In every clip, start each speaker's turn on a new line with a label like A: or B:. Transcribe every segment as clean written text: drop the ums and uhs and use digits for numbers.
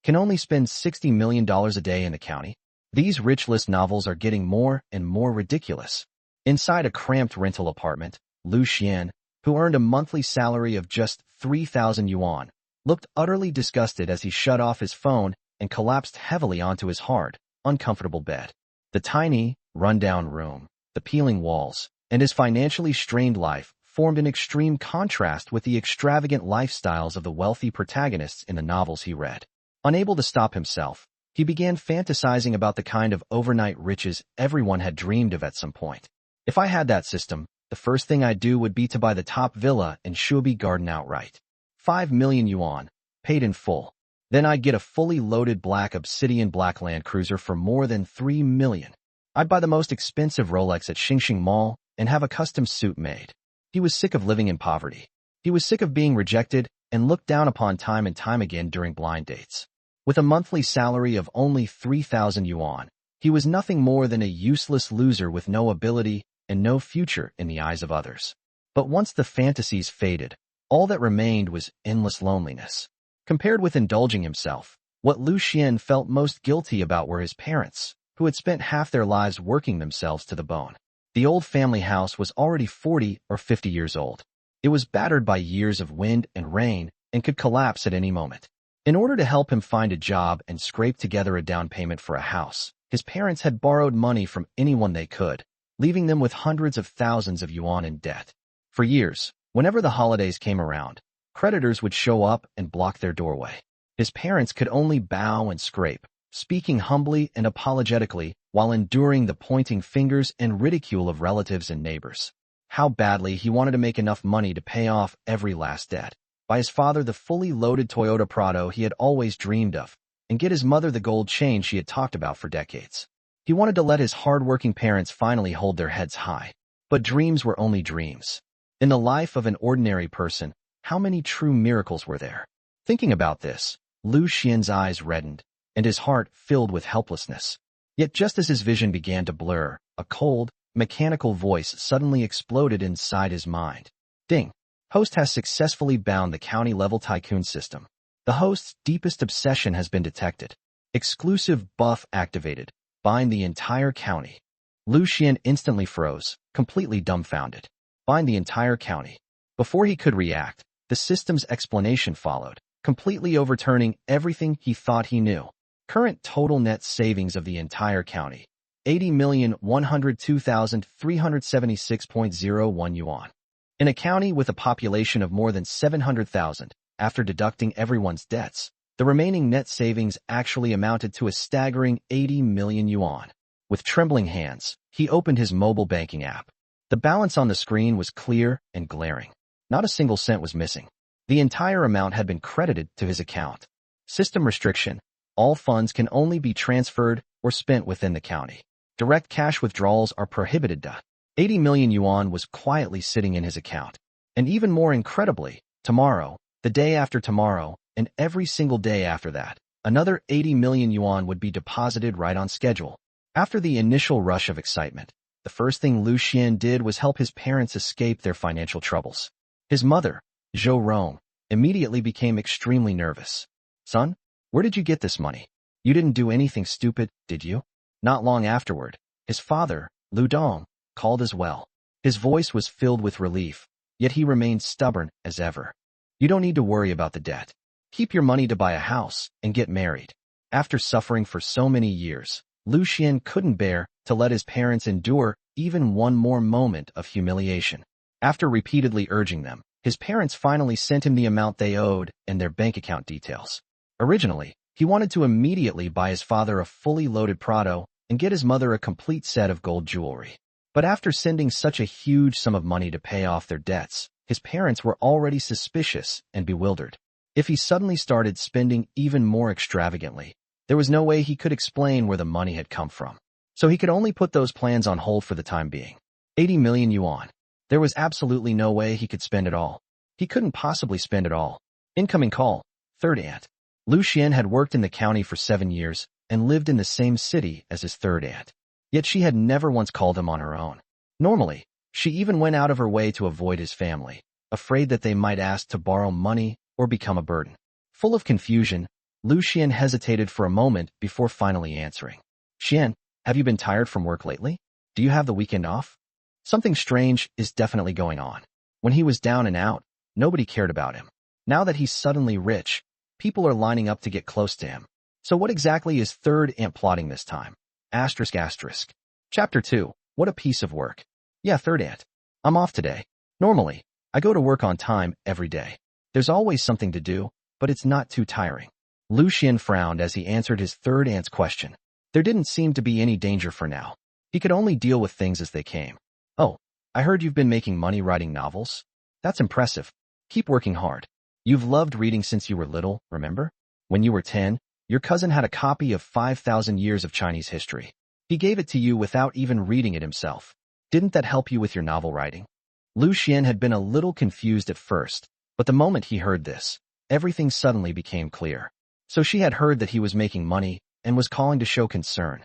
A: can only spend $60 million a day in the county. These rich list novels are getting more and more ridiculous. Inside a cramped rental apartment, Liu Xuan, who earned a monthly salary of just 3,000 yuan, looked utterly disgusted as he shut off his phone and collapsed heavily onto his hard, uncomfortable bed. The tiny, run-down room, the peeling walls, and his financially strained life formed an extreme contrast with the extravagant lifestyles of the wealthy protagonists in the novels he read. Unable to stop himself, he began fantasizing about the kind of overnight riches everyone had dreamed of at some point. If I had that system, the first thing I'd do would be to buy the top villa in Shuibi Garden outright. 5 million yuan, paid in full. Then I'd get a fully loaded black Obsidian black Land Cruiser for more than 3 million. I'd buy the most expensive Rolex at Xingxing Mall and have a custom suit made. He was sick of living in poverty. He was sick of being rejected and looked down upon time and time again during blind dates. With a monthly salary of only 3,000 yuan, he was nothing more than a useless loser with no ability and no future in the eyes of others. But once the fantasies faded, all that remained was endless loneliness. Compared with indulging himself, what Liu Xuan felt most guilty about were his parents, who had spent half their lives working themselves to the bone. The old family house was already 40 or 50 years old. It was battered by years of wind and rain and could collapse at any moment. In order to help him find a job and scrape together a down payment for a house, his parents had borrowed money from anyone they could, leaving them with hundreds of thousands of yuan in debt. For years, whenever the holidays came around, creditors would show up and block their doorway. His parents could only bow and scrape, speaking humbly and apologetically while enduring the pointing fingers and ridicule of relatives and neighbors. How badly he wanted to make enough money to pay off every last debt. Buy his father the fully loaded Toyota Prado he had always dreamed of, and get his mother the gold chain she had talked about for decades. He wanted to let his hard-working parents finally hold their heads high. But dreams were only dreams. In the life of an ordinary person, how many true miracles were there? Thinking about this, Liu Xuan's eyes reddened, and his heart filled with helplessness. Yet just as his vision began to blur, a cold, mechanical voice suddenly exploded inside his mind. Ding! Host has successfully bound the county-level tycoon system. The host's deepest obsession has been detected. Exclusive buff activated. Bind the entire county. Liu Xuan instantly froze, completely dumbfounded. Bind the entire county. Before he could react, the system's explanation followed, completely overturning everything he thought he knew. Current total net savings of the entire county, 80,102,376.01 yuan. In a county with a population of more than 700,000, after deducting everyone's debts, the remaining net savings actually amounted to a staggering 80 million yuan. With trembling hands, he opened his mobile banking app. The balance on the screen was clear and glaring. Not a single cent was missing. The entire amount had been credited to his account. System restriction. All funds can only be transferred or spent within the county. Direct cash withdrawals are prohibited. 80 million yuan was quietly sitting in his account. And even more incredibly, tomorrow, the day after tomorrow, and every single day after that, another 80 million yuan would be deposited right on schedule. After the initial rush of excitement, the first thing Liu Xuan did was help his parents escape their financial troubles. His mother, Zhou Rong, immediately became extremely nervous. Son, where did you get this money? You didn't do anything stupid, did you? Not long afterward, his father, Liu Dong, called as well. His voice was filled with relief, yet he remained stubborn as ever. You don't need to worry about the debt. Keep your money to buy a house and get married. After suffering for so many years, Liu Xuan couldn't bear to let his parents endure even one more moment of humiliation. After repeatedly urging them, his parents finally sent him the amount they owed and their bank account details. Originally, he wanted to immediately buy his father a fully loaded Prado and get his mother a complete set of gold jewelry. But after sending such a huge sum of money to pay off their debts, his parents were already suspicious and bewildered. If he suddenly started spending even more extravagantly, there was no way he could explain where the money had come from. So he could only put those plans on hold for the time being. 80 million yuan. There was absolutely no way he could spend it all. He couldn't possibly spend it all. Incoming call. Third aunt. Liu Xuan had worked in the county for 7 years and lived in the same city as his third aunt. Yet she had never once called him on her own. Normally, she even went out of her way to avoid his family, afraid that they might ask to borrow money or become a burden. Full of confusion, Liu Xuan hesitated for a moment before finally answering. Xian, have you been tired from work lately? Do you have the weekend off? Something strange is definitely going on. When he was down and out, nobody cared about him. Now that he's suddenly rich, people are lining up to get close to him. So what exactly is third ant plotting this time? Asterisk asterisk. Chapter 2. What a piece of work. Yeah, third ant. I'm off today. Normally, I go to work on time every day. There's always something to do, but it's not too tiring. Liu Xuan frowned as he answered his third ant's question. There didn't seem to be any danger for now. He could only deal with things as they came. Oh, I heard you've been making money writing novels? That's impressive. Keep working hard. You've loved reading since you were little, remember? When you were 10, your cousin had a copy of 5,000 years of Chinese history. He gave it to you without even reading it himself. Didn't that help you with your novel writing? Liu Xuan had been a little confused at first, but the moment he heard this, everything suddenly became clear. So she had heard that he was making money and was calling to show concern.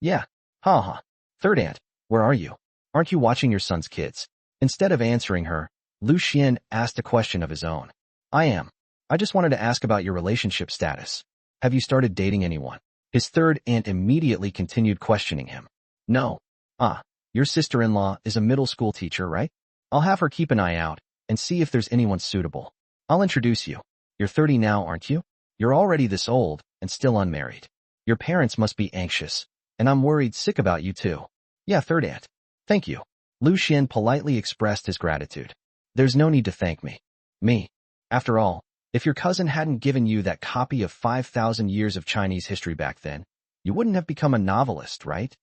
A: Yeah. Ha ha. Third ant, where are you? Aren't you watching your son's kids? Instead of answering her, Liu Xuan asked a question of his own. I am. I just wanted to ask about your relationship status. Have you started dating anyone? His third aunt immediately continued questioning him. No. Your sister-in-law is a middle school teacher, right? I'll have her keep an eye out and see if there's anyone suitable. I'll introduce you. You're 30 now, aren't you? You're already this old and still unmarried. Your parents must be anxious, and I'm worried sick about you too. Yeah, third aunt. Thank you. Liu Xuan politely expressed his gratitude. There's no need to thank me. Me. After all, if your cousin hadn't given you that copy of 5,000 years of Chinese history back then, you wouldn't have become a novelist, right?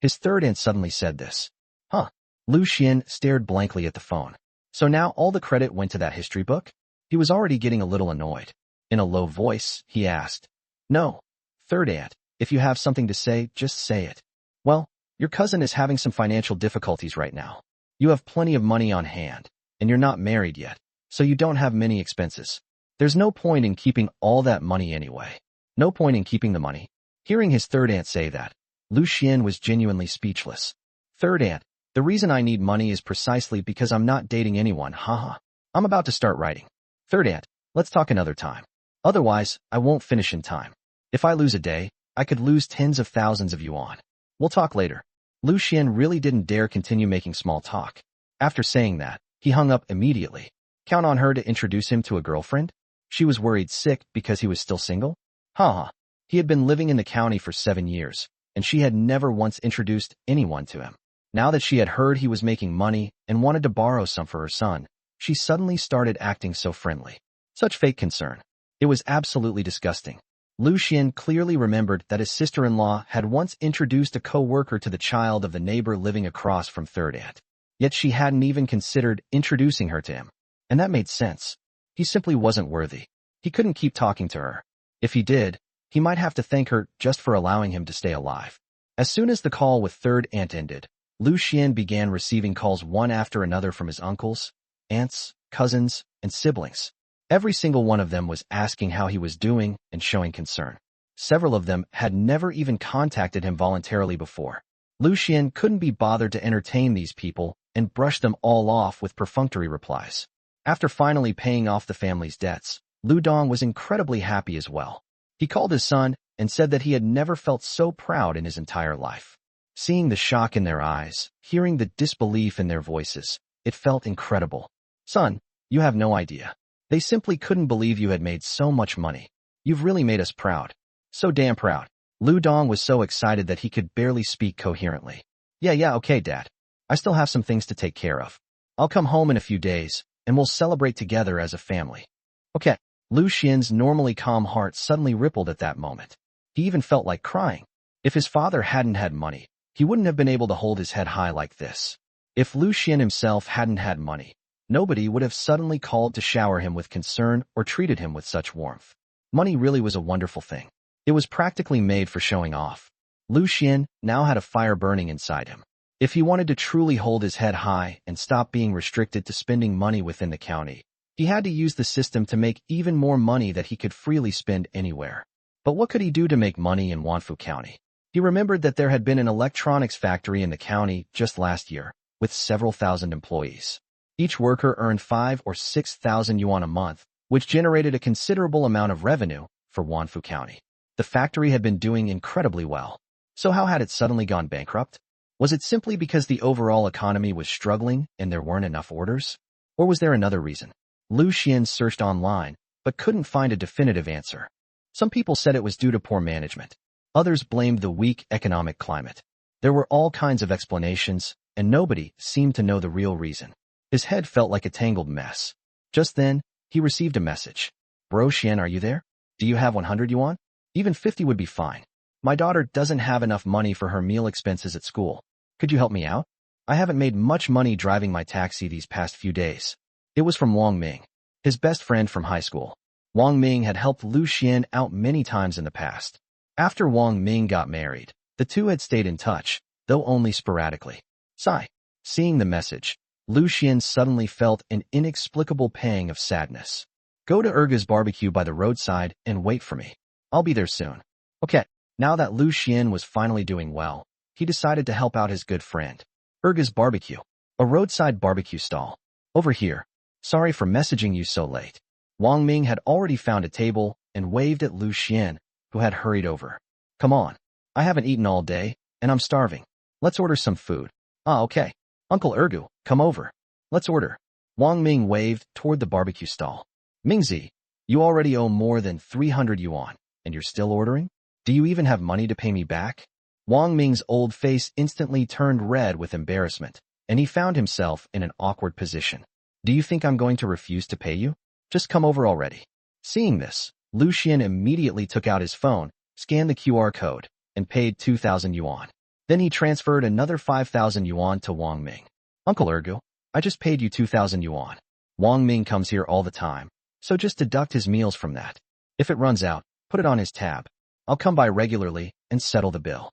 A: His third aunt suddenly said this. Liu Xuan stared blankly at the phone. So now all the credit went to that history book? He was already getting a little annoyed. In a low voice, he asked. No. Third aunt, if you have something to say, just say it. Well, your cousin is having some financial difficulties right now. You have plenty of money on hand, and you're not married yet, so you don't have many expenses. There's no point in keeping all that money anyway. No point in keeping the money. Hearing his third aunt say that, Liu Xuan was genuinely speechless. Third aunt, the reason I need money is precisely because I'm not dating anyone, haha. I'm about to start writing. Third aunt, let's talk another time. Otherwise, I won't finish in time. If I lose a day, I could lose tens of thousands of yuan. We'll talk later. Liu Xuan really didn't dare continue making small talk. After saying that, he hung up immediately. Count on her to introduce him to a girlfriend? She was worried sick because he was still single? Haha. He had been living in the county for 7 years, and she had never once introduced anyone to him. Now that she had heard he was making money and wanted to borrow some for her son, she suddenly started acting so friendly. Such fake concern. It was absolutely disgusting. Liu Xuan clearly remembered that his sister-in-law had once introduced a co-worker to the child of the neighbor living across from third aunt. Yet she hadn't even considered introducing her to him. And that made sense. He simply wasn't worthy. He couldn't keep talking to her. If he did, he might have to thank her just for allowing him to stay alive. As soon as the call with third aunt ended, Liu Xuan began receiving calls one after another from his uncles, aunts, cousins, and siblings. Every single one of them was asking how he was doing and showing concern. Several of them had never even contacted him voluntarily before. Liu Xuan couldn't be bothered to entertain these people and brushed them all off with perfunctory replies. After finally paying off the family's debts, Liu Dong was incredibly happy as well. He called his son and said that he had never felt so proud in his entire life. Seeing the shock in their eyes, hearing the disbelief in their voices, it felt incredible. Son, you have no idea. They simply couldn't believe you had made so much money. You've really made us proud. So damn proud. Liu Dong was so excited that he could barely speak coherently. Yeah, okay, Dad. I still have some things to take care of. I'll come home in a few days, and we'll celebrate together as a family. Okay. Liu Xian's normally calm heart suddenly rippled at that moment. He even felt like crying. If his father hadn't had money, he wouldn't have been able to hold his head high like this. If Liu Xuan himself hadn't had money, nobody would have suddenly called to shower him with concern or treated him with such warmth. Money really was a wonderful thing. It was practically made for showing off. Liu Xuan now had a fire burning inside him. If he wanted to truly hold his head high and stop being restricted to spending money within the county, he had to use the system to make even more money that he could freely spend anywhere. But what could he do to make money in Wanfu County? He remembered that there had been an electronics factory in the county just last year, with several thousand employees. Each worker earned 5,000 or 6,000 yuan a month, which generated a considerable amount of revenue for Wanfu County. The factory had been doing incredibly well. So how had it suddenly gone bankrupt? Was it simply because the overall economy was struggling and there weren't enough orders? Or was there another reason? Liu Xuan searched online, but couldn't find a definitive answer. Some people said it was due to poor management. Others blamed the weak economic climate. There were all kinds of explanations, and nobody seemed to know the real reason. His head felt like a tangled mess. Just then, he received a message. Bro Xian, are you there? Do you have 100 yuan? Even 50 would be fine. My daughter doesn't have enough money for her meal expenses at school. Could you help me out? I haven't made much money driving my taxi these past few days. It was from Wang Ming, his best friend from high school. Wang Ming had helped Liu Xuan out many times in the past. After Wang Ming got married, the two had stayed in touch, though only sporadically. Sigh. Seeing the message, Liu Xuan suddenly felt an inexplicable pang of sadness. Go to Erga's barbecue by the roadside and wait for me. I'll be there soon. Okay. Now that Liu Xuan was finally doing well, he decided to help out his good friend. Erga's barbecue. A roadside barbecue stall. Over here. Sorry for messaging you so late. Wang Ming had already found a table and waved at Liu Xuan, who had hurried over. Come on. I haven't eaten all day, and I'm starving. Let's order some food. Ah, okay. Uncle Ergu, come over. Let's order. Wang Ming waved toward the barbecue stall. Mingzi, you already owe more than 300 yuan, and you're still ordering? Do you even have money to pay me back? Wang Ming's old face instantly turned red with embarrassment, and he found himself in an awkward position. Do you think I'm going to refuse to pay you? Just come over already. Seeing this, Liu Xuan immediately took out his phone, scanned the QR code, and paid 2,000 yuan. Then he transferred another 5,000 yuan to Wang Ming. Uncle Ergu, I just paid you 2,000 yuan. Wang Ming comes here all the time, so just deduct his meals from that. If it runs out, put it on his tab. I'll come by regularly and settle the bill.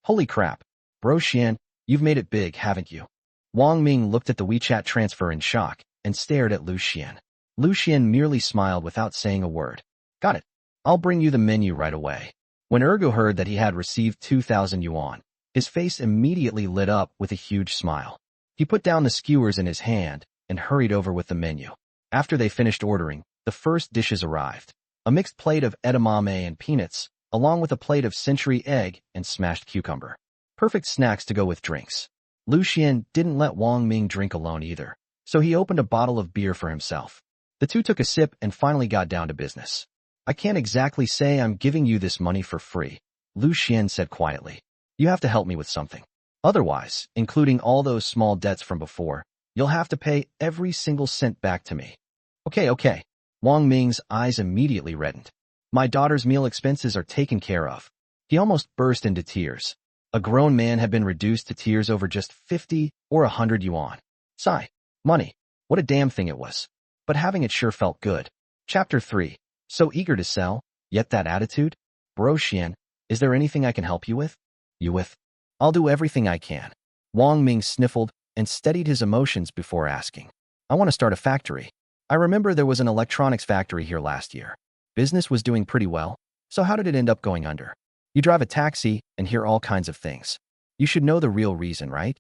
A: Holy crap. Bro Xian, you've made it big, haven't you? Wang Ming looked at the WeChat transfer in shock and stared at Liu Xuan. Liu Xuan merely smiled without saying a word. Got it. I'll bring you the menu right away. When Ergu heard that he had received 2,000 yuan, his face immediately lit up with a huge smile. He put down the skewers in his hand and hurried over with the menu. After they finished ordering, the first dishes arrived. A mixed plate of edamame and peanuts, along with a plate of century egg and smashed cucumber. Perfect snacks to go with drinks. Liu Xuan didn't let Wang Ming drink alone either, so he opened a bottle of beer for himself. The two took a sip and finally got down to business. I can't exactly say I'm giving you this money for free, Liu Xuan said quietly. You have to help me with something. Otherwise, including all those small debts from before, you'll have to pay every single cent back to me. Okay. Wang Ming's eyes immediately reddened. My daughter's meal expenses are taken care of. He almost burst into tears. A grown man had been reduced to tears over just 50 or 100 yuan. Sigh. Money. What a damn thing it was. But having it sure felt good. Chapter 3. So eager to sell, yet that attitude? Bro Xian, is there anything I can help you with? I'll do everything I can. Wang Ming sniffled and steadied his emotions before asking. I want to start a factory. I remember there was an electronics factory here last year. Business was doing pretty well, so how did it end up going under? You drive a taxi and hear all kinds of things. You should know the real reason, right?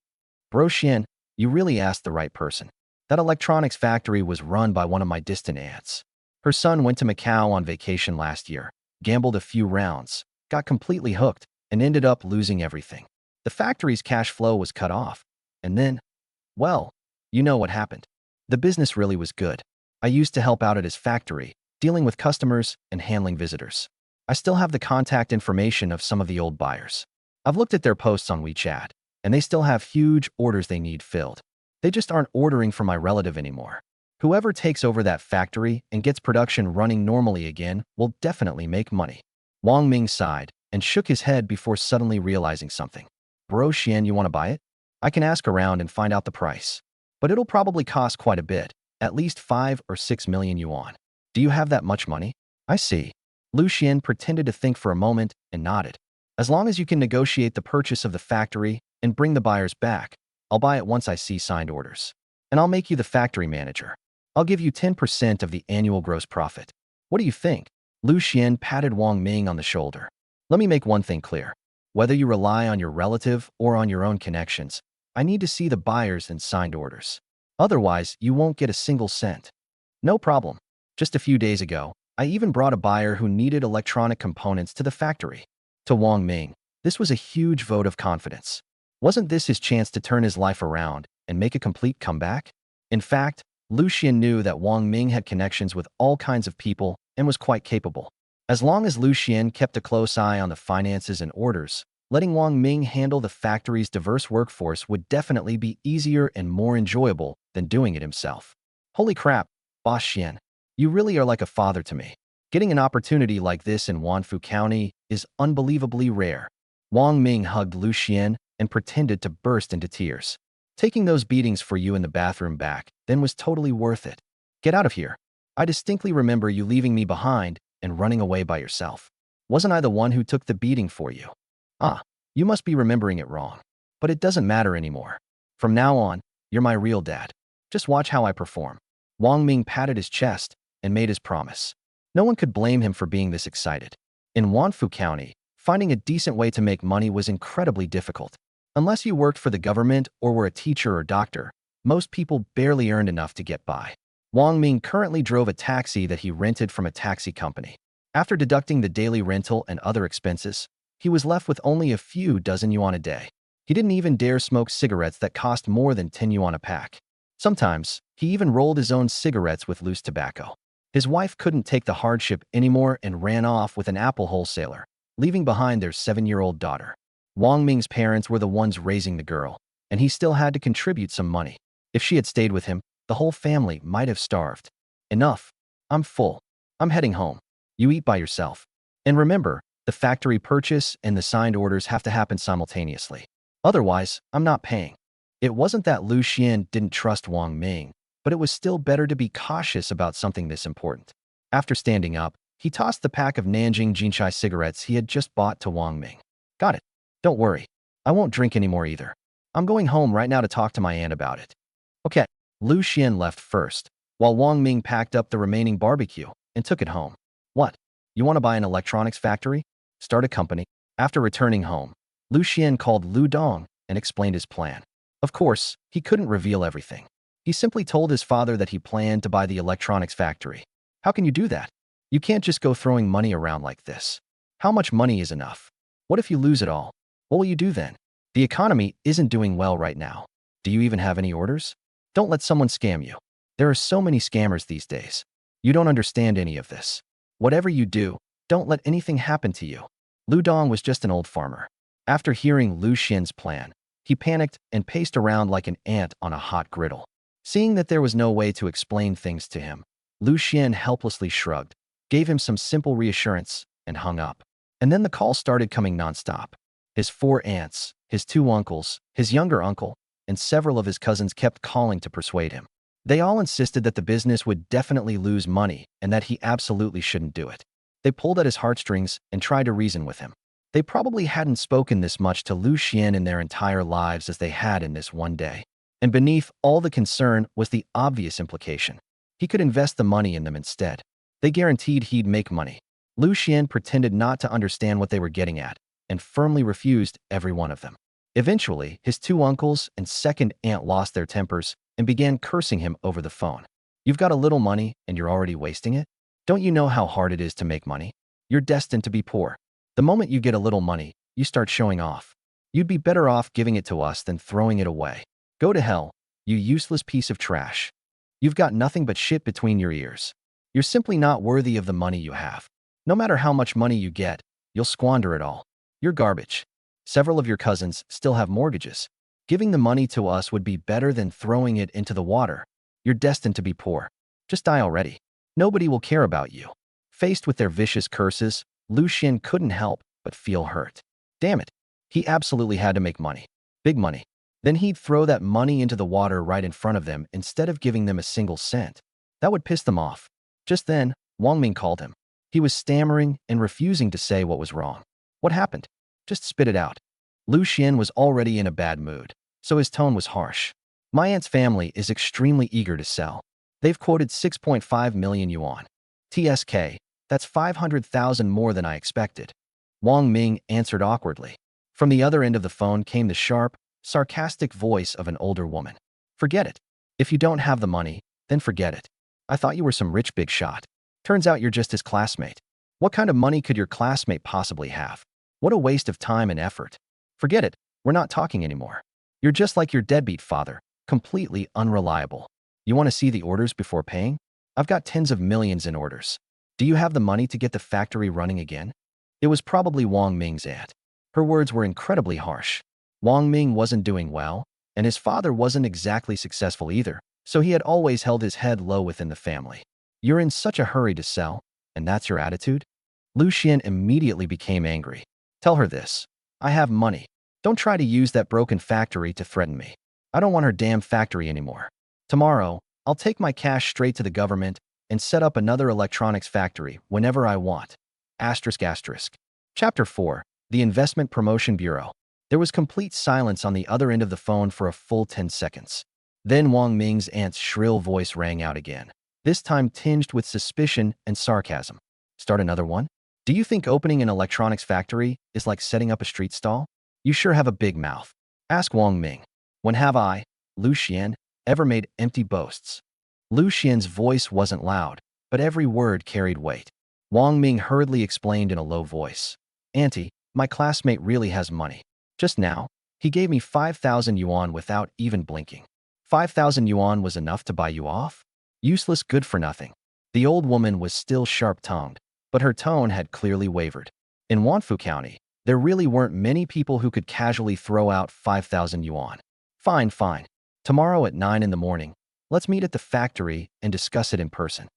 A: Bro Xian, you really asked the right person. That electronics factory was run by one of my distant aunts. Her son went to Macau on vacation last year, gambled a few rounds, got completely hooked, and ended up losing everything. The factory's cash flow was cut off. And then, well, you know what happened. The business really was good. I used to help out at his factory, dealing with customers and handling visitors. I still have the contact information of some of the old buyers. I've looked at their posts on WeChat, and they still have huge orders they need filled. They just aren't ordering from my relative anymore. Whoever takes over that factory and gets production running normally again will definitely make money. Wang Ming sighed and shook his head before suddenly realizing something. Bro Xian, you want to buy it? I can ask around and find out the price. But it'll probably cost quite a bit, at least 5 or 6 million yuan. Do you have that much money? I see. Liu Xuan pretended to think for a moment and nodded. As long as you can negotiate the purchase of the factory and bring the buyers back, I'll buy it once I see signed orders. And I'll make you the factory manager. I'll give you 10% of the annual gross profit. What do you think? Liu Xuan patted Wang Ming on the shoulder. Let me make one thing clear. Whether you rely on your relative or on your own connections, I need to see the buyers and signed orders. Otherwise, you won't get a single cent. No problem. Just a few days ago, I even brought a buyer who needed electronic components to the factory. To Wang Ming, this was a huge vote of confidence. Wasn't this his chance to turn his life around and make a complete comeback? In fact, Liu Xuan knew that Wang Ming had connections with all kinds of people and was quite capable. As long as Liu Xuan kept a close eye on the finances and orders, letting Wang Ming handle the factory's diverse workforce would definitely be easier and more enjoyable than doing it himself. Holy crap, Boss Xian, you really are like a father to me. Getting an opportunity like this in Wanfu County is unbelievably rare. Wang Ming hugged Liu Xuan and pretended to burst into tears. Taking those beatings for you in the bathroom back then was totally worth it. Get out of here. I distinctly remember you leaving me behind and running away by yourself. Wasn't I the one who took the beating for you? Ah, you must be remembering it wrong. But it doesn't matter anymore. From now on, you're my real dad. Just watch how I perform. Wang Ming patted his chest and made his promise. No one could blame him for being this excited. In Wanfu County, finding a decent way to make money was incredibly difficult. Unless you worked for the government or were a teacher or doctor, most people barely earned enough to get by. Wang Ming currently drove a taxi that he rented from a taxi company. After deducting the daily rental and other expenses, he was left with only a few dozen yuan a day. He didn't even dare smoke cigarettes that cost more than 10 yuan a pack. Sometimes, he even rolled his own cigarettes with loose tobacco. His wife couldn't take the hardship anymore and ran off with an apple wholesaler, leaving behind their 7-year-old daughter. Wang Ming's parents were the ones raising the girl, and he still had to contribute some money. If she had stayed with him, the whole family might have starved. Enough. I'm full. I'm heading home. You eat by yourself. And remember, the factory purchase and the signed orders have to happen simultaneously. Otherwise, I'm not paying. It wasn't that Liu Xuan didn't trust Wang Ming, but it was still better to be cautious about something this important. After standing up, he tossed the pack of Nanjing Jinchai cigarettes he had just bought to Wang Ming. Got it. Don't worry. I won't drink anymore either. I'm going home right now to talk to my aunt about it. Okay. Liu Xuan left first, while Wang Ming packed up the remaining barbecue and took it home. What? You want to buy an electronics factory? Start a company? After returning home, Liu Xuan called Lu Dong and explained his plan. Of course, he couldn't reveal everything. He simply told his father that he planned to buy the electronics factory. How can you do that? You can't just go throwing money around like this. How much money is enough? What if you lose it all? What will you do then? The economy isn't doing well right now. Do you even have any orders? Don't let someone scam you. There are so many scammers these days. You don't understand any of this. Whatever you do, don't let anything happen to you. Lu Dong was just an old farmer. After hearing Liu Xuan's plan, he panicked and paced around like an ant on a hot griddle. Seeing that there was no way to explain things to him, Liu Xuan helplessly shrugged, gave him some simple reassurance, and hung up. And then the call started coming nonstop. His 4 aunts, his 2 uncles, his younger uncle, and several of his cousins kept calling to persuade him. They all insisted that the business would definitely lose money and that he absolutely shouldn't do it. They pulled at his heartstrings and tried to reason with him. They probably hadn't spoken this much to Liu Xuan in their entire lives as they had in this one day. And beneath all the concern was the obvious implication. He could invest the money in them instead. They guaranteed he'd make money. Liu Xuan pretended not to understand what they were getting at and firmly refused every one of them. Eventually, his 2 uncles and second aunt lost their tempers and began cursing him over the phone. You've got a little money and you're already wasting it? Don't you know how hard it is to make money? You're destined to be poor. The moment you get a little money, you start showing off. You'd be better off giving it to us than throwing it away. Go to hell, you useless piece of trash. You've got nothing but shit between your ears. You're simply not worthy of the money you have. No matter how much money you get, you'll squander it all. You're garbage. Several of your cousins still have mortgages. Giving the money to us would be better than throwing it into the water. You're destined to be poor. Just die already. Nobody will care about you. Faced with their vicious curses, Liu Xuan couldn't help but feel hurt. Damn it. He absolutely had to make money. Big money. Then he'd throw that money into the water right in front of them instead of giving them a single cent. That would piss them off. Just then, Wang Ming called him. He was stammering and refusing to say what was wrong. What happened? Just spit it out. Liu Xuan was already in a bad mood, so his tone was harsh. My aunt's family is extremely eager to sell. They've quoted 6.5 million yuan. TSK, that's 500,000 more than I expected. Wang Ming answered awkwardly. From the other end of the phone came the sharp, sarcastic voice of an older woman. Forget it. If you don't have the money, then forget it. I thought you were some rich big shot. Turns out you're just his classmate. What kind of money could your classmate possibly have? What a waste of time and effort. Forget it, we're not talking anymore. You're just like your deadbeat father, completely unreliable. You want to see the orders before paying? I've got tens of millions in orders. Do you have the money to get the factory running again? It was probably Wang Ming's aunt. Her words were incredibly harsh. Wang Ming wasn't doing well, and his father wasn't exactly successful either, so he had always held his head low within the family. You're in such a hurry to sell, and that's your attitude? Liu Xuan immediately became angry. Tell her this. I have money. Don't try to use that broken factory to threaten me. I don't want her damn factory anymore. Tomorrow, I'll take my cash straight to the government and set up another electronics factory whenever I want. Asterisk asterisk. Chapter 4. The Investment Promotion Bureau. There was complete silence on the other end of the phone for a full 10 seconds. Then Wang Ming's aunt's shrill voice rang out again, this time tinged with suspicion and sarcasm. Start another one? Do you think opening an electronics factory is like setting up a street stall? You sure have a big mouth. Ask Wang Ming. When have I, Liu Xuan, ever made empty boasts? Liu Xian's voice wasn't loud, but every word carried weight. Wang Ming hurriedly explained in a low voice. Auntie, my classmate really has money. Just now, he gave me 5,000 yuan without even blinking. 5,000 yuan was enough to buy you off? Useless good for nothing. The old woman was still sharp-tongued, but her tone had clearly wavered. In Wanfu County, there really weren't many people who could casually throw out 5,000 yuan. Fine, fine. Tomorrow at 9 in the morning, let's meet at the factory and discuss it in person.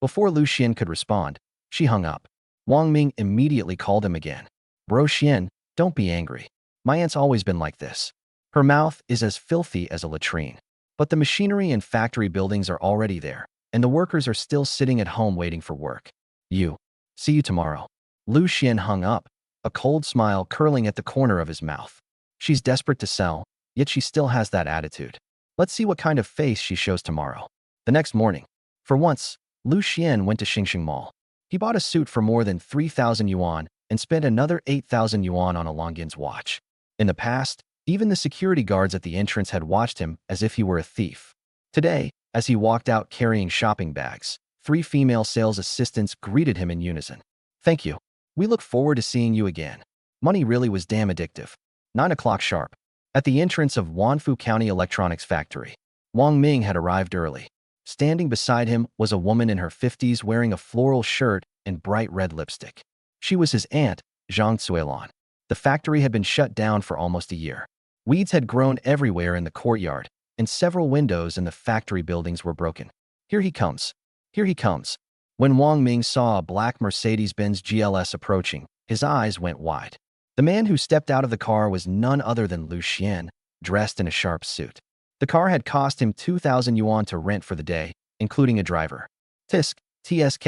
A: Before Liu Xuan could respond, she hung up. Wang Ming immediately called him again. Bro Xuan, don't be angry. My aunt's always been like this. Her mouth is as filthy as a latrine. But the machinery and factory buildings are already there, and the workers are still sitting at home waiting for work. See you tomorrow. Liu Xuan hung up, a cold smile curling at the corner of his mouth. She's desperate to sell, yet she still has that attitude. Let's see what kind of face she shows tomorrow. The next morning, for once, Liu Xuan went to Xingxing Mall. He bought a suit for more than 3,000 yuan and spent another 8,000 yuan on a Longines watch. In the past, even the security guards at the entrance had watched him as if he were a thief. Today, as he walked out carrying shopping bags, 3 female sales assistants greeted him in unison. Thank you. We look forward to seeing you again. Money really was damn addictive. 9 o'clock sharp. At the entrance of Wanfu County Electronics Factory, Wang Ming had arrived early. Standing beside him was a woman in her 50s wearing a floral shirt and bright red lipstick. She was his aunt, Zhang Zuelan. The factory had been shut down for almost a year. Weeds had grown everywhere in the courtyard, and several windows in the factory buildings were broken. Here he comes. Here he comes. When Wang Ming saw a black Mercedes-Benz GLS approaching, his eyes went wide. The man who stepped out of the car was none other than Liu Xuan, dressed in a sharp suit. The car had cost him 2,000 yuan to rent for the day, including a driver. TSK.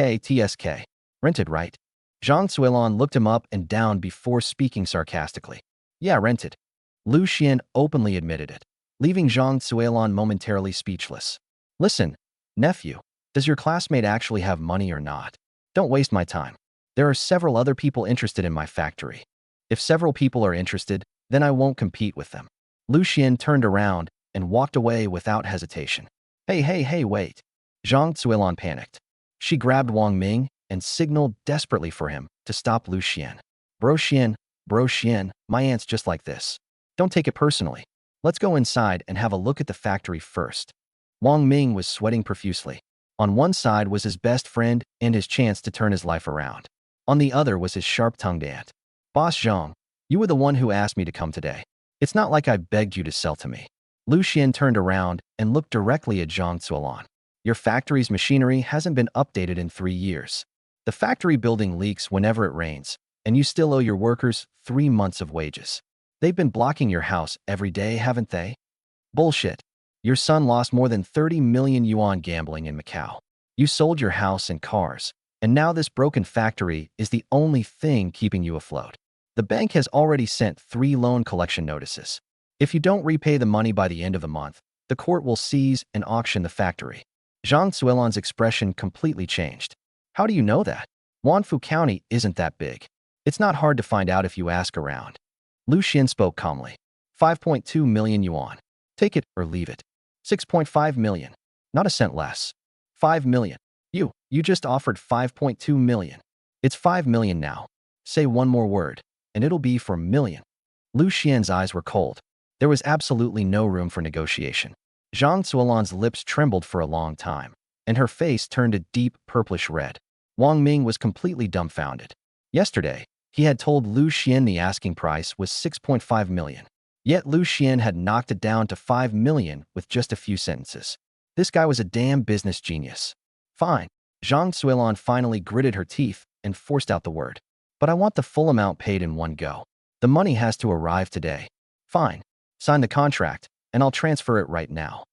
A: Rented, right? Zhang Zuelan looked him up and down before speaking sarcastically. Yeah, rented. Liu Xuan openly admitted it, leaving Zhang Zuelan momentarily speechless. Listen, nephew, does your classmate actually have money or not? Don't waste my time. There are several other people interested in my factory. If several people are interested, then I won't compete with them. Liu Xuan turned around and walked away without hesitation. Hey, wait. Zhang Zuelan panicked. She grabbed Wang Ming and signaled desperately for him to stop Liu Xuan. Bro Xuan, my aunt's just like this. Don't take it personally. Let's go inside and have a look at the factory first. Wang Ming was sweating profusely. On one side was his best friend and his chance to turn his life around. On the other was his sharp-tongued aunt. Boss Zhang, you were the one who asked me to come today. It's not like I begged you to sell to me. Liu Xuan turned around and looked directly at Zhang Zuelan. Your factory's machinery hasn't been updated in 3 years. The factory building leaks whenever it rains, and you still owe your workers 3 months of wages. They've been blocking your house every day, haven't they? Bullshit. Your son lost more than 30 million yuan gambling in Macau. You sold your house and cars, and now this broken factory is the only thing keeping you afloat. The bank has already sent 3 loan collection notices. If you don't repay the money by the end of the month, the court will seize and auction the factory. Zhang Zuelan's expression completely changed. How do you know that? Wanfu County isn't that big. It's not hard to find out if you ask around. Liu Xuan spoke calmly. 5.2 million yuan. Take it or leave it. 6.5 million. Not a cent less. 5 million. You You just offered 5.2 million. It's 5 million now. Say one more word, and it'll be for million. Liu Xuan's eyes were cold. There was absolutely no room for negotiation. Zhang Zuolan's lips trembled for a long time, and her face turned a deep purplish red. Wang Ming was completely dumbfounded. Yesterday, he had told Liu Xuan the asking price was 6.5 million. Yet Liu Xuan had knocked it down to 5 million with just a few sentences. This guy was a damn business genius. Fine. Zhang Zuolan finally gritted her teeth and forced out the word. But I want the full amount paid in one go. The money has to arrive today. Fine. Sign the contract, and I'll transfer it right now.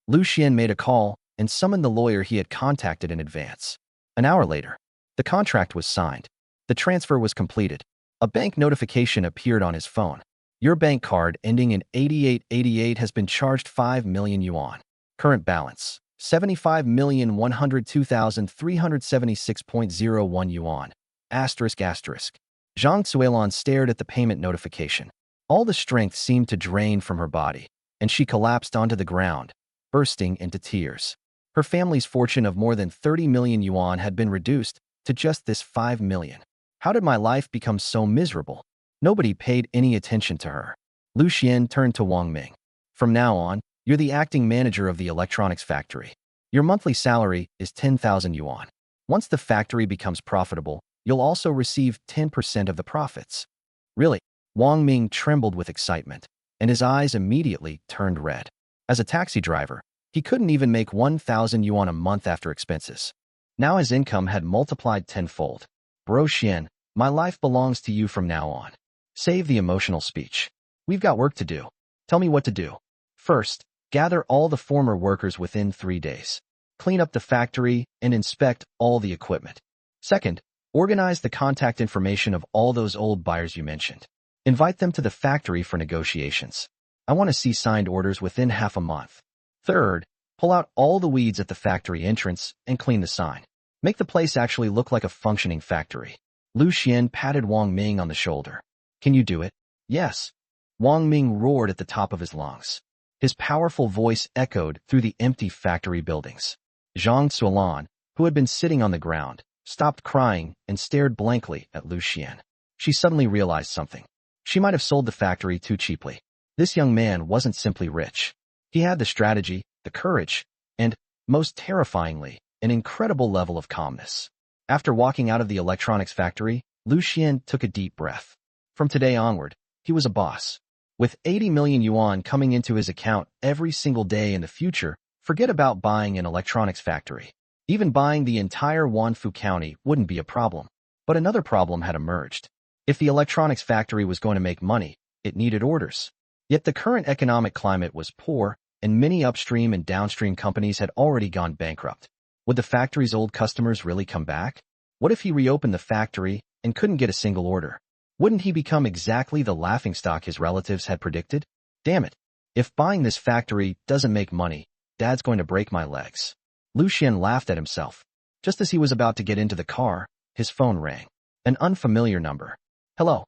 A: Liu Xuan made a call and summoned the lawyer he had contacted in advance. An hour later, the contract was signed. The transfer was completed. A bank notification appeared on his phone. Your bank card ending in 8888 has been charged 5 million yuan. Current balance, 75,102,376.01 yuan. Asterisk asterisk. Zhang Zuolan stared at the payment notification. All the strength seemed to drain from her body, and she collapsed onto the ground, bursting into tears. Her family's fortune of more than 30 million yuan had been reduced to just this 5 million. How did my life become so miserable? Nobody paid any attention to her. Liu Xuan turned to Wang Ming. From now on, you're the acting manager of the electronics factory. Your monthly salary is 10,000 yuan. Once the factory becomes profitable, you'll also receive 10% of the profits. Really? Wang Ming trembled with excitement, and his eyes immediately turned red. As a taxi driver, he couldn't even make 1,000 yuan a month after expenses. Now his income had multiplied tenfold. Bro Xian, my life belongs to you from now on. Save the emotional speech. We've got work to do. Tell me what to do. First, gather all the former workers within 3 days. Clean up the factory and inspect all the equipment. Second, organize the contact information of all those old buyers you mentioned. Invite them to the factory for negotiations. I want to see signed orders within half a month. Third, pull out all the weeds at the factory entrance and clean the sign. Make the place actually look like a functioning factory. Liu Xuan patted Wang Ming on the shoulder. Can you do it? Yes. Wang Ming roared at the top of his lungs. His powerful voice echoed through the empty factory buildings. Zhang Zuolan, who had been sitting on the ground, stopped crying and stared blankly at Liu Xuan. She suddenly realized something. She might have sold the factory too cheaply. This young man wasn't simply rich. He had the strategy, the courage, and, most terrifyingly, an incredible level of calmness. After walking out of the electronics factory, Liu Xuan took a deep breath. From today onward, he was a boss. With 80 million yuan coming into his account every single day in the future, forget about buying an electronics factory. Even buying the entire Wanfu County wouldn't be a problem. But another problem had emerged. If the electronics factory was going to make money, it needed orders. Yet the current economic climate was poor, and many upstream and downstream companies had already gone bankrupt. Would the factory's old customers really come back? What if he reopened the factory and couldn't get a single order? Wouldn't he become exactly the laughingstock his relatives had predicted? Damn it. If buying this factory doesn't make money, Dad's going to break my legs. Liu Xuan laughed at himself. Just as he was about to get into the car, his phone rang. An unfamiliar number. Hello.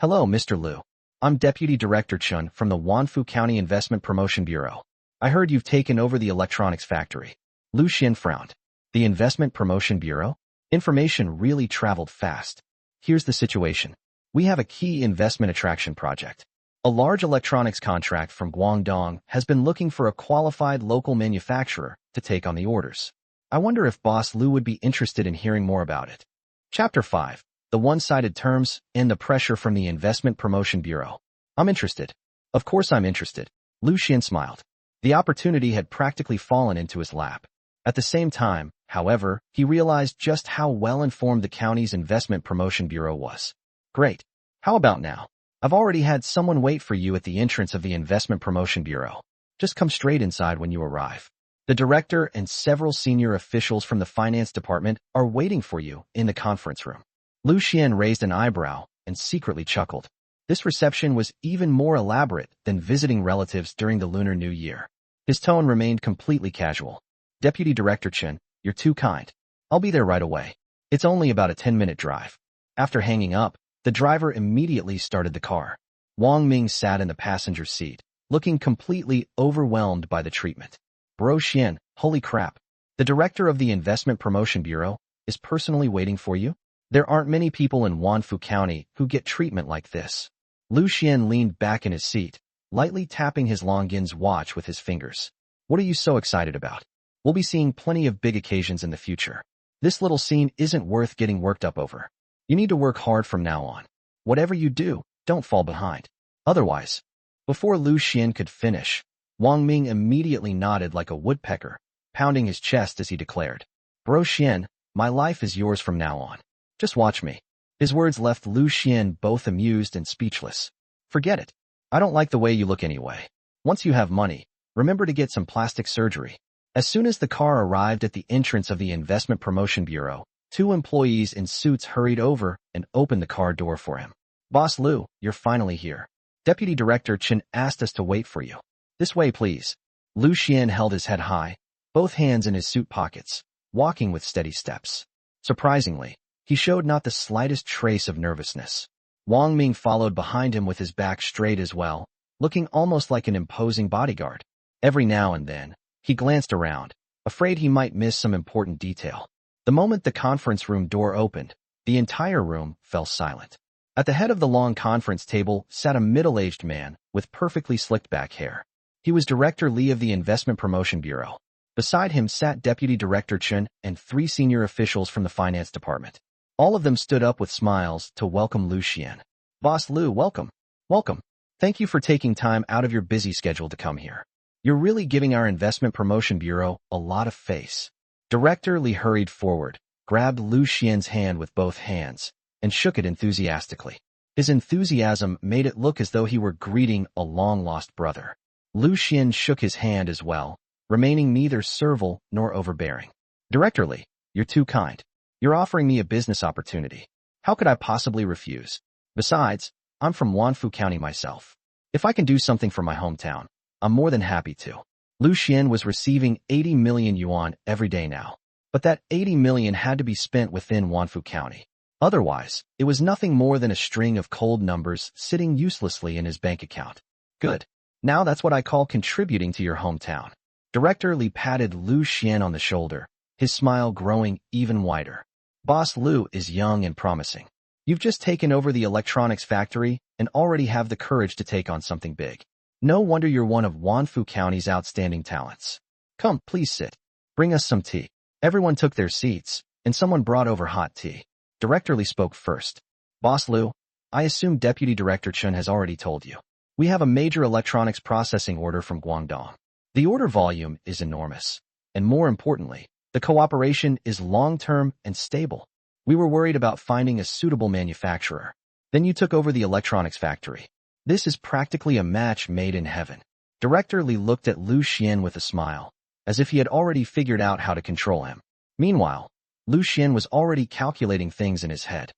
A: Hello, Mr. Liu. I'm Deputy Director Chun from the Wanfu County Investment Promotion Bureau. I heard you've taken over the electronics factory. Liu Xuan frowned. The Investment Promotion Bureau? Information really traveled fast. Here's the situation. We have a key investment attraction project. A large electronics contract from Guangdong has been looking for a qualified local manufacturer to take on the orders. I wonder if Boss Liu would be interested in hearing more about it. Chapter 5. The one-sided terms and the pressure from the Investment Promotion Bureau. I'm interested. Of course I'm interested. Liu Xuan smiled. The opportunity had practically fallen into his lap. At the same time, however, he realized just how well-informed the county's Investment Promotion Bureau was. Great. How about now? I've already had someone wait for you at the entrance of the Investment Promotion Bureau. Just come straight inside when you arrive. The director and several senior officials from the finance department are waiting for you in the conference room. Liu Xuan raised an eyebrow and secretly chuckled. This reception was even more elaborate than visiting relatives during the Lunar New Year. His tone remained completely casual. Deputy Director Chen, you're too kind. I'll be there right away. It's only about a 10-minute drive. After hanging up, the driver immediately started the car. Wang Ming sat in the passenger seat, looking completely overwhelmed by the treatment. Bro Xian, holy crap. The director of the Investment Promotion Bureau, is personally waiting for you? There aren't many people in Wanfu County who get treatment like this. Liu Xuan leaned back in his seat, lightly tapping his Longines watch with his fingers. What are you so excited about? We'll be seeing plenty of big occasions in the future. This little scene isn't worth getting worked up over. You need to work hard from now on. Whatever you do, don't fall behind. Otherwise, before Liu Xuan could finish, Wang Ming immediately nodded like a woodpecker, pounding his chest as he declared, Bro Xuan, my life is yours from now on. Just watch me. His words left Liu Xuan both amused and speechless. Forget it. I don't like the way you look anyway. Once you have money, remember to get some plastic surgery. As soon as the car arrived at the entrance of the Investment Promotion Bureau, 2 employees in suits hurried over and opened the car door for him. Boss Liu, you're finally here. Deputy Director Chen asked us to wait for you. This way, please. Liu Xuan held his head high, both hands in his suit pockets, walking with steady steps. Surprisingly, he showed not the slightest trace of nervousness. Wang Ming followed behind him with his back straight as well, looking almost like an imposing bodyguard. Every now and then, he glanced around, afraid he might miss some important detail. The moment the conference room door opened, the entire room fell silent. At the head of the long conference table sat a middle-aged man with perfectly slicked back hair. He was Director Li of the Investment Promotion Bureau. Beside him sat Deputy Director Chen and 3 senior officials from the finance department. All of them stood up with smiles to welcome Liu Xuan. Boss Liu, welcome. Welcome. Thank you for taking time out of your busy schedule to come here. You're really giving our Investment Promotion Bureau a lot of face. Director Li hurried forward, grabbed Liu Xuan's hand with both hands, and shook it enthusiastically. His enthusiasm made it look as though he were greeting a long-lost brother. Liu Xuan shook his hand as well, remaining neither servile nor overbearing. Director Li, you're too kind. You're offering me a business opportunity. How could I possibly refuse? Besides, I'm from Wanfu County myself. If I can do something for my hometown, I'm more than happy to. Liu Xuan was receiving 80 million yuan every day now, but that 80 million had to be spent within Wanfu County. Otherwise, it was nothing more than a string of cold numbers sitting uselessly in his bank account. Good. Now that's what I call contributing to your hometown. Director Li patted Liu Xuan on the shoulder, his smile growing even wider. Boss Liu is young and promising. You've just taken over the electronics factory and already have the courage to take on something big. No wonder you're one of Wanfu County's outstanding talents. Come, please sit. Bring us some tea. Everyone took their seats, and someone brought over hot tea. Director Li spoke first. Boss Liu, I assume Deputy Director Chen has already told you. We have a major electronics processing order from Guangdong. The order volume is enormous, and more importantly, the cooperation is long-term and stable. We were worried about finding a suitable manufacturer. Then you took over the electronics factory. This is practically a match made in heaven. Director Li looked at Liu Xuan with a smile, as if he had already figured out how to control him. Meanwhile, Liu Xuan was already calculating things in his head.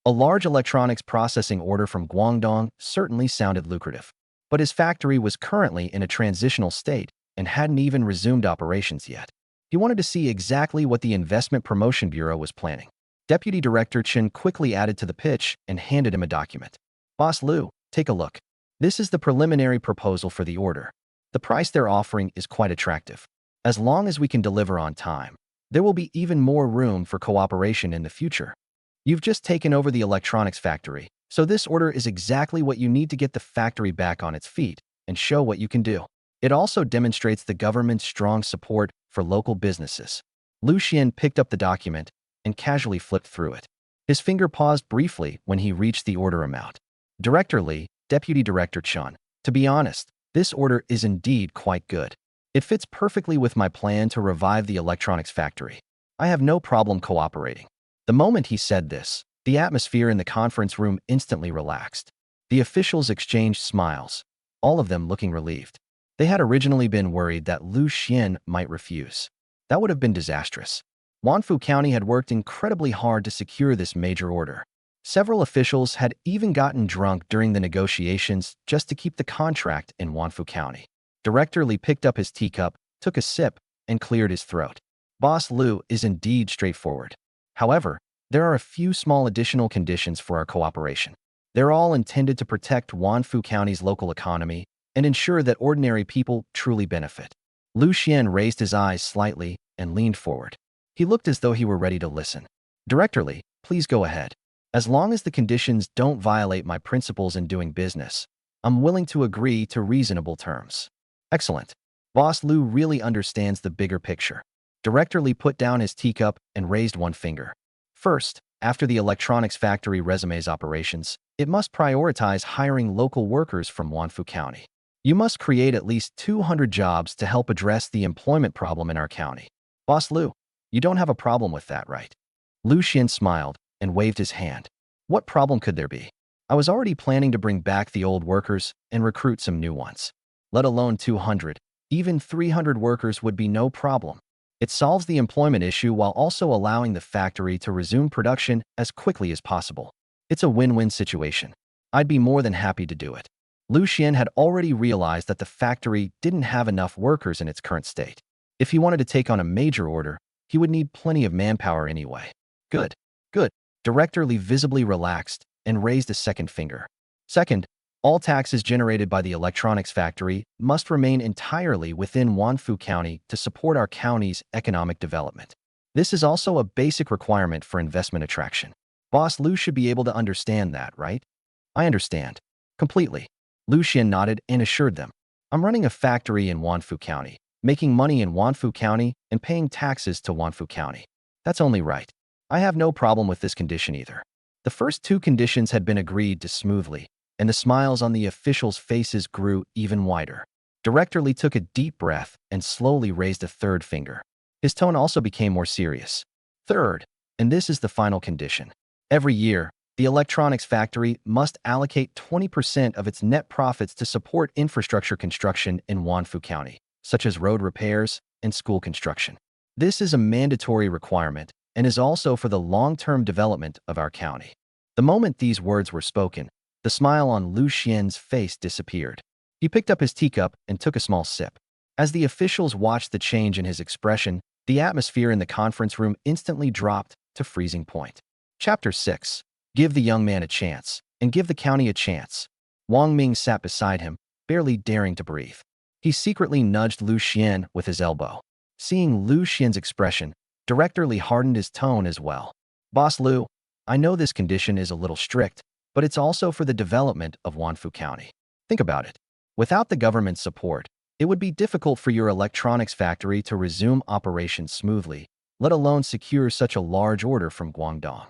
A: A large electronics processing order from Guangdong certainly sounded lucrative, but his factory was currently in a transitional state and hadn't even resumed operations yet. He wanted to see exactly what the Investment Promotion Bureau was planning. Deputy Director Chen quickly added to the pitch and handed him a document. Boss Liu, take a look. This is the preliminary proposal for the order. The price they're offering is quite attractive. As long as we can deliver on time, there will be even more room for cooperation in the future. You've just taken over the electronics factory, so this order is exactly what you need to get the factory back on its feet and show what you can do. It also demonstrates the government's strong support for local businesses. Liu Xuan picked up the document and casually flipped through it. His finger paused briefly when he reached the order amount. Director Li, Deputy Director Chen, to be honest, this order is indeed quite good. It fits perfectly with my plan to revive the electronics factory. I have no problem cooperating. The moment he said this, the atmosphere in the conference room instantly relaxed. The officials exchanged smiles, all of them looking relieved. They had originally been worried that Liu Xuan might refuse. That would have been disastrous. Wanfu County had worked incredibly hard to secure this major order. Several officials had even gotten drunk during the negotiations just to keep the contract in Wanfu County. Director Li picked up his teacup, took a sip, and cleared his throat. Boss Liu is indeed straightforward. However, there are a few small additional conditions for our cooperation. They're all intended to protect Wanfu County's local economy and ensure that ordinary people truly benefit. Liu Xuan raised his eyes slightly and leaned forward. He looked as though he were ready to listen. Director Li, please go ahead. As long as the conditions don't violate my principles in doing business, I'm willing to agree to reasonable terms. Excellent. Boss Liu really understands the bigger picture. Director Li put down his teacup and raised one finger. First, after the electronics factory resumes operations, it must prioritize hiring local workers from Wanfu County. You must create at least 200 jobs to help address the employment problem in our county. Boss Liu, you don't have a problem with that, right? Liu Xuan smiled and waved his hand. What problem could there be? I was already planning to bring back the old workers and recruit some new ones. Let alone 200, even 300 workers would be no problem. It solves the employment issue while also allowing the factory to resume production as quickly as possible. It's a win-win situation. I'd be more than happy to do it. Liu Xuan had already realized that the factory didn't have enough workers in its current state. If he wanted to take on a major order, he would need plenty of manpower anyway. Good. Good. Director Li visibly relaxed and raised a second finger. Second, all taxes generated by the electronics factory must remain entirely within Wanfu County to support our county's economic development. This is also a basic requirement for investment attraction. Boss Liu should be able to understand that, right? I understand. Completely. Liu Xuan nodded and assured them. I'm running a factory in Wanfu County, making money in Wanfu County and paying taxes to Wanfu County. That's only right. I have no problem with this condition either. The first two conditions had been agreed to smoothly, and the smiles on the officials' faces grew even wider. Director Li took a deep breath and slowly raised a third finger. His tone also became more serious. Third, and this is the final condition. Every year, the electronics factory must allocate 20% of its net profits to support infrastructure construction in Wanfu County, such as road repairs and school construction. This is a mandatory requirement and is also for the long-term development of our county. The moment these words were spoken, the smile on Liu Xuan's face disappeared. He picked up his teacup and took a small sip. As the officials watched the change in his expression, the atmosphere in the conference room instantly dropped to freezing point. Chapter 6. Give the young man a chance, and give the county a chance. Wang Ming sat beside him, barely daring to breathe. He secretly nudged Liu Xuan with his elbow. Seeing Liu Xuan's expression, Director Li hardened his tone as well. Boss Liu, I know this condition is a little strict, but it's also for the development of Wanfu County. Think about it. Without the government's support, it would be difficult for your electronics factory to resume operations smoothly, let alone secure such a large order from Guangdong.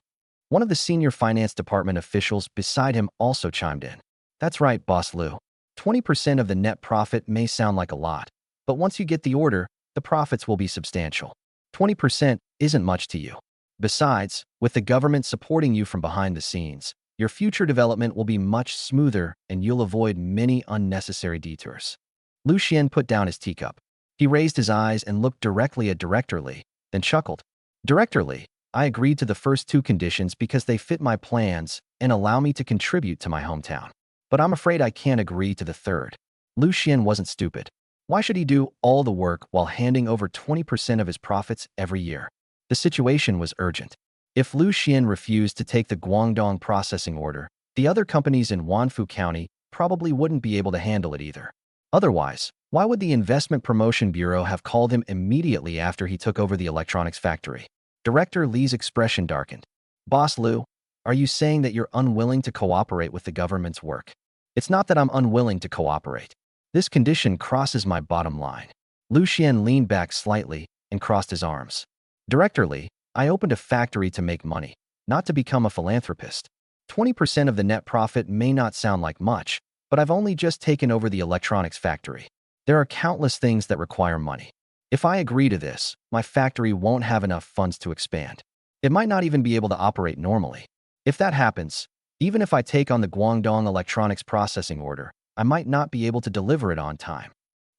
A: One of the senior finance department officials beside him also chimed in. That's right, Boss Liu. 20% of the net profit may sound like a lot, but once you get the order, the profits will be substantial. 20% isn't much to you. Besides, with the government supporting you from behind the scenes, your future development will be much smoother and you'll avoid many unnecessary detours. Liu Xuan put down his teacup. He raised his eyes and looked directly at Director Li, then chuckled. Director Li, I agreed to the first two conditions because they fit my plans and allow me to contribute to my hometown. But I'm afraid I can't agree to the third. Liu Xuan wasn't stupid. Why should he do all the work while handing over 20% of his profits every year? The situation was urgent. If Liu Xuan refused to take the Guangdong processing order, the other companies in Wanfu County probably wouldn't be able to handle it either. Otherwise, why would the Investment Promotion Bureau have called him immediately after he took over the electronics factory? Director Li's expression darkened. Boss Liu, are you saying that you're unwilling to cooperate with the government's work? It's not that I'm unwilling to cooperate. This condition crosses my bottom line. Liu Xuan leaned back slightly and crossed his arms. Director Li, I opened a factory to make money, not to become a philanthropist. 20% of the net profit may not sound like much, but I've only just taken over the electronics factory. There are countless things that require money. If I agree to this, my factory won't have enough funds to expand. It might not even be able to operate normally. If that happens, even if I take on the Guangdong electronics processing order, I might not be able to deliver it on time.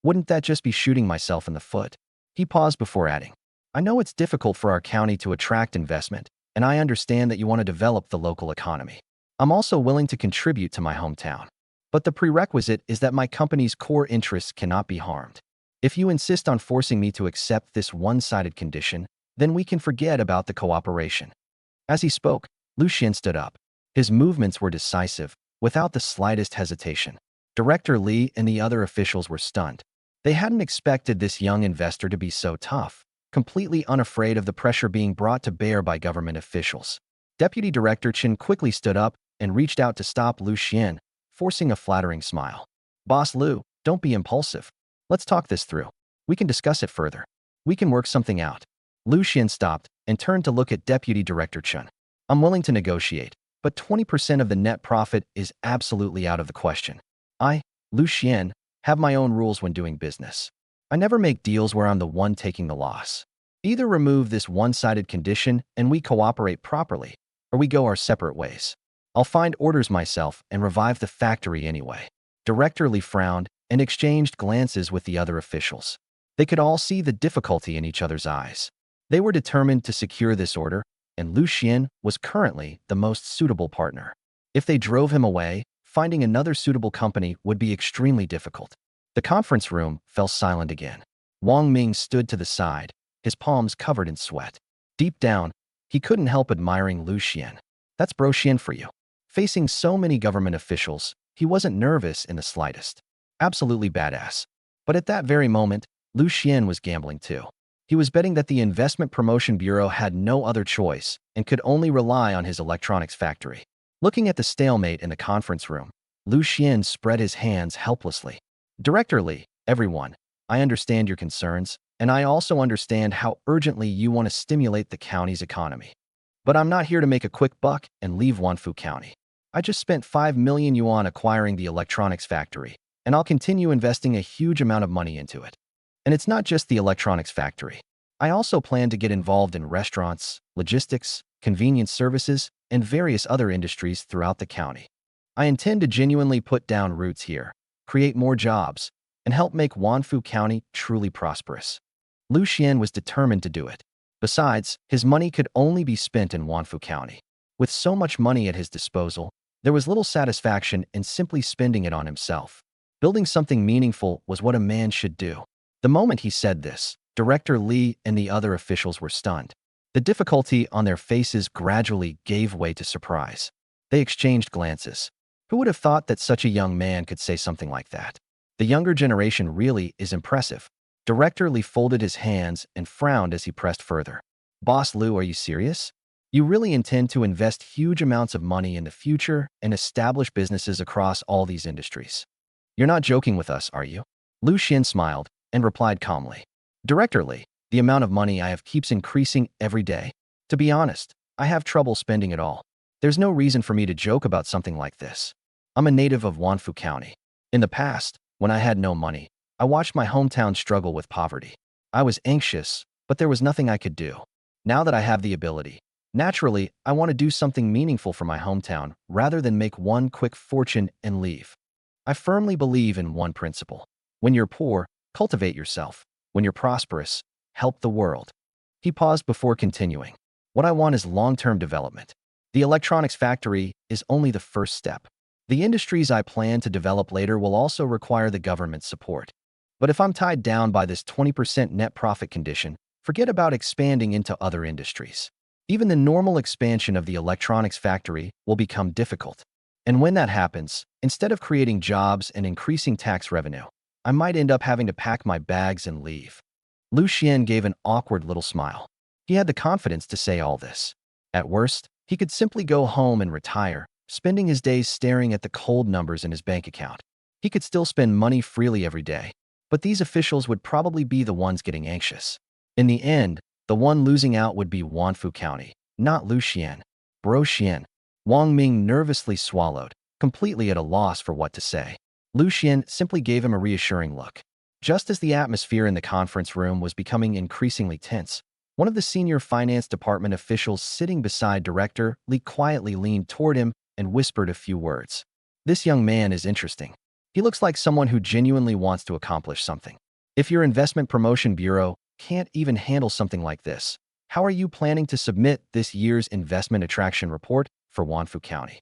A: Wouldn't that just be shooting myself in the foot? He paused before adding, I know it's difficult for our county to attract investment, and I understand that you want to develop the local economy. I'm also willing to contribute to my hometown. But the prerequisite is that my company's core interests cannot be harmed. If you insist on forcing me to accept this one-sided condition, then we can forget about the cooperation. As he spoke, Liu Xuan stood up. His movements were decisive, without the slightest hesitation. Director Li and the other officials were stunned. They hadn't expected this young investor to be so tough. completely unafraid of the pressure being brought to bear by government officials. Deputy Director Chen quickly stood up and reached out to stop Liu Xuan, forcing a flattering smile. "Boss Liu, don't be impulsive. Let's talk this through. We can discuss it further. We can work something out." Liu Xuan stopped and turned to look at Deputy Director Chen. "I'm willing to negotiate, but 20% of the net profit is absolutely out of the question. I, Liu Xuan, have my own rules when doing business. I never make deals where I'm the one taking the loss. Either remove this one-sided condition and we cooperate properly, or we go our separate ways. I'll find orders myself and revive the factory anyway." Director Li frowned and exchanged glances with the other officials. They could all see the difficulty in each other's eyes. They were determined to secure this order, and Liu Xuan was currently the most suitable partner. If they drove him away, finding another suitable company would be extremely difficult. The conference room fell silent again. Wang Ming stood to the side, his palms covered in sweat. Deep down, he couldn't help admiring Liu Xuan. That's Bro Xuan for you. Facing so many government officials, he wasn't nervous in the slightest. Absolutely badass. But at that very moment, Liu Xuan was gambling too. He was betting that the Investment Promotion Bureau had no other choice and could only rely on his electronics factory. Looking at the stalemate in the conference room, Liu Xuan spread his hands helplessly. "Director Li, everyone, I understand your concerns, and I also understand how urgently you want to stimulate the county's economy. But I'm not here to make a quick buck and leave Wanfu County. I just spent 5 million yuan acquiring the electronics factory, and I'll continue investing a huge amount of money into it. And it's not just the electronics factory. I also plan to get involved in restaurants, logistics, convenience services, and various other industries throughout the county. I intend to genuinely put down roots here, create more jobs, and help make Wanfu County truly prosperous." Liu Xuan was determined to do it. Besides, his money could only be spent in Wanfu County. With so much money at his disposal, there was little satisfaction in simply spending it on himself. Building something meaningful was what a man should do. The moment he said this, Director Li and the other officials were stunned. The difficulty on their faces gradually gave way to surprise. They exchanged glances. Who would have thought that such a young man could say something like that? The younger generation really is impressive. Director Li folded his hands and frowned as he pressed further. "Boss Liu, are you serious? You really intend to invest huge amounts of money in the future and establish businesses across all these industries? You're not joking with us, are you?" Liu Xuan smiled and replied calmly. "Director Li, the amount of money I have keeps increasing every day. To be honest, I have trouble spending it all. There's no reason for me to joke about something like this. I'm a native of Wanfu County. In the past, when I had no money, I watched my hometown struggle with poverty. I was anxious, but there was nothing I could do. Now that I have the ability, naturally, I want to do something meaningful for my hometown rather than make one quick fortune and leave. I firmly believe in one principle. When you're poor, cultivate yourself. When you're prosperous, help the world." He paused before continuing. "What I want is long-term development. The electronics factory is only the first step. The industries I plan to develop later will also require the government's support. But if I'm tied down by this 20% net profit condition, forget about expanding into other industries. Even the normal expansion of the electronics factory will become difficult. And when that happens, instead of creating jobs and increasing tax revenue, I might end up having to pack my bags and leave." Liu Xuan gave an awkward little smile. He had the confidence to say all this. At worst, he could simply go home and retire, spending his days staring at the cold numbers in his bank account. He could still spend money freely every day, but these officials would probably be the ones getting anxious. In the end, the one losing out would be Wanfu County, not Liu Xuan. "Bro Xuan." Wang Ming nervously swallowed, completely at a loss for what to say. Liu Xuan simply gave him a reassuring look. Just as the atmosphere in the conference room was becoming increasingly tense, one of the senior finance department officials sitting beside Director Li quietly leaned toward him and whispered a few words. "This young man is interesting. He looks like someone who genuinely wants to accomplish something. If your Investment Promotion Bureau can't even handle something like this, how are you planning to submit this year's investment attraction report for Wanfu County?"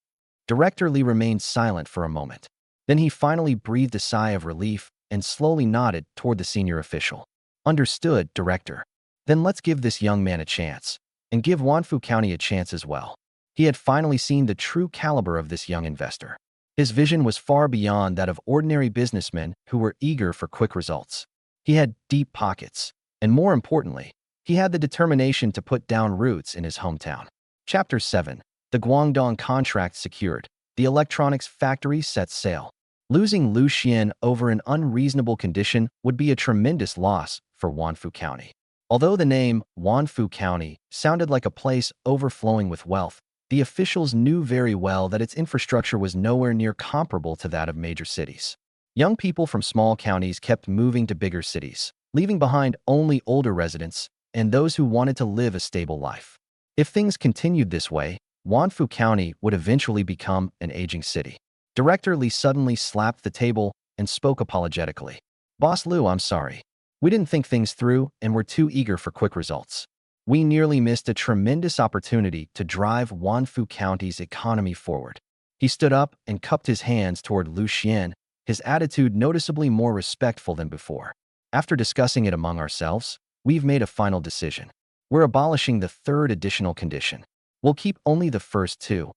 A: Director Li remained silent for a moment. Then he finally breathed a sigh of relief and slowly nodded toward the senior official. "Understood, Director. Then let's give this young man a chance, and give Wanfu County a chance as well." He had finally seen the true caliber of this young investor. His vision was far beyond that of ordinary businessmen who were eager for quick results. He had deep pockets, and more importantly, He had the determination to put down roots in his hometown. Chapter 7. The Guangdong contract secured. The electronics factory sets sail. Losing Liu Xuan over an unreasonable condition would be a tremendous loss for Wanfu County. Although the name Wanfu County sounded like a place overflowing with wealth, the officials knew very well that its infrastructure was nowhere near comparable to that of major cities. Young people from small counties kept moving to bigger cities, leaving behind only older residents and those who wanted to live a stable life. If things continued this way, Wanfu County would eventually become an aging city. Director Li suddenly slapped the table and spoke apologetically. "Boss Liu, I'm sorry. We didn't think things through and were too eager for quick results. We nearly missed a tremendous opportunity to drive Wanfu County's economy forward." He stood up and cupped his hands toward Liu Xuan, his attitude noticeably more respectful than before. "After discussing it among ourselves, we've made a final decision. We're abolishing the third additional condition. We'll keep only the first two,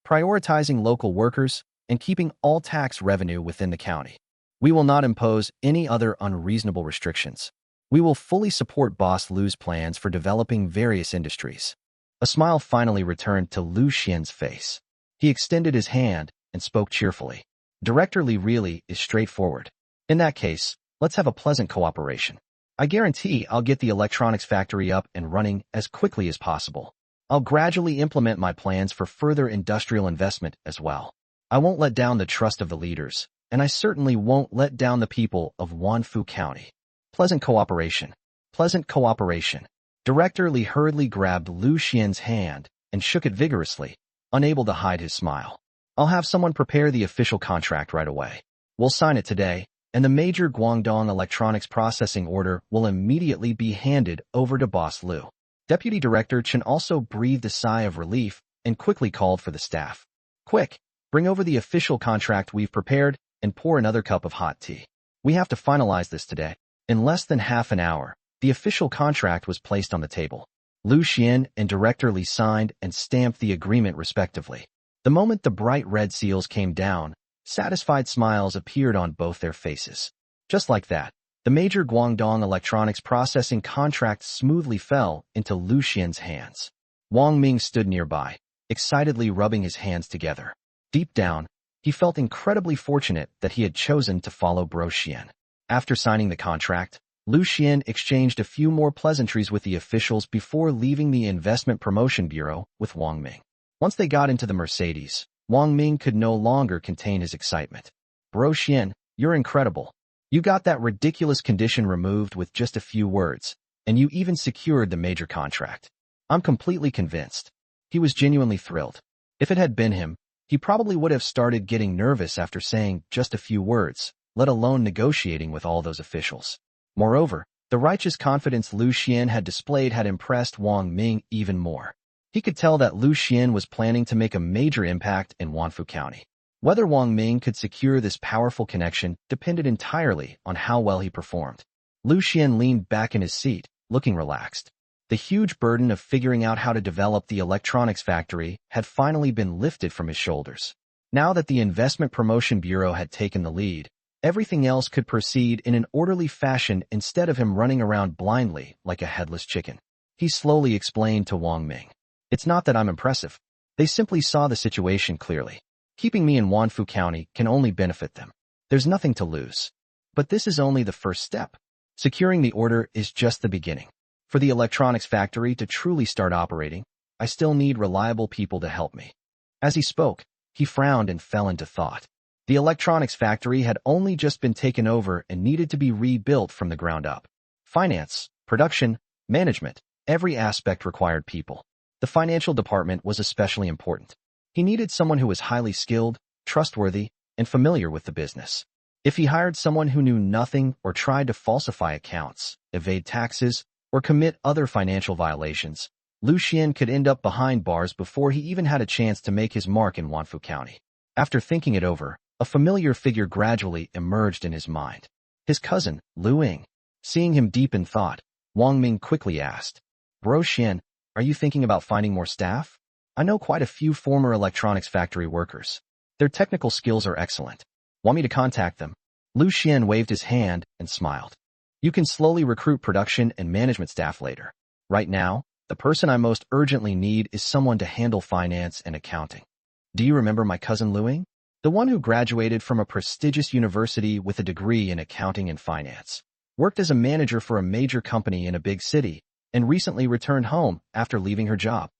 A: prioritizing local workers and keeping all tax revenue within the county. We will not impose any other unreasonable restrictions. We will fully support Boss Liu's plans for developing various industries." A smile finally returned to Liu Xuan's face. He extended his hand and spoke cheerfully. "Director Li really is straightforward. In that case, let's have a pleasant cooperation. I guarantee I'll get the electronics factory up and running as quickly as possible. I'll gradually implement my plans for further industrial investment as well. I won't let down the trust of the leaders, and I certainly won't let down the people of Wanfu County. Pleasant cooperation. Pleasant cooperation." Director Li hurriedly grabbed Liu Xuan's hand and shook it vigorously, unable to hide his smile. "I'll have someone prepare the official contract right away. We'll sign it today, and the major Guangdong electronics processing order will immediately be handed over to Boss Liu." Deputy Director Chen also breathed a sigh of relief and quickly called for the staff. "Quick, bring over the official contract we've prepared and pour another cup of hot tea. We have to finalize this today." In less than half an hour, the official contract was placed on the table. Liu Xuan and Director Li signed and stamped the agreement respectively. The moment the bright red seals came down, satisfied smiles appeared on both their faces. Just like that, the major Guangdong electronics processing contract smoothly fell into Liu Xuan's hands. Wang Ming stood nearby, excitedly rubbing his hands together. Deep down, he felt incredibly fortunate that he had chosen to follow Bro Xian. After signing the contract, Liu Xuan exchanged a few more pleasantries with the officials before leaving the Investment Promotion Bureau with Wang Ming. Once they got into the Mercedes, Wang Ming could no longer contain his excitement. "Bro Xian, you're incredible. You got that ridiculous condition removed with just a few words, and you even secured the major contract. I'm completely convinced." He was genuinely thrilled. If it had been him, he probably would have started getting nervous after saying just a few words, let alone negotiating with all those officials. Moreover, the righteous confidence Liu Xuan had displayed had impressed Wang Ming even more. He could tell that Liu Xuan was planning to make a major impact in Wanfu County. Whether Wang Ming could secure this powerful connection depended entirely on how well he performed. Liu Xuan leaned back in his seat, looking relaxed. The huge burden of figuring out how to develop the electronics factory had finally been lifted from his shoulders. Now that the Investment Promotion Bureau had taken the lead, everything else could proceed in an orderly fashion instead of him running around blindly like a headless chicken. He slowly explained to Wang Ming. "It's not that I'm impressive. They simply saw the situation clearly. Keeping me in Wanfu County can only benefit them. There's nothing to lose. But this is only the first step. Securing the order is just the beginning. For the electronics factory to truly start operating, I still need reliable people to help me." As he spoke, he frowned and fell into thought. The electronics factory had only just been taken over and needed to be rebuilt from the ground up. Finance, production, management, every aspect required people. The financial department was especially important. He needed someone who was highly skilled, trustworthy, and familiar with the business. If he hired someone who knew nothing or tried to falsify accounts, evade taxes, or commit other financial violations, Liu Xuan could end up behind bars before he even had a chance to make his mark in Wanfu County. After thinking it over, a familiar figure gradually emerged in his mind. His cousin, Liu Ying. Seeing him deep in thought, Wang Ming quickly asked, "Bro Xian, are you thinking about finding more staff? I know quite a few former electronics factory workers. Their technical skills are excellent. Want me to contact them?" Liu Xuan waved his hand and smiled. "You can slowly recruit production and management staff later. Right now, the person I most urgently need is someone to handle finance and accounting. Do you remember my cousin Liu? The one who graduated from a prestigious university with a degree in accounting and finance, worked as a manager for a major company in a big city, and recently returned home after leaving her job.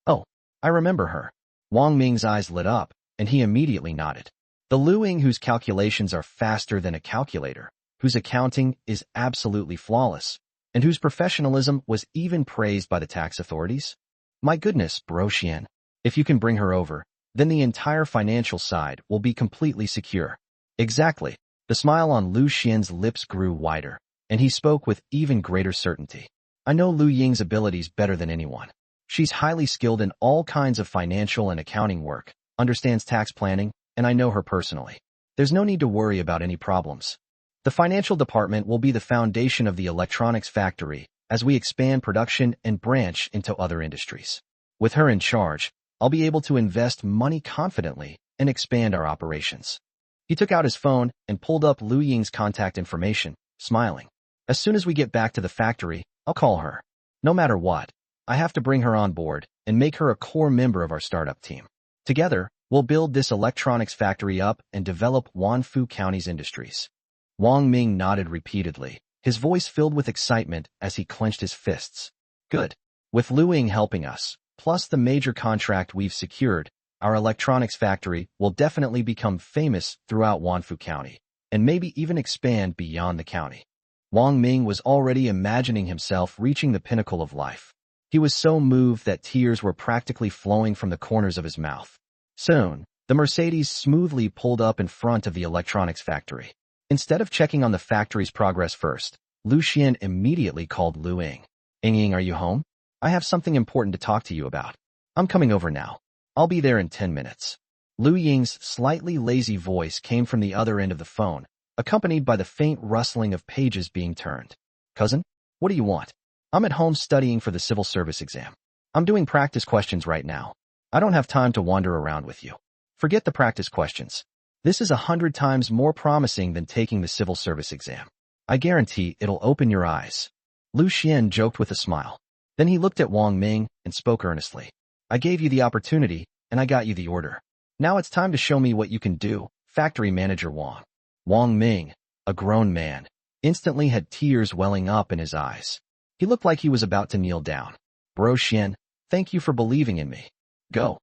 A: Oh, I remember her. Wang Ming's eyes lit up, and he immediately nodded. The Liu whose calculations are faster than a calculator, whose accounting is absolutely flawless, and whose professionalism was even praised by the tax authorities? My goodness, Bro Xian. If you can bring her over, then the entire financial side will be completely secure. Exactly. The smile on Liu Xian's lips grew wider, and he spoke with even greater certainty. I know Liu Ying's abilities better than anyone. She's highly skilled in all kinds of financial and accounting work, understands tax planning, and I know her personally. There's no need to worry about any problems. The financial department will be the foundation of the electronics factory as we expand production and branch into other industries. With her in charge, I'll be able to invest money confidently and expand our operations. He took out his phone and pulled up Liu Ying's contact information, smiling. As soon as we get back to the factory, I'll call her. No matter what, I have to bring her on board and make her a core member of our startup team. Together, we'll build this electronics factory up and develop Wanfu County's industries. Wang Ming nodded repeatedly, his voice filled with excitement as he clenched his fists. Good. With Liu Ying helping us, plus the major contract we've secured, our electronics factory will definitely become famous throughout Wanfu County, and maybe even expand beyond the county. Wang Ming was already imagining himself reaching the pinnacle of life. He was so moved that tears were practically flowing from the corners of his mouth. Soon, the Mercedes smoothly pulled up in front of the electronics factory. Instead of checking on the factory's progress first, Liu Xian immediately called Liu Ying. Ying, are you home? I have something important to talk to you about. I'm coming over now. I'll be there in 10 minutes. Liu Ying's slightly lazy voice came from the other end of the phone, accompanied by the faint rustling of pages being turned. Cousin, what do you want? I'm at home studying for the civil service exam. I'm doing practice questions right now. I don't have time to wander around with you. Forget the practice questions. This is 100 times more promising than taking the civil service exam. I guarantee it'll open your eyes. Liu Xian joked with a smile. Then he looked at Wang Ming and spoke earnestly. I gave you the opportunity, and I got you the order. Now it's time to show me what you can do, factory manager Wang. Wang Ming, a grown man, instantly had tears welling up in his eyes. He looked like he was about to kneel down. Bro Xian, thank you for believing in me. Go.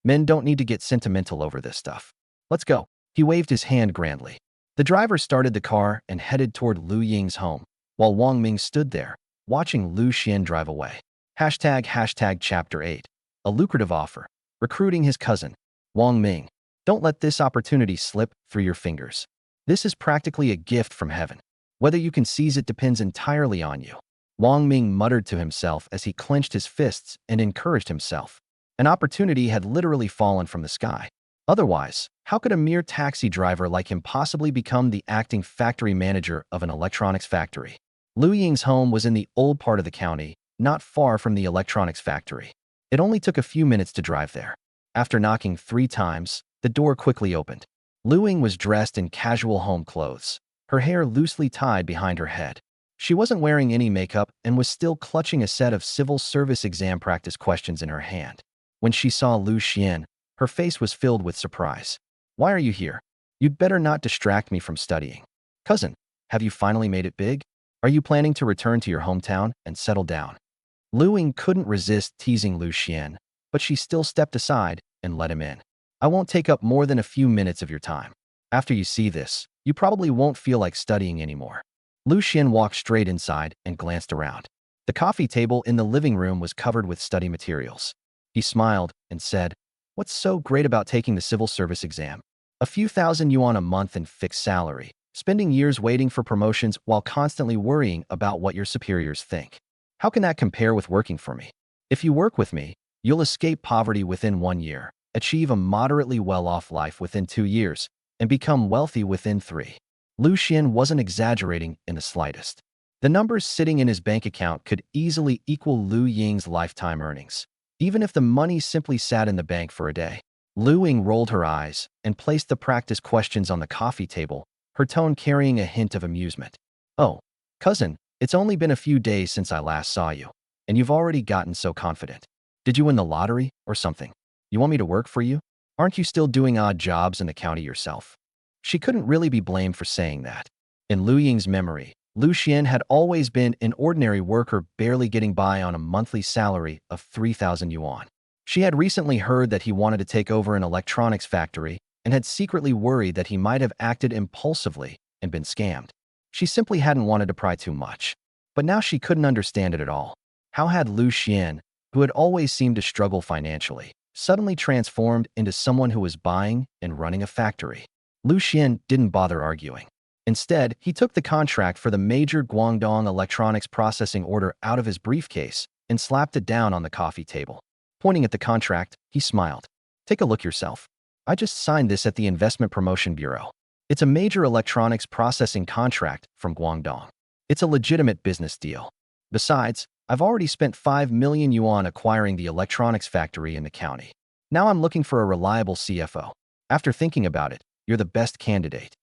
A: Men don't need to get sentimental over this stuff. Let's go. He waved his hand grandly. The driver started the car and headed toward Liu Ying's home, while Wang Ming stood there, watching Liu Xian drive away. Hashtag Chapter 8. A lucrative offer. Recruiting his cousin. Wang Ming, don't let this opportunity slip through your fingers. This is practically a gift from heaven. Whether you can seize it depends entirely on you. Wang Ming muttered to himself as he clenched his fists and encouraged himself. An opportunity had literally fallen from the sky. Otherwise, how could a mere taxi driver like him possibly become the acting factory manager of an electronics factory? Liu Ying's home was in the old part of the county, not far from the electronics factory. It only took a few minutes to drive there. After knocking 3 times, the door quickly opened. Liu Ying was dressed in casual home clothes, her hair loosely tied behind her head. She wasn't wearing any makeup and was still clutching a set of civil service exam practice questions in her hand. When she saw Liu Xian, her face was filled with surprise. Why are you here? You'd better not distract me from studying. Cousin, have you finally made it big? Are you planning to return to your hometown and settle down? Liu Ying couldn't resist teasing Liu Xian, but she still stepped aside and let him in. I won't take up more than a few minutes of your time. After you see this, you probably won't feel like studying anymore. Liu Xian walked straight inside and glanced around. The coffee table in the living room was covered with study materials. He smiled and said, "What's so great about taking the civil service exam? A few thousand yuan a month in fixed salary, spending years waiting for promotions while constantly worrying about what your superiors think. How can that compare with working for me? If you work with me, you'll escape poverty within 1 year, achieve a moderately well-off life within 2 years, and become wealthy within 3. Liu Xian wasn't exaggerating in the slightest. The numbers sitting in his bank account could easily equal Liu Ying's lifetime earnings, even if the money simply sat in the bank for a day. Liu Ying rolled her eyes and placed the practice questions on the coffee table, her tone carrying a hint of amusement. Oh, cousin, it's only been a few days since I last saw you. and you've already gotten so confident. Did you win the lottery or something? You want me to work for you? Aren't you still doing odd jobs in the county yourself? She couldn't really be blamed for saying that. In Liu Ying's memory, Liu Xuan had always been an ordinary worker barely getting by on a monthly salary of 3,000 yuan. She had recently heard that he wanted to take over an electronics factory and had secretly worried that he might have acted impulsively and been scammed. She simply hadn't wanted to pry too much. But now she couldn't understand it at all. How had Liu Xuan, who had always seemed to struggle financially, suddenly transformed into someone who was buying and running a factory? Liu Xuan didn't bother arguing. Instead, he took the contract for the major Guangdong electronics processing order out of his briefcase and slapped it down on the coffee table. Pointing at the contract, he smiled. Take a look yourself. I just signed this at the Investment Promotion Bureau. It's a major electronics processing contract from Guangdong. It's a legitimate business deal. Besides, I've already spent 5 million yuan acquiring the electronics factory in the county. Now I'm looking for a reliable CFO. After thinking about it, you're the best candidate.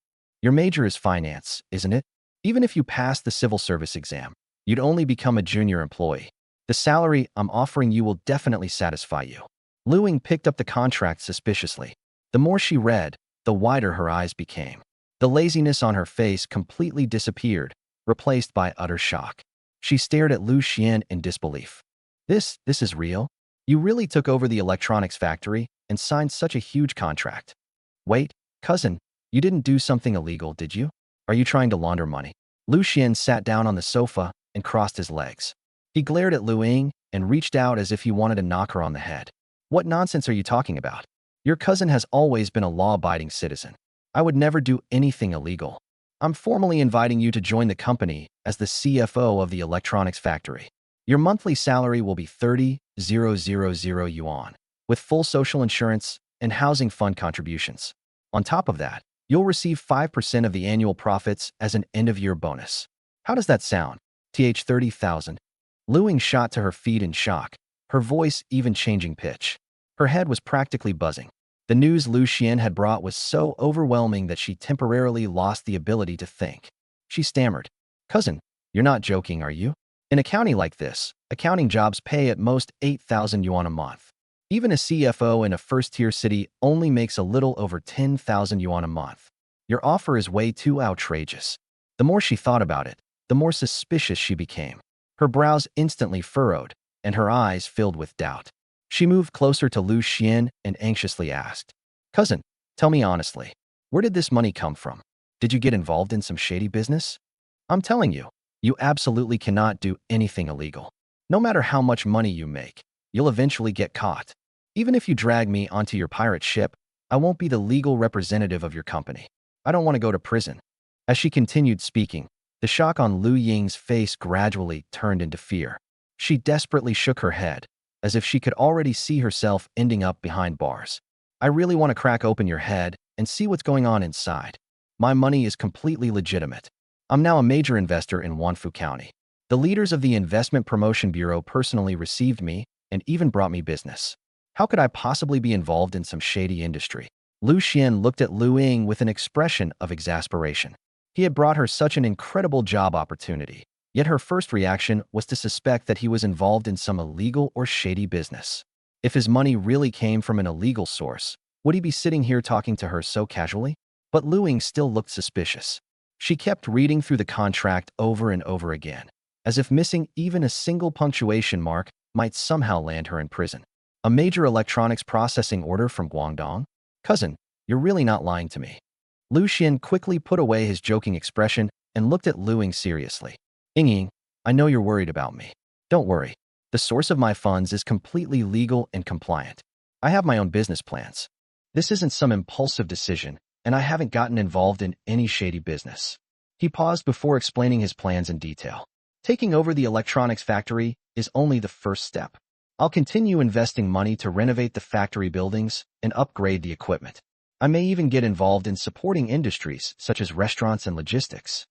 A: Your major is finance, isn't it? Even if you pass the civil service exam, you'd only become a junior employee. The salary I'm offering you will definitely satisfy you. Liu Ying picked up the contract suspiciously. The more she read, the wider her eyes became. The laziness on her face completely disappeared, replaced by utter shock. She stared at Liu Xuan in disbelief. This is real? You really took over the electronics factory and signed such a huge contract? Wait, cousin, you didn't do something illegal, did you? Are you trying to launder money? Liu Xuan sat down on the sofa and crossed his legs. He glared at Liu Ying and reached out as if he wanted to knock her on the head. What nonsense are you talking about? Your cousin has always been a law-abiding citizen. I would never do anything illegal. I'm formally inviting you to join the company as the CFO of the electronics factory. Your monthly salary will be 30,000 yuan, with full social insurance and housing fund contributions. On top of that, you'll receive 5% of the annual profits as an end-of-year bonus. How does that sound? 30,000. Liu Ying shot to her feet in shock, her voice even changing pitch. Her head was practically buzzing. The news Liu Xuan had brought was so overwhelming that she temporarily lost the ability to think. She stammered, "Cousin, you're not joking, are you? In a county like this, accounting jobs pay at most 8,000 yuan a month. Even a CFO in a first-tier city only makes a little over 10,000 yuan a month. Your offer is way too outrageous." The more she thought about it, the more suspicious she became. Her brows instantly furrowed, and her eyes filled with doubt. She moved closer to Liu Xuan and anxiously asked, "Cousin, tell me honestly, where did this money come from? Did you get involved in some shady business? I'm telling you, you absolutely cannot do anything illegal. No matter how much money you make, you'll eventually get caught. Even if you drag me onto your pirate ship, I won't be the legal representative of your company. I don't want to go to prison." As she continued speaking, the shock on Liu Ying's face gradually turned into fear. She desperately shook her head, as if she could already see herself ending up behind bars. "I really want to crack open your head and see what's going on inside. My money is completely legitimate. I'm now a major investor in Wanfu County. The leaders of the Investment Promotion Bureau personally received me and even brought me business. How could I possibly be involved in some shady industry?" Liu Xuan looked at Liu Ying with an expression of exasperation. He had brought her such an incredible job opportunity, yet her first reaction was to suspect that he was involved in some illegal or shady business. If his money really came from an illegal source, would he be sitting here talking to her so casually? But Liu Ying still looked suspicious. She kept reading through the contract over and over again, as if missing even a single punctuation mark might somehow land her in prison. A major electronics processing order from Guangdong? Cousin, you're really not lying to me. Liu Xuan quickly put away his joking expression and looked at Liu Ying seriously. "Ying, I know you're worried about me. Don't worry. The source of my funds is completely legal and compliant. I have my own business plans. This isn't some impulsive decision, and I haven't gotten involved in any shady business." He paused before explaining his plans in detail. "Taking over the electronics factory is only the first step. I'll continue investing money to renovate the factory buildings and upgrade the equipment. I may even get involved in supporting industries such as restaurants and logistics.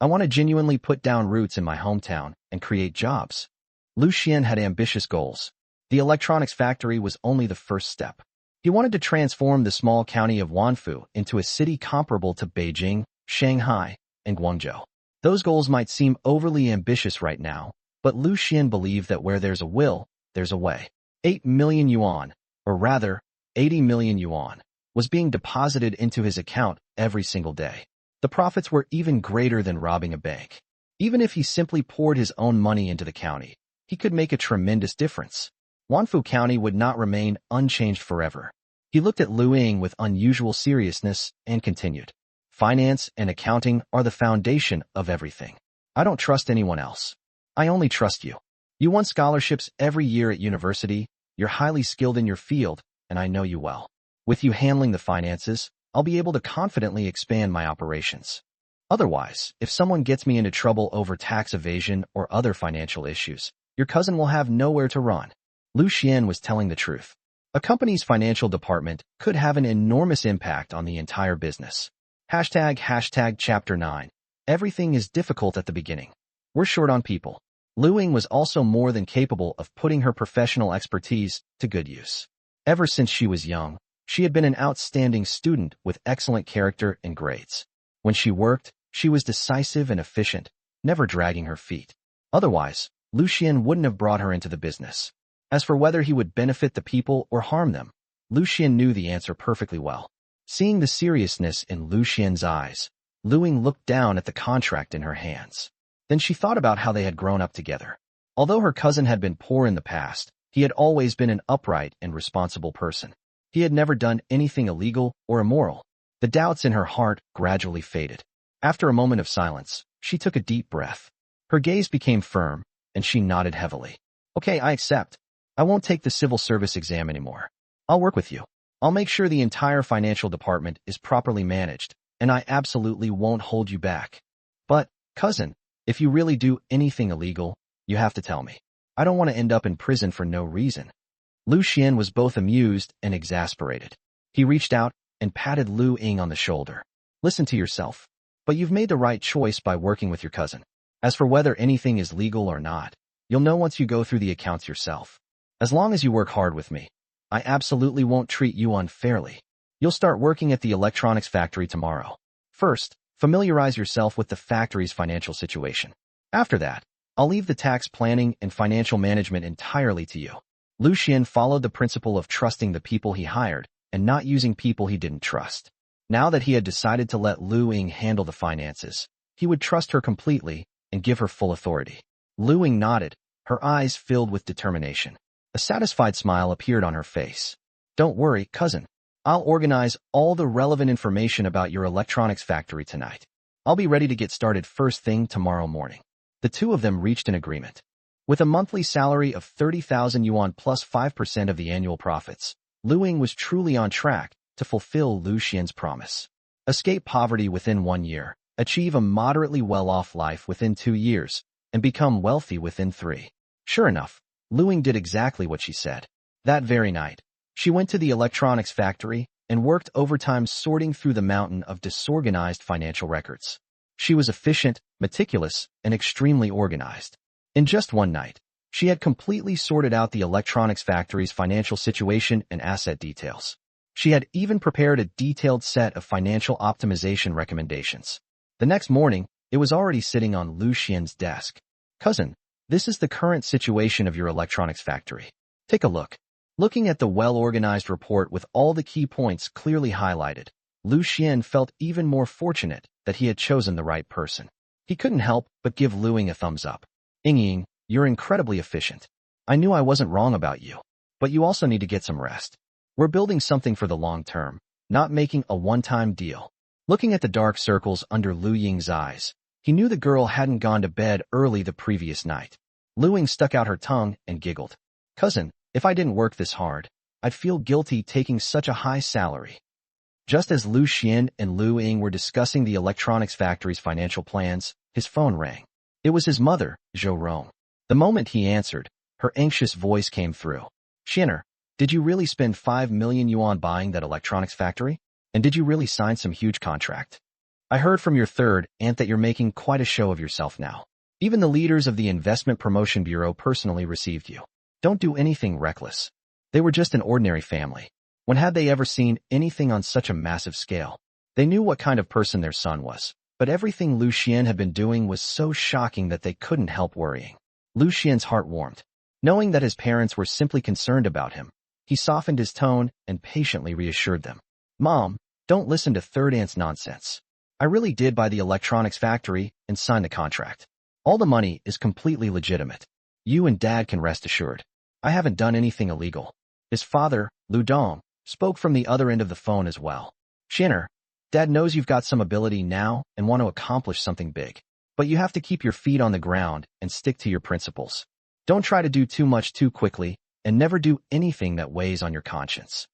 A: I want to genuinely put down roots in my hometown and create jobs." Liu Xuan had ambitious goals. The electronics factory was only the first step. He wanted to transform the small county of Wanfu into a city comparable to Beijing, Shanghai, and Guangzhou. Those goals might seem overly ambitious right now, But Liu Xuan believed that where there's a will, there's a way. 8 million yuan, or rather, 80 million yuan, was being deposited into his account every single day. The profits were even greater than robbing a bank. Even if he simply poured his own money into the county, he could make a tremendous difference. Wanfu County would not remain unchanged forever. He looked at Lu Ying with unusual seriousness and continued. Finance and accounting are the foundation of everything. I don't trust anyone else. I only trust you. You won scholarships every year at university, you're highly skilled in your field, and I know you well. With you handling the finances, I'll be able to confidently expand my operations. Otherwise, if someone gets me into trouble over tax evasion or other financial issues, your cousin will have nowhere to run. Liu Xuan was telling the truth. A company's financial department could have an enormous impact on the entire business. Hashtag Chapter 9. Everything is difficult at the beginning. We're short on people. Lu Ying was also more than capable of putting her professional expertise to good use. Ever since she was young, she had been an outstanding student with excellent character and grades. When she worked, she was decisive and efficient, never dragging her feet. Otherwise, Liu Xuan wouldn't have brought her into the business. As for whether he would benefit the people or harm them, Liu Xuan knew the answer perfectly well. Seeing the seriousness in Liu Xuan's eyes, Lu Ying looked down at the contract in her hands. Then she thought about how they had grown up together. Although her cousin had been poor in the past, he had always been an upright and responsible person. He had never done anything illegal or immoral. The doubts in her heart gradually faded. After a moment of silence, she took a deep breath. Her gaze became firm, and she nodded heavily. Okay, I accept. I won't take the civil service exam anymore. I'll work with you. I'll make sure the entire financial department is properly managed, and I absolutely won't hold you back. But, cousin, if you really do anything illegal, you have to tell me. I don't want to end up in prison for no reason. Liu Xuan was both amused and exasperated. He reached out and patted Lu Ying on the shoulder. Listen to yourself. But you've made the right choice by working with your cousin. As for whether anything is legal or not, you'll know once you go through the accounts yourself. As long as you work hard with me, I absolutely won't treat you unfairly. You'll start working at the electronics factory tomorrow. First, familiarize yourself with the factory's financial situation. After that, I'll leave the tax planning and financial management entirely to you. Liu Xuan followed the principle of trusting the people he hired and not using people he didn't trust. Now that he had decided to let Lu Ying handle the finances, he would trust her completely and give her full authority. Lu Ying nodded, her eyes filled with determination. A satisfied smile appeared on her face. Don't worry, cousin. I'll organize all the relevant information about your electronics factory tonight. I'll be ready to get started first thing tomorrow morning. The two of them reached an agreement. With a monthly salary of 30,000 yuan plus 5% of the annual profits, Lu Ying was truly on track to fulfill Liu Xuan's promise. Escape poverty within 1 year, achieve a moderately well-off life within 2 years, and become wealthy within 3. Sure enough, Lu Ying did exactly what she said. That very night, she went to the electronics factory and worked overtime sorting through the mountain of disorganized financial records. She was efficient, meticulous, and extremely organized. In just one night, she had completely sorted out the electronics factory's financial situation and asset details. She had even prepared a detailed set of financial optimization recommendations. The next morning, it was already sitting on Liu Xuan's desk. Cousin, this is the current situation of your electronics factory. Take a look. Looking at the well-organized report with all the key points clearly highlighted, Liu Xuan felt even more fortunate that he had chosen the right person. He couldn't help but give Lu Ying a thumbs up. Ying, you're incredibly efficient. I knew I wasn't wrong about you, but you also need to get some rest. We're building something for the long term, not making a one-time deal. Looking at the dark circles under Lu Ying's eyes, he knew the girl hadn't gone to bed early the previous night. Lu Ying stuck out her tongue and giggled. Cousin, if I didn't work this hard, I'd feel guilty taking such a high salary. Just as Liu Xuan and Lu Ying were discussing the electronics factory's financial plans, his phone rang. It was his mother, Zhou Rong. The moment he answered, her anxious voice came through. Xianer, did you really spend 5 million yuan buying that electronics factory? And did you really sign some huge contract? I heard from your third aunt that you're making quite a show of yourself now. Even the leaders of the Investment Promotion Bureau personally received you. Don't do anything reckless. They were just an ordinary family. When had they ever seen anything on such a massive scale? They knew what kind of person their son was, but everything Liu Xuan had been doing was so shocking that they couldn't help worrying. Liu Xian's heart warmed. Knowing that his parents were simply concerned about him, he softened his tone and patiently reassured them. Mom, don't listen to third aunt's nonsense. I really did buy the electronics factory and sign the contract. All the money is completely legitimate. You and Dad can rest assured. I haven't done anything illegal. His father, Lu Dong, spoke from the other end of the phone as well. Shinner, Dad knows you've got some ability now and want to accomplish something big. But you have to keep your feet on the ground and stick to your principles. Don't try to do too much too quickly, and never do anything that weighs on your conscience.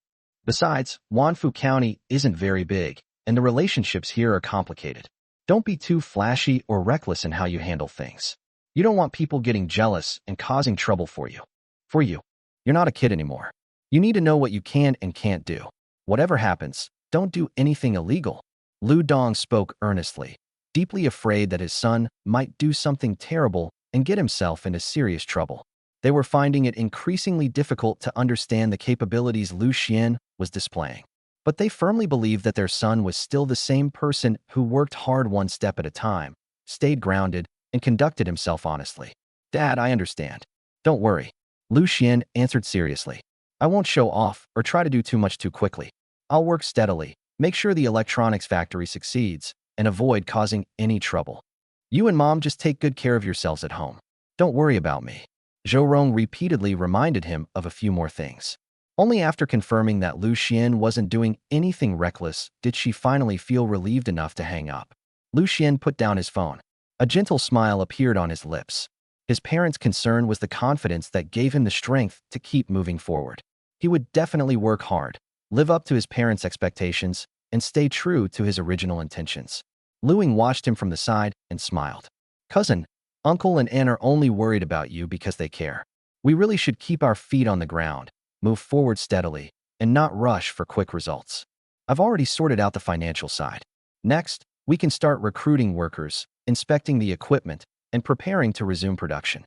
A: Besides, Wanfu County isn't very big, and the relationships here are complicated. Don't be too flashy or reckless in how you handle things. You don't want people getting jealous and causing trouble for you. You're not a kid anymore. You need to know what you can and can't do. Whatever happens, don't do anything illegal. Lu Dong spoke earnestly, deeply afraid that his son might do something terrible and get himself into serious trouble. They were finding it increasingly difficult to understand the capabilities Liu Xian was displaying. But they firmly believed that their son was still the same person who worked hard one step at a time, stayed grounded, and conducted himself honestly. Dad, I understand. Don't worry. Liu Xian answered seriously. I won't show off or try to do too much too quickly. I'll work steadily, make sure the electronics factory succeeds, and avoid causing any trouble. You and Mom just take good care of yourselves at home. Don't worry about me. Zhou Rong repeatedly reminded him of a few more things. Only after confirming that Liu Xian wasn't doing anything reckless did she finally feel relieved enough to hang up. Liu Xian put down his phone. A gentle smile appeared on his lips. His parents' concern was the confidence that gave him the strength to keep moving forward. He would definitely work hard, live up to his parents' expectations, and stay true to his original intentions. Lu Ying watched him from the side and smiled. Cousin, Uncle and Aunt are only worried about you because they care. We really should keep our feet on the ground, move forward steadily, and not rush for quick results. I've already sorted out the financial side. Next, we can start recruiting workers, inspecting the equipment, and preparing to resume production.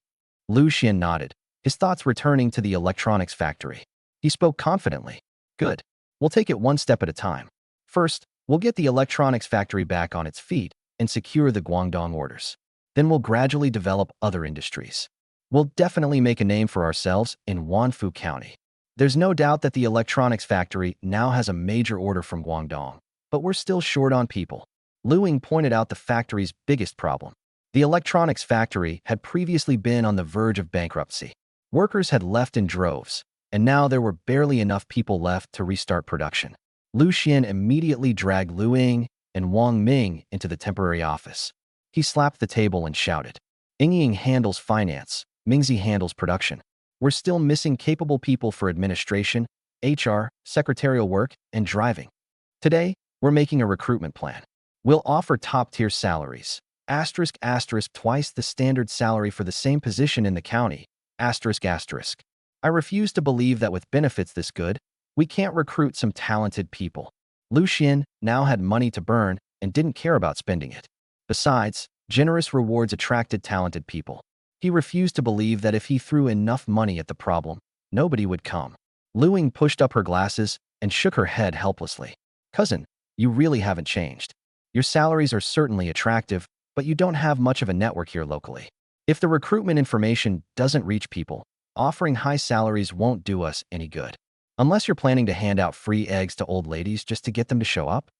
A: Liu Xian nodded, his thoughts returning to the electronics factory. He spoke confidently. Good. We'll take it one step at a time. First, we'll get the electronics factory back on its feet and secure the Guangdong orders. Then we'll gradually develop other industries. We'll definitely make a name for ourselves in Wanfu County. There's no doubt that the electronics factory now has a major order from Guangdong, but we're still short on people. Lu Ying pointed out the factory's biggest problem. The electronics factory had previously been on the verge of bankruptcy. Workers had left in droves, and now there were barely enough people left to restart production. Liu Xian immediately dragged Lu Ying and Wang Ming into the temporary office. He slapped the table and shouted, Ying handles finance, Mingzi handles production. We're still missing capable people for administration, HR, secretarial work, and driving. Today, we're making a recruitment plan. We'll offer top-tier salaries, *** twice the standard salary for the same position in the county, ***. I refuse to believe that with benefits this good, we can't recruit some talented people. Liu Xian now had money to burn and didn't care about spending it. Besides, generous rewards attracted talented people. He refused to believe that if he threw enough money at the problem, nobody would come. Lu Ying pushed up her glasses and shook her head helplessly. Cousin, you really haven't changed. Your salaries are certainly attractive, but you don't have much of a network here locally. If the recruitment information doesn't reach people, offering high salaries won't do us any good. Unless you're planning to hand out free eggs to old ladies just to get them to show up.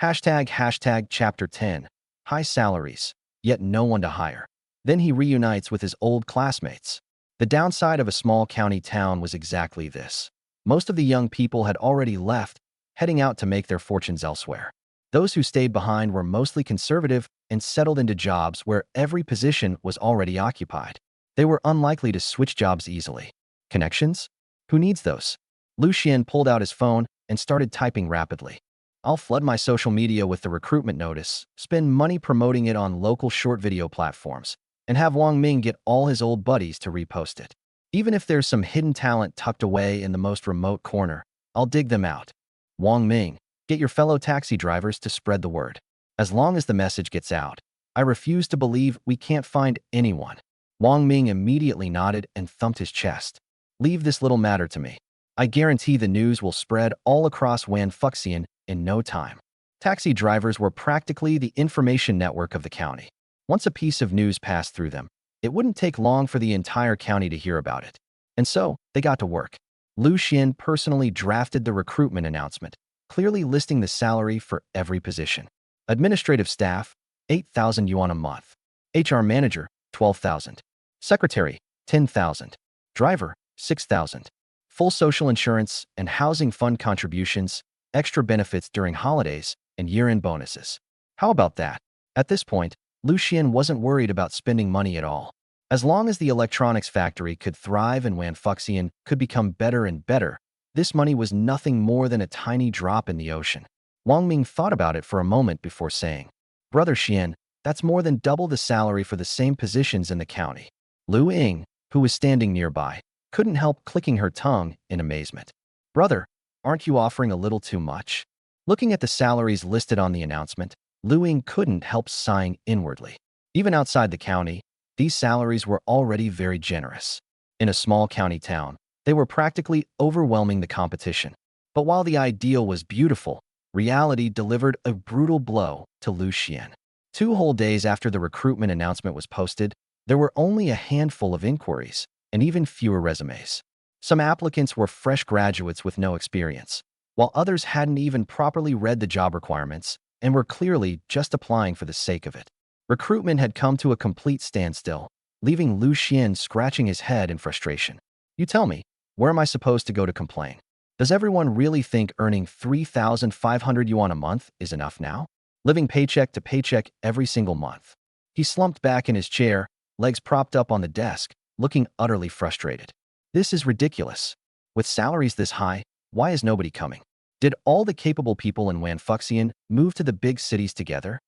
A: ## Chapter 10. High salaries, yet no one to hire. Then he reunites with his old classmates. The downside of a small county town was exactly this. Most of the young people had already left, heading out to make their fortunes elsewhere. Those who stayed behind were mostly conservative and settled into jobs where every position was already occupied. They were unlikely to switch jobs easily. Connections? Who needs those? Liu Xian pulled out his phone and started typing rapidly. I'll flood my social media with the recruitment notice, spend money promoting it on local short video platforms, and have Wang Ming get all his old buddies to repost it. Even if there's some hidden talent tucked away in the most remote corner, I'll dig them out. Wang Ming, get your fellow taxi drivers to spread the word. As long as the message gets out, I refuse to believe we can't find anyone. Wang Ming immediately nodded and thumped his chest. Leave this little matter to me. I guarantee the news will spread all across Wanfuxian in no time. Taxi drivers were practically the information network of the county. Once a piece of news passed through them, It wouldn't take long for the entire county to hear about it. And so, they got to work. Liu Xuan personally drafted the recruitment announcement, clearly listing the salary for every position. Administrative staff, 8,000 yuan a month. HR manager, 12,000. Secretary, 10,000. Driver, 6,000. Full social insurance and housing fund contributions, extra benefits during holidays, and year-end bonuses. How about that? At this point, Liu Xuan wasn't worried about spending money at all. As long as the electronics factory could thrive and Wanfuxian could become better and better, this money was nothing more than a tiny drop in the ocean. Wang Ming thought about it for a moment before saying, "Brother Xian, that's more than double the salary for the same positions in the county." Lu Ying, who was standing nearby, couldn't help clicking her tongue in amazement. "Brother, aren't you offering a little too much?" Looking at the salaries listed on the announcement, Lu Ying couldn't help sighing inwardly. Even outside the county, these salaries were already very generous. In a small county town, they were practically overwhelming the competition. But while the ideal was beautiful, reality delivered a brutal blow to Liu Xuan. 2 whole days after the recruitment announcement was posted, there were only a handful of inquiries, and even fewer resumes. Some applicants were fresh graduates with no experience, while others hadn't even properly read the job requirements and were clearly just applying for the sake of it. Recruitment had come to a complete standstill, leaving Liu Xuan scratching his head in frustration. You tell me, where am I supposed to go to complain? Does everyone really think earning 3,500 yuan a month is enough now? Living paycheck to paycheck every single month. He slumped back in his chair, legs propped up on the desk, looking utterly frustrated. This is ridiculous. With salaries this high, why is nobody coming? Did all the capable people in Wanfuxian move to the big cities together?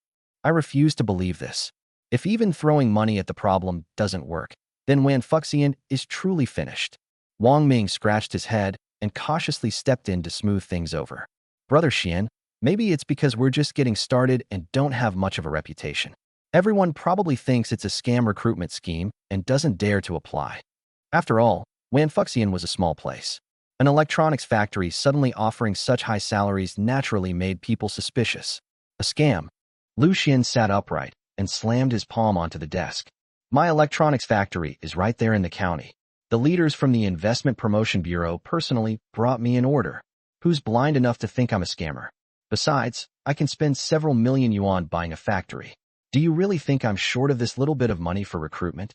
A: I refuse to believe this. If even throwing money at the problem doesn't work, then Wanfuxian is truly finished. Wang Ming scratched his head and cautiously stepped in to smooth things over. Brother Xian, maybe it's because we're just getting started and don't have much of a reputation. Everyone probably thinks it's a scam recruitment scheme and doesn't dare to apply. After all, Wanfuxian was a small place. An electronics factory suddenly offering such high salaries naturally made people suspicious. A scam. Liu Xuan sat upright and slammed his palm onto the desk. My electronics factory is right there in the county. The leaders from the Investment Promotion Bureau personally brought me an order. Who's blind enough to think I'm a scammer? Besides, I can spend several million yuan buying a factory. Do you really think I'm short of this little bit of money for recruitment?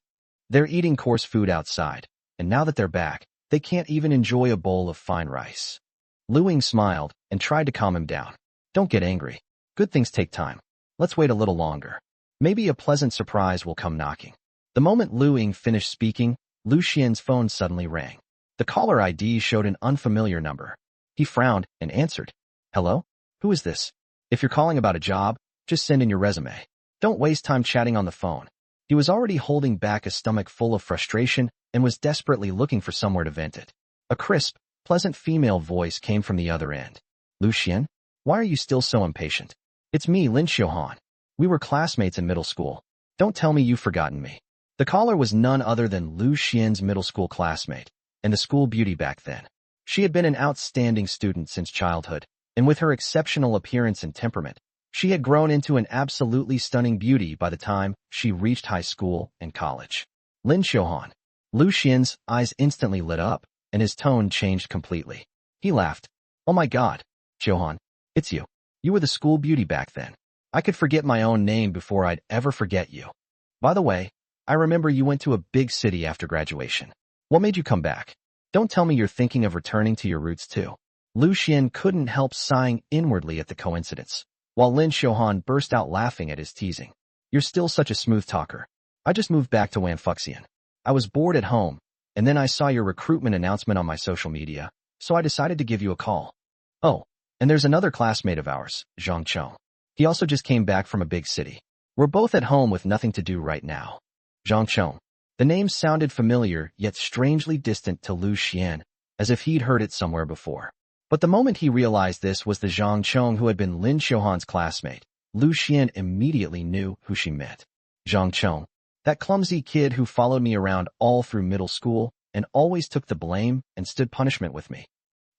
A: They're eating coarse food outside, and now that they're back, they can't even enjoy a bowl of fine rice. Lu Ying smiled and tried to calm him down. Don't get angry. Good things take time. Let's wait a little longer. Maybe a pleasant surprise will come knocking. The moment Lu Ying finished speaking, Liu Xian's phone suddenly rang. The caller ID showed an unfamiliar number. He frowned and answered. Hello? Who is this? If you're calling about a job, just send in your resume. Don't waste time chatting on the phone. He was already holding back a stomach full of frustration and was desperately looking for somewhere to vent it. A crisp, pleasant female voice came from the other end. Liu Xuan, why are you still so impatient? It's me, Liu Xuan. We were classmates in middle school. Don't tell me you've forgotten me. The caller was none other than Liu Xian's middle school classmate, and the school beauty back then. She had been an outstanding student since childhood, and with her exceptional appearance and temperament, she had grown into an absolutely stunning beauty by the time she reached high school and college. Liu Xuan. Liu Xian's eyes instantly lit up, and his tone changed completely. He laughed. Oh my God, Xuan, it's you. You were the school beauty back then. I could forget my own name before I'd ever forget you. By the way, I remember you went to a big city after graduation. What made you come back? Don't tell me you're thinking of returning to your roots too. Liu Xuan couldn't help sighing inwardly at the coincidence, while Liu Xuan burst out laughing at his teasing. You're still such a smooth talker. I just moved back to Wanfuxian. I was bored at home, and then I saw your recruitment announcement on my social media, so I decided to give you a call. Oh, and there's another classmate of ours, Zhang Chong. He also just came back from a big city. We're both at home with nothing to do right now. Zhang Chong. The name sounded familiar, yet strangely distant to Liu Xuan, as if he'd heard it somewhere before. But the moment he realized this was the Zhang Chong who had been Lin Xiuhan's classmate, Liu Xuan immediately knew who she meant. Zhang Chong. That clumsy kid who followed me around all through middle school and always took the blame and stood punishment with me.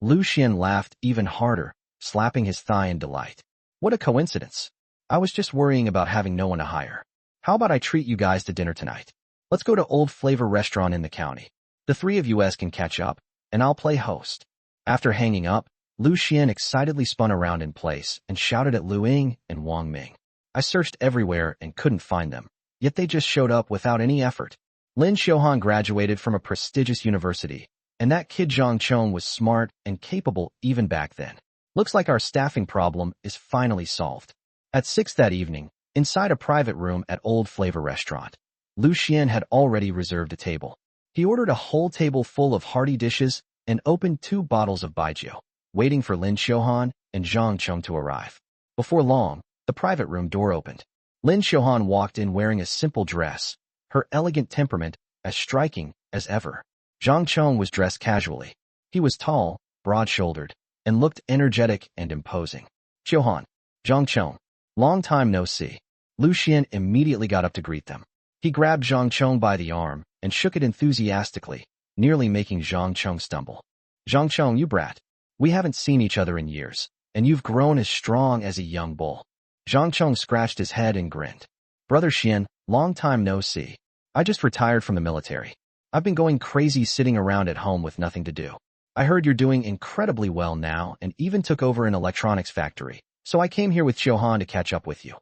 A: Liu Xuan laughed even harder, slapping his thigh in delight. What a coincidence. I was just worrying about having no one to hire. How about I treat you guys to dinner tonight? Let's go to Old Flavor Restaurant in the county. The three of us can catch up, and I'll play host. After hanging up, Liu Xuan excitedly spun around in place and shouted at Lu Ying and Wang Ming. I searched everywhere and couldn't find them, yet they just showed up without any effort. Lin Xiaohan graduated from a prestigious university, and that kid Zhang Chong was smart and capable even back then. Looks like our staffing problem is finally solved. At 6 that evening, inside a private room at Old Flavor Restaurant, Liu Xuan had already reserved a table. He ordered a whole table full of hearty dishes and opened 2 bottles of baijiu, waiting for Lin Xiaohan and Zhang Chong to arrive. Before long, the private room door opened. Lin Xiaohan walked in wearing a simple dress, her elegant temperament as striking as ever. Zhang Chong was dressed casually. He was tall, broad-shouldered, and looked energetic and imposing. Xiaohan, Zhang Chong, long time no see. Liu Xuan immediately got up to greet them. He grabbed Zhang Chong by the arm and shook it enthusiastically, nearly making Zhang Chong stumble. Zhang Chong, you brat. We haven't seen each other in years, and you've grown as strong as a young bull. Zhang Chong scratched his head and grinned. Brother Xian, long time no see. I just retired from the military. I've been going crazy sitting around at home with nothing to do. I heard you're doing incredibly well now and even took over an electronics factory, so I came here with Xiaohan to catch up with you.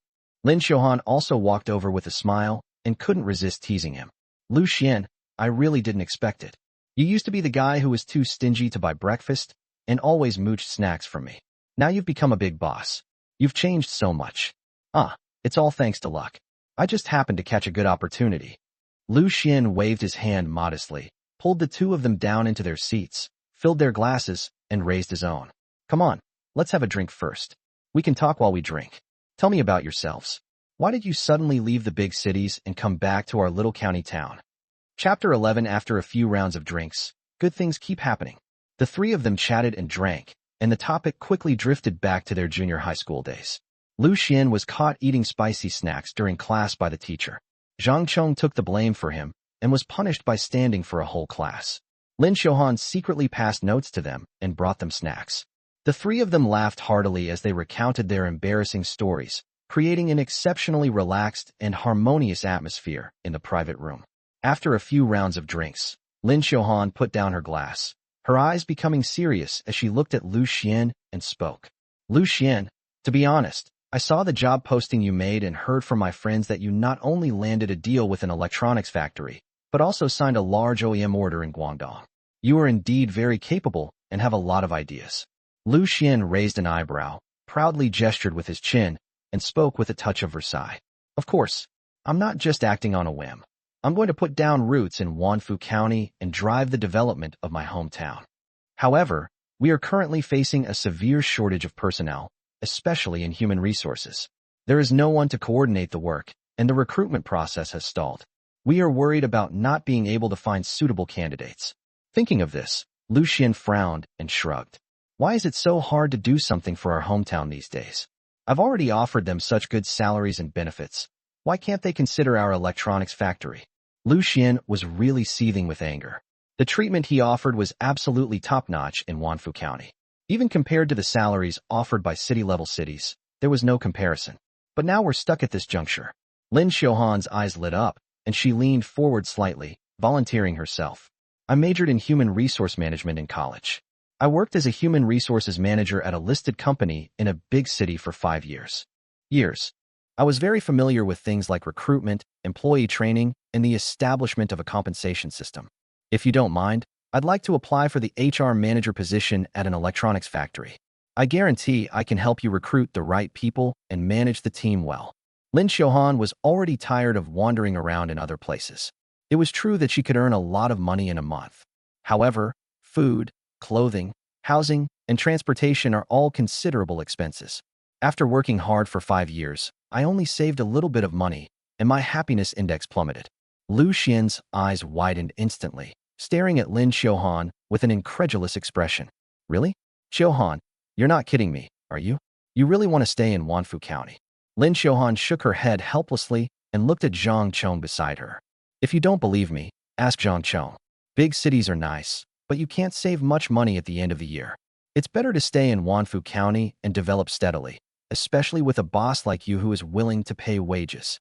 A: Lin Xiaohan also walked over with a smile and couldn't resist teasing him. Liu Xuan, I really didn't expect it. You used to be the guy who was too stingy to buy breakfast and always mooched snacks from me. Now you've become a big boss. You've changed so much. It's all thanks to luck. I just happened to catch a good opportunity. Liu Xuan waved his hand modestly, pulled the 2 of them down into their seats, filled their glasses, and raised his own. Come on, let's have a drink first. We can talk while we drink. Tell me about yourselves. Why did you suddenly leave the big cities and come back to our little county town? Chapter 11. After a few rounds of drinks, good things keep happening. The 3 of them chatted and drank, and the topic quickly drifted back to their junior high school days. Liu Xuan was caught eating spicy snacks during class by the teacher. Zhang Chong took the blame for him and was punished by standing for a whole class. Lin Xiaohan secretly passed notes to them and brought them snacks. The 3 of them laughed heartily as they recounted their embarrassing stories, creating an exceptionally relaxed and harmonious atmosphere in the private room. After a few rounds of drinks, Lin Xiaohan put down her glass, her eyes becoming serious as she looked at Liu Xuan and spoke. Liu Xuan, to be honest, I saw the job posting you made and heard from my friends that you not only landed a deal with an electronics factory, but also signed a large OEM order in Guangdong. You are indeed very capable and have a lot of ideas. Liu Xuan raised an eyebrow, proudly gestured with his chin, and spoke with a touch of Versailles. Of course, I'm not just acting on a whim. I'm going to put down roots in Wanfu County and drive the development of my hometown. However, we are currently facing a severe shortage of personnel, especially in human resources. There is no one to coordinate the work, and the recruitment process has stalled. We are worried about not being able to find suitable candidates. Thinking of this, Liu Xuan frowned and shrugged. Why is it so hard to do something for our hometown these days? I've already offered them such good salaries and benefits. Why can't they consider our electronics factory? Liu Xuan was really seething with anger. The treatment he offered was absolutely top-notch in Wanfu County. Even compared to the salaries offered by city-level cities, there was no comparison. But now we're stuck at this juncture. Lin Xiaohan's eyes lit up, and she leaned forward slightly, volunteering herself. I majored in human resource management in college. I worked as a human resources manager at a listed company in a big city for 5 years. I was very familiar with things like recruitment, employee training, and the establishment of a compensation system. If you don't mind, I'd like to apply for the HR manager position at an electronics factory. I guarantee I can help you recruit the right people and manage the team well. Lin Xiaohan was already tired of wandering around in other places. It was true that she could earn a lot of money in a month. However, food, clothing, housing, and transportation are all considerable expenses. After working hard for 5 years, I only saved a little bit of money, and my happiness index plummeted. Liu Xian's eyes widened instantly, staring at Lin Xiaohan with an incredulous expression. Really? Xiaohan, you're not kidding me, are you? You really want to stay in Wanfu County? Lin Xiaohan shook her head helplessly and looked at Zhang Chong beside her. If you don't believe me, ask Zhang Chong. Big cities are nice, but you can't save much money at the end of the year. It's better to stay in Wanfu County and develop steadily, especially with a boss like you who is willing to pay wages.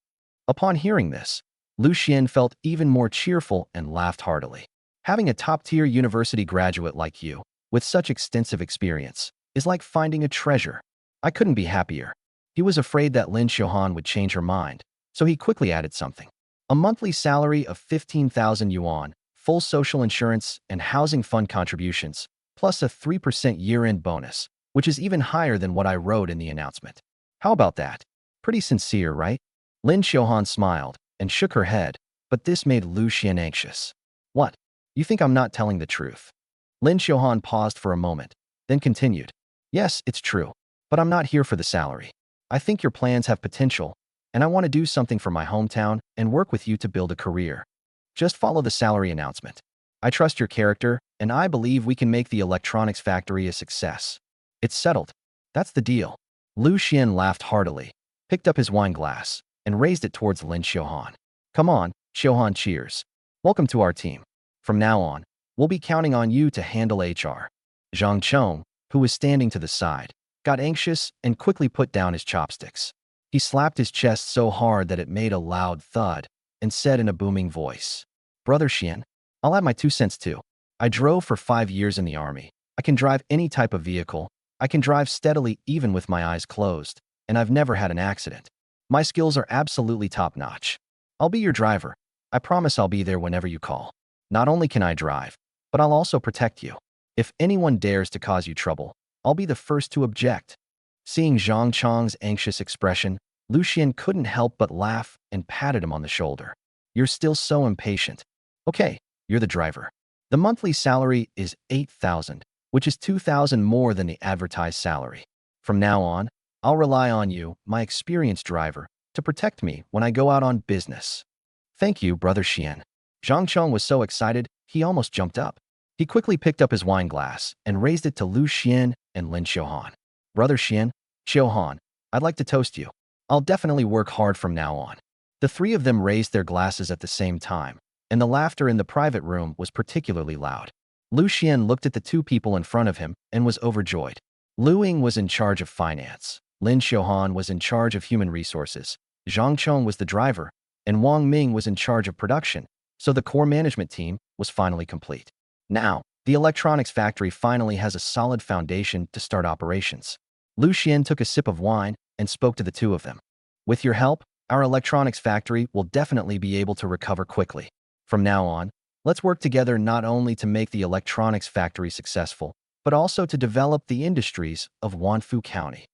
A: Upon hearing this, Liu Xuan felt even more cheerful and laughed heartily. Having a top-tier university graduate like you, with such extensive experience, is like finding a treasure. I couldn't be happier. He was afraid that Lin Xiaohan would change her mind, so he quickly added something. A monthly salary of 15,000 yuan, full social insurance and housing fund contributions, plus a 3% year-end bonus, which is even higher than what I wrote in the announcement. How about that? Pretty sincere, right? Lin Xiaohan smiled and shook her head, but this made Liu Xuan anxious. What? You think I'm not telling the truth? Lin Xiaohan paused for a moment, then continued. Yes, it's true, but I'm not here for the salary. I think your plans have potential, and I want to do something for my hometown and work with you to build a career. Just follow the salary announcement. I trust your character, and I believe we can make the electronics factory a success. It's settled. That's the deal. Liu Xuan laughed heartily, picked up his wine glass, and raised it towards Lin Xiaohan. Come on, Xiaohan, cheers. Welcome to our team. From now on, we'll be counting on you to handle HR. Zhang Chong, who was standing to the side, got anxious and quickly put down his chopsticks. He slapped his chest so hard that it made a loud thud and said in a booming voice, Brother Xian, I'll add my 2 cents too. I drove for 5 years in the army. I can drive any type of vehicle. I can drive steadily even with my eyes closed, and I've never had an accident. My skills are absolutely top-notch. I'll be your driver. I promise I'll be there whenever you call. Not only can I drive, but I'll also protect you. If anyone dares to cause you trouble, I'll be the first to object. Seeing Zhang Chong's anxious expression, Liu Xuan couldn't help but laugh and patted him on the shoulder. You're still so impatient. Okay, you're the driver. The monthly salary is 8,000, which is 2,000 more than the advertised salary. From now on, I'll rely on you, my experienced driver, to protect me when I go out on business. Thank you, Brother Xian. Zhang Chong was so excited, he almost jumped up. He quickly picked up his wine glass and raised it to Liu Xuan and Lin Xiaohan. Brother Xian, Xiaohan, I'd like to toast you. I'll definitely work hard from now on. The three of them raised their glasses at the same time, and the laughter in the private room was particularly loud. Liu Xuan looked at the two people in front of him and was overjoyed. Liu Ying was in charge of finance, Lin Xiaohan was in charge of human resources, Zhang Chong was the driver, and Wang Ming was in charge of production, so the core management team was finally complete. Now, the electronics factory finally has a solid foundation to start operations. Liu Xuan took a sip of wine and spoke to the two of them. With your help, our electronics factory will definitely be able to recover quickly. From now on, let's work together not only to make the electronics factory successful, but also to develop the industries of Wanfu County.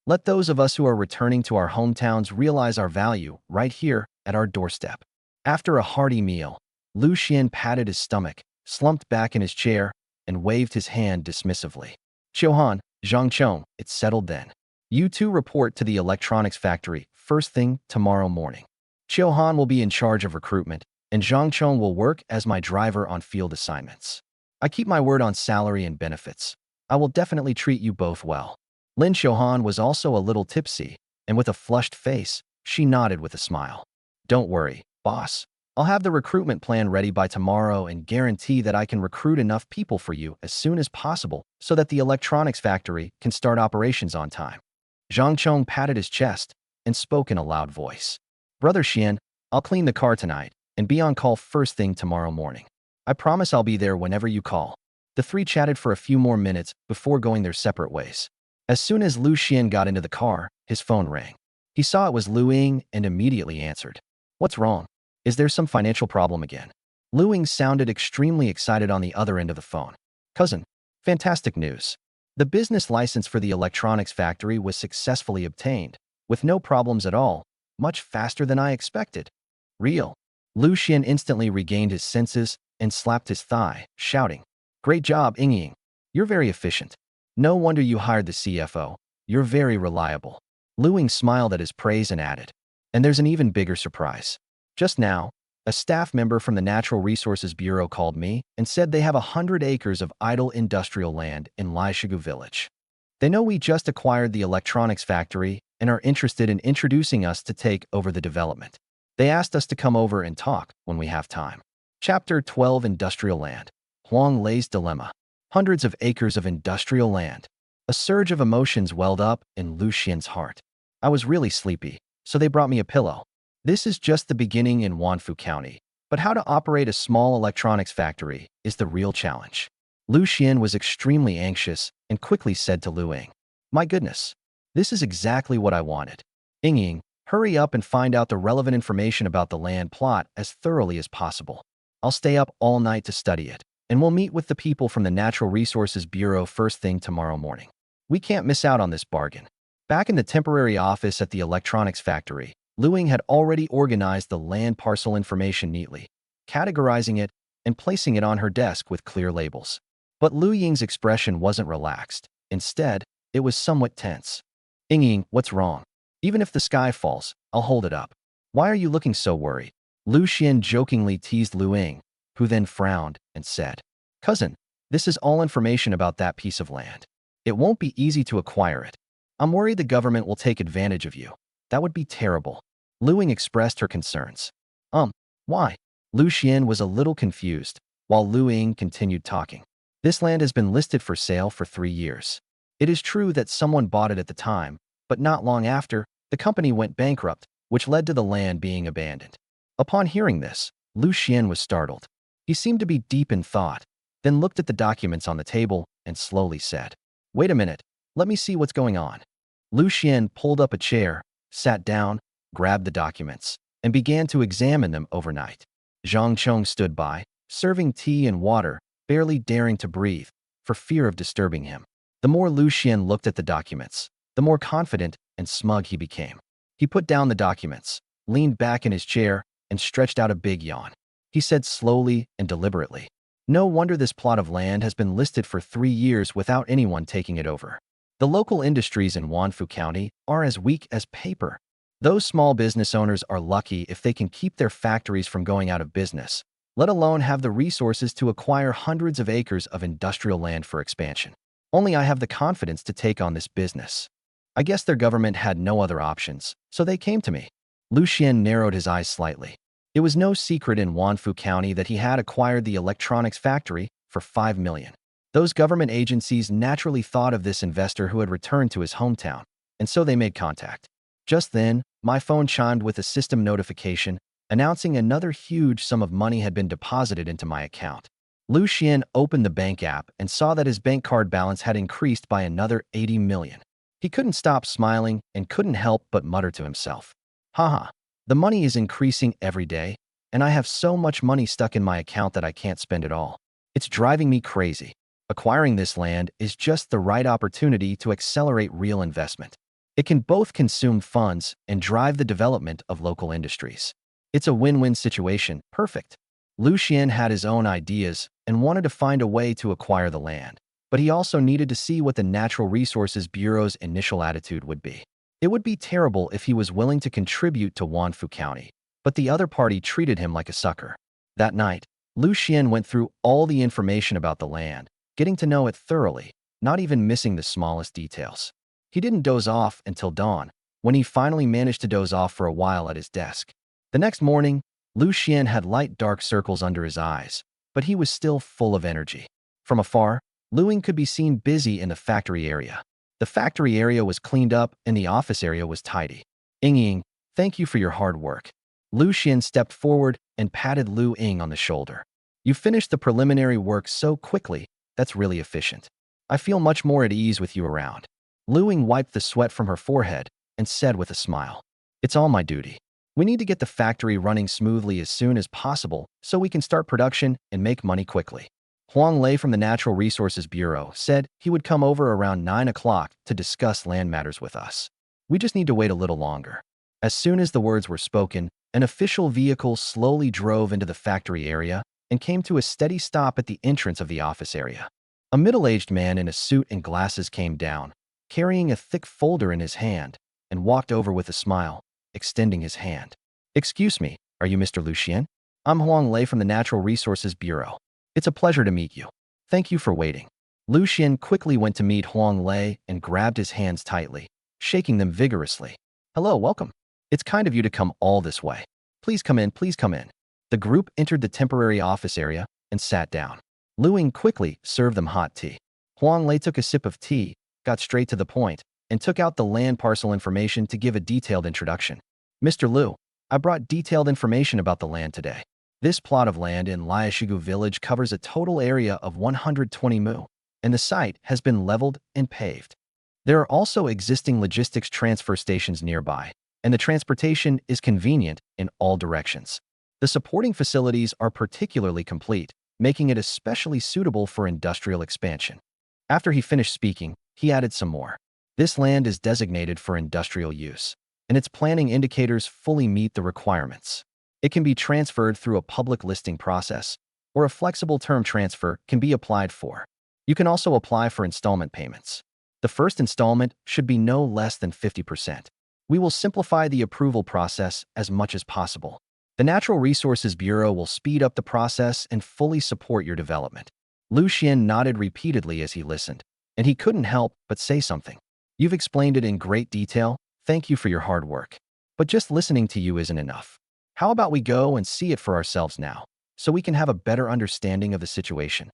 A: Let those of us who are returning to our hometowns realize our value right here at our doorstep. After a hearty meal, Liu Xuan patted his stomach, slumped back in his chair, and waved his hand dismissively. Xiaohan, Zhang Chong, it's settled then. You two report to the electronics factory first thing tomorrow morning. Xiaohan will be in charge of recruitment, and Zhang Chong will work as my driver on field assignments. I keep my word on salary and benefits. I will definitely treat you both well. Lin Xiaohan was also a little tipsy, and with a flushed face, she nodded with a smile. Don't worry, boss. I'll have the recruitment plan ready by tomorrow and guarantee that I can recruit enough people for you as soon as possible so that the electronics factory can start operations on time. Zhang Chong patted his chest and spoke in a loud voice. Brother Xian, I'll clean the car tonight and be on call first thing tomorrow morning. I promise I'll be there whenever you call. The three chatted for a few more minutes before going their separate ways. As soon as Liu Xuan got into the car, his phone rang. He saw it was Liu Ying and immediately answered. What's wrong? Is there some financial problem again? Liu Ying sounded extremely excited on the other end of the phone. Cousin, fantastic news. The business license for the electronics factory was successfully obtained, with no problems at all, much faster than I expected. Real. Liu Xuan instantly regained his senses and slapped his thigh, shouting, Great job, Ying. You're very efficient. No wonder you hired the CFO. You're very reliable. Liu Ying smiled at his praise and added, and there's an even bigger surprise. Just now, a staff member from the Natural Resources Bureau called me and said they have 100 acres of idle industrial land in Laishigu village. They know we just acquired the electronics factory and are interested in introducing us to take over the development. They asked us to come over and talk when we have time. Chapter 12 Industrial Land. Huang Lei's Dilemma. Hundreds of acres of industrial land. A surge of emotions welled up in Liu Xian's heart. I was really sleepy, so they brought me a pillow. This is just the beginning in Wanfu County, but how to operate a small electronics factory is the real challenge. Liu Xuan was extremely anxious and quickly said to Lu Ying, "My goodness, this is exactly what I wanted. Ying, hurry up and find out the relevant information about the land plot as thoroughly as possible. I'll stay up all night to study it, and we'll meet with the people from the Natural Resources Bureau first thing tomorrow morning. We can't miss out on this bargain." Back in the temporary office at the electronics factory, Lu Ying had already organized the land parcel information neatly, categorizing it and placing it on her desk with clear labels. But Lu Ying's expression wasn't relaxed. Instead, it was somewhat tense. "Ying, what's wrong? Even if the sky falls, I'll hold it up. Why are you looking so worried?" Liu Xuan jokingly teased Lu Ying, who then frowned and said, "Cousin, this is all information about that piece of land. It won't be easy to acquire it. I'm worried the government will take advantage of you. That would be terrible." Lu Ying expressed her concerns. Why?" Liu Xuan was a little confused, while Lu Ying continued talking. "This land has been listed for sale for 3 years. It is true that someone bought it at the time, but not long after, the company went bankrupt, which led to the land being abandoned." Upon hearing this, Liu Xuan was startled. He seemed to be deep in thought, then looked at the documents on the table and slowly said, "Wait a minute, let me see what's going on." Liu Xuan pulled up a chair, sat down, grabbed the documents, and began to examine them overnight. Zhang Chong stood by, serving tea and water, barely daring to breathe, for fear of disturbing him. The more Liu Xuan looked at the documents, the more confident and smug he became. He put down the documents, leaned back in his chair, and stretched out a big yawn. He said slowly and deliberately, "No wonder this plot of land has been listed for 3 years without anyone taking it over. The local industries in Wanfu County are as weak as paper. Those small business owners are lucky if they can keep their factories from going out of business, let alone have the resources to acquire hundreds of acres of industrial land for expansion. Only I have the confidence to take on this business. I guess their government had no other options, so they came to me." Liu Xuan narrowed his eyes slightly. It was no secret in Wanfu County that he had acquired the electronics factory for 5 million. Those government agencies naturally thought of this investor who had returned to his hometown, and so they made contact. Just then, my phone chimed with a system notification announcing another huge sum of money had been deposited into my account. Liu Xuan opened the bank app and saw that his bank card balance had increased by another 80 million. He couldn't stop smiling and couldn't help but mutter to himself, "Haha, the money is increasing every day, and I have so much money stuck in my account that I can't spend it all. It's driving me crazy. Acquiring this land is just the right opportunity to accelerate real investment. It can both consume funds and drive the development of local industries. It's a win-win situation, perfect." Liu Xuan had his own ideas and wanted to find a way to acquire the land, but he also needed to see what the Natural Resources Bureau's initial attitude would be. It would be terrible if he was willing to contribute to Wanfu County, but the other party treated him like a sucker. That night, Liu Xuan went through all the information about the land, getting to know it thoroughly, not even missing the smallest details. He didn't doze off until dawn, when he finally managed to doze off for a while at his desk. The next morning, Liu Xuan had light dark circles under his eyes, but he was still full of energy. From afar, Lu Ying could be seen busy in the factory area. The factory area was cleaned up and the office area was tidy. "Ying, thank you for your hard work." Liu Xuan stepped forward and patted Lu Ying on the shoulder. "You finished the preliminary work so quickly, that's really efficient. I feel much more at ease with you around." Lu Ying wiped the sweat from her forehead and said with a smile, "It's all my duty. We need to get the factory running smoothly as soon as possible so we can start production and make money quickly." Huang Lei from the Natural Resources Bureau said he would come over around 9 o'clock to discuss land matters with us. We just need to wait a little longer. As soon as the words were spoken, an official vehicle slowly drove into the factory area and came to a steady stop at the entrance of the office area. A middle-aged man in a suit and glasses came down, carrying a thick folder in his hand, and walked over with a smile, extending his hand. "Excuse me, are you Mr. Liu Xuan? I'm Huang Lei from the Natural Resources Bureau. It's a pleasure to meet you. Thank you for waiting." Liu Xuan quickly went to meet Huang Lei and grabbed his hands tightly, shaking them vigorously. "Hello, welcome. It's kind of you to come all this way. Please come in, please come in." The group entered the temporary office area and sat down. Lu Ying quickly served them hot tea. Huang Lei took a sip of tea, got straight to the point, and took out the land parcel information to give a detailed introduction. "Mr. Liu, I brought detailed information about the land today. This plot of land in Liu village covers a total area of 120 mu, and the site has been leveled and paved. There are also existing logistics transfer stations nearby, and the transportation is convenient in all directions. The supporting facilities are particularly complete, making it especially suitable for industrial expansion. After he finished speaking, he added some more. This land is designated for industrial use, and its planning indicators fully meet the requirements. It can be transferred through a public listing process, or a flexible term transfer can be applied for. You can also apply for installment payments. The first installment should be no less than 50%. We will simplify the approval process as much as possible. The Natural Resources Bureau will speed up the process and fully support your development. Liu Xuan nodded repeatedly as he listened, and he couldn't help but say something. You've explained it in great detail. Thank you for your hard work. But just listening to you isn't enough. How about we go and see it for ourselves now, so we can have a better understanding of the situation?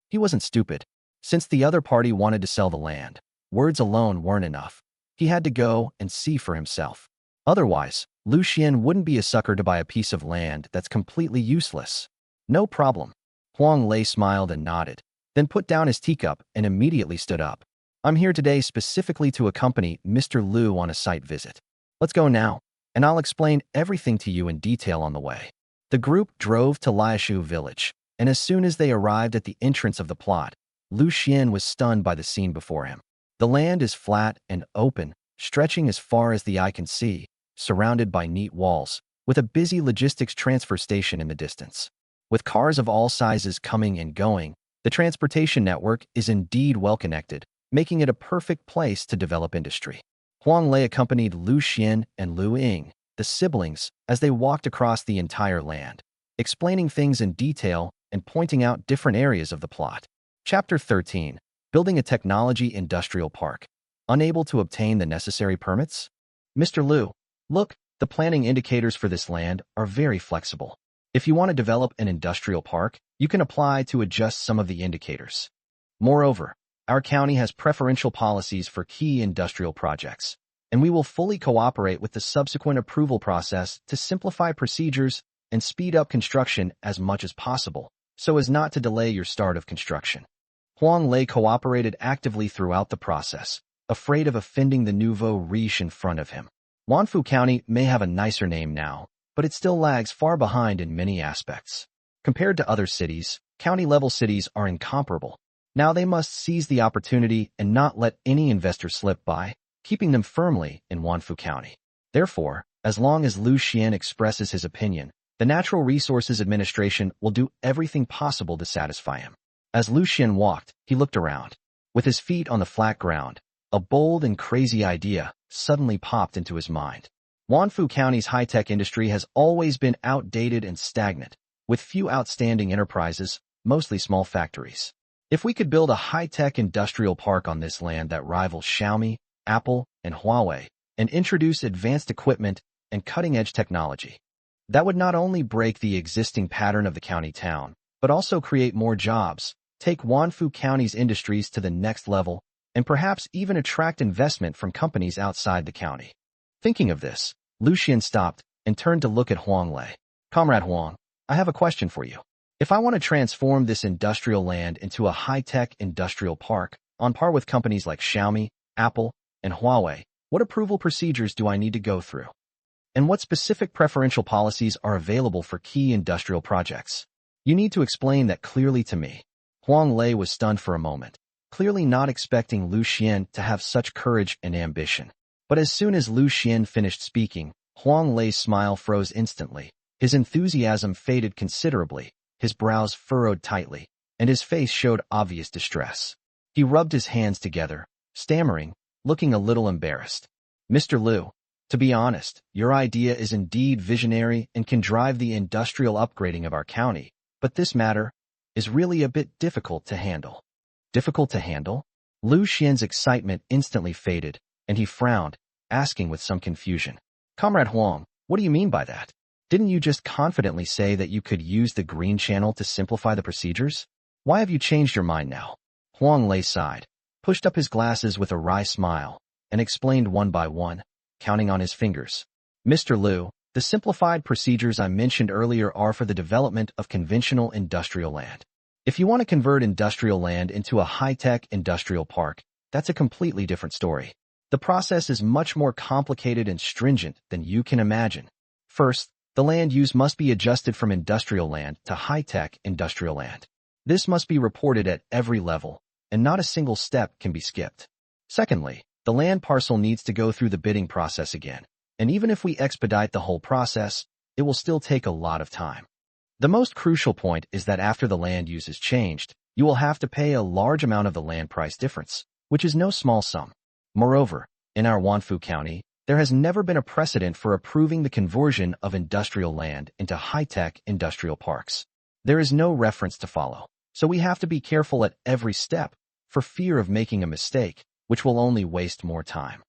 A: He wasn't stupid. Since the other party wanted to sell the land, words alone weren't enough. He had to go and see for himself. Otherwise, Liu Xuan wouldn't be a sucker to buy a piece of land that's completely useless. No problem. Huang Lei smiled and nodded, then put down his teacup and immediately stood up. I'm here today specifically to accompany Mr. Liu on a site visit. Let's go now, and I'll explain everything to you in detail on the way. The group drove to Liu village, and as soon as they arrived at the entrance of the plot, Liu Xuan was stunned by the scene before him. The land is flat and open, stretching as far as the eye can see, surrounded by neat walls, with a busy logistics transfer station in the distance. With cars of all sizes coming and going, the transportation network is indeed well-connected, making it a perfect place to develop industry. Huang Lei accompanied Liu Xuan and Liu Ying, the siblings, as they walked across the entire land, explaining things in detail and pointing out different areas of the plot. Chapter 13. Building a Technology Industrial Park. Unable to obtain the necessary permits? Mr. Liu, look, the planning indicators for this land are very flexible. If you want to develop an industrial park, you can apply to adjust some of the indicators. Moreover, our county has preferential policies for key industrial projects, and we will fully cooperate with the subsequent approval process to simplify procedures and speed up construction as much as possible, so as not to delay your start of construction. Huang Lei cooperated actively throughout the process, afraid of offending the nouveau riche in front of him. Wanfu County may have a nicer name now, but it still lags far behind in many aspects. Compared to other cities, county-level cities are incomparable. Now they must seize the opportunity and not let any investor slip by, keeping them firmly in Wanfu County. Therefore, as long as Liu Xuan expresses his opinion, the Natural Resources Administration will do everything possible to satisfy him. As Liu Xuan walked, he looked around. With his feet on the flat ground, a bold and crazy idea suddenly popped into his mind. Wanfu County's high-tech industry has always been outdated and stagnant, with few outstanding enterprises, mostly small factories. If we could build a high-tech industrial park on this land that rivals Xiaomi, Apple, and Huawei, and introduce advanced equipment and cutting-edge technology, that would not only break the existing pattern of the county town, but also create more jobs, take Wanfu County's industries to the next level, and perhaps even attract investment from companies outside the county. Thinking of this, Liu Xuan stopped and turned to look at Huang Lei. Comrade Huang, I have a question for you. If I want to transform this industrial land into a high-tech industrial park, on par with companies like Xiaomi, Apple, and Huawei, what approval procedures do I need to go through? And what specific preferential policies are available for key industrial projects? You need to explain that clearly to me. Huang Lei was stunned for a moment, clearly not expecting Liu Xuan to have such courage and ambition. But as soon as Liu Xuan finished speaking, Huang Lei's smile froze instantly. His enthusiasm faded considerably, his brows furrowed tightly, and his face showed obvious distress. He rubbed his hands together, stammering, looking a little embarrassed. Mr. Liu, to be honest, your idea is indeed visionary and can drive the industrial upgrading of our county, but this matter is really a bit difficult to handle. Difficult to handle? Liu Xuan's excitement instantly faded, and he frowned, asking with some confusion. Comrade Huang, what do you mean by that? Didn't you just confidently say that you could use the green channel to simplify the procedures? Why have you changed your mind now? Huang Lei sighed, pushed up his glasses with a wry smile, and explained one by one, counting on his fingers. Mr. Liu, The simplified procedures I mentioned earlier are for the development of conventional industrial land. If you want to convert industrial land into a high-tech industrial park, that's a completely different story. The process is much more complicated and stringent than you can imagine. First, the land use must be adjusted from industrial land to high-tech industrial land. This must be reported at every level, and not a single step can be skipped. Secondly, the land parcel needs to go through the bidding process again, and even if we expedite the whole process, it will still take a lot of time. The most crucial point is that after the land use is changed, you will have to pay a large amount of the land price difference, which is no small sum. Moreover, in our Wanfu County, there has never been a precedent for approving the conversion of industrial land into high-tech industrial parks. There is no reference to follow, so we have to be careful at every step for fear of making a mistake, which will only waste more time.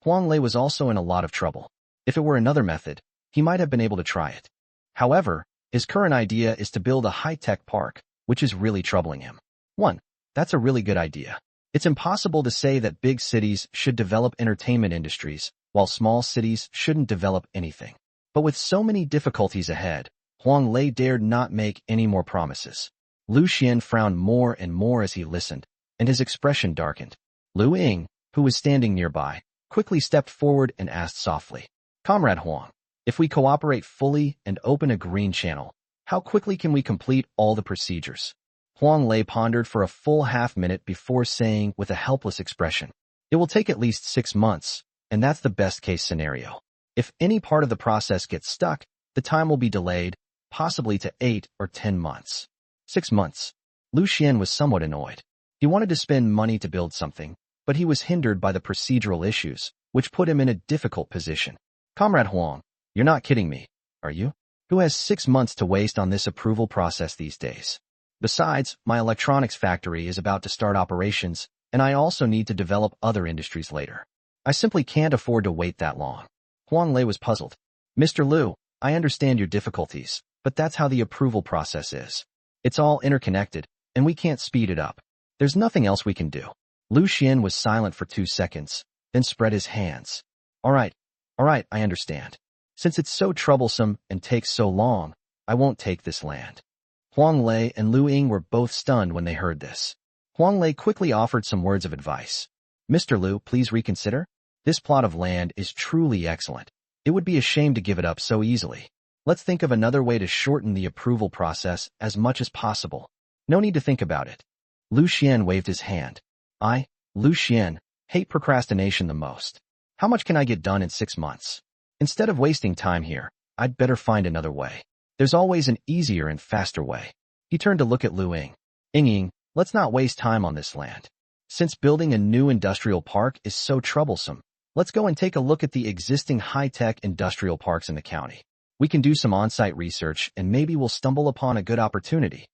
A: Huang Lei was also in a lot of trouble. If it were another method, he might have been able to try it. However, his current idea is to build a high-tech park, which is really troubling him. 1. That's a really good idea. It's impossible to say that big cities should develop entertainment industries, while small cities shouldn't develop anything. But with so many difficulties ahead, Huang Lei dared not make any more promises. Liu Xuan frowned more and more as he listened, and his expression darkened. Lu Ying, who was standing nearby, quickly stepped forward and asked softly, "Comrade Huang, if we cooperate fully and open a green channel, how quickly can we complete all the procedures?" Huang Lei pondered for a full half-minute before saying with a helpless expression, "It will take at least 6 months, and that's the best-case scenario. If any part of the process gets stuck, the time will be delayed, possibly to 8 or 10 months. 6 months. Liu Xuan was somewhat annoyed. He wanted to spend money to build something, but he was hindered by the procedural issues, which put him in a difficult position. "Comrade Huang, you're not kidding me, are you? Who has 6 months to waste on this approval process these days? Besides, my electronics factory is about to start operations, and I also need to develop other industries later. I simply can't afford to wait that long." Huang Lei was puzzled. "Mr. Liu, I understand your difficulties, but that's how the approval process is. It's all interconnected, and we can't speed it up. There's nothing else we can do." Liu Xuan was silent for 2 seconds, then spread his hands. All right, I understand. Since it's so troublesome and takes so long, I won't take this land." Huang Lei and Lu Ying were both stunned when they heard this. Huang Lei quickly offered some words of advice. "Mr. Liu, please reconsider. This plot of land is truly excellent. It would be a shame to give it up so easily. Let's think of another way to shorten the approval process as much as possible. No need to think about it." Liu Xuan waved his hand. Liu Xuan, hate procrastination the most. How much can I get done in 6 months? Instead of wasting time here, I'd better find another way. There's always an easier and faster way. He turned to look at Lu Ying. "Ying, let's not waste time on this land. Since building a new industrial park is so troublesome, let's go and take a look at the existing high-tech industrial parks in the county. We can do some on-site research and maybe we'll stumble upon a good opportunity."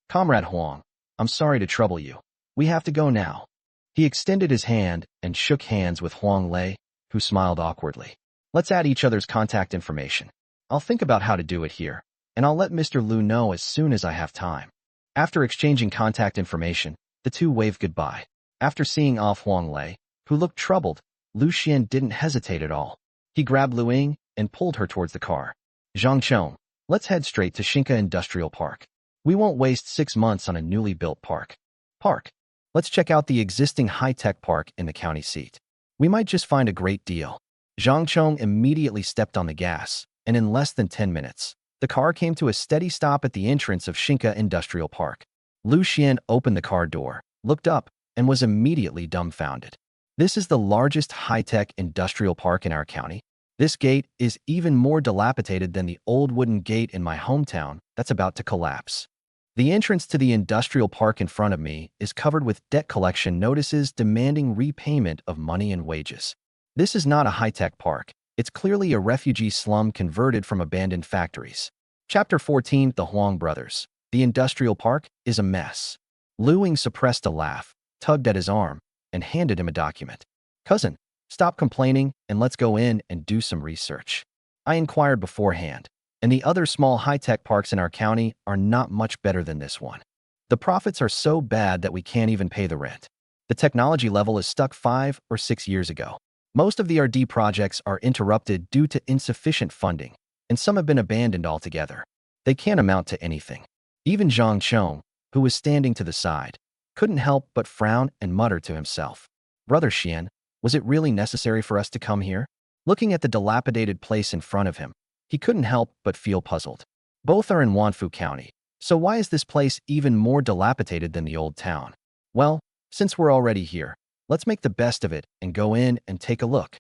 A: "Comrade Huang, I'm sorry to trouble you. We have to go now." He extended his hand and shook hands with Huang Lei, who smiled awkwardly. "Let's add each other's contact information. I'll think about how to do it here, and I'll let Mr. Liu know as soon as I have time." After exchanging contact information, the two waved goodbye. After seeing off Huang Lei, who looked troubled, Liu Xuan didn't hesitate at all. He grabbed Lu Ying and pulled her towards the car. "Zhangchong, let's head straight to Xinka Industrial Park. We won't waste 6 months on a newly built park. Let's check out the existing high-tech park in the county seat. We might just find a great deal." Zhang Chong immediately stepped on the gas, and in less than 10 minutes, the car came to a steady stop at the entrance of Xinka Industrial Park. Liu Xuan opened the car door, looked up, and was immediately dumbfounded. This is the largest high-tech industrial park in our county. This gate is even more dilapidated than the old wooden gate in my hometown that's about to collapse. The entrance to the industrial park in front of me is covered with debt collection notices demanding repayment of money and wages. This is not a high-tech park. It's clearly a refugee slum converted from abandoned factories. Chapter 14, The Huang Brothers. The industrial park is a mess. Lu Ying suppressed a laugh, tugged at his arm, and handed him a document. "Cousin, stop complaining and let's go in and do some research. I inquired beforehand, and the other small high-tech parks in our county are not much better than this one. The profits are so bad that we can't even pay the rent. The technology level is stuck 5 or 6 years ago. Most of the RD projects are interrupted due to insufficient funding, and some have been abandoned altogether. They can't amount to anything. Even Zhang Chong, who was standing to the side, couldn't help but frown and mutter to himself. Brother Xian, was it really necessary for us to come here? Looking at the dilapidated place in front of him, he couldn't help but feel puzzled. Both are in Wanfu County, so why is this place even more dilapidated than the old town? Well, since we're already here, let's make the best of it and go in and take a look.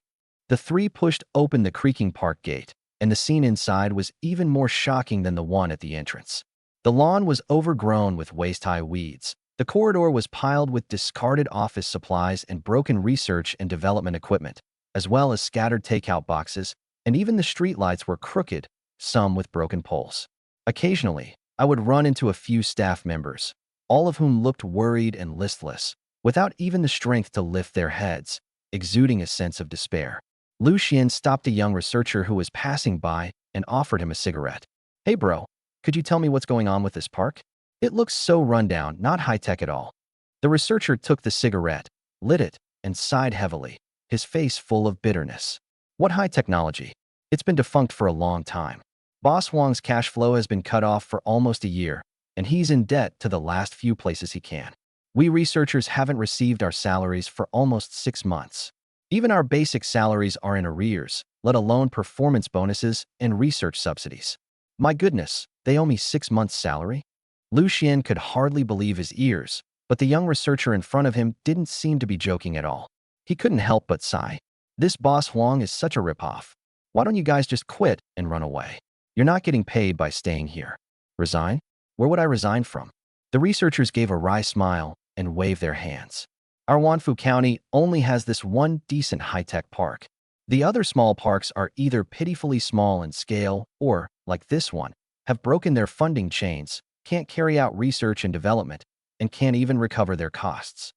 A: The three pushed open the creaking park gate, and the scene inside was even more shocking than the one at the entrance. The lawn was overgrown with waist-high weeds. The corridor was piled with discarded office supplies and broken research and development equipment, as well as scattered takeout boxes, and even the streetlights were crooked, some with broken poles. Occasionally, I would run into a few staff members, all of whom looked worried and listless, without even the strength to lift their heads, exuding a sense of despair. Liu Xuan stopped a young researcher who was passing by and offered him a cigarette. "Hey bro, could you tell me what's going on with this park? It looks so rundown, not high-tech at all." The researcher took the cigarette, lit it, and sighed heavily, his face full of bitterness. "What high technology? It's been defunct for a long time. Boss Wang's cash flow has been cut off for almost a year, and he's in debt to the last few places he can. We researchers haven't received our salaries for almost 6 months. Even our basic salaries are in arrears, let alone performance bonuses and research subsidies. My goodness, they owe me 6 months' salary?" Liu Xuan could hardly believe his ears, but the young researcher in front of him didn't seem to be joking at all. He couldn't help but sigh. "This Boss Huang is such a ripoff. Why don't you guys just quit and run away? You're not getting paid by staying here." "Resign? Where would I resign from?" The researchers gave a wry smile and waved their hands. "Our Wanfu County only has this one decent high-tech park. The other small parks are either pitifully small in scale or, like this one, have broken their funding chains, can't carry out research and development, and can't even recover their costs.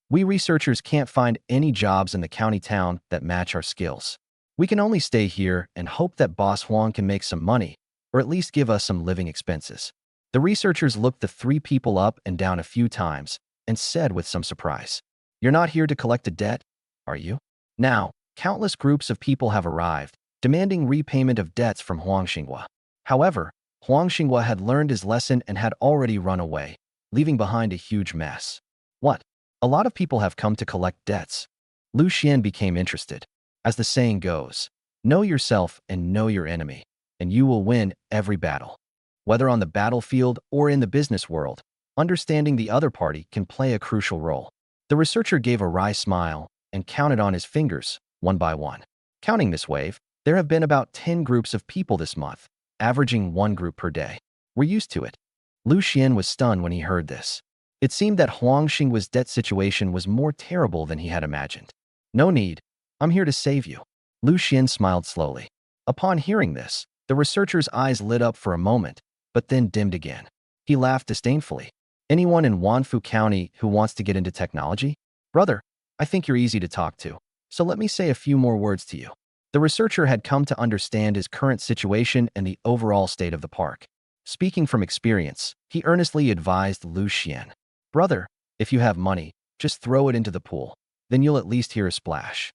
A: We researchers can't find any jobs in the county town that match our skills. We can only stay here and hope that Boss Huang can make some money, or at least give us some living expenses." The researchers looked the three people up and down a few times and said with some surprise, "You're not here to collect a debt, are you?" Now, countless groups of people have arrived, demanding repayment of debts from Huang Xinghua. However, Huang Xinghua had learned his lesson and had already run away, leaving behind a huge mess. "What? A lot of people have come to collect debts." Liu Xuan became interested. As the saying goes, know yourself and know your enemy, and you will win every battle. Whether on the battlefield or in the business world, understanding the other party can play a crucial role. The researcher gave a wry smile and counted on his fingers, one by one. Counting this wave, there have been about 10 groups of people this month, averaging 1 group per day. We're used to it. Liu Xuan was stunned when he heard this. It seemed that Huang Xinghua's debt situation was more terrible than he had imagined. "No need. I'm here to save you." Liu Xuan smiled slowly. Upon hearing this, the researcher's eyes lit up for a moment, but then dimmed again. He laughed disdainfully. "Anyone in Wanfu County who wants to get into technology? Brother, I think you're easy to talk to, so let me say a few more words to you." The researcher had come to understand his current situation and the overall state of the park. Speaking from experience, he earnestly advised Liu Xuan, "Brother, if you have money, just throw it into the pool. Then you'll at least hear a splash.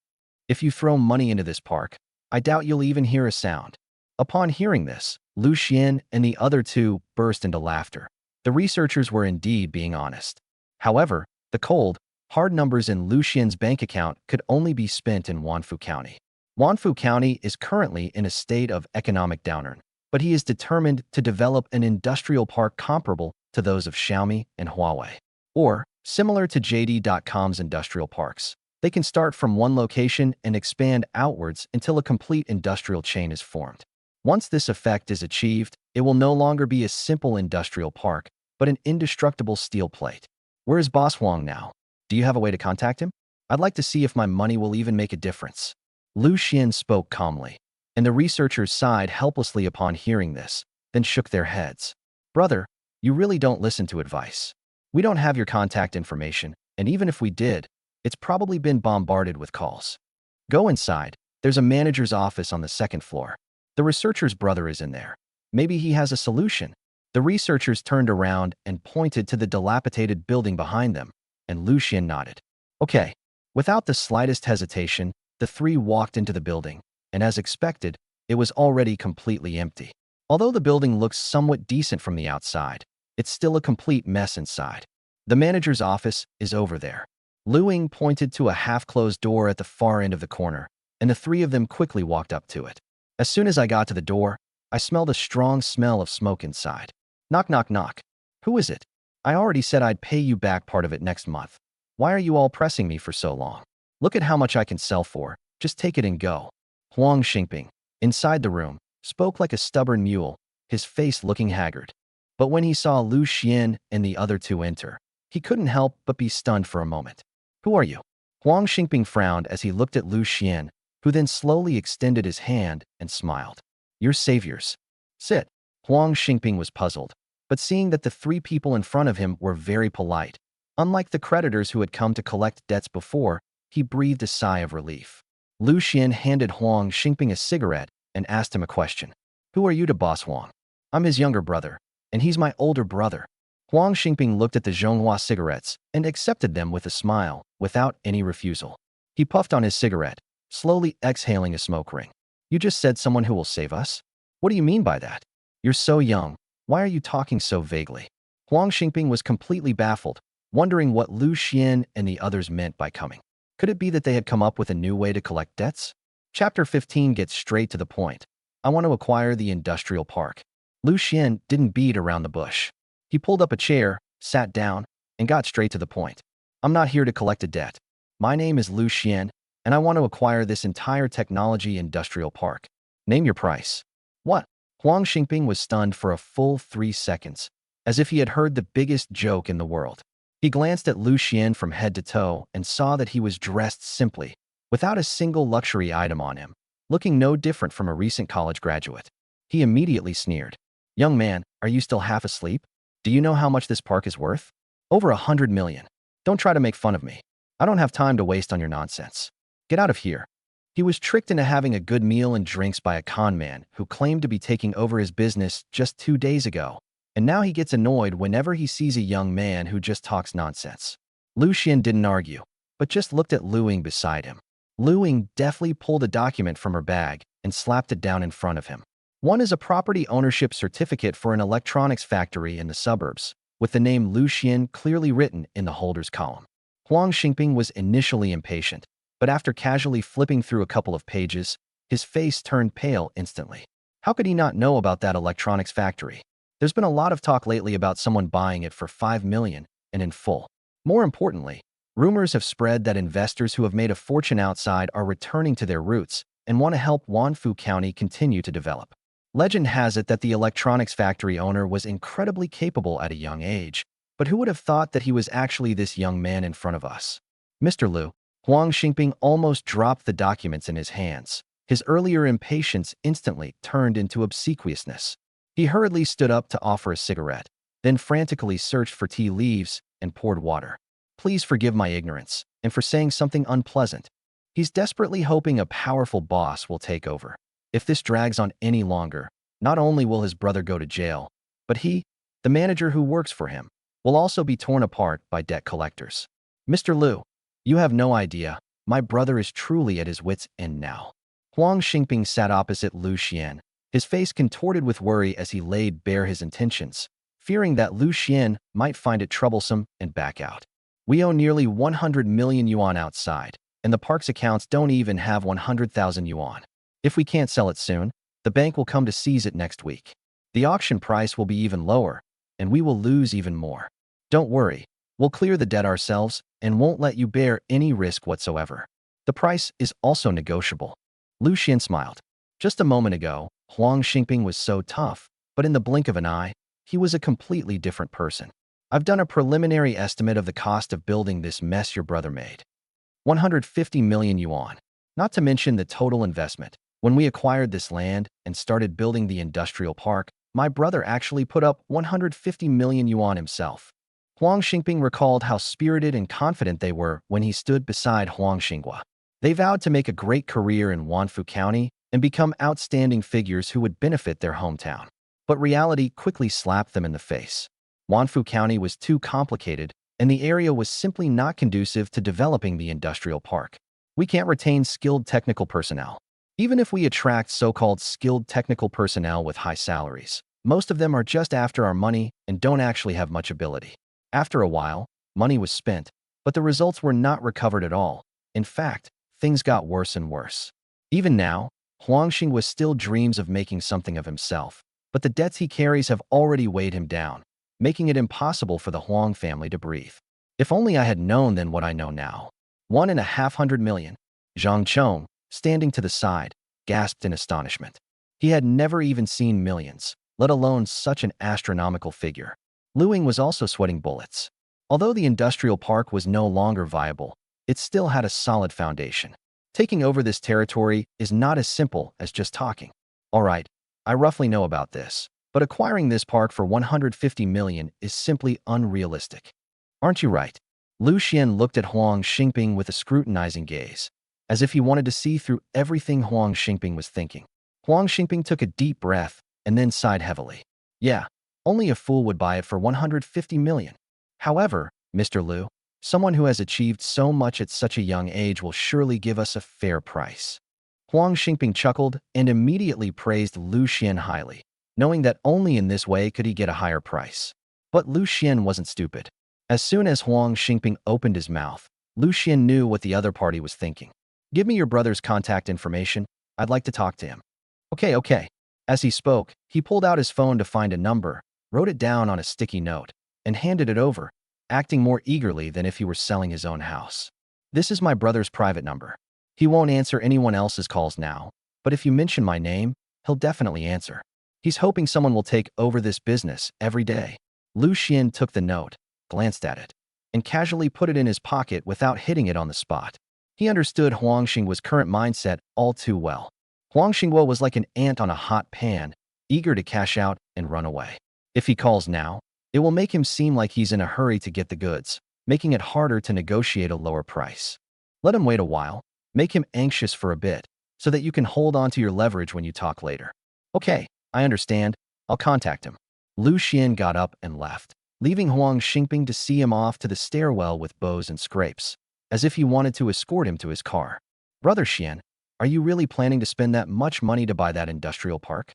A: If you throw money into this park, I doubt you'll even hear a sound." Upon hearing this, Liu Xuan and the other two burst into laughter. The researchers were indeed being honest. However, the cold, hard numbers in Liu Xuan's bank account could only be spent in Wanfu County. Wanfu County is currently in a state of economic downturn, but he is determined to develop an industrial park comparable to those of Xiaomi and Huawei, or similar to JD.com's industrial parks. They can start from one location and expand outwards until a complete industrial chain is formed. Once this effect is achieved, it will no longer be a simple industrial park, but an indestructible steel plate. "Where is Boss Huang now? Do you have a way to contact him? I'd like to see if my money will even make a difference." Liu Xuan spoke calmly, and the researchers sighed helplessly upon hearing this, then shook their heads. "Brother, you really don't listen to advice. We don't have your contact information, and even if we did, it's probably been bombarded with calls. Go inside. There's a manager's office on the 2nd floor. The researcher's brother is in there. Maybe he has a solution." The researchers turned around and pointed to the dilapidated building behind them, and Liu Xuan nodded. "Okay." Without the slightest hesitation, the three walked into the building, and as expected, it was already completely empty. Although the building looks somewhat decent from the outside, it's still a complete mess inside. The manager's office is over there. Liu pointed to a half-closed door at the far end of the corner, and the three of them quickly walked up to it. As soon as I got to the door, I smelled a strong smell of smoke inside. Knock, knock, knock. Who is it? I already said I'd pay you back part of it next month. Why are you all pressing me for so long? Look at how much I can sell for. Just take it and go. Huang Xingping, inside the room, spoke like a stubborn mule, his face looking haggard. But when he saw Liu Xuan and the other two enter, he couldn't help but be stunned for a moment. Who are you? Huang Xingping frowned as he looked at Liu Xuan, who then slowly extended his hand and smiled. Your saviors. Sit. Huang Xingping was puzzled, but seeing that the three people in front of him were very polite, unlike the creditors who had come to collect debts before, he breathed a sigh of relief. Liu Xuan handed Huang Xingping a cigarette and asked him a question. Who are you to Boss Huang? I'm his younger brother, and he's my older brother. Huang Xingping looked at the Zhonghua cigarettes and accepted them with a smile, without any refusal. He puffed on his cigarette, slowly exhaling a smoke ring. You just said someone who will save us? What do you mean by that? You're so young. Why are you talking so vaguely? Huang Xingping was completely baffled, wondering what Liu Xuan and the others meant by coming. Could it be that they had come up with a new way to collect debts? Chapter 15 gets straight to the point. I want to acquire the industrial park. Liu Xuan didn't beat around the bush. He pulled up a chair, sat down, and got straight to the point. I'm not here to collect a debt. My name is Liu Xuan, and I want to acquire this entire technology industrial park. Name your price. What? Huang Xingping was stunned for a full 3 seconds, as if he had heard the biggest joke in the world. He glanced at Liu Xuan from head to toe and saw that he was dressed simply, without a single luxury item on him, looking no different from a recent college graduate. He immediately sneered. Young man, are you still half asleep? Do you know how much this park is worth? Over 100 million. Don't try to make fun of me. I don't have time to waste on your nonsense. Get out of here. He was tricked into having a good meal and drinks by a con man who claimed to be taking over his business just 2 days ago, and now he gets annoyed whenever he sees a young man who just talks nonsense. Liu Xuan didn't argue, but just looked at Liu beside him. Liu deftly pulled a document from her bag and slapped it down in front of him. One is a property ownership certificate for an electronics factory in the suburbs, with the name Liu Xuan clearly written in the holder's column. Huang Xingping was initially impatient, but after casually flipping through a couple of pages, his face turned pale instantly. How could he not know about that electronics factory? There's been a lot of talk lately about someone buying it for 5 million and in full. More importantly, rumors have spread that investors who have made a fortune outside are returning to their roots and want to help Wanfu County continue to develop. Legend has it that the electronics factory owner was incredibly capable at a young age, but who would have thought that he was actually this young man in front of us? Mr. Liu, Huang Xingping almost dropped the documents in his hands. His earlier impatience instantly turned into obsequiousness. He hurriedly stood up to offer a cigarette, then frantically searched for tea leaves and poured water. Please forgive my ignorance, and for saying something unpleasant. He's desperately hoping a powerful boss will take over. If this drags on any longer, not only will his brother go to jail, but he, the manager who works for him, will also be torn apart by debt collectors. Mr. Liu, you have no idea. My brother is truly at his wits' end now. Huang Xingping sat opposite Liu Xuan, his face contorted with worry as he laid bare his intentions, fearing that Liu Xuan might find it troublesome and back out. We owe nearly 100 million yuan outside, and the park's accounts don't even have 100,000 yuan. If we can't sell it soon, the bank will come to seize it next week. The auction price will be even lower, and we will lose even more. Don't worry, we'll clear the debt ourselves and won't let you bear any risk whatsoever. The price is also negotiable. Liu Xuan smiled. Just a moment ago, Huang Xingping was so tough, but in the blink of an eye, he was a completely different person. I've done a preliminary estimate of the cost of building this mess your brother made. 150 million yuan, not to mention the total investment. When we acquired this land and started building the industrial park, my brother actually put up 150 million yuan himself. Huang Xingping recalled how spirited and confident they were when he stood beside Huang Xinghua. They vowed to make a great career in Wanfu County and become outstanding figures who would benefit their hometown. But reality quickly slapped them in the face. Wanfu County was too complicated, and the area was simply not conducive to developing the industrial park. We can't retain skilled technical personnel. Even if we attract so-called skilled technical personnel with high salaries, most of them are just after our money and don't actually have much ability. After a while, money was spent, but the results were not recovered at all. In fact, things got worse and worse. Even now, Huangxing was still dreams of making something of himself, but the debts he carries have already weighed him down, making it impossible for the Huang family to breathe. If only I had known then what I know now. 1.5 million. Zhang Chong, standing to the side, gasped in astonishment. He had never even seen millions, let alone such an astronomical figure. Liu was also sweating bullets. Although the industrial park was no longer viable, it still had a solid foundation. Taking over this territory is not as simple as just talking. All right, I roughly know about this, but acquiring this park for 150 million is simply unrealistic. Aren't you right? Liu Xuan looked at Huang Xingping with a scrutinizing gaze, as if he wanted to see through everything Huang Xingping was thinking. Huang Xingping took a deep breath and then sighed heavily. Yeah, only a fool would buy it for 150 million. However, Mr. Liu, someone who has achieved so much at such a young age will surely give us a fair price. Huang Xingping chuckled and immediately praised Liu Xuan highly, knowing that only in this way could he get a higher price. But Liu Xuan wasn't stupid. As soon as Huang Xingping opened his mouth, Liu Xuan knew what the other party was thinking. Give me your brother's contact information. I'd like to talk to him. Okay. As he spoke, he pulled out his phone to find a number, wrote it down on a sticky note, and handed it over, acting more eagerly than if he were selling his own house. This is my brother's private number. He won't answer anyone else's calls now, but if you mention my name, he'll definitely answer. He's hoping someone will take over this business every day. Liu Xuan took the note, glanced at it, and casually put it in his pocket without hitting it on the spot. He understood Huang Xingguo's current mindset all too well. Huang Xingguo was like an ant on a hot pan, eager to cash out and run away. If he calls now, it will make him seem like he's in a hurry to get the goods, making it harder to negotiate a lower price. Let him wait a while, make him anxious for a bit, so that you can hold on to your leverage when you talk later. Okay, I understand. I'll contact him. Liu Xuan got up and left, leaving Huang Xingping to see him off to the stairwell with bows and scrapes, as if he wanted to escort him to his car. Brother Xian, are you really planning to spend that much money to buy that industrial park?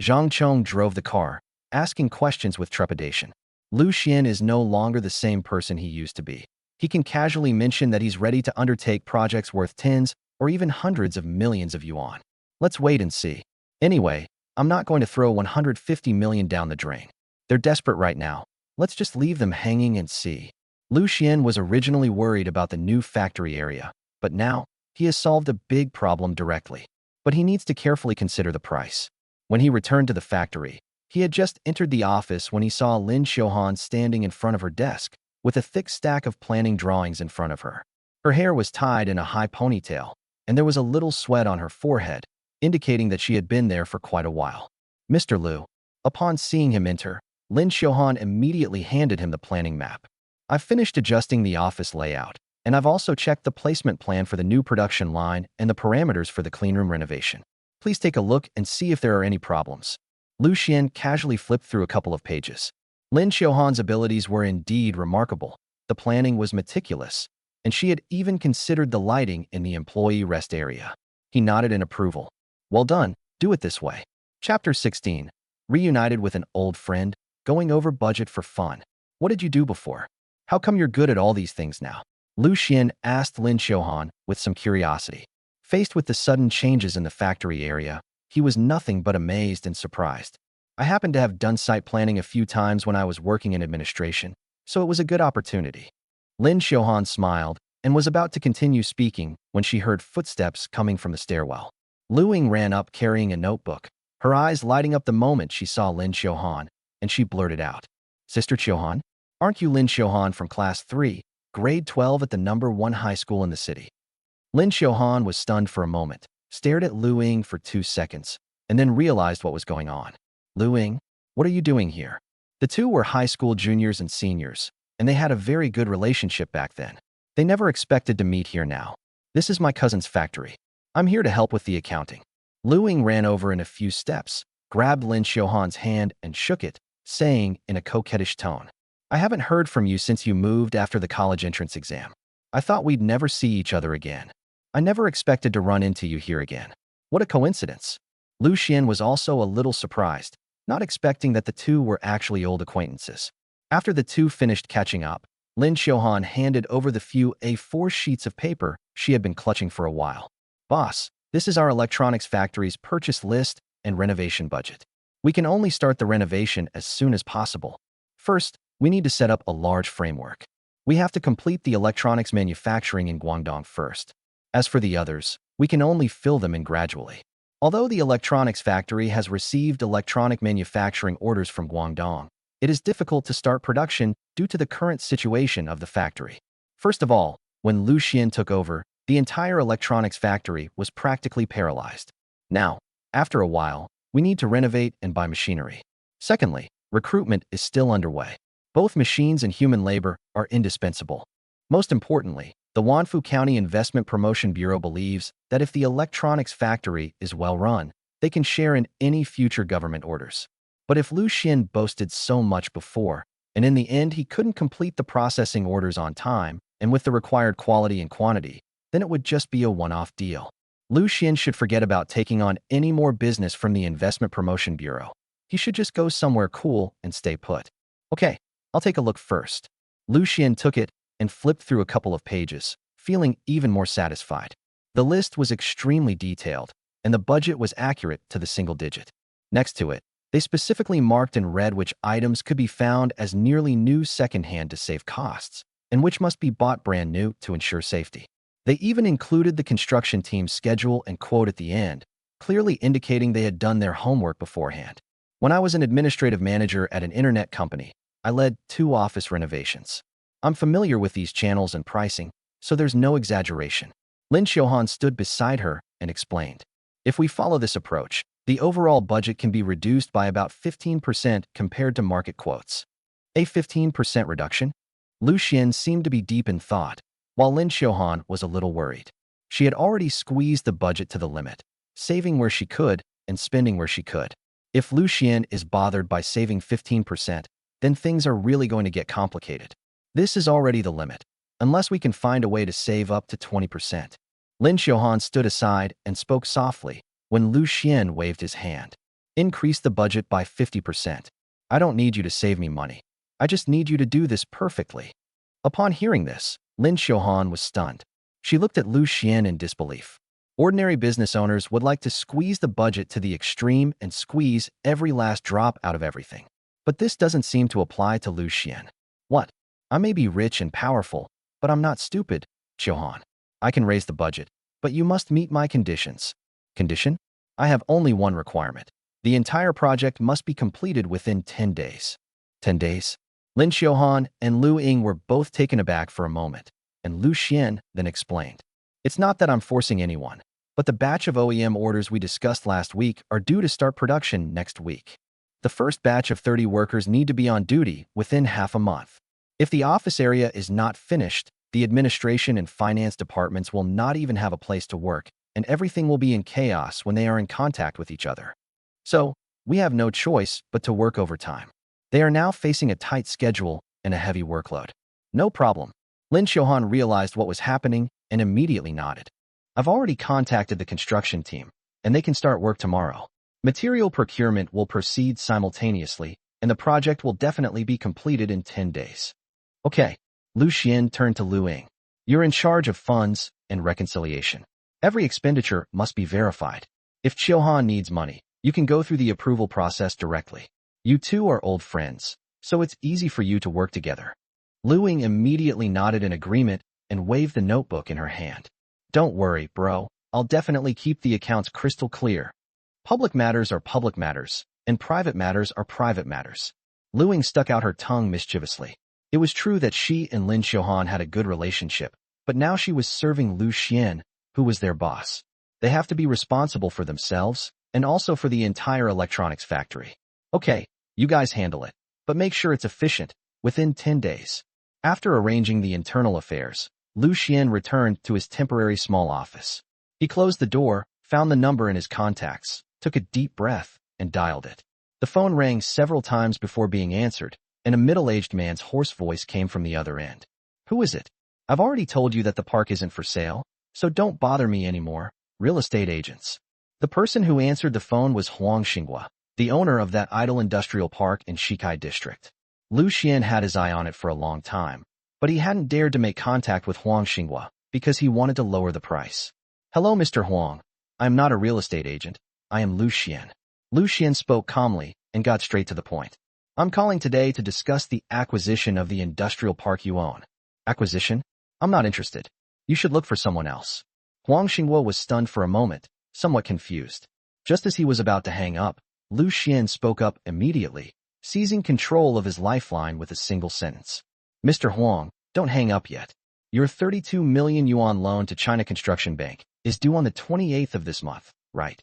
A: Zhang Chong drove the car, asking questions with trepidation. Liu Xuan is no longer the same person he used to be. He can casually mention that he's ready to undertake projects worth tens or even hundreds of millions of yuan. Let's wait and see. Anyway, I'm not going to throw 150 million down the drain. They're desperate right now. Let's just leave them hanging and see. Liu Xuan was originally worried about the new factory area, but now he has solved a big problem directly. But he needs to carefully consider the price. When he returned to the factory, he had just entered the office when he saw Lin Xiaohan standing in front of her desk, with a thick stack of planning drawings in front of her. Her hair was tied in a high ponytail, and there was a little sweat on her forehead, indicating that she had been there for quite a while. Mr. Liu. Upon seeing him enter, Lin Xiaohan immediately handed him the planning map. I've finished adjusting the office layout, and I've also checked the placement plan for the new production line and the parameters for the cleanroom renovation. Please take a look and see if there are any problems. Liu Xuan casually flipped through a couple of pages. Lin Xiaohan's abilities were indeed remarkable. The planning was meticulous, and she had even considered the lighting in the employee rest area. He nodded in approval. Well done, do it this way. Chapter 16. Reunited with an old friend, going over budget for fun. What did you do before? How come you're good at all these things now? Liu Xuan asked Lin Xiaohan with some curiosity. Faced with the sudden changes in the factory area, he was nothing but amazed and surprised. I happened to have done site planning a few times when I was working in administration, so it was a good opportunity. Lin Xiaohan smiled and was about to continue speaking when she heard footsteps coming from the stairwell. Liu Ying ran up carrying a notebook, her eyes lighting up the moment she saw Lin Xiaohan, and she blurted out, Sister Xiaohan, aren't you Lin Xiaohan from Class 3, Grade 12 at the #1 high school in the city? Lin Xiaohan was stunned for a moment, stared at Liu Ying for 2 seconds, and then realized what was going on. Liu Ying, what are you doing here? The two were high school juniors and seniors, and they had a very good relationship back then. They never expected to meet here now. This is my cousin's factory. I'm here to help with the accounting. Liu Ying ran over in a few steps, grabbed Lin Xiaohan's hand and shook it, saying in a coquettish tone, I haven't heard from you since you moved after the college entrance exam. I thought we'd never see each other again. I never expected to run into you here again. What a coincidence. Liu Xuan was also a little surprised, not expecting that the two were actually old acquaintances. After the two finished catching up, Lin Xiaohan handed over the few A4 sheets of paper she had been clutching for a while. Boss, this is our electronics factory's purchase list and renovation budget. We can only start the renovation as soon as possible. First, we need to set up a large framework. We have to complete the electronics manufacturing in Guangdong first. As for the others, we can only fill them in gradually. Although the electronics factory has received electronic manufacturing orders from Guangdong, it is difficult to start production due to the current situation of the factory. First of all, when Liu Xuan took over, the entire electronics factory was practically paralyzed. Now, after a while, we need to renovate and buy machinery. Secondly, recruitment is still underway. Both machines and human labor are indispensable. Most importantly, the Wanfu County Investment Promotion Bureau believes that if the electronics factory is well run, they can share in any future government orders. But if Liu Xuan boasted so much before, and in the end he couldn't complete the processing orders on time and with the required quality and quantity, then it would just be a one-off deal. Liu Xuan should forget about taking on any more business from the Investment Promotion Bureau. He should just go somewhere cool and stay put. Okay, I'll take a look first. Liu Xuan took it and flipped through a couple of pages, feeling even more satisfied. The list was extremely detailed, and the budget was accurate to the single digit. Next to it, they specifically marked in red which items could be found as nearly new secondhand to save costs, and which must be bought brand new to ensure safety. They even included the construction team's schedule and quote at the end, clearly indicating they had done their homework beforehand. When I was an administrative manager at an internet company, I led 2 office renovations. I'm familiar with these channels and pricing, so there's no exaggeration. Lin Xiaohan stood beside her and explained. If we follow this approach, the overall budget can be reduced by about 15% compared to market quotes. A 15% reduction? Liu Xuan seemed to be deep in thought, while Lin Xiaohan was a little worried. She had already squeezed the budget to the limit, saving where she could and spending where she could. If Liu Xuan is bothered by saving 15%, then things are really going to get complicated. This is already the limit, unless we can find a way to save up to 20%. Lin Xiaohan stood aside and spoke softly when Liu Xuan waved his hand. Increase the budget by 50%. I don't need you to save me money. I just need you to do this perfectly. Upon hearing this, Lin Xiaohan was stunned. She looked at Liu Xuan in disbelief. Ordinary business owners would like to squeeze the budget to the extreme and squeeze every last drop out of everything. But this doesn't seem to apply to Liu Xuan. What? I may be rich and powerful, but I'm not stupid, Xiaohan. I can raise the budget, but you must meet my conditions. Condition? I have only one requirement. The entire project must be completed within 10 days. 10 days? Lin Xiaohan and Liu Ying were both taken aback for a moment, and Liu Xuan then explained. It's not that I'm forcing anyone, but the batch of OEM orders we discussed last week are due to start production next week. The first batch of 30 workers need to be on duty within half a month. If the office area is not finished, the administration and finance departments will not even have a place to work, and everything will be in chaos when they are in contact with each other. So, we have no choice but to work overtime. They are now facing a tight schedule and a heavy workload. No problem. Lin Xiaohan realized what was happening and immediately nodded. I've already contacted the construction team, and they can start work tomorrow. Material procurement will proceed simultaneously, and the project will definitely be completed in 10 days. Okay, Liu Xuan turned to Liu Ying. You're in charge of funds and reconciliation. Every expenditure must be verified. If Xiaohan needs money, you can go through the approval process directly. You two are old friends, so it's easy for you to work together. Liu Ying immediately nodded in agreement and waved the notebook in her hand. Don't worry, bro. I'll definitely keep the accounts crystal clear. Public matters are public matters, and private matters are private matters. Liu Ying stuck out her tongue mischievously. It was true that she and Lin Xiaohan had a good relationship, but now she was serving Liu Xuan, who was their boss. They have to be responsible for themselves and also for the entire electronics factory. Okay, you guys handle it, but make sure it's efficient, within 10 days. After arranging the internal affairs, Liu Xuan returned to his temporary small office. He closed the door, found the number in his contacts, took a deep breath, and dialed it. The phone rang several times before being answered, and a middle-aged man's hoarse voice came from the other end. Who is it? I've already told you that the park isn't for sale, so don't bother me anymore. Real estate agents. The person who answered the phone was Huang Xinghua, the owner of that idle industrial park in Shikai district. Liu Xuan had his eye on it for a long time, but he hadn't dared to make contact with Huang Xinghua because he wanted to lower the price. Hello, Mr. Huang. I am not a real estate agent. I am Liu Xuan. Liu Xuan spoke calmly and got straight to the point. I'm calling today to discuss the acquisition of the industrial park you own. Acquisition? I'm not interested. You should look for someone else. Huang Xinghua was stunned for a moment, somewhat confused. Just as he was about to hang up, Liu Xuan spoke up immediately, seizing control of his lifeline with a single sentence. Mr. Huang, don't hang up yet. Your 32 million yuan loan to China Construction Bank is due on the 28th of this month, right?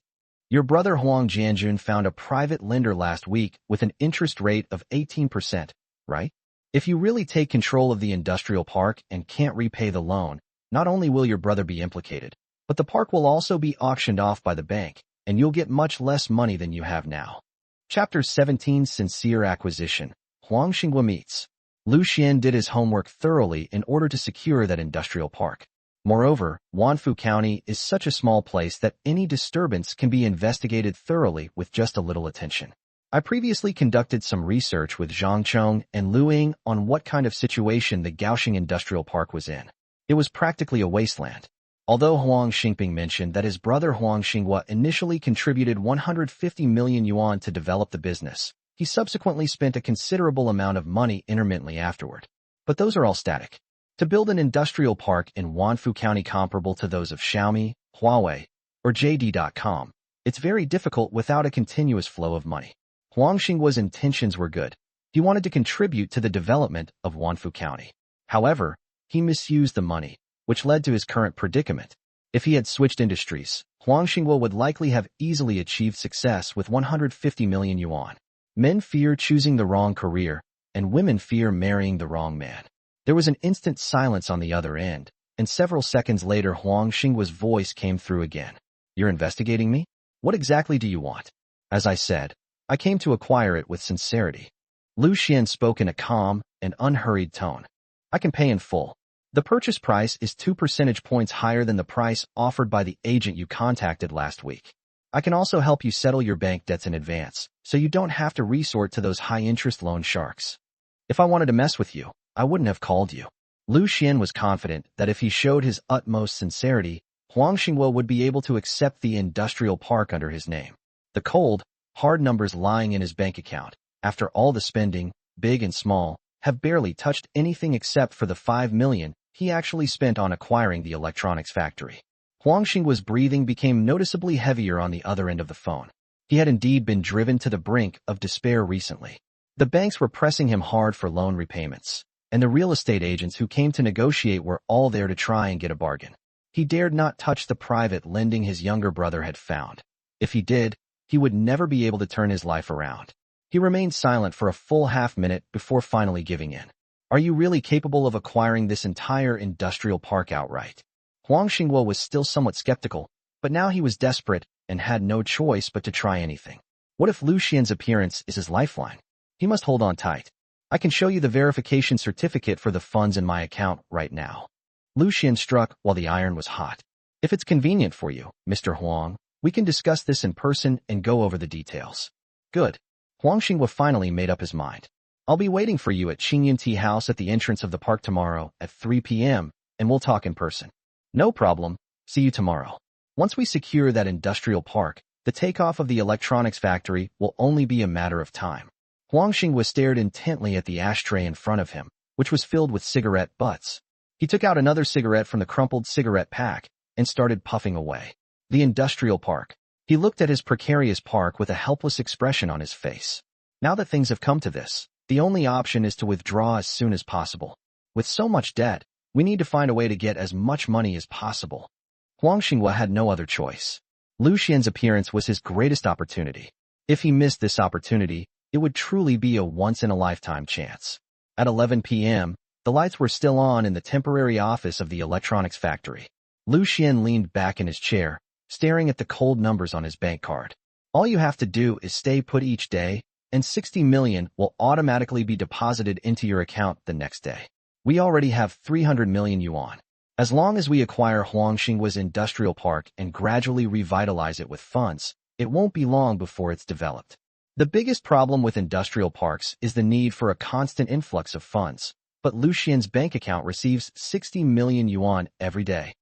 A: Your brother Huang Jianjun found a private lender last week with an interest rate of 18%, right? If you really take control of the industrial park and can't repay the loan, not only will your brother be implicated, but the park will also be auctioned off by the bank, and you'll get much less money than you have now. Chapter 17 Sincere Acquisition. Huang Xinghua meets. Liu Xuan did his homework thoroughly in order to secure that industrial park. Moreover, Wanfu County is such a small place that any disturbance can be investigated thoroughly with just a little attention. I previously conducted some research with Zhang Chong and Lu Ying on what kind of situation the Kaohsiung Industrial Park was in. It was practically a wasteland. Although Huang Xingping mentioned that his brother Huang Xinghua initially contributed 150 million yuan to develop the business, he subsequently spent a considerable amount of money intermittently afterward. But those are all static. To build an industrial park in Wanfu County comparable to those of Xiaomi, Huawei, or JD.com, it's very difficult without a continuous flow of money. Huang Xinghua's intentions were good. He wanted to contribute to the development of Wanfu County. However, he misused the money, which led to his current predicament. If he had switched industries, Huang Xinghua would likely have easily achieved success with 150 million yuan. Men fear choosing the wrong career, and women fear marrying the wrong man. There was an instant silence on the other end, and several seconds later Huang Xinghua's voice came through again. You're investigating me? What exactly do you want? As I said, I came to acquire it with sincerity. Liu Xuan spoke in a calm and unhurried tone. I can pay in full. The purchase price is 2 percentage points higher than the price offered by the agent you contacted last week. I can also help you settle your bank debts in advance, so you don't have to resort to those high-interest loan sharks. If I wanted to mess with you, I wouldn't have called you. Liu Xuan was confident that if he showed his utmost sincerity, Huang Xinghua would be able to accept the industrial park under his name. The cold, hard numbers lying in his bank account, after all the spending, big and small, have barely touched anything except for the 5 million he actually spent on acquiring the electronics factory. Huang Xinghua's breathing became noticeably heavier on the other end of the phone. He had indeed been driven to the brink of despair recently. The banks were pressing him hard for loan repayments, and the real estate agents who came to negotiate were all there to try and get a bargain. He dared not touch the private lending his younger brother had found. If he did, he would never be able to turn his life around. He remained silent for a full half-minute before finally giving in. Are you really capable of acquiring this entire industrial park outright? Huang Xinghua was still somewhat skeptical, but now he was desperate and had no choice but to try anything. What if Liu Xuan's appearance is his lifeline? He must hold on tight. I can show you the verification certificate for the funds in my account right now. Liu Xuan struck while the iron was hot. If it's convenient for you, Mr. Huang, we can discuss this in person and go over the details. Good. Huang Xinghua finally made up his mind. I'll be waiting for you at Qingyun Tea House at the entrance of the park tomorrow at 3 p.m., and we'll talk in person. No problem. See you tomorrow. Once we secure that industrial park, the takeoff of the electronics factory will only be a matter of time. Huang Xinghua stared intently at the ashtray in front of him, which was filled with cigarette butts. He took out another cigarette from the crumpled cigarette pack and started puffing away. The industrial park. He looked at his precarious park with a helpless expression on his face. Now that things have come to this, the only option is to withdraw as soon as possible. With so much debt, we need to find a way to get as much money as possible. Huang Xinghua had no other choice. Liu Xuan's appearance was his greatest opportunity. If he missed this opportunity, it would truly be a once-in-a-lifetime chance. At 11 p.m., the lights were still on in the temporary office of the electronics factory. Liu Xuan leaned back in his chair, staring at the cold numbers on his bank card. All you have to do is stay put each day, and 60 million will automatically be deposited into your account the next day. We already have 300 million yuan. As long as we acquire Huangxinghua's industrial park and gradually revitalize it with funds, it won't be long before it's developed. The biggest problem with industrial parks is the need for a constant influx of funds, but Liu Xuan's bank account receives 60 million yuan every day,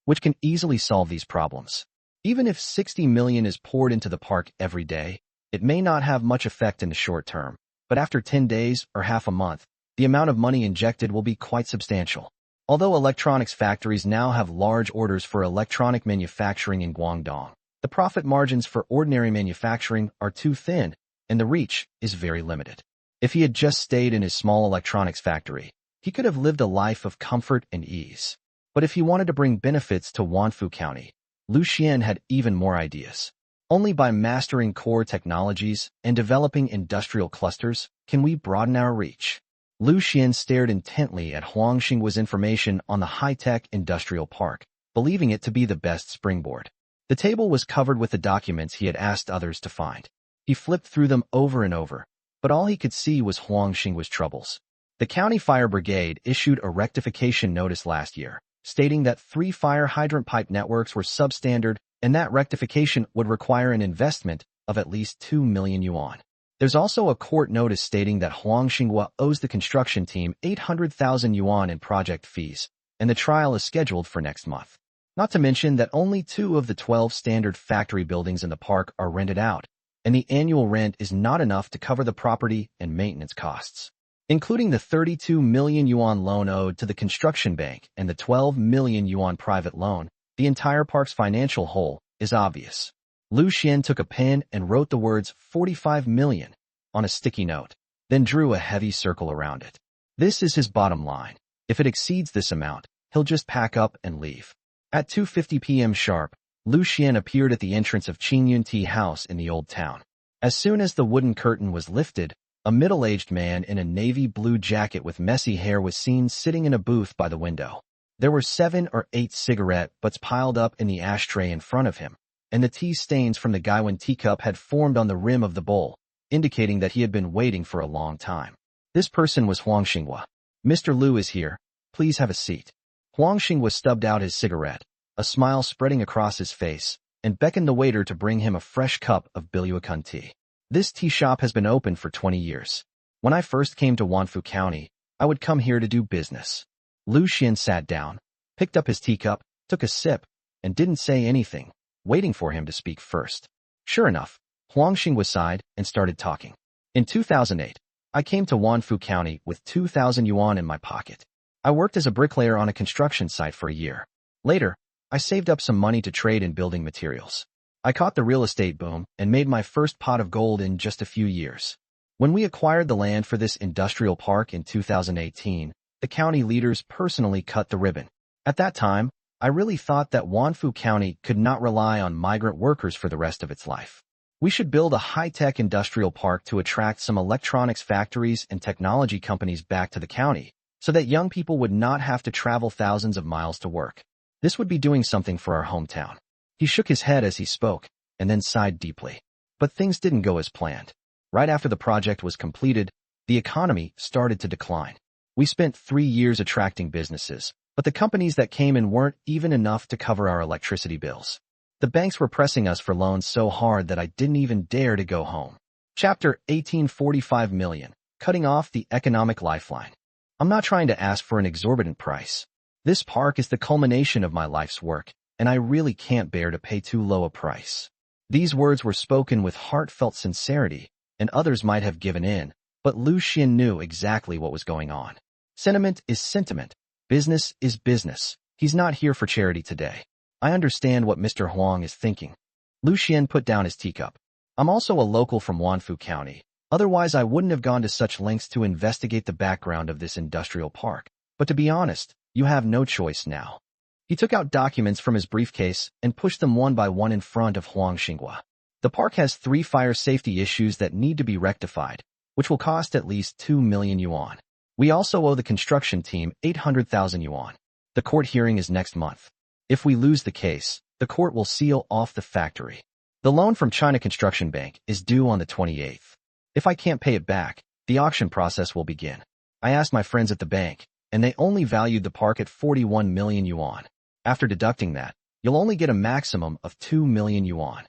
A: which can easily solve these problems. Even if 60 million is poured into the park every day, it may not have much effect in the short term, but after 10 days or half a month, the amount of money injected will be quite substantial. Although electronics factories now have large orders for electronic manufacturing in Guangdong, the profit margins for ordinary manufacturing are too thin, and the reach is very limited. If he had just stayed in his small electronics factory, he could have lived a life of comfort and ease. But if he wanted to bring benefits to Wanfu County, Liu Xuan had even more ideas. Only by mastering core technologies and developing industrial clusters can we broaden our reach. Liu Xuan stared intently at Huangxinghua's information on the high-tech industrial park, believing it to be the best springboard. The table was covered with the documents he had asked others to find. He flipped through them over and over, but all he could see was Huangxinghua's troubles. The county fire brigade issued a rectification notice last year, stating that 3 fire hydrant pipe networks were substandard and that rectification would require an investment of at least 2 million yuan. There's also a court notice stating that Huangxinghua owes the construction team 800,000 yuan in project fees, and the trial is scheduled for next month. Not to mention that only 2 of the 12 standard factory buildings in the park are rented out, and the annual rent is not enough to cover the property and maintenance costs. Including the 32 million yuan loan owed to the construction bank and the 12 million yuan private loan, the entire park's financial hole is obvious. Liu Xuan took a pen and wrote the words 45 million on a sticky note, then drew a heavy circle around it. This is his bottom line. If it exceeds this amount, he'll just pack up and leave. At 2:50 p.m. sharp, Liu Xuan appeared at the entrance of Qingyun Tea House in the Old Town. As soon as the wooden curtain was lifted, a middle-aged man in a navy blue jacket with messy hair was seen sitting in a booth by the window. There were 7 or 8 cigarette butts piled up in the ashtray in front of him, and the tea stains from the Gaiwan teacup had formed on the rim of the bowl, indicating that he had been waiting for a long time. This person was Huangxinghua. "Mr. Liu is here. Please have a seat." Huangxinghua stubbed out his cigarette, a smile spreading across his face, and beckoned the waiter to bring him a fresh cup of Biluakun tea. "This tea shop has been open for 20 years. When I first came to Wanfu County, I would come here to do business." Liu Xuan sat down, picked up his teacup, took a sip, and didn't say anything, waiting for him to speak first. Sure enough, Huangxinghua sighed and started talking. "In 2008, I came to Wanfu County with 2,000 yuan in my pocket. I worked as a bricklayer on a construction site for a year. Later, I saved up some money to trade in building materials. I caught the real estate boom and made my first pot of gold in just a few years. When we acquired the land for this industrial park in 2018, the county leaders personally cut the ribbon. At that time, I really thought that Wanfu County could not rely on migrant workers for the rest of its life. We should build a high-tech industrial park to attract some electronics factories and technology companies back to the county, so that young people would not have to travel thousands of miles to work. This would be doing something for our hometown." He shook his head as he spoke, and then sighed deeply. But things didn't go as planned. Right after the project was completed, the economy started to decline. We spent 3 years attracting businesses, but the companies that came in weren't even enough to cover our electricity bills. The banks were pressing us for loans so hard that I didn't even dare to go home. Chapter 1845 million, cutting off the economic lifeline. I'm not trying to ask for an exorbitant price. This park is the culmination of my life's work, and I really can't bear to pay too low a price. These words were spoken with heartfelt sincerity, and others might have given in, but Liu Xuan knew exactly what was going on. Sentiment is sentiment. Business is business. He's not here for charity today. I understand what Mr. Huang is thinking. Liu Xuan put down his teacup. I'm also a local from Wanfu County. Otherwise, I wouldn't have gone to such lengths to investigate the background of this industrial park. But to be honest, you have no choice now. He took out documents from his briefcase and pushed them one by one in front of Huangxinghua. The park has 3 fire safety issues that need to be rectified, which will cost at least 2 million yuan. We also owe the construction team 800,000 yuan. The court hearing is next month. If we lose the case, the court will seal off the factory. The loan from China Construction Bank is due on the 28th. If I can't pay it back, the auction process will begin. I asked my friends at the bank, and they only valued the park at 41 million yuan. After deducting that, you'll only get a maximum of 2 million yuan.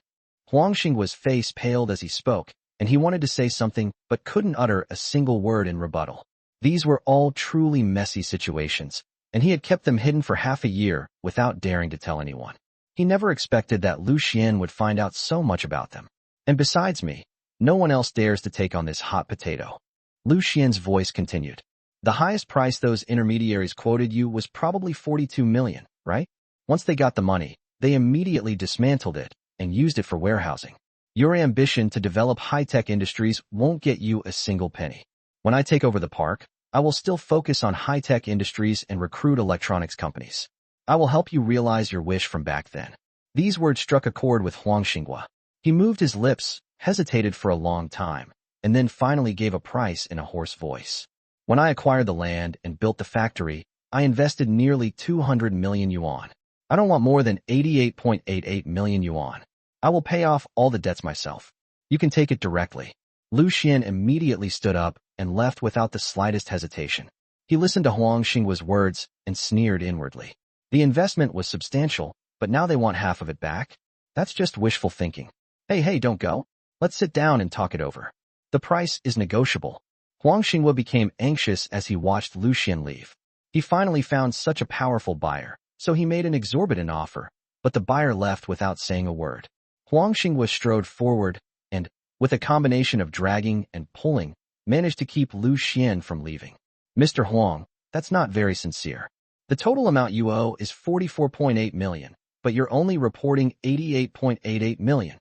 A: Huang Xinghua's face paled as he spoke, and he wanted to say something but couldn't utter a single word in rebuttal. These were all truly messy situations, and he had kept them hidden for half a year without daring to tell anyone. He never expected that Liu Xuan would find out so much about them. And besides me, no one else dares to take on this hot potato. Liu Xuan's voice continued. The highest price those intermediaries quoted you was probably 42 million, right? Once they got the money, they immediately dismantled it and used it for warehousing. Your ambition to develop high-tech industries won't get you a single penny. When I take over the park, I will still focus on high-tech industries and recruit electronics companies. I will help you realize your wish from back then. These words struck a chord with Huang Xinghua. He moved his lips, hesitated for a long time, and then finally gave a price in a hoarse voice. When I acquired the land and built the factory, I invested nearly 200 million yuan. I don't want more than 88.88 million yuan. I will pay off all the debts myself. You can take it directly. Liu Xuan immediately stood up and left without the slightest hesitation. He listened to Huang Xinghua's words and sneered inwardly. The investment was substantial, but now they want half of it back? That's just wishful thinking. Hey, don't go. Let's sit down and talk it over. The price is negotiable. Huang Xinghua became anxious as he watched Liu Xuan leave. He finally found such a powerful buyer, so he made an exorbitant offer, but the buyer left without saying a word. Huang Xinghua strode forward and, with a combination of dragging and pulling, managed to keep Liu Xuan from leaving. Mr. Huang, that's not very sincere. The total amount you owe is 44.8 million, but you're only reporting 88.88 million.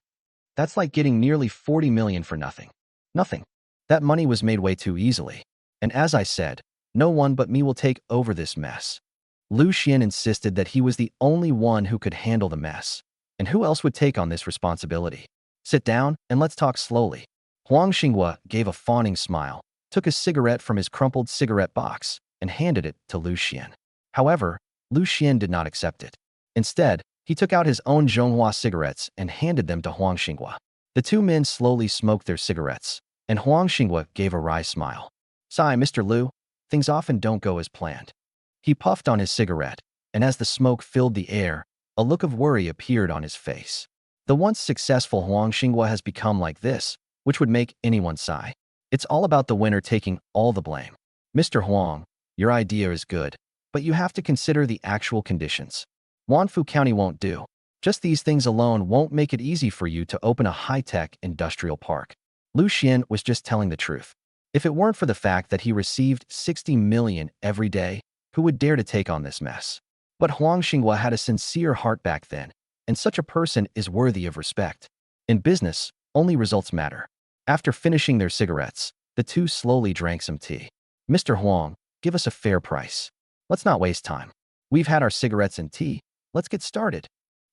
A: That's like getting nearly 40 million for nothing. Nothing. That money was made way too easily. And as I said, no one but me will take over this mess. Liu Xuan insisted that he was the only one who could handle the mess. And who else would take on this responsibility? Sit down and let's talk slowly. Huang Xinghua gave a fawning smile, took a cigarette from his crumpled cigarette box, and handed it to Liu Xuan. However, Liu Xuan did not accept it. Instead, he took out his own Zhonghua cigarettes and handed them to Huang Xinghua. The two men slowly smoked their cigarettes, and Huang Xinghua gave a wry smile. Sigh, Mr. Liu, things often don't go as planned. He puffed on his cigarette, and as the smoke filled the air, a look of worry appeared on his face. The once successful Huang Xinghua has become like this, which would make anyone sigh. It's all about the winner taking all the blame. Mr. Huang, your idea is good, but you have to consider the actual conditions. Wanfu County won't do. Just these things alone won't make it easy for you to open a high-tech industrial park. Liu Xuan was just telling the truth. If it weren't for the fact that he received 60 million every day, who would dare to take on this mess? But Huang Xinghua had a sincere heart back then, and such a person is worthy of respect. In business, only results matter. After finishing their cigarettes, the two slowly drank some tea. Mr. Huang, give us a fair price. Let's not waste time. We've had our cigarettes and tea. Let's get started.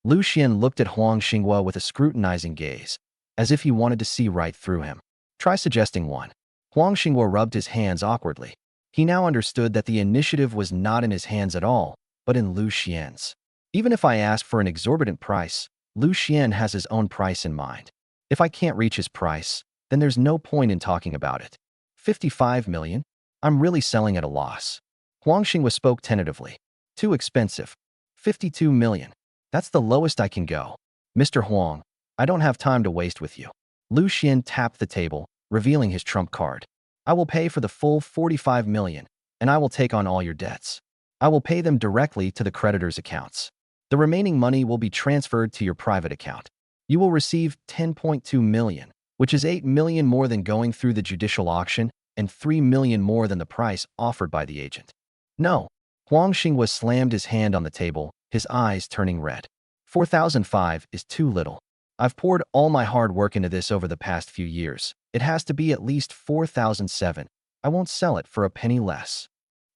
A: Liu Xuan looked at Huang Xinghua with a scrutinizing gaze, as if he wanted to see right through him. Try suggesting one. Huang Xinghua rubbed his hands awkwardly. He now understood that the initiative was not in his hands at all, but in Liu Xuan's. Even if I ask for an exorbitant price, Liu Xuan has his own price in mind. If I can't reach his price, then there's no point in talking about it. 55 million? I'm really selling at a loss. Huang Xinghua spoke tentatively. Too expensive. 52 million. That's the lowest I can go. Mr. Huang, I don't have time to waste with you. Liu Xuan tapped the table, revealing his trump card. I will pay for the full 45 million, and I will take on all your debts. I will pay them directly to the creditors' accounts. The remaining money will be transferred to your private account. You will receive 10.2 million, which is 8 million more than going through the judicial auction and 3 million more than the price offered by the agent. No. Huang Xinghua slammed his hand on the table, his eyes turning red. 4,005 is too little. I've poured all my hard work into this over the past few years. It has to be at least 4,007. I won't sell it for a penny less.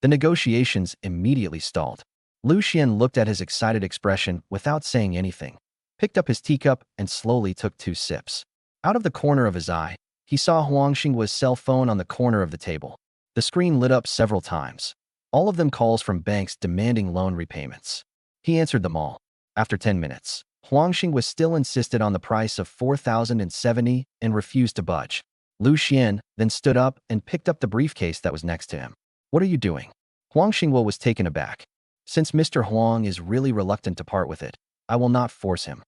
A: The negotiations immediately stalled. Liu Xuan looked at his excited expression without saying anything, picked up his teacup and slowly took 2 sips. Out of the corner of his eye, he saw Huang Xinghua's cell phone on the corner of the table. The screen lit up several times. All of them calls from banks demanding loan repayments. He answered them all. After 10 minutes, Huang Xinghua still insisted on the price of 4,070 and refused to budge. Liu Xuan then stood up and picked up the briefcase that was next to him. What are you doing? Huang Xinghua was taken aback. Since Mr. Huang is really reluctant to part with it, I will not force him.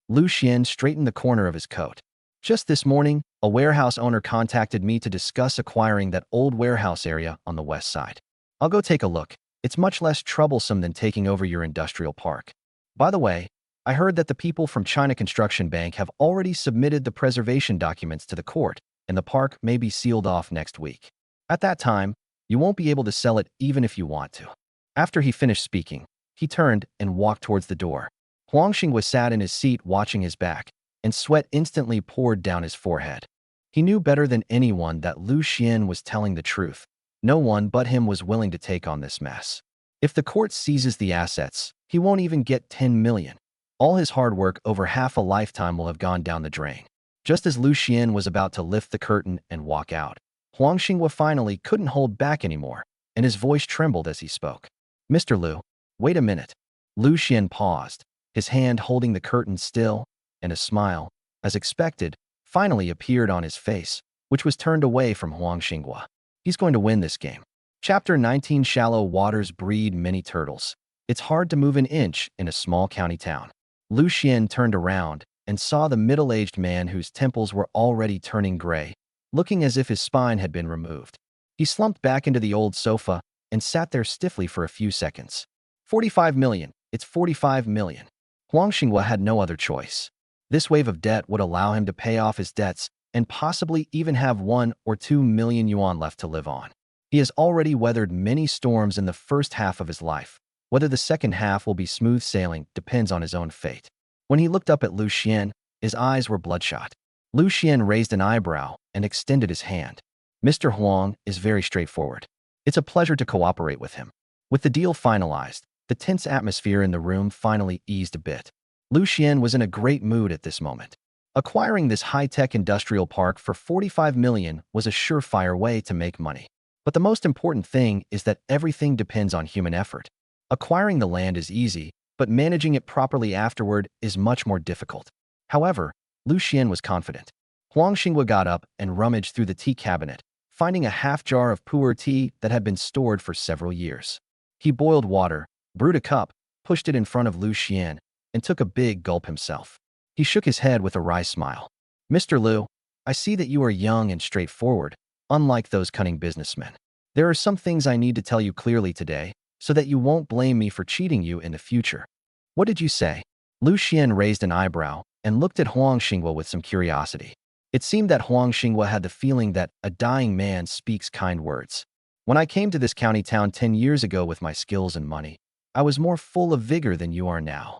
A: Liu Xuan straightened the corner of his coat. Just this morning, a warehouse owner contacted me to discuss acquiring that old warehouse area on the west side. I'll go take a look. It's much less troublesome than taking over your industrial park. By the way, I heard that the people from China Construction Bank have already submitted the preservation documents to the court, and the park may be sealed off next week. At that time, you won't be able to sell it even if you want to. After he finished speaking, he turned and walked towards the door. Huang Xinghua sat in his seat watching his back, and sweat instantly poured down his forehead. He knew better than anyone that Liu Xuan was telling the truth. No one but him was willing to take on this mess. If the court seizes the assets, he won't even get 10 million. All his hard work over half a lifetime will have gone down the drain. Just as Liu Xuan was about to lift the curtain and walk out, Huang Xinghua finally couldn't hold back anymore, and his voice trembled as he spoke. Mr. Liu, wait a minute. Liu Xuan paused, his hand holding the curtain still, and a smile, as expected, finally appeared on his face, which was turned away from Huang Xinghua. He's going to win this game. Chapter 19. Shallow waters breed many turtles. It's hard to move an inch in a small county town. Liu Xuan turned around and saw the middle-aged man whose temples were already turning gray, looking as if his spine had been removed. He slumped back into the old sofa and sat there stiffly for a few seconds. 45 million. It's 45 million. Huang Xinghua had no other choice. This wave of debt would allow him to pay off his debts and possibly even have 1 or 2 million yuan left to live on. He has already weathered many storms in the first half of his life. Whether the second half will be smooth sailing depends on his own fate. When he looked up at Liu Xuan, his eyes were bloodshot. Liu Xuan raised an eyebrow and extended his hand. Mr. Huang is very straightforward. It's a pleasure to cooperate with him. With the deal finalized, the tense atmosphere in the room finally eased a bit. Liu Xuan was in a great mood at this moment. Acquiring this high-tech industrial park for 45 million was a surefire way to make money. But the most important thing is that everything depends on human effort. Acquiring the land is easy, but managing it properly afterward is much more difficult. However, Liu Xuan was confident. Huang Xinghua got up and rummaged through the tea cabinet, finding a half jar of pu'er tea that had been stored for several years. He boiled water, brewed a cup, pushed it in front of Liu Xuan, and took a big gulp himself. He shook his head with a wry smile. Mr. Liu, I see that you are young and straightforward, unlike those cunning businessmen. There are some things I need to tell you clearly today, so that you won't blame me for cheating you in the future. What did you say? Liu Xuan raised an eyebrow and looked at Huang Xinghua with some curiosity. It seemed that Huang Xinghua had the feeling that a dying man speaks kind words. When I came to this county town 10 years ago with my skills and money, I was more full of vigor than you are now.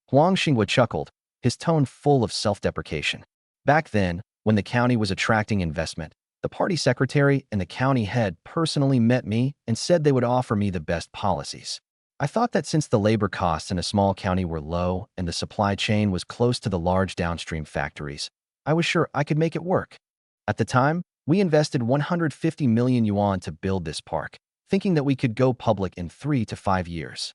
A: Huang Xinghua chuckled, his tone full of self-deprecation. Back then, when the county was attracting investment, the party secretary and the county head personally met me and said they would offer me the best policies. I thought that since the labor costs in a small county were low and the supply chain was close to the large downstream factories, I was sure I could make it work. At the time, we invested 150 million yuan to build this park, thinking that we could go public in 3 to 5 years.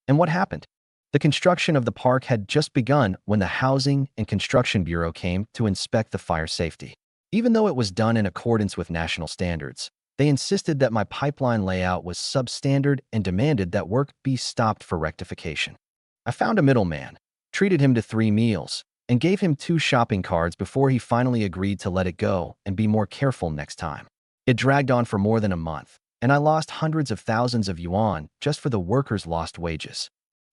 A: And what happened? The construction of the park had just begun when the Housing and Construction Bureau came to inspect the fire safety. Even though it was done in accordance with national standards, they insisted that my pipeline layout was substandard and demanded that work be stopped for rectification. I found a middleman, treated him to 3 meals, and gave him 2 shopping cards before he finally agreed to let it go and be more careful next time. It dragged on for more than a month, and I lost hundreds of thousands of yuan just for the workers' lost wages.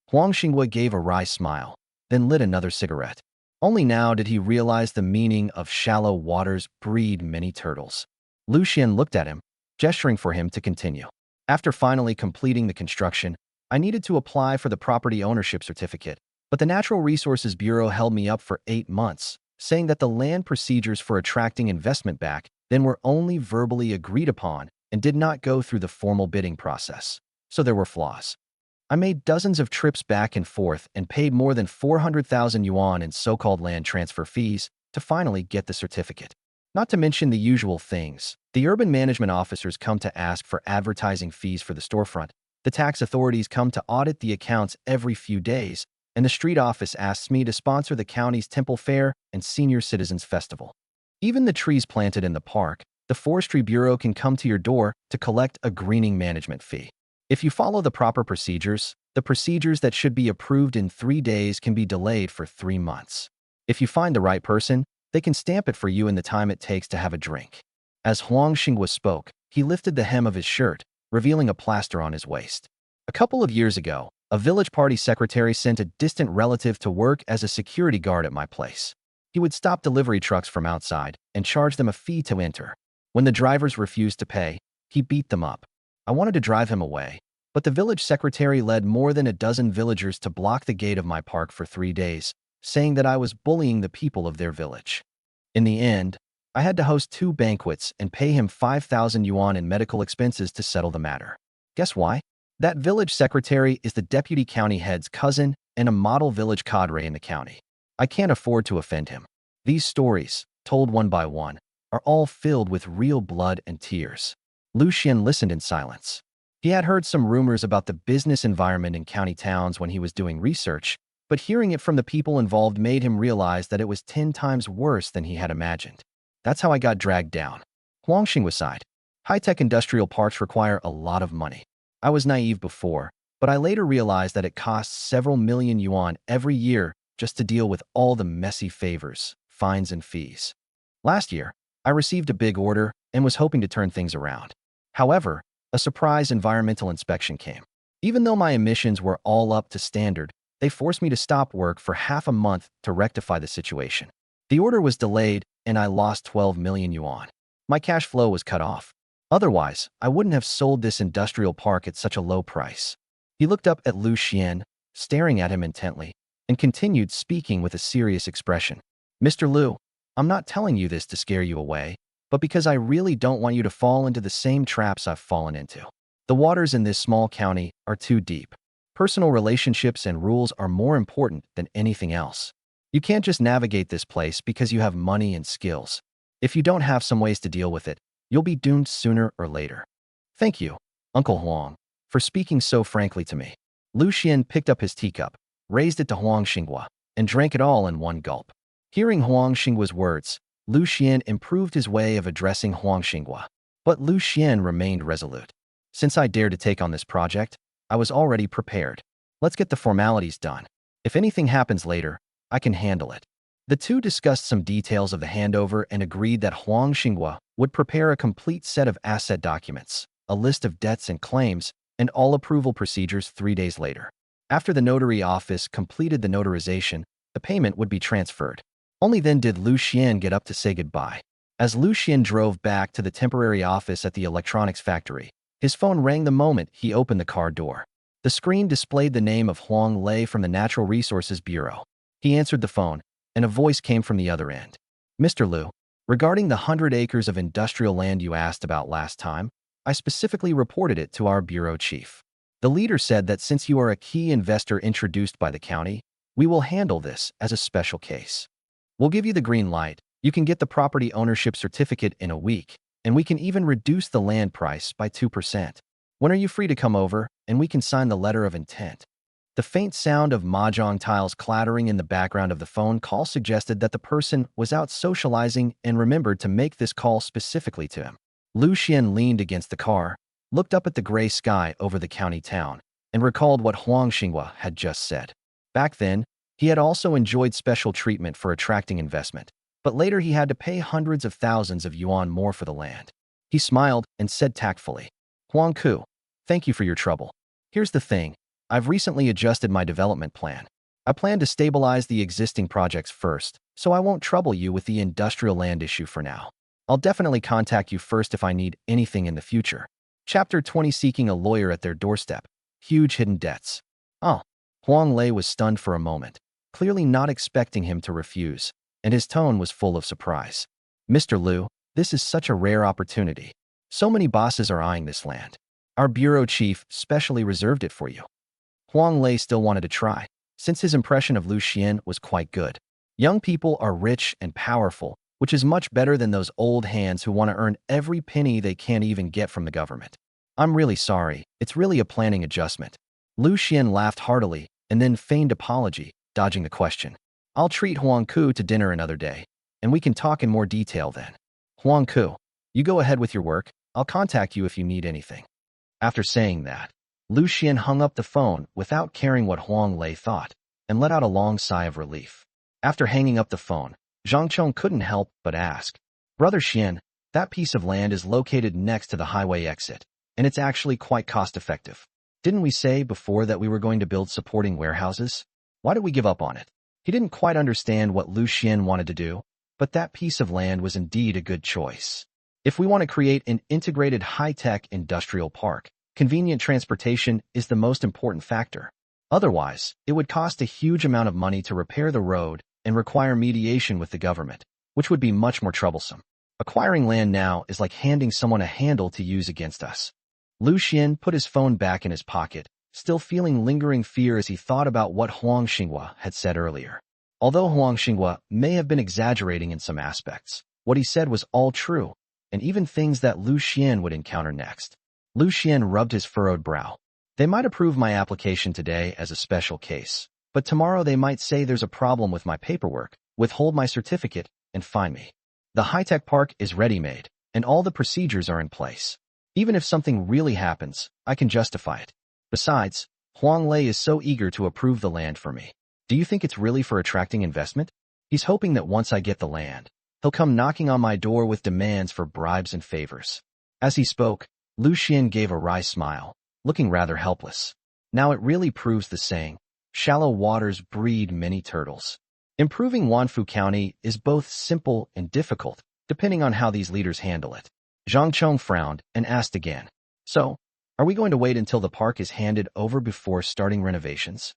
A: Huang Xinghua gave a wry smile, then lit another cigarette. Only now did he realize the meaning of shallow waters breed many turtles. Liu Xuan looked at him, gesturing for him to continue. After finally completing the construction, I needed to apply for the property ownership certificate, but the Natural Resources Bureau held me up for 8 months, saying that the land procedures for attracting investment back then were only verbally agreed upon and did not go through the formal bidding process. So there were flaws. I made dozens of trips back and forth and paid more than 400,000 yuan in so-called land transfer fees to finally get the certificate. Not to mention the usual things. The urban management officers come to ask for advertising fees for the storefront. The tax authorities come to audit the accounts every few days, and the street office asks me to sponsor the county's temple fair and senior citizens festival. Even the trees planted in the park, the forestry bureau can come to your door to collect a greening management fee. If you follow the proper procedures, the procedures that should be approved in 3 days can be delayed for 3 months. If you find the right person, they can stamp it for you in the time it takes to have a drink. As Huang Xinghua spoke, he lifted the hem of his shirt, revealing a plaster on his waist. A couple of years ago, a village party secretary sent a distant relative to work as a security guard at my place. He would stop delivery trucks from outside and charge them a fee to enter. When the drivers refused to pay, he beat them up. I wanted to drive him away, but the village secretary led more than a dozen villagers to block the gate of my park for 3 days, saying that I was bullying the people of their village. In the end, I had to host 2 banquets and pay him 5,000 yuan in medical expenses to settle the matter. Guess why? That village secretary is the deputy county head's cousin and a model village cadre in the county. I can't afford to offend him. These stories, told one by one, are all filled with real blood and tears. Liu Xuan listened in silence. He had heard some rumors about the business environment in county towns when he was doing research, but hearing it from the people involved made him realize that it was 10 times worse than he had imagined. That's how I got dragged down. Huang Xinghua sighed. High-tech industrial parks require a lot of money. I was naive before, but I later realized that it costs several million yuan every year just to deal with all the messy favors, fines, and fees. Last year, I received a big order and was hoping to turn things around. However, a surprise environmental inspection came. Even though my emissions were all up to standard, they forced me to stop work for half a month to rectify the situation. The order was delayed, and I lost 12 million yuan. My cash flow was cut off. Otherwise, I wouldn't have sold this industrial park at such a low price. He looked up at Liu Xuan, staring at him intently, and continued speaking with a serious expression. Mr. Liu, I'm not telling you this to scare you away, but because I really don't want you to fall into the same traps I've fallen into. The waters in this small county are too deep. Personal relationships and rules are more important than anything else. You can't just navigate this place because you have money and skills. If you don't have some ways to deal with it, you'll be doomed sooner or later. Thank you, Uncle Huang, for speaking so frankly to me. Liu Xuan picked up his teacup, raised it to Huang Xinghua, and drank it all in one gulp. Hearing Huang Xinghua's words, Liu Xuan improved his way of addressing Huang Xinghua. But Liu Xuan remained resolute. Since I dared to take on this project, I was already prepared. Let's get the formalities done. If anything happens later, I can handle it. The two discussed some details of the handover and agreed that Huang Xinghua would prepare a complete set of asset documents, a list of debts and claims, and all approval procedures 3 days later. After the notary office completed the notarization, the payment would be transferred. Only then did Liu Xuan get up to say goodbye. As Liu Xuan drove back to the temporary office at the electronics factory, his phone rang the moment he opened the car door. The screen displayed the name of Huang Lei from the Natural Resources Bureau. He answered the phone, and a voice came from the other end. Mr. Liu, regarding the 100 acres of industrial land you asked about last time, I specifically reported it to our bureau chief. The leader said that since you are a key investor introduced by the county, we will handle this as a special case. We'll give you the green light. You can get the property ownership certificate in a week, and we can even reduce the land price by 2%. When are you free to come over, and we can sign the letter of intent? The faint sound of mahjong tiles clattering in the background of the phone call suggested that the person was out socializing and remembered to make this call specifically to him. Liu Xuan leaned against the car, looked up at the gray sky over the county town, and recalled what Huang Xinghua had just said. Back then, he had also enjoyed special treatment for attracting investment, but later he had to pay hundreds of thousands of yuan more for the land. He smiled and said tactfully, Huang Ku, thank you for your trouble. Here's the thing. I've recently adjusted my development plan. I plan to stabilize the existing projects first, so I won't trouble you with the industrial land issue for now. I'll definitely contact you first if I need anything in the future. Chapter 20 Seeking a lawyer at their doorstep. Huge hidden debts. Oh. Huang Lei was stunned for a moment, clearly not expecting him to refuse, and his tone was full of surprise. Mr. Liu, this is such a rare opportunity. So many bosses are eyeing this land. Our bureau chief specially reserved it for you. Huang Lei still wanted to try, since his impression of Liu Xuan was quite good. Young people are rich and powerful, which is much better than those old hands who want to earn every penny they can't even get from the government. I'm really sorry, it's really a planning adjustment. Liu Xuan laughed heartily and then feigned apology, dodging the question. I'll treat Huang Ku to dinner another day, and we can talk in more detail then. Huang Ku, you go ahead with your work. I'll contact you if you need anything. After saying that, Liu Xuan hung up the phone without caring what Huang Lei thought, and let out a long sigh of relief. After hanging up the phone, Zhang Chong couldn't help but ask, "Brother Xian, that piece of land is located next to the highway exit, and it's actually quite cost-effective. Didn't we say before that we were going to build supporting warehouses? Why did we give up on it?" He didn't quite understand what Liu Xuan wanted to do, but that piece of land was indeed a good choice. If we want to create an integrated high-tech industrial park, convenient transportation is the most important factor. Otherwise, it would cost a huge amount of money to repair the road and require mediation with the government, which would be much more troublesome. Acquiring land now is like handing someone a handle to use against us. Liu Xuan put his phone back in his pocket, still feeling lingering fear as he thought about what Huang Xinghua had said earlier. Although Huang Xinghua may have been exaggerating in some aspects, what he said was all true, and even things that Liu Xuan would encounter next. Liu Xuan rubbed his furrowed brow. They might approve my application today as a special case, but tomorrow they might say there's a problem with my paperwork, withhold my certificate, and fine me. The high-tech park is ready-made, and all the procedures are in place. Even if something really happens, I can justify it. Besides, Huang Lei is so eager to approve the land for me. Do you think it's really for attracting investment? He's hoping that once I get the land, he'll come knocking on my door with demands for bribes and favors. As he spoke, Liu Xuan gave a wry smile, looking rather helpless. Now it really proves the saying, shallow waters breed many turtles. Improving Wanfu County is both simple and difficult, depending on how these leaders handle it. Zhang Chong frowned and asked again, "So, are we going to wait until the park is handed over before starting renovations?"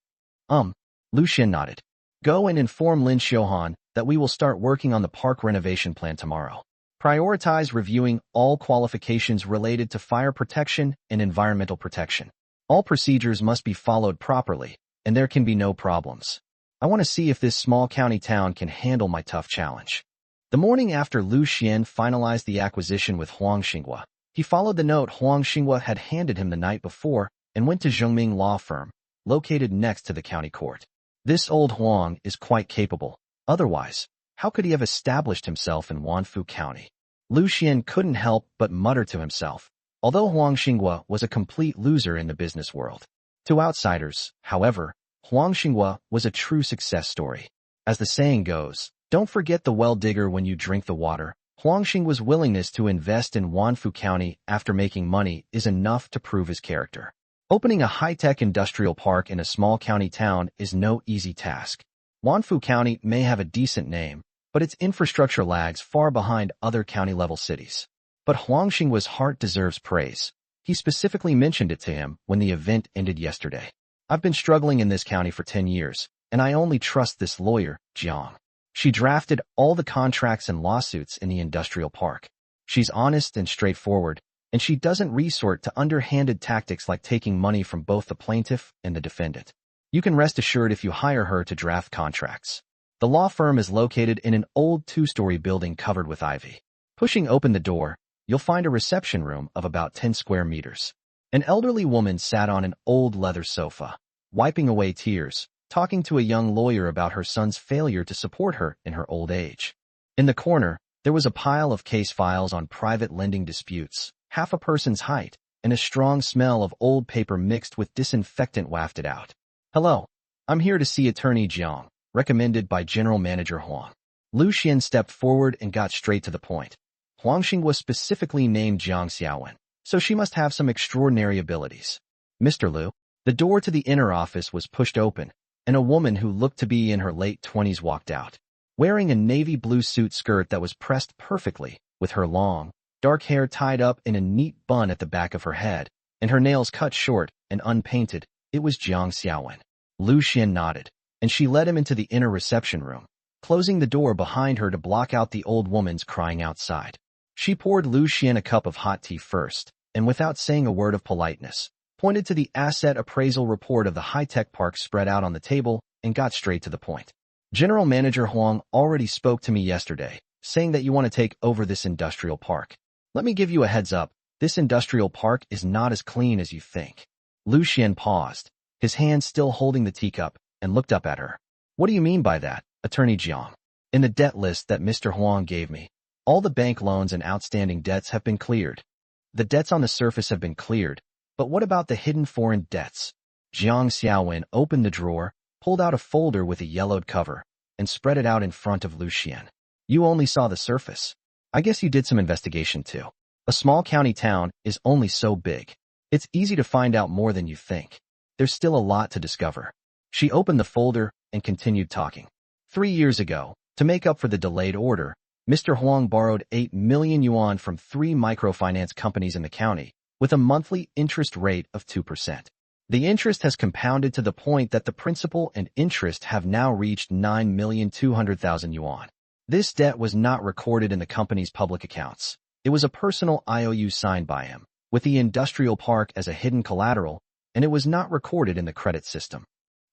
A: Liu Xuan nodded. "Go and inform Lin Xiuhan that we will start working on the park renovation plan tomorrow. Prioritize reviewing all qualifications related to fire protection and environmental protection. All procedures must be followed properly, and there can be no problems. I want to see if this small county town can handle my tough challenge." The morning after Liu Xuan finalized the acquisition with Huang Xinghua, he followed the note Huang Xinghua had handed him the night before and went to Zhongming Law Firm, located next to the county court. This old Huang is quite capable. Otherwise, how could he have established himself in Wanfu County? Liu Xuan couldn't help but mutter to himself, although Huang Xinghua was a complete loser in the business world. To outsiders, however, Huang Xinghua was a true success story. As the saying goes, don't forget the well digger when you drink the water. Huang Xinghua's willingness to invest in Wanfu County after making money is enough to prove his character. Opening a high-tech industrial park in a small county town is no easy task. Wanfu County may have a decent name, but its infrastructure lags far behind other county-level cities. But Huang Xinghua's heart deserves praise. He specifically mentioned it to him when the event ended yesterday. "I've been struggling in this county for 10 years, and I only trust this lawyer, Jiang. She drafted all the contracts and lawsuits in the industrial park. She's honest and straightforward, and she doesn't resort to underhanded tactics like taking money from both the plaintiff and the defendant. You can rest assured if you hire her to draft contracts." The law firm is located in an old 2-story building covered with ivy. Pushing open the door, you'll find a reception room of about 10 square meters. An elderly woman sat on an old leather sofa, wiping away tears, talking to a young lawyer about her son's failure to support her in her old age. In the corner, there was a pile of case files on private lending disputes, half a person's height, and a strong smell of old paper mixed with disinfectant wafted out. "Hello, I'm here to see Attorney Jiang, recommended by General Manager Huang." Liu Xuan stepped forward and got straight to the point. Huang Xinghua specifically named Jiang Xiaowen, so she must have some extraordinary abilities. "Mr. Liu." The door to the inner office was pushed open, and a woman who looked to be in her late 20s walked out. Wearing a navy blue suit skirt that was pressed perfectly, with her long, dark hair tied up in a neat bun at the back of her head, and her nails cut short and unpainted, it was Jiang Xiaowen. Liu Xuan nodded, and she led him into the inner reception room, closing the door behind her to block out the old woman's crying outside. She poured Liu Xuan a cup of hot tea first, and without saying a word of politeness, pointed to the asset appraisal report of the high-tech park spread out on the table, and got straight to the point. "General Manager Huang already spoke to me yesterday, saying that you want to take over this industrial park. Let me give you a heads up, this industrial park is not as clean as you think." Liu Xuan paused, his hand still holding the teacup, and looked up at her. "What do you mean by that, Attorney Jiang?" "In the debt list that Mr. Huang gave me, all the bank loans and outstanding debts have been cleared. The debts on the surface have been cleared, But what about the hidden foreign debts? Jiang Xiaowen opened the drawer, pulled out a folder with a yellowed cover, and spread it out in front of Liu Xuan. You only saw the surface. I guess you did some investigation too. A small county town is only so big. It's easy to find out more than you think. There's still a lot to discover. She opened the folder and continued talking. 3 years ago, to make up for the delayed order, Mr. Huang borrowed 8 million yuan from 3 microfinance companies in the county, with a monthly interest rate of 2%. The interest has compounded to the point that the principal and interest have now reached 9,200,000 yuan. This debt was not recorded in the company's public accounts. It was a personal IOU signed by him, with the industrial park as a hidden collateral, and it was not recorded in the credit system.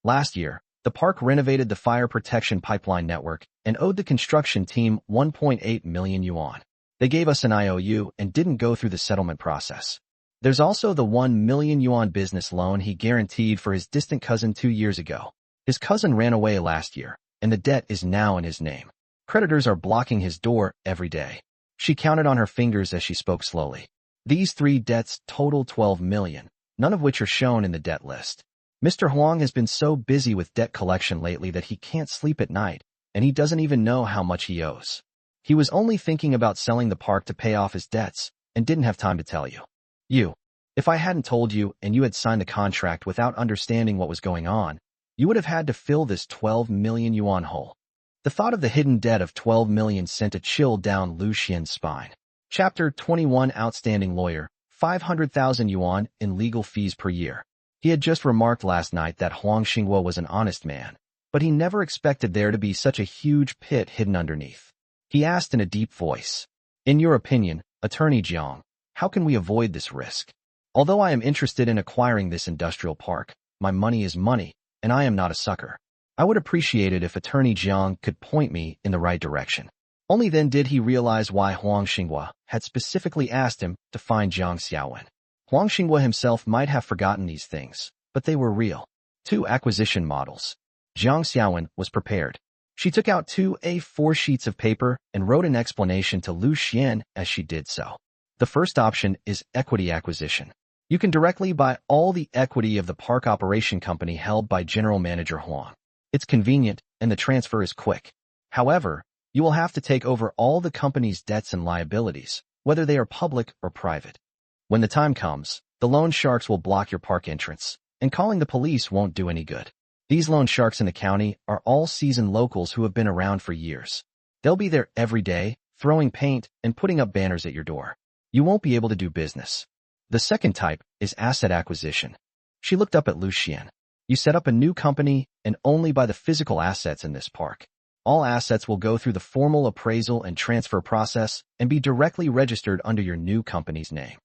A: Last year, the park renovated the fire protection pipeline network and owed the construction team 1.8 million yuan. They gave us an IOU and didn't go through the settlement process. There's also the 1 million yuan business loan he guaranteed for his distant cousin 2 years ago. His cousin ran away last year, and the debt is now in his name. Creditors are blocking his door every day. She counted on her fingers as she spoke slowly. These 3 debts total 12 million, none of which are shown in the debt list. Mr. Huang has been so busy with debt collection lately that he can't sleep at night, and he doesn't even know how much he owes. He was only thinking about selling the park to pay off his debts, and didn't have time to tell you. If I hadn't told you and you had signed the contract without understanding what was going on, you would have had to fill this 12 million yuan hole. The thought of the hidden debt of 12 million sent a chill down Liu Xuan's spine. Chapter 21 Outstanding Lawyer, 500,000 yuan in legal fees per year. He had just remarked last night that Huang Xinghua was an honest man, but he never expected there to be such a huge pit hidden underneath. He asked in a deep voice, "In your opinion, Attorney Jiang, how can we avoid this risk? Although I am interested in acquiring this industrial park, my money is money, and I am not a sucker. I would appreciate it if Attorney Jiang could point me in the right direction." Only then did he realize why Huang Xinghua had specifically asked him to find Jiang Xiaowen. Huang Xinghua himself might have forgotten these things, but they were real. 2 acquisition models. Jiang Xiaowen was prepared. She took out 2 A4 sheets of paper and wrote an explanation to Liu Xuan as she did so. The first option is equity acquisition. You can directly buy all the equity of the park operation company held by General Manager Huang. It's convenient, and the transfer is quick. However, you will have to take over all the company's debts and liabilities, whether they are public or private. When the time comes, the loan sharks will block your park entrance, and calling the police won't do any good. These loan sharks in the county are all seasoned locals who have been around for years. They'll be there every day, throwing paint and putting up banners at your door. You won't be able to do business. The second type is asset acquisition. She looked up at Liu Xuan. You set up a new company and only buy the physical assets in this park. All assets will go through the formal appraisal and transfer process and be directly registered under your new company's name.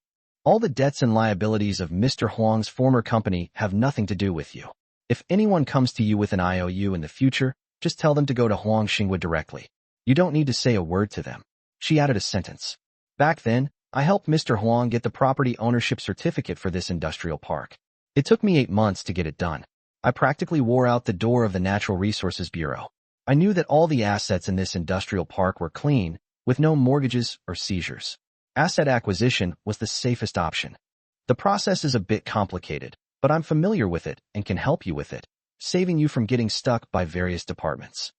A: All the debts and liabilities of Mr. Huang's former company have nothing to do with you. If anyone comes to you with an IOU in the future, just tell them to go to Huang Xinghua directly. You don't need to say a word to them. She added a sentence. Back then, I helped Mr. Huang get the property ownership certificate for this industrial park. It took me 8 months to get it done. I practically wore out the door of the Natural Resources Bureau. I knew that all the assets in this industrial park were clean, with no mortgages or seizures. Asset acquisition was the safest option. The process is a bit complicated, but I'm familiar with it and can help you with it, saving you from getting stuck by various departments.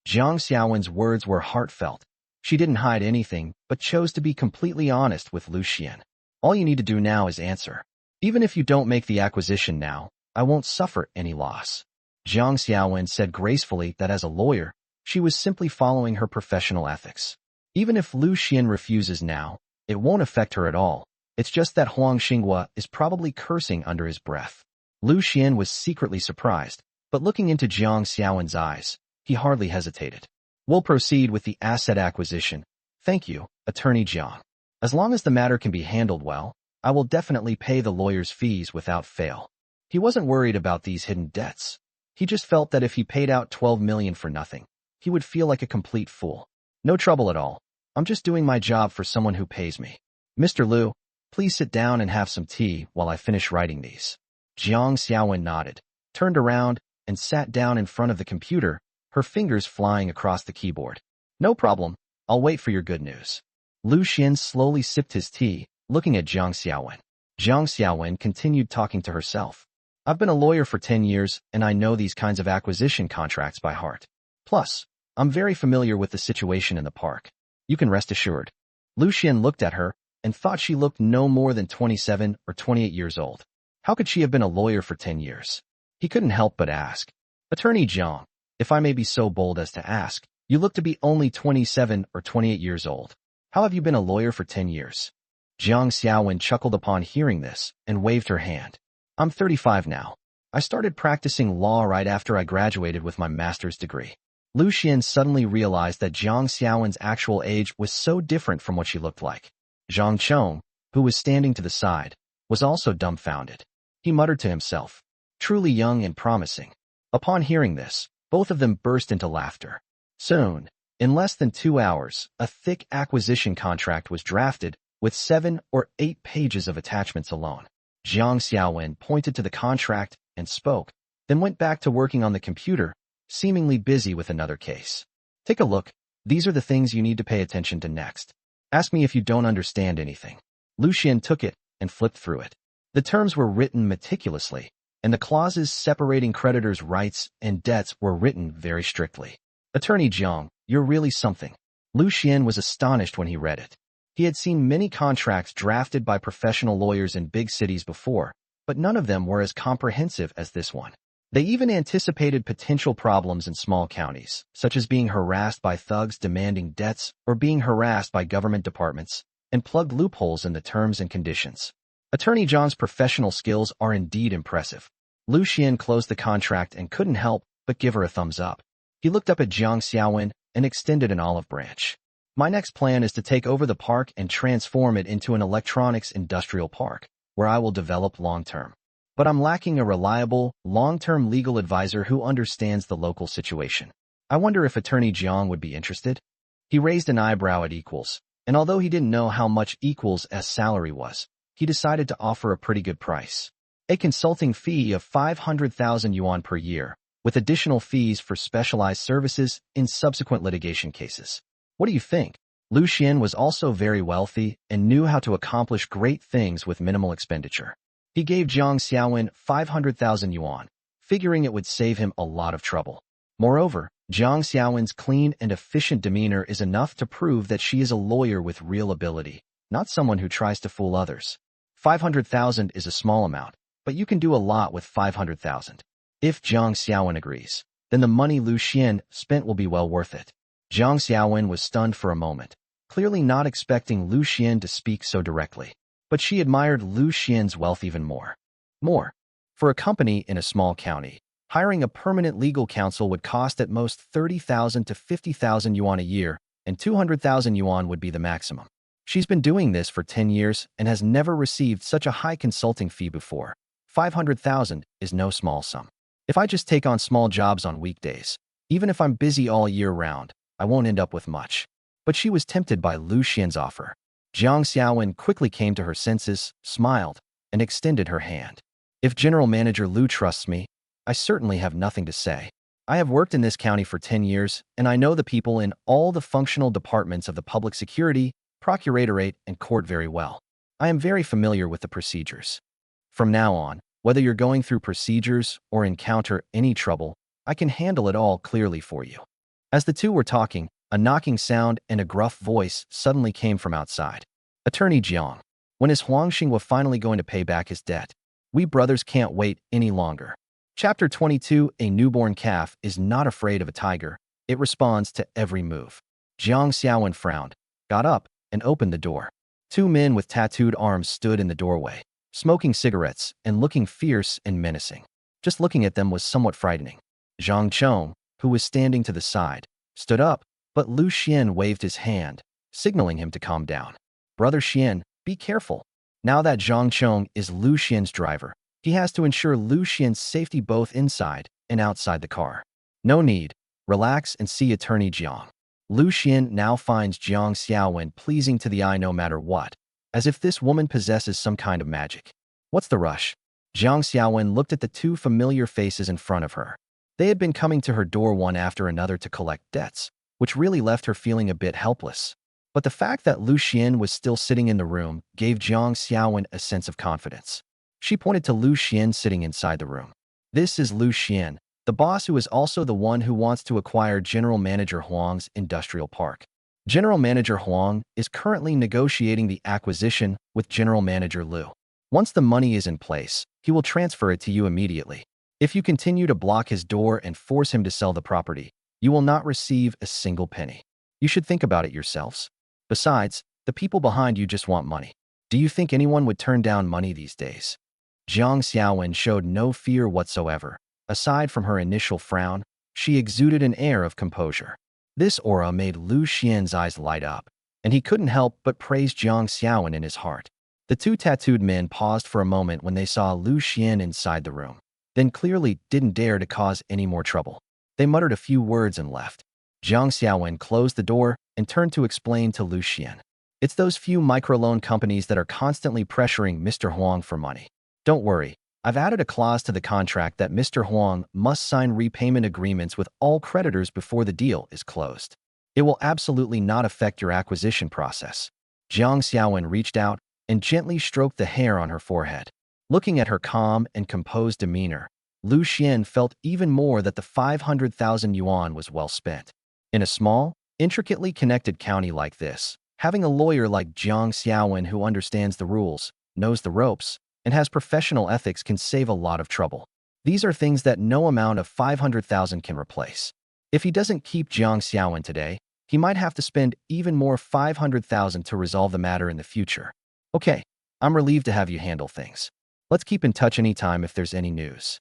A: Jiang Xiaowen's words were heartfelt. She didn't hide anything, but chose to be completely honest with Liu Xuan. All you need to do now is answer. Even if you don't make the acquisition now, I won't suffer any loss. Jiang Xiaowen said gracefully that as a lawyer, she was simply following her professional ethics. Even if Liu Xuan refuses now, it won't affect her at all. It's just that Huang Xinghua is probably cursing under his breath. Liu Xuan was secretly surprised, but looking into Jiang Xiaowen's eyes, he hardly hesitated. We'll proceed with the asset acquisition. Thank you, Attorney Jiang. As long as the matter can be handled well, I will definitely pay the lawyer's fees without fail. He wasn't worried about these hidden debts. He just felt that if he paid out 12 million for nothing, he would feel like a complete fool. No trouble at all. I'm just doing my job for someone who pays me. Mr. Liu, please sit down and have some tea while I finish writing these. Jiang Xiaowen nodded, turned around, and sat down in front of the computer, her fingers flying across the keyboard. No problem. I'll wait for your good news. Liu Xuan slowly sipped his tea, looking at Jiang Xiaowen. Jiang Xiaowen continued talking to herself. I've been a lawyer for 10 years, and I know these kinds of acquisition contracts by heart. Plus, I'm very familiar with the situation in the park. You can rest assured. Liu Xuan looked at her and thought she looked no more than 27 or 28 years old. How could she have been a lawyer for 10 years? He couldn't help but ask. Attorney Jiang, if I may be so bold as to ask, you look to be only 27 or 28 years old. How have you been a lawyer for 10 years? Jiang Xiaowen chuckled upon hearing this and waved her hand. I'm 35 now. I started practicing law right after I graduated with my master's degree. Liu Xuan suddenly realized that Jiang Xiaowen's actual age was so different from what she looked like. Zhang Chong, who was standing to the side, was also dumbfounded. He muttered to himself, truly young and promising. Upon hearing this, both of them burst into laughter. Soon, in less than 2 hours, a thick acquisition contract was drafted with 7 or 8 pages of attachments alone. Jiang Xiaowen pointed to the contract and spoke, then went back to working on the computer, seemingly busy with another case. Take a look. These are the things you need to pay attention to next. Ask me if you don't understand anything. Liu Xuan took it and flipped through it. The terms were written meticulously, and the clauses separating creditors' rights and debts were written very strictly. Attorney Jiang, you're really something. Liu Xuan was astonished when he read it. He had seen many contracts drafted by professional lawyers in big cities before, but none of them were as comprehensive as this one. They even anticipated potential problems in small counties, such as being harassed by thugs demanding debts or being harassed by government departments, and plugged loopholes in the terms and conditions. Attorney Jiang's professional skills are indeed impressive. Liu Xuan closed the contract and couldn't help but give her a thumbs up. He looked up at Jiang Xiaowen and extended an olive branch. My next plan is to take over the park and transform it into an electronics industrial park, where I will develop long-term. But I'm lacking a reliable, long-term legal advisor who understands the local situation. I wonder if Attorney Jiang would be interested? He raised an eyebrow at Equals, and although he didn't know how much Equals' salary was, he decided to offer a pretty good price. A consulting fee of 500,000 yuan per year, with additional fees for specialized services in subsequent litigation cases. What do you think? Liu Xuan was also very wealthy and knew how to accomplish great things with minimal expenditure. He gave Jiang Xiaowen 500,000 yuan, figuring it would save him a lot of trouble. Moreover, Jiang Xiaowen's clean and efficient demeanor is enough to prove that she is a lawyer with real ability, not someone who tries to fool others. 500,000 is a small amount, but you can do a lot with 500,000. If Jiang Xiaowen agrees, then the money Liu Xuan spent will be well worth it. Jiang Xiaowen was stunned for a moment, clearly not expecting Liu Xuan to speak so directly. But she admired Liu Xuan's wealth even more. For a company in a small county, hiring a permanent legal counsel would cost at most 30,000 to 50,000 yuan a year, and 200,000 yuan would be the maximum. She's been doing this for 10 years and has never received such a high consulting fee before. 500,000 is no small sum. If I just take on small jobs on weekdays, even if I'm busy all year round, I won't end up with much. But she was tempted by Liu Xuan's offer. Jiang Xiaowen quickly came to her senses, smiled, and extended her hand. If General Manager Liu trusts me, I certainly have nothing to say. I have worked in this county for 10 years, and I know the people in all the functional departments of the public security, procuratorate, and court very well. I am very familiar with the procedures. From now on, whether you're going through procedures or encounter any trouble, I can handle it all clearly for you. As the two were talking, a knocking sound and a gruff voice suddenly came from outside. Attorney Jiang, when is Huang Xinghua finally going to pay back his debt? We brothers can't wait any longer. Chapter 22. A newborn calf is not afraid of a tiger. It responds to every move. Jiang Xiaowen frowned, got up, and opened the door. 2 men with tattooed arms stood in the doorway, smoking cigarettes and looking fierce and menacing. Just looking at them was somewhat frightening. Zhang Chong, who was standing to the side, stood up, but Liu Xuan waved his hand, signaling him to calm down. Brother Xuan, be careful. Now that Zhang Chong is Liu Xuan's driver, he has to ensure Liu Xuan's safety both inside and outside the car. No need. Relax and see Attorney Jiang. Liu Xuan now finds Jiang Xiaowen pleasing to the eye no matter what, as if this woman possesses some kind of magic. What's the rush? Jiang Xiaowen looked at the 2 familiar faces in front of her. They had been coming to her door one after another to collect debts, which really left her feeling a bit helpless. But the fact that Liu Xuan was still sitting in the room gave Jiang Xiaowen a sense of confidence. She pointed to Liu Xuan sitting inside the room. This is Liu Xuan, the boss who is also the one who wants to acquire General Manager Huang's industrial park. General Manager Huang is currently negotiating the acquisition with General Manager Liu. Once the money is in place, he will transfer it to you immediately. If you continue to block his door and force him to sell the property, you will not receive a single penny. You should think about it yourselves. Besides, the people behind you just want money. Do you think anyone would turn down money these days? Jiang Xiaowen showed no fear whatsoever. Aside from her initial frown, she exuded an air of composure. This aura made Liu Xuan's eyes light up, and he couldn't help but praise Jiang Xiaowen in his heart. The two tattooed men paused for a moment when they saw Liu Xuan inside the room, then clearly didn't dare to cause any more trouble. They muttered a few words and left. Jiang Xiaowen closed the door and turned to explain to Liu Xuan. It's those few microloan companies that are constantly pressuring Mr. Huang for money. Don't worry, I've added a clause to the contract that Mr. Huang must sign repayment agreements with all creditors before the deal is closed. It will absolutely not affect your acquisition process. Jiang Xiaowen reached out and gently stroked the hair on her forehead. Looking at her calm and composed demeanor, Liu Xuan felt even more that the 500,000 yuan was well spent. In a small, intricately connected county like this, having a lawyer like Jiang Xiaowen who understands the rules, knows the ropes, and has professional ethics can save a lot of trouble. These are things that no amount of 500,000 can replace. If he doesn't keep Jiang Xiaowen today, he might have to spend even more 500,000 to resolve the matter in the future. Okay, I'm relieved to have you handle things. Let's keep in touch anytime if there's any news.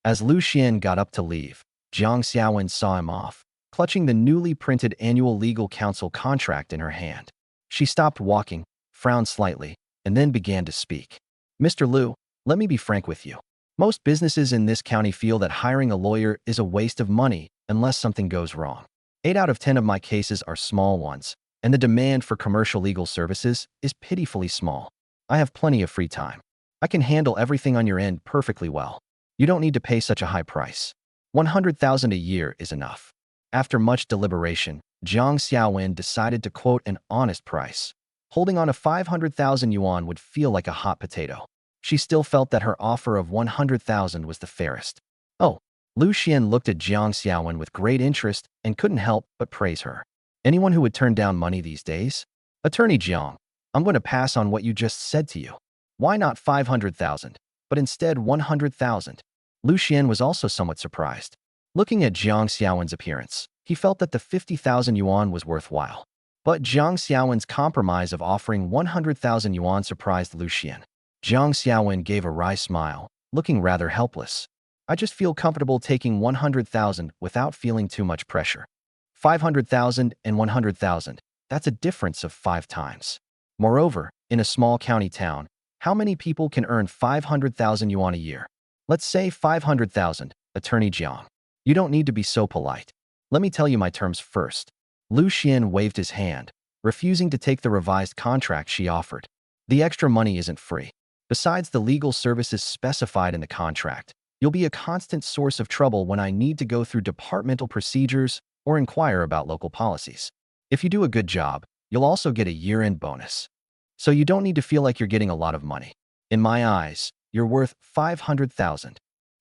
A: As Liu Xuan got up to leave, Jiang Xiaowen saw him off, clutching the newly printed annual legal counsel contract in her hand. She stopped walking, frowned slightly, and then began to speak. Mr. Liu, let me be frank with you. Most businesses in this county feel that hiring a lawyer is a waste of money unless something goes wrong. 8 out of 10 of my cases are small ones, and the demand for commercial legal services is pitifully small. I have plenty of free time. I can handle everything on your end perfectly well. You don't need to pay such a high price. 100,000 a year is enough. After much deliberation, Jiang Xiaowen decided to quote an honest price. Holding on to 500,000 yuan would feel like a hot potato. She still felt that her offer of 100,000 was the fairest. Oh, Liu Xuan looked at Jiang Xiaowen with great interest and couldn't help but praise her. Anyone who would turn down money these days? Attorney Jiang, I'm going to pass on what you just said to you. Why not 500,000, but instead 100,000? Liu Xuan was also somewhat surprised. Looking at Jiang Xiaowen's appearance, he felt that the 50,000 yuan was worthwhile. But Jiang Xiaowen's compromise of offering 100,000 yuan surprised Liu Xuan. Jiang Xiaowen gave a wry smile, looking rather helpless. I just feel comfortable taking 100,000 without feeling too much pressure. 500,000 and 100,000, that's a difference of 5 times. Moreover, in a small county town, how many people can earn 500,000 yuan a year? Let's say 500,000, Attorney Jiang. You don't need to be so polite. Let me tell you my terms first. Liu Xuan waved his hand, refusing to take the revised contract she offered. The extra money isn't free. Besides the legal services specified in the contract, you'll be a constant source of trouble when I need to go through departmental procedures or inquire about local policies. If you do a good job, you'll also get a year-end bonus. So you don't need to feel like you're getting a lot of money. In my eyes, you're worth 500,000.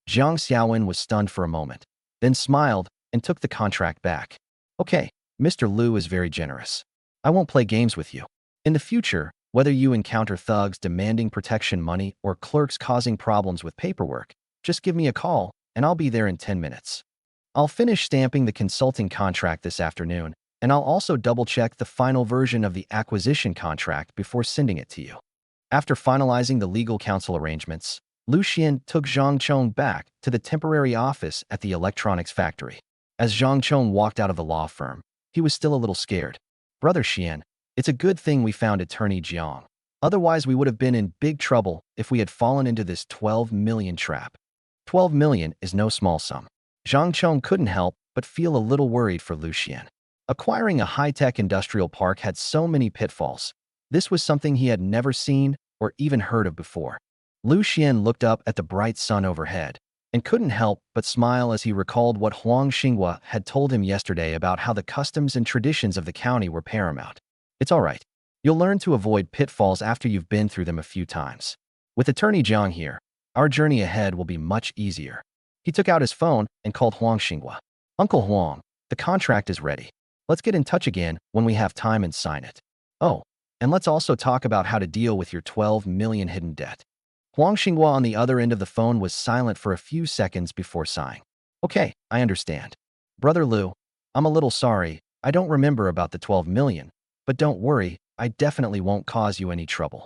A: Jiang Xiaowen was stunned for a moment, then smiled and took the contract back. Okay, Mr. Liu is very generous. I won't play games with you. In the future, whether you encounter thugs demanding protection money or clerks causing problems with paperwork, just give me a call and I'll be there in 10 minutes. I'll finish stamping the consulting contract this afternoon, and I'll also double-check the final version of the acquisition contract before sending it to you. After finalizing the legal counsel arrangements, Liu Xuan took Zhang Chong back to the temporary office at the electronics factory. As Zhang Chong walked out of the law firm, he was still a little scared. Brother Xian, it's a good thing we found Attorney Jiang. Otherwise, we would have been in big trouble if we had fallen into this 12 million trap. 12 million is no small sum. Zhang Chong couldn't help but feel a little worried for Liu Xuan. Acquiring a high-tech industrial park had so many pitfalls. This was something he had never seen or even heard of before. Liu Xuan looked up at the bright sun overhead and couldn't help but smile as he recalled what Huang Xinghua had told him yesterday about how the customs and traditions of the county were paramount. It's all right. You'll learn to avoid pitfalls after you've been through them a few times. With Attorney Jiang here, our journey ahead will be much easier. He took out his phone and called Huang Xinghua. Uncle Huang, the contract is ready. Let's get in touch again when we have time and sign it. Oh, and let's also talk about how to deal with your 12 million hidden debt. Huang Xinghua on the other end of the phone was silent for a few seconds before sighing. Okay, I understand. Brother Liu, I'm a little sorry. I don't remember about the 12 million, but don't worry, I definitely won't cause you any trouble.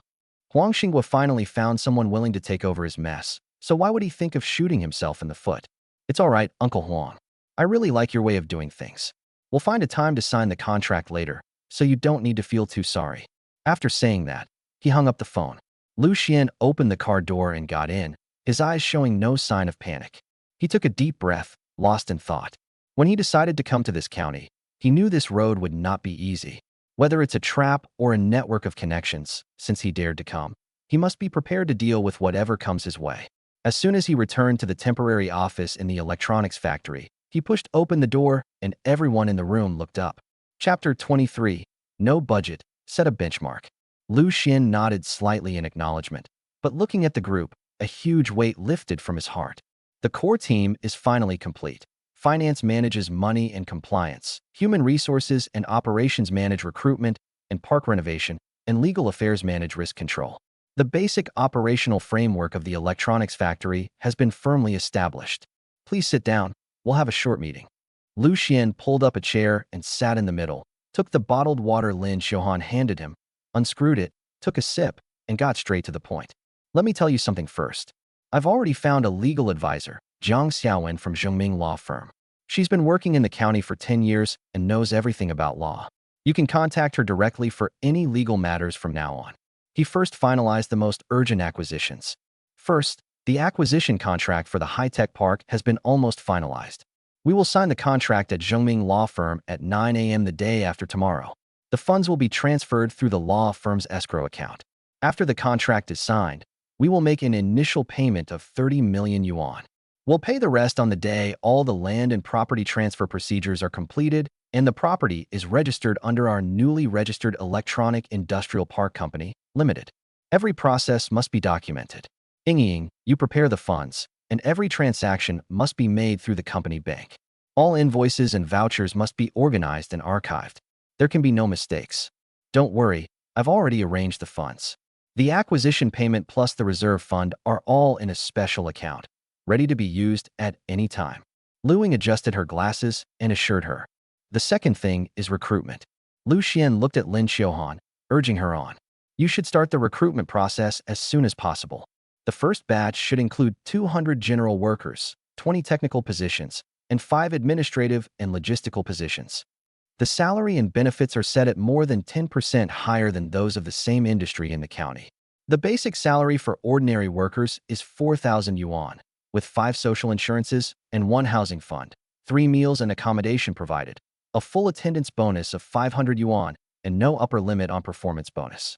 A: Huang Xinghua finally found someone willing to take over his mess, so why would he think of shooting himself in the foot? It's all right, Uncle Huang. I really like your way of doing things. We'll find a time to sign the contract later, so you don't need to feel too sorry. After saying that, he hung up the phone. Liu Xuan opened the car door and got in, his eyes showing no sign of panic. He took a deep breath, lost in thought. When he decided to come to this county, he knew this road would not be easy. Whether it's a trap or a network of connections, since he dared to come, he must be prepared to deal with whatever comes his way. As soon as he returned to the temporary office in the electronics factory, he pushed open the door and everyone in the room looked up. Chapter 23. No budget. Set a benchmark. Liu Xuan nodded slightly in acknowledgement, but looking at the group, a huge weight lifted from his heart. The core team is finally complete. Finance manages money and compliance. Human resources and operations manage recruitment and park renovation, and legal affairs manage risk control. The basic operational framework of the electronics factory has been firmly established. Please sit down. We'll have a short meeting. Liu Xuan pulled up a chair and sat in the middle, took the bottled water Lin Xuan handed him, unscrewed it, took a sip, and got straight to the point. Let me tell you something first. I've already found a legal advisor, Zhang Xiaowen from Zhongming Law Firm. She's been working in the county for 10 years and knows everything about law. You can contact her directly for any legal matters from now on. He first finalized the most urgent acquisitions. First, the acquisition contract for the high-tech park has been almost finalized. We will sign the contract at Zhongming Law Firm at 9 a.m. the day after tomorrow. The funds will be transferred through the law firm's escrow account. After the contract is signed, we will make an initial payment of 30 million yuan. We'll pay the rest on the day all the land and property transfer procedures are completed and the property is registered under our newly registered Electronic Industrial Park Company, Limited. Every process must be documented. Ying, you prepare the funds, and every transaction must be made through the company bank. All invoices and vouchers must be organized and archived. There can be no mistakes. Don't worry, I've already arranged the funds. The acquisition payment plus the reserve fund are all in a special account, ready to be used at any time. Liu Ying adjusted her glasses and assured her. The second thing is recruitment. Liu Xuan looked at Lin Xuan, urging her on. You should start the recruitment process as soon as possible. The first batch should include 200 general workers, 20 technical positions, and 5 administrative and logistical positions. The salary and benefits are set at more than 10% higher than those of the same industry in the county. The basic salary for ordinary workers is 4,000 yuan, with 5 social insurances and 1 housing fund, 3 meals and accommodation provided, a full attendance bonus of 500 yuan, and no upper limit on performance bonus.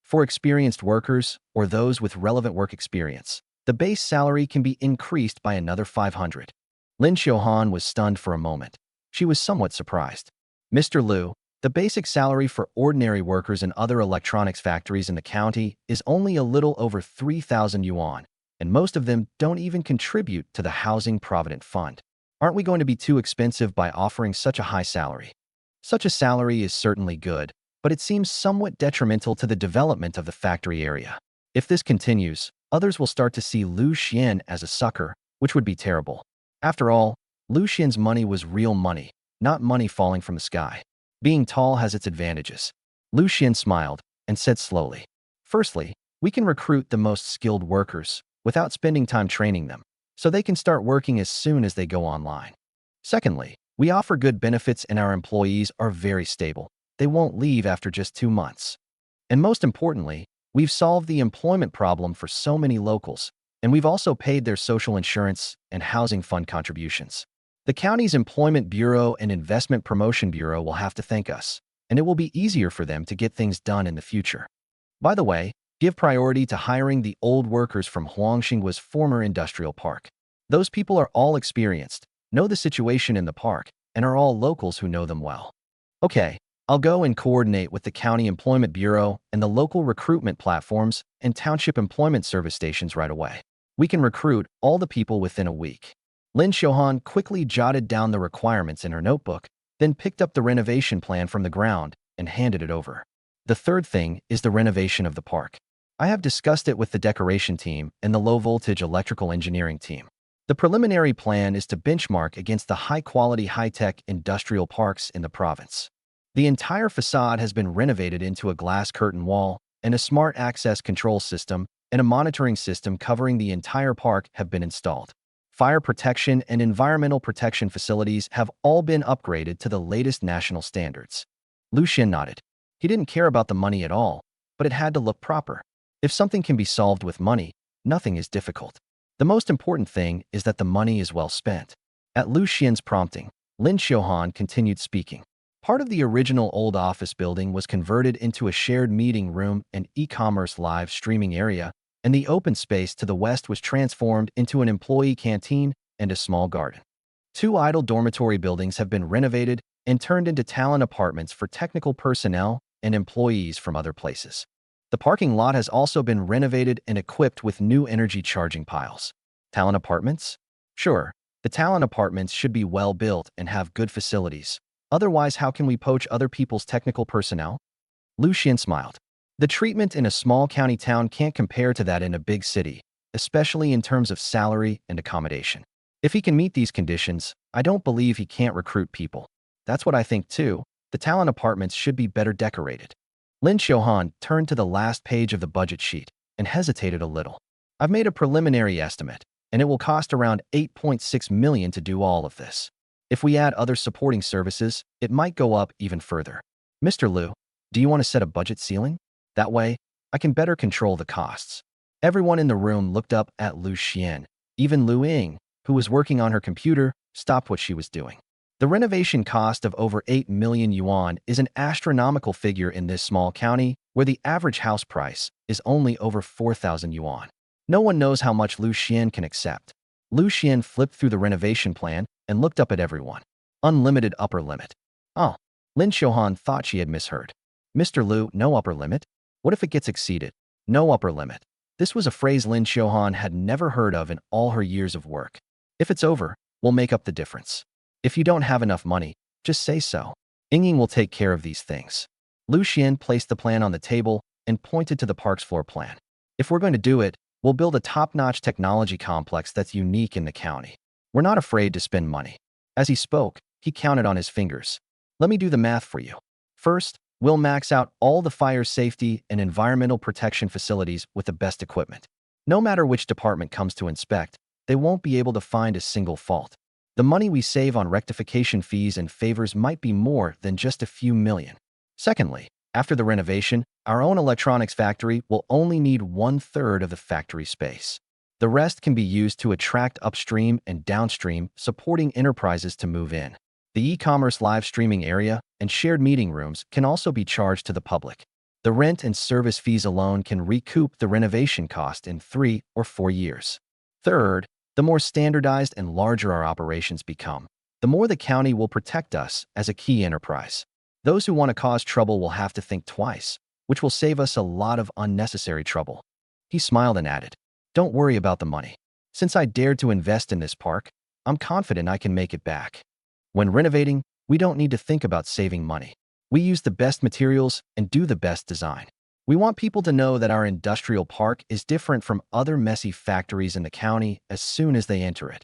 A: For experienced workers or those with relevant work experience, the base salary can be increased by another 500. Lin Xuan was stunned for a moment. She was somewhat surprised. Mr. Liu, the basic salary for ordinary workers in other electronics factories in the county is only a little over 3,000 yuan, and most of them don't even contribute to the Housing Provident Fund. Aren't we going to be too expensive by offering such a high salary? Such a salary is certainly good, but it seems somewhat detrimental to the development of the factory area. If this continues, others will start to see Liu Xuan as a sucker, which would be terrible. After all, Liu Xuan's money was real money, not money falling from the sky. Being tall has its advantages. Liu Xuan smiled and said slowly, firstly, we can recruit the most skilled workers without spending time training them, so they can start working as soon as they go online. Secondly, we offer good benefits and our employees are very stable. They won't leave after just 2 months. And most importantly, we've solved the employment problem for so many locals, and we've also paid their social insurance and housing fund contributions. The county's Employment Bureau and Investment Promotion Bureau will have to thank us, and it will be easier for them to get things done in the future. By the way, give priority to hiring the old workers from Huang Xinghua's former industrial park. Those people are all experienced, know the situation in the park, and are all locals who know them well. Okay, I'll go and coordinate with the County Employment Bureau and the local recruitment platforms and township employment service stations right away. We can recruit all the people within a week. Lin Xiaohan quickly jotted down the requirements in her notebook, then picked up the renovation plan from the ground and handed it over. The third thing is the renovation of the park. I have discussed it with the decoration team and the low-voltage electrical engineering team. The preliminary plan is to benchmark against the high-quality high-tech industrial parks in the province. The entire facade has been renovated into a glass curtain wall, and a smart access control system and a monitoring system covering the entire park have been installed. Fire protection and environmental protection facilities have all been upgraded to the latest national standards. Liu Xuan nodded. He didn't care about the money at all, but it had to look proper. If something can be solved with money, nothing is difficult. The most important thing is that the money is well spent. At Liu Xian's prompting, Lin Xiaohan continued speaking. Part of the original old office building was converted into a shared meeting room and e-commerce live streaming area, and the open space to the west was transformed into an employee canteen and a small garden. 2 idle dormitory buildings have been renovated and turned into talent apartments for technical personnel and employees from other places. The parking lot has also been renovated and equipped with new energy charging piles. Talent apartments? Sure, the talent apartments should be well built and have good facilities. Otherwise, how can we poach other people's technical personnel? Liu Xuan smiled. The treatment in a small county town can't compare to that in a big city, especially in terms of salary and accommodation. If he can meet these conditions, I don't believe he can't recruit people. That's what I think too. The talent apartments should be better decorated. Lin Xiaohan turned to the last page of the budget sheet and hesitated a little. I've made a preliminary estimate, and it will cost around 8.6 million to do all of this. If we add other supporting services, it might go up even further. Mr. Liu, do you want to set a budget ceiling? That way, I can better control the costs. Everyone in the room looked up at Liu Xuan. Even Lu Ying, who was working on her computer, stopped what she was doing. The renovation cost of over 8 million yuan is an astronomical figure in this small county, where the average house price is only over 4,000 yuan. No one knows how much Liu Xuan can accept. Liu Xuan flipped through the renovation plan and looked up at everyone. Unlimited upper limit. Oh, Lin Xiaohan thought she had misheard. Mr. Liu, no upper limit? What if it gets exceeded? No upper limit. This was a phrase Lin Xiaohan had never heard of in all her years of work. If it's over, we'll make up the difference. If you don't have enough money, just say so. Ying will take care of these things. Liu Xuan placed the plan on the table and pointed to the park's floor plan. If we're going to do it, we'll build a top-notch technology complex that's unique in the county. We're not afraid to spend money. As he spoke, he counted on his fingers. Let me do the math for you. First, we'll max out all the fire safety and environmental protection facilities with the best equipment. No matter which department comes to inspect, they won't be able to find a single fault. The money we save on rectification fees and favors might be more than just a few million. Secondly, after the renovation, our own electronics factory will only need 1/3 of the factory space. The rest can be used to attract upstream and downstream supporting enterprises to move in. The e-commerce live streaming area and shared meeting rooms can also be charged to the public. The rent and service fees alone can recoup the renovation cost in 3 or 4 years. Third, the more standardized and larger our operations become, the more the county will protect us as a key enterprise. Those who want to cause trouble will have to think twice, which will save us a lot of unnecessary trouble. He smiled and added, "Don't worry about the money. Since I dared to invest in this park, I'm confident I can make it back. When renovating, we don't need to think about saving money. We use the best materials and do the best design. We want people to know that our industrial park is different from other messy factories in the county as soon as they enter it."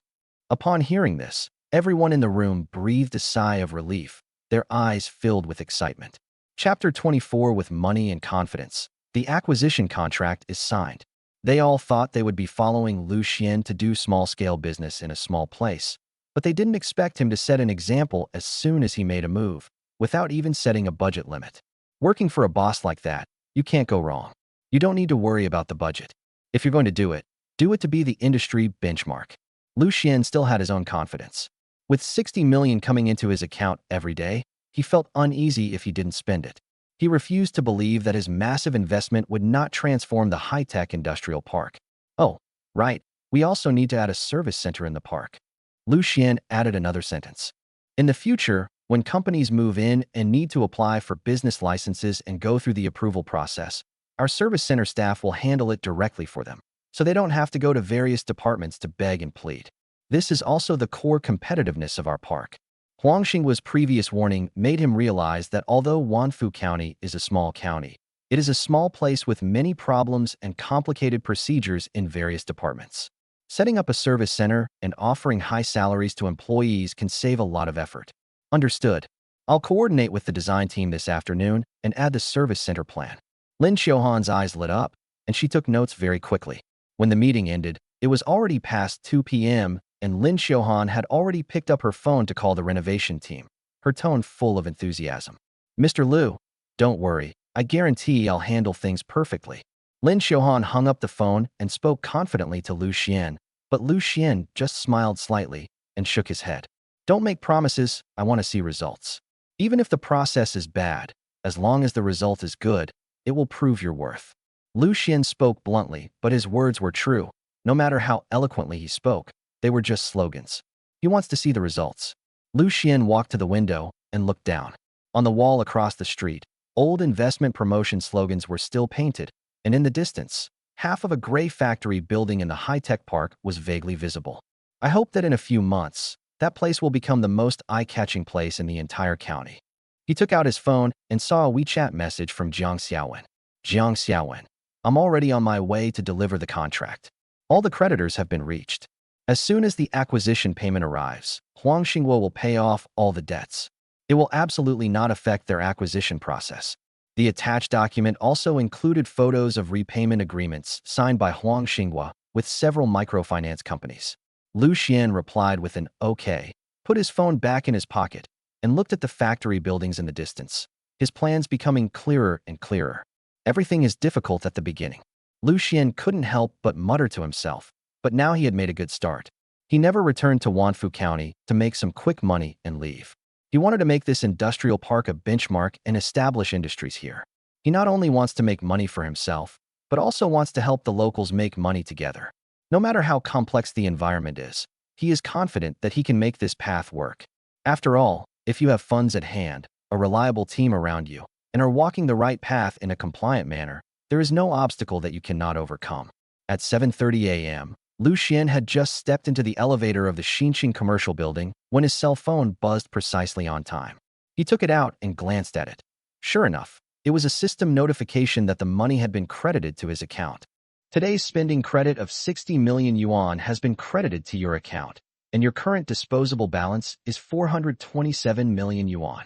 A: Upon hearing this, everyone in the room breathed a sigh of relief, their eyes filled with excitement. Chapter 24. With money and confidence, the acquisition contract is signed. They all thought they would be following Liu Xuan to do small-scale business in a small place, but they didn't expect him to set an example as soon as he made a move, without even setting a budget limit. Working for a boss like that, you can't go wrong. You don't need to worry about the budget. If you're going to do it to be the industry benchmark. Liu Xuan still had his own confidence. With 60 million coming into his account every day, he felt uneasy if he didn't spend it. He refused to believe that his massive investment would not transform the high-tech industrial park. Oh, right, we also need to add a service center in the park. Liu Xuan added another sentence. In the future, When companies move in and need to apply for business licenses and go through the approval process, our service center staff will handle it directly for them, so they don't have to go to various departments to beg and plead. This is also the core competitiveness of our park. Huang Xinghua's previous warning made him realize that although Wanfu County is a small county, it is a small place with many problems and complicated procedures in various departments. Setting up a service center and offering high salaries to employees can save a lot of effort. Understood. I'll coordinate with the design team this afternoon and add the service center plan. Lin Xiaohan's eyes lit up, and she took notes very quickly. When the meeting ended, it was already past 2 p.m., and Lin Xiaohan had already picked up her phone to call the renovation team, her tone full of enthusiasm. Mr. Liu, don't worry. I guarantee I'll handle things perfectly. Lin Xiaohan hung up the phone and spoke confidently to Liu Xuan, but Liu Xuan just smiled slightly and shook his head. Don't make promises, I want to see results. Even if the process is bad, as long as the result is good, it will prove your worth. Liu Xuan spoke bluntly, but his words were true. No matter how eloquently he spoke, they were just slogans. He wants to see the results. Liu Xuan walked to the window and looked down. On the wall across the street, old investment promotion slogans were still painted, and in the distance, half of a gray factory building in the high-tech park was vaguely visible. I hope that in a few months, that place will become the most eye-catching place in the entire county. He took out his phone and saw a WeChat message from Jiang Xiaowen. Jiang Xiaowen, I'm already on my way to deliver the contract. All the creditors have been reached. As soon as the acquisition payment arrives, Huang Xinghua will pay off all the debts. It will absolutely not affect their acquisition process. The attached document also included photos of repayment agreements signed by Huang Xinghua with several microfinance companies. Liu Xuan replied with an okay, put his phone back in his pocket, and looked at the factory buildings in the distance, his plans becoming clearer and clearer. Everything is difficult at the beginning. Liu Xuan couldn't help but mutter to himself, but now he had made a good start. He never returned to Wanfu County to make some quick money and leave. He wanted to make this industrial park a benchmark and establish industries here. He not only wants to make money for himself, but also wants to help the locals make money together. No matter how complex the environment is, he is confident that he can make this path work. After all, if you have funds at hand, a reliable team around you, and are walking the right path in a compliant manner, there is no obstacle that you cannot overcome. At 7:30 a.m., Liu Xuan had just stepped into the elevator of the Xinqing commercial building when his cell phone buzzed precisely on time. He took it out and glanced at it. Sure enough, it was a system notification that the money had been credited to his account. Today's spending credit of 60 million yuan has been credited to your account, and your current disposable balance is 427 million yuan.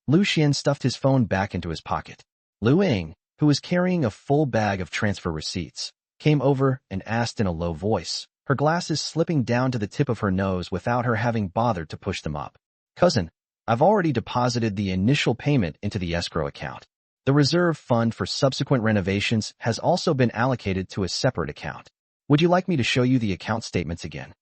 A: Liu Xuan stuffed his phone back into his pocket. Lu Ying, who was carrying a full bag of transfer receipts, came over and asked in a low voice, her glasses slipping down to the tip of her nose without her having bothered to push them up. Cousin, I've already deposited the initial payment into the escrow account. The reserve fund for subsequent renovations has also been allocated to a separate account. Would you like me to show you the account statements again?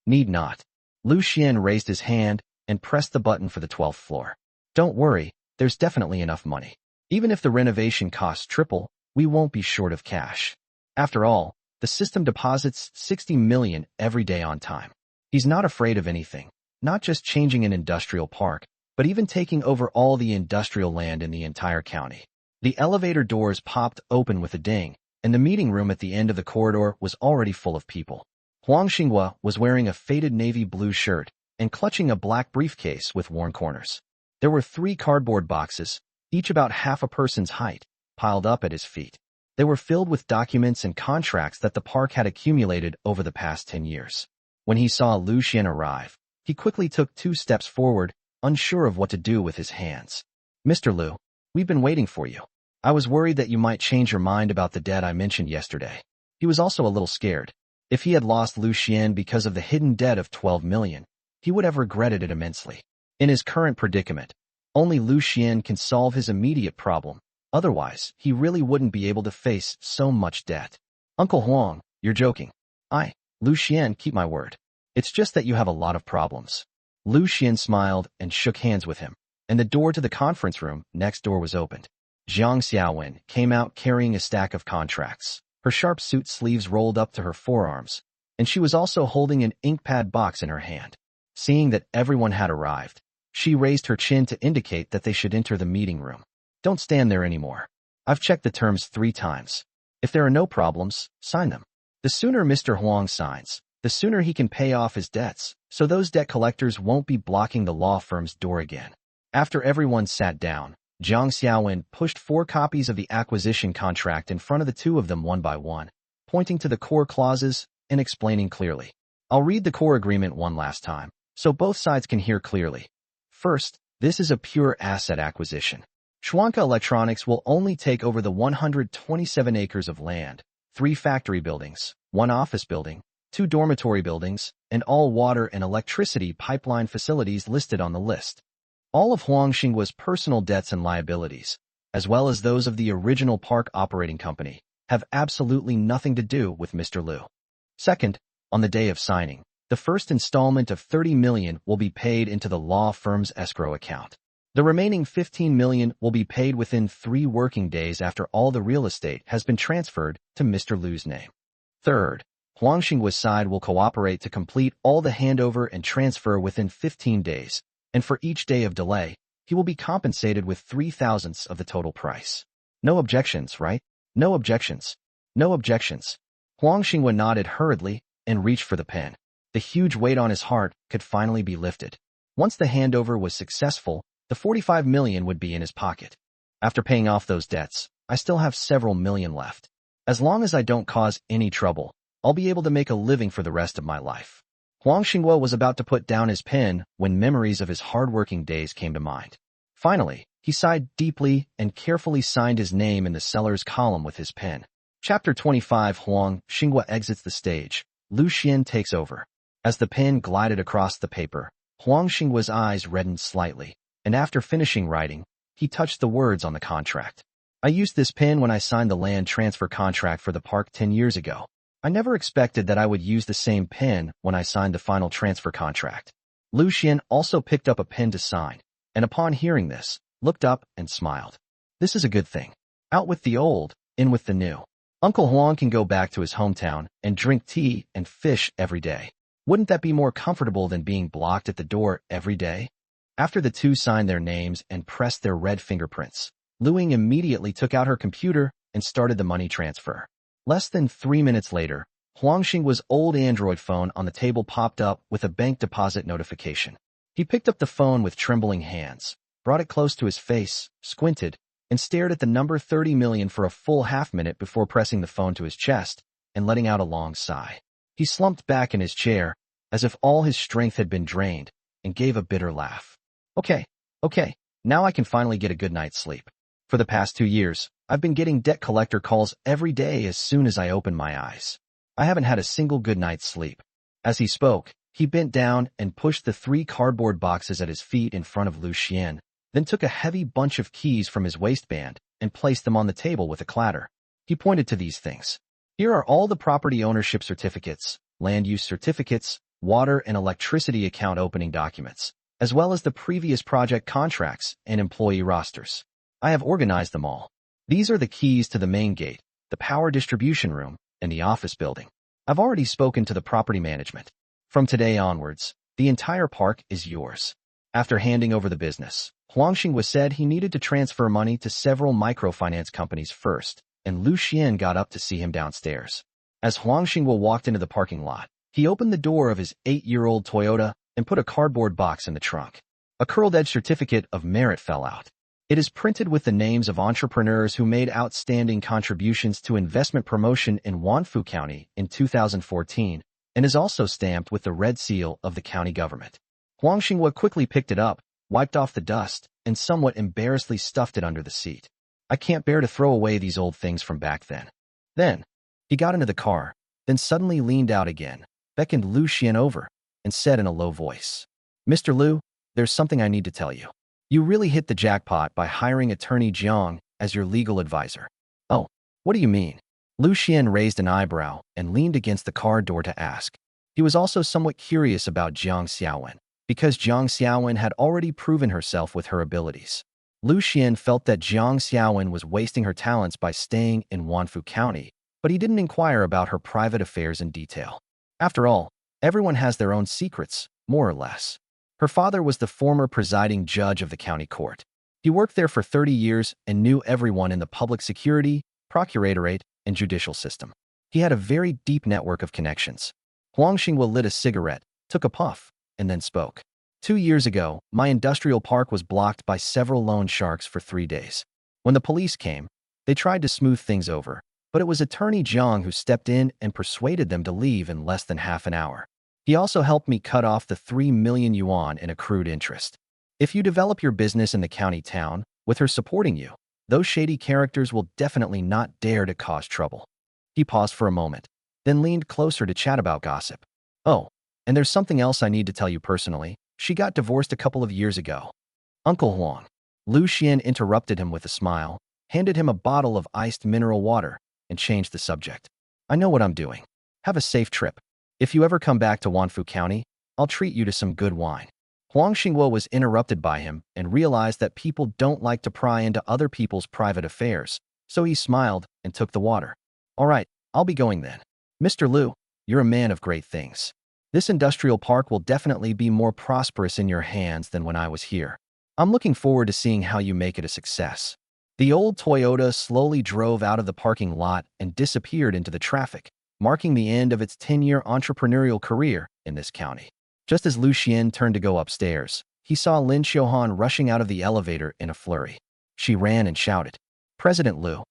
A: Need not. Liu Xuan raised his hand and pressed the button for the 12th floor. Don't worry, there's definitely enough money. Even if the renovation costs triple, we won't be short of cash. After all, the system deposits 60 million every day on time. He's not afraid of anything, not just changing an industrial park, but even taking over all the industrial land in the entire county. The elevator doors popped open with a ding, and the meeting room at the end of the corridor was already full of people. Huang Xinghua was wearing a faded navy blue shirt and clutching a black briefcase with worn corners. There were 3 cardboard boxes, each about half a person's height, piled up at his feet. They were filled with documents and contracts that the park had accumulated over the past 10 years. When he saw Liu Xuan arrive, he quickly took 2 steps forward, unsure of what to do with his hands. Mr. Liu, we've been waiting for you. I was worried that you might change your mind about the debt I mentioned yesterday. He was also a little scared. If he had lost Liu Xuan because of the hidden debt of 12 million, he would have regretted it immensely. In his current predicament, only Liu Xuan can solve his immediate problem. Otherwise, he really wouldn't be able to face so much debt. Uncle Huang, you're joking. Liu Xuan, keep my word. It's just that you have a lot of problems. Liu Xuan smiled and shook hands with him, and the door to the conference room next door was opened. Jiang Xiaowen came out carrying a stack of contracts, her sharp suit sleeves rolled up to her forearms, and she was also holding an ink pad box in her hand. Seeing that everyone had arrived, She raised her chin to indicate that they should enter the meeting room. Don't stand there anymore. I've checked the terms 3 times. If there are no problems, sign them. The sooner Mr. Huang signs, the sooner he can pay off his debts, so those debt collectors won't be blocking the law firm's door again. After everyone sat down, Jiang Xiaowen pushed 4 copies of the acquisition contract in front of the 2 of them one by one, pointing to the core clauses and explaining clearly. I'll read the core agreement one last time, so both sides can hear clearly. First, this is a pure asset acquisition. Schwanka Electronics will only take over the 127 acres of land, 3 factory buildings, 1 office building, 2 dormitory buildings, and all water and electricity pipeline facilities listed on the list. All of Huang Xinghua's personal debts and liabilities, as well as those of the original park operating company, have absolutely nothing to do with Mr. Liu. Second, on the day of signing, the first installment of 30 million will be paid into the law firm's escrow account. The remaining 15 million will be paid within 3 working days after all the real estate has been transferred to Mr. Liu's name. Third, Huang Xinghua's side will cooperate to complete all the handover and transfer within 15 days, and for each day of delay, he will be compensated with 3/1,000ths of the total price. No objections, right? No objections. No objections. Huang Xinghua nodded hurriedly and reached for the pen. The huge weight on his heart could finally be lifted. Once the handover was successful, the 45 million would be in his pocket. After paying off those debts, I still have several million left. As long as I don't cause any trouble, I'll be able to make a living for the rest of my life. Huang Xinghua was about to put down his pen when memories of his hard-working days came to mind. Finally, he sighed deeply and carefully signed his name in the seller's column with his pen. Chapter 25. Huang Xinghua exits the stage. Liu Xuan takes over. As the pen glided across the paper, Huang Xinghua's eyes reddened slightly, and after finishing writing, he touched the words on the contract. I used this pen when I signed the land transfer contract for the park 10 years ago. I never expected that I would use the same pen when I signed the final transfer contract. Liu Xuan also picked up a pen to sign, and upon hearing this, looked up and smiled. This is a good thing. Out with the old, in with the new. Uncle Huang can go back to his hometown and drink tea and fish every day. Wouldn't that be more comfortable than being blocked at the door every day? After the 2 signed their names and pressed their red fingerprints, Liu Ying immediately took out her computer and started the money transfer. Less than 3 minutes later, Huang Xinghua's old Android phone on the table popped up with a bank deposit notification. He picked up the phone with trembling hands, brought it close to his face, squinted, and stared at the number 30 million for a full half-minute before pressing the phone to his chest and letting out a long sigh. He slumped back in his chair, as if all his strength had been drained, and gave a bitter laugh. Okay, now I can finally get a good night's sleep. For the past 2 years, I've been getting debt collector calls every day as soon as I open my eyes. I haven't had a single good night's sleep. As he spoke, he bent down and pushed the 3 cardboard boxes at his feet in front of Liu Xuan, then took a heavy bunch of keys from his waistband and placed them on the table with a clatter. He pointed to these things. Here are all the property ownership certificates, land use certificates, water and electricity account opening documents, as well as the previous project contracts and employee rosters. I have organized them all. These are the keys to the main gate, the power distribution room, and the office building. I've already spoken to the property management. From today onwards, the entire park is yours. After handing over the business, Huang Xinghua said he needed to transfer money to several microfinance companies first, and Liu Xuan got up to see him downstairs. As Huang Xinghua walked into the parking lot, he opened the door of his 8-year-old Toyota and put a cardboard box in the trunk. A curled-edge certificate of merit fell out. It is printed with the names of entrepreneurs who made outstanding contributions to investment promotion in Wanfu County in 2014 and is also stamped with the red seal of the county government. Huang Xinghua quickly picked it up, wiped off the dust, and somewhat embarrassedly stuffed it under the seat. I can't bear to throw away these old things from back then. Then, he got into the car, then suddenly leaned out again, beckoned Liu Xuan over, and said in a low voice, "Mr. Liu, there's something I need to tell you. You really hit the jackpot by hiring attorney Jiang as your legal advisor." "Oh, what do you mean?" Liu Xuan raised an eyebrow and leaned against the car door to ask. He was also somewhat curious about Jiang Xiaowen, because Jiang Xiaowen had already proven herself with her abilities. Liu Xuan felt that Jiang Xiaowen was wasting her talents by staying in Wanfu County, but he didn't inquire about her private affairs in detail. After all, everyone has their own secrets, more or less. Her father was the former presiding judge of the county court. He worked there for 30 years and knew everyone in the public security, procuratorate, and judicial system. He had a very deep network of connections. Huang Xinghua lit a cigarette, took a puff, and then spoke. 2 years ago, my industrial park was blocked by several loan sharks for 3 days. When the police came, they tried to smooth things over, but it was Attorney Zhang who stepped in and persuaded them to leave in less than half an hour. He also helped me cut off the 3 million yuan in accrued interest. If you develop your business in the county town, with her supporting you, those shady characters will definitely not dare to cause trouble. He paused for a moment, then leaned closer to chat about gossip. Oh, and there's something else I need to tell you personally. She got divorced a couple of years ago. Uncle Huang. Liu Xuan interrupted him with a smile, handed him a bottle of iced mineral water, and changed the subject. I know what I'm doing. Have a safe trip. If you ever come back to Wanfu County, I'll treat you to some good wine. Huang Xinghua was interrupted by him and realized that people don't like to pry into other people's private affairs, so he smiled and took the water. All right, I'll be going then. Mr. Liu, you're a man of great things. This industrial park will definitely be more prosperous in your hands than when I was here. I'm looking forward to seeing how you make it a success. The old Toyota slowly drove out of the parking lot and disappeared into the traffic, marking the end of its 10-year entrepreneurial career in this county. Just as Liu Xuan turned to go upstairs, he saw Lin Xiaohan rushing out of the elevator in a flurry. She ran and shouted, President Liu,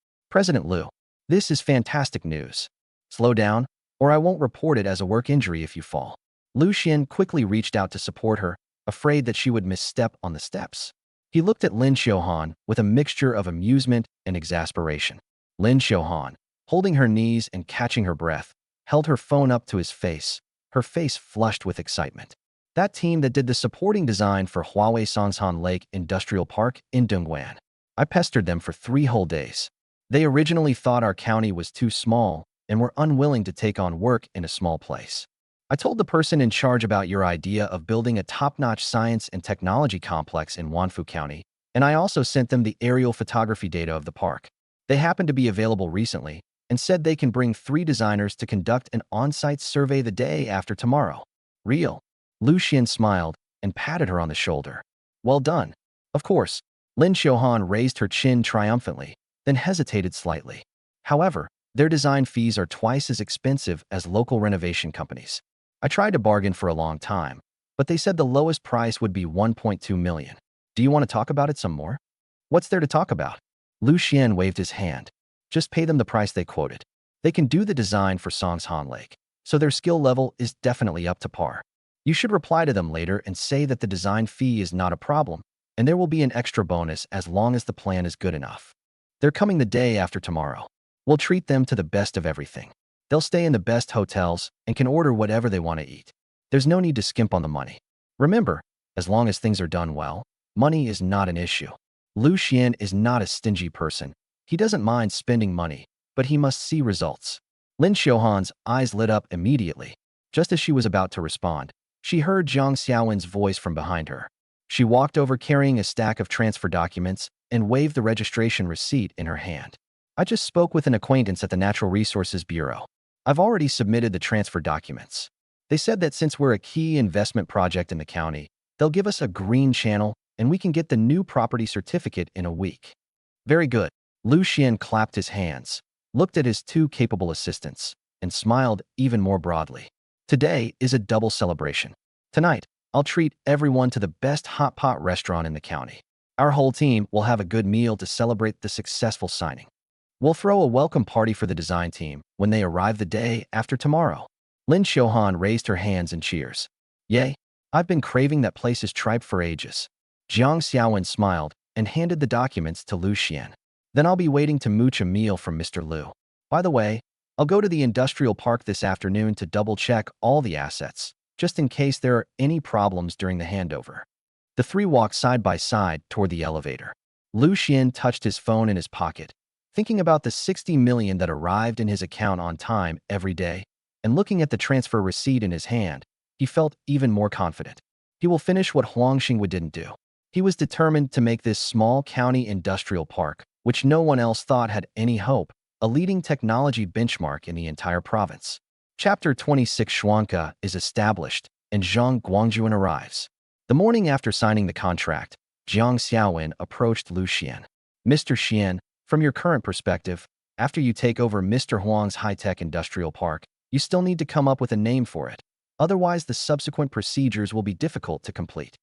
A: this is fantastic news. Slow down, or I won't report it as a work injury if you fall. Liu Xuan quickly reached out to support her, afraid that she would misstep on the steps. He looked at Lin Xiaohan with a mixture of amusement and exasperation. Lin Xiaohan, holding her knees and catching her breath, held her phone up to his face, her face flushed with excitement. That team that did the supporting design for Huawei Songshan Lake Industrial Park in Dongguan. I pestered them for 3 whole days. They originally thought our county was too small and were unwilling to take on work in a small place. I told the person in charge about your idea of building a top-notch science and technology complex in Wanfu County, and I also sent them the aerial photography data of the park. They happened to be available recently and said they can bring 3 designers to conduct an on-site survey the day after tomorrow. Real. Liu Xuan smiled and patted her on the shoulder. Well done. Of course. Lin Xiaohan raised her chin triumphantly, then hesitated slightly. However, their design fees are twice as expensive as local renovation companies. I tried to bargain for a long time, but they said the lowest price would be 1.2 million. Do you want to talk about it some more? What's there to talk about? Liu Xuan waved his hand. Just pay them the price they quoted. They can do the design for Songshan Lake, so their skill level is definitely up to par. You should reply to them later and say that the design fee is not a problem, and there will be an extra bonus as long as the plan is good enough. They're coming the day after tomorrow. We'll treat them to the best of everything. They'll stay in the best hotels and can order whatever they want to eat. There's no need to skimp on the money. Remember, as long as things are done well, money is not an issue. Liu Xuan is not a stingy person. He doesn't mind spending money, but he must see results. Lin Xiaohan's eyes lit up immediately. Just as she was about to respond, she heard Zhang Xiaowen's voice from behind her. She walked over carrying a stack of transfer documents and waved the registration receipt in her hand. I just spoke with an acquaintance at the Natural Resources Bureau. I've already submitted the transfer documents. They said that since we're a key investment project in the county, they'll give us a green channel and we can get the new property certificate in a week. Very good. Liu Xuan clapped his hands, looked at his 2 capable assistants, and smiled even more broadly. Today is a double celebration. Tonight, I'll treat everyone to the best hot pot restaurant in the county. Our whole team will have a good meal to celebrate the successful signing. We'll throw a welcome party for the design team when they arrive the day after tomorrow. Lin Xiaohan raised her hands in cheers. Yay, I've been craving that place's tripe for ages. Zhang Xiaowen smiled and handed the documents to Liu Xuan. Then I'll be waiting to mooch a meal from Mr. Liu. By the way, I'll go to the industrial park this afternoon to double-check all the assets, just in case there are any problems during the handover. The 3 walked side by side toward the elevator. Liu Xuan touched his phone in his pocket, thinking about the 60 million that arrived in his account on time every day, and looking at the transfer receipt in his hand, he felt even more confident. He will finish what Huang Xinghua didn't do. He was determined to make this small county industrial park, which no one else thought had any hope, a leading technology benchmark in the entire province. Chapter 26 Shuanka is established, and Zhang Guangjuan arrives. The morning after signing the contract, Jiang Xiaowen approached Liu Xuan. Mr. Xian, from your current perspective, after you take over Mr. Huang's high-tech industrial park, you still need to come up with a name for it. Otherwise, the subsequent procedures will be difficult to complete.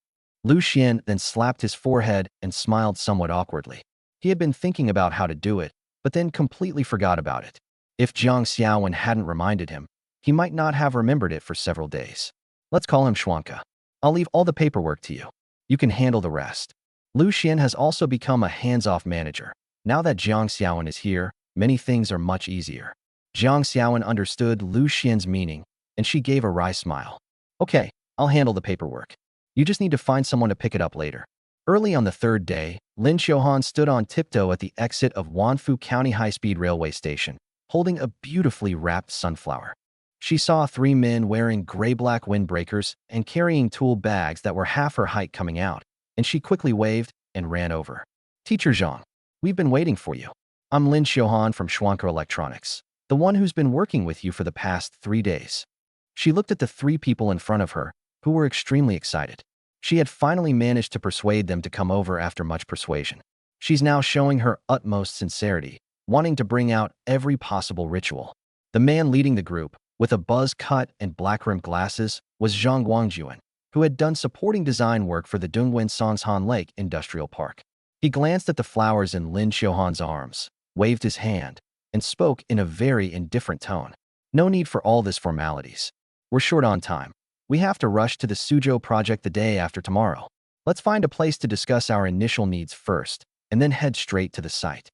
A: Liu Xuan then slapped his forehead and smiled somewhat awkwardly. He had been thinking about how to do it, but then completely forgot about it. If Jiang Xiaowen hadn't reminded him, he might not have remembered it for several days. Let's call him Xuanka. I'll leave all the paperwork to you. You can handle the rest. Liu Xuan has also become a hands-off manager. Now that Jiang Xiaowen is here, many things are much easier. Jiang Xiaowen understood Liu Xuan's meaning, and she gave a wry smile. Okay, I'll handle the paperwork. You just need to find someone to pick it up later. Early on the third day, Lin Xiaohan stood on tiptoe at the exit of Wanfu County High-Speed Railway Station, holding a beautifully wrapped sunflower. She saw three men wearing gray-black windbreakers and carrying tool bags that were half her height coming out, and she quickly waved and ran over. Teacher Zhang, we've been waiting for you. I'm Lin Xiaohan from Xuanka Electronics, the one who's been working with you for the past 3 days. She looked at the three people in front of her, who were extremely excited. She had finally managed to persuade them to come over after much persuasion. She's now showing her utmost sincerity, wanting to bring out every possible ritual. The man leading the group, with a buzz cut and black-rimmed glasses, was Zhang Guangjuan, who had done supporting design work for the Dongwen Songshan Lake Industrial Park. He glanced at the flowers in Lin Xiaohan's arms, waved his hand, and spoke in a very indifferent tone. No need for all this formalities. We're short on time. We have to rush to the Suzhou project the day after tomorrow. Let's find a place to discuss our initial needs first, and then head straight to the site.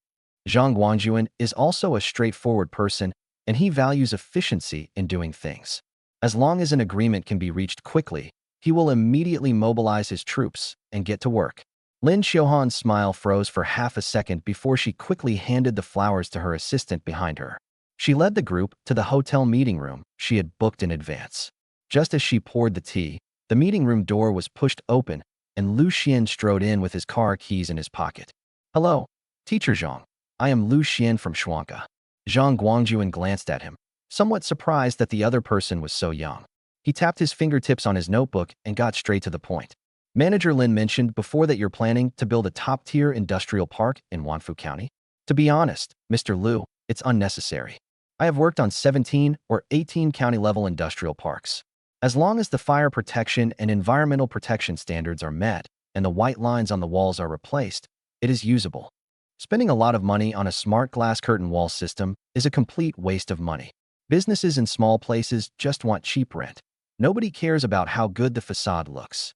A: Zhang Guangjuan is also a straightforward person, and he values efficiency in doing things. As long as an agreement can be reached quickly, he will immediately mobilize his troops and get to work. Lin Xiaohan's smile froze for half a second before she quickly handed the flowers to her assistant behind her. She led the group to the hotel meeting room she had booked in advance. Just as she poured the tea, the meeting room door was pushed open, and Liu Xuan strode in with his car keys in his pocket. Hello, Teacher Zhang. I am Liu Xuan from Xuanka. Zhang Guangjuan glanced at him, somewhat surprised that the other person was so young. He tapped his fingertips on his notebook and got straight to the point. Manager Lin mentioned before that you're planning to build a top-tier industrial park in Wanfu County. To be honest, Mr. Liu, it's unnecessary. I have worked on 17 or 18 county-level industrial parks. As long as the fire protection and environmental protection standards are met and the white lines on the walls are replaced, it is usable. Spending a lot of money on a smart glass curtain wall system is a complete waste of money. Businesses in small places just want cheap rent. Nobody cares about how good the facade looks.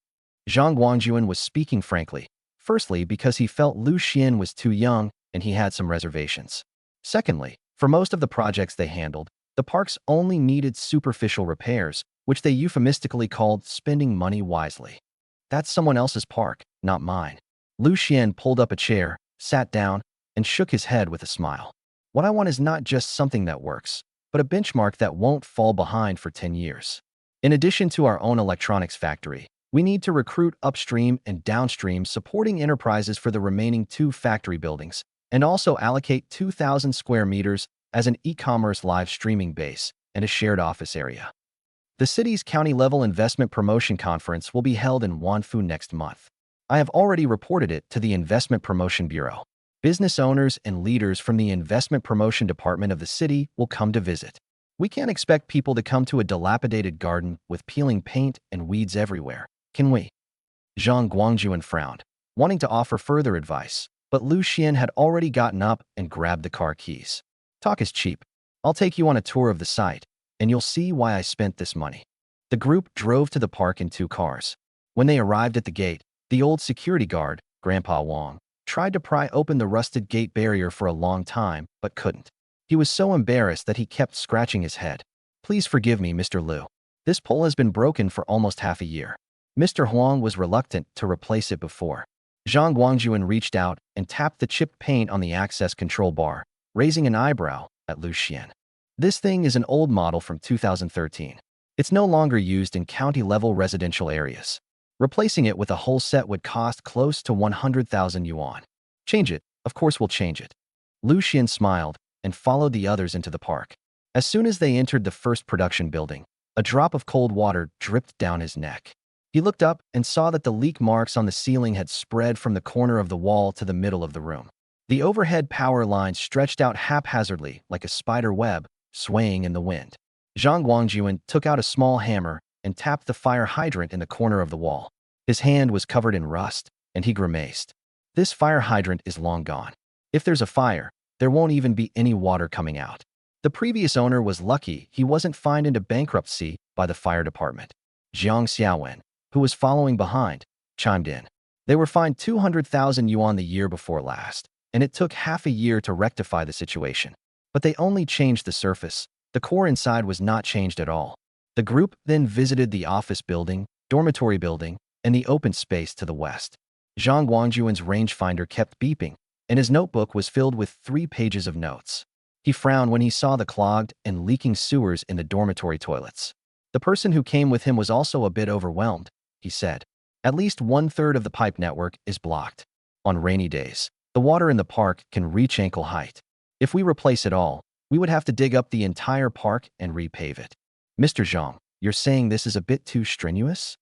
A: Zhang Guangjuan was speaking frankly, firstly because he felt Liu Xuan was too young and he had some reservations. Secondly, for most of the projects they handled, the parks only needed superficial repairs, which they euphemistically called spending money wisely. That's someone else's park, not mine. Liu Xuan pulled up a chair, sat down, and shook his head with a smile. What I want is not just something that works, but a benchmark that won't fall behind for 10 years. In addition to our own electronics factory, we need to recruit upstream and downstream supporting enterprises for the remaining 2 factory buildings, and also allocate 2,000 square meters as an e-commerce live streaming base and a shared office area. The city's county-level investment promotion conference will be held in Wanfu next month. I have already reported it to the Investment Promotion Bureau. Business owners and leaders from the Investment Promotion Department of the city will come to visit. We can't expect people to come to a dilapidated garden with peeling paint and weeds everywhere, can we? Zhang Guangjuan frowned, wanting to offer further advice, but Liu Xuan had already gotten up and grabbed the car keys. Talk is cheap. I'll take you on a tour of the site, and you'll see why I spent this money. The group drove to the park in 2 cars. When they arrived at the gate, the old security guard, Grandpa Wang, tried to pry open the rusted gate barrier for a long time, but couldn't. He was so embarrassed that he kept scratching his head. Please forgive me, Mr. Liu. This pole has been broken for almost half a year. Mr. Huang was reluctant to replace it before. Zhang Guangjuan reached out and tapped the chipped paint on the access control bar, raising an eyebrow at Liu Xuan. This thing is an old model from 2013. It's no longer used in county-level residential areas. Replacing it with a whole set would cost close to 100,000 yuan. Change it, of course we'll change it. Liu Xuan smiled and followed the others into the park. As soon as they entered the first production building, a drop of cold water dripped down his neck. He looked up and saw that the leak marks on the ceiling had spread from the corner of the wall to the middle of the room. The overhead power lines stretched out haphazardly like a spider web, swaying in the wind. Zhang Guangjuan took out a small hammer and tapped the fire hydrant in the corner of the wall. His hand was covered in rust, and he grimaced. This fire hydrant is long gone. If there's a fire, there won't even be any water coming out. The previous owner was lucky he wasn't fined into bankruptcy by the fire department. Jiang Xiaowen, who was following behind, chimed in. They were fined 200,000 yuan the year before last, and it took half a year to rectify the situation. But they only changed the surface. The core inside was not changed at all. The group then visited the office building, dormitory building, and the open space to the west. Zhang Guangjuan's rangefinder kept beeping, and his notebook was filled with 3 pages of notes. He frowned when he saw the clogged and leaking sewers in the dormitory toilets. The person who came with him was also a bit overwhelmed, he said. At least 1/3 of the pipe network is blocked. On rainy days, the water in the park can reach ankle height. If we replace it all, we would have to dig up the entire park and repave it. Mr. Zhang, you're saying this is a bit too strenuous?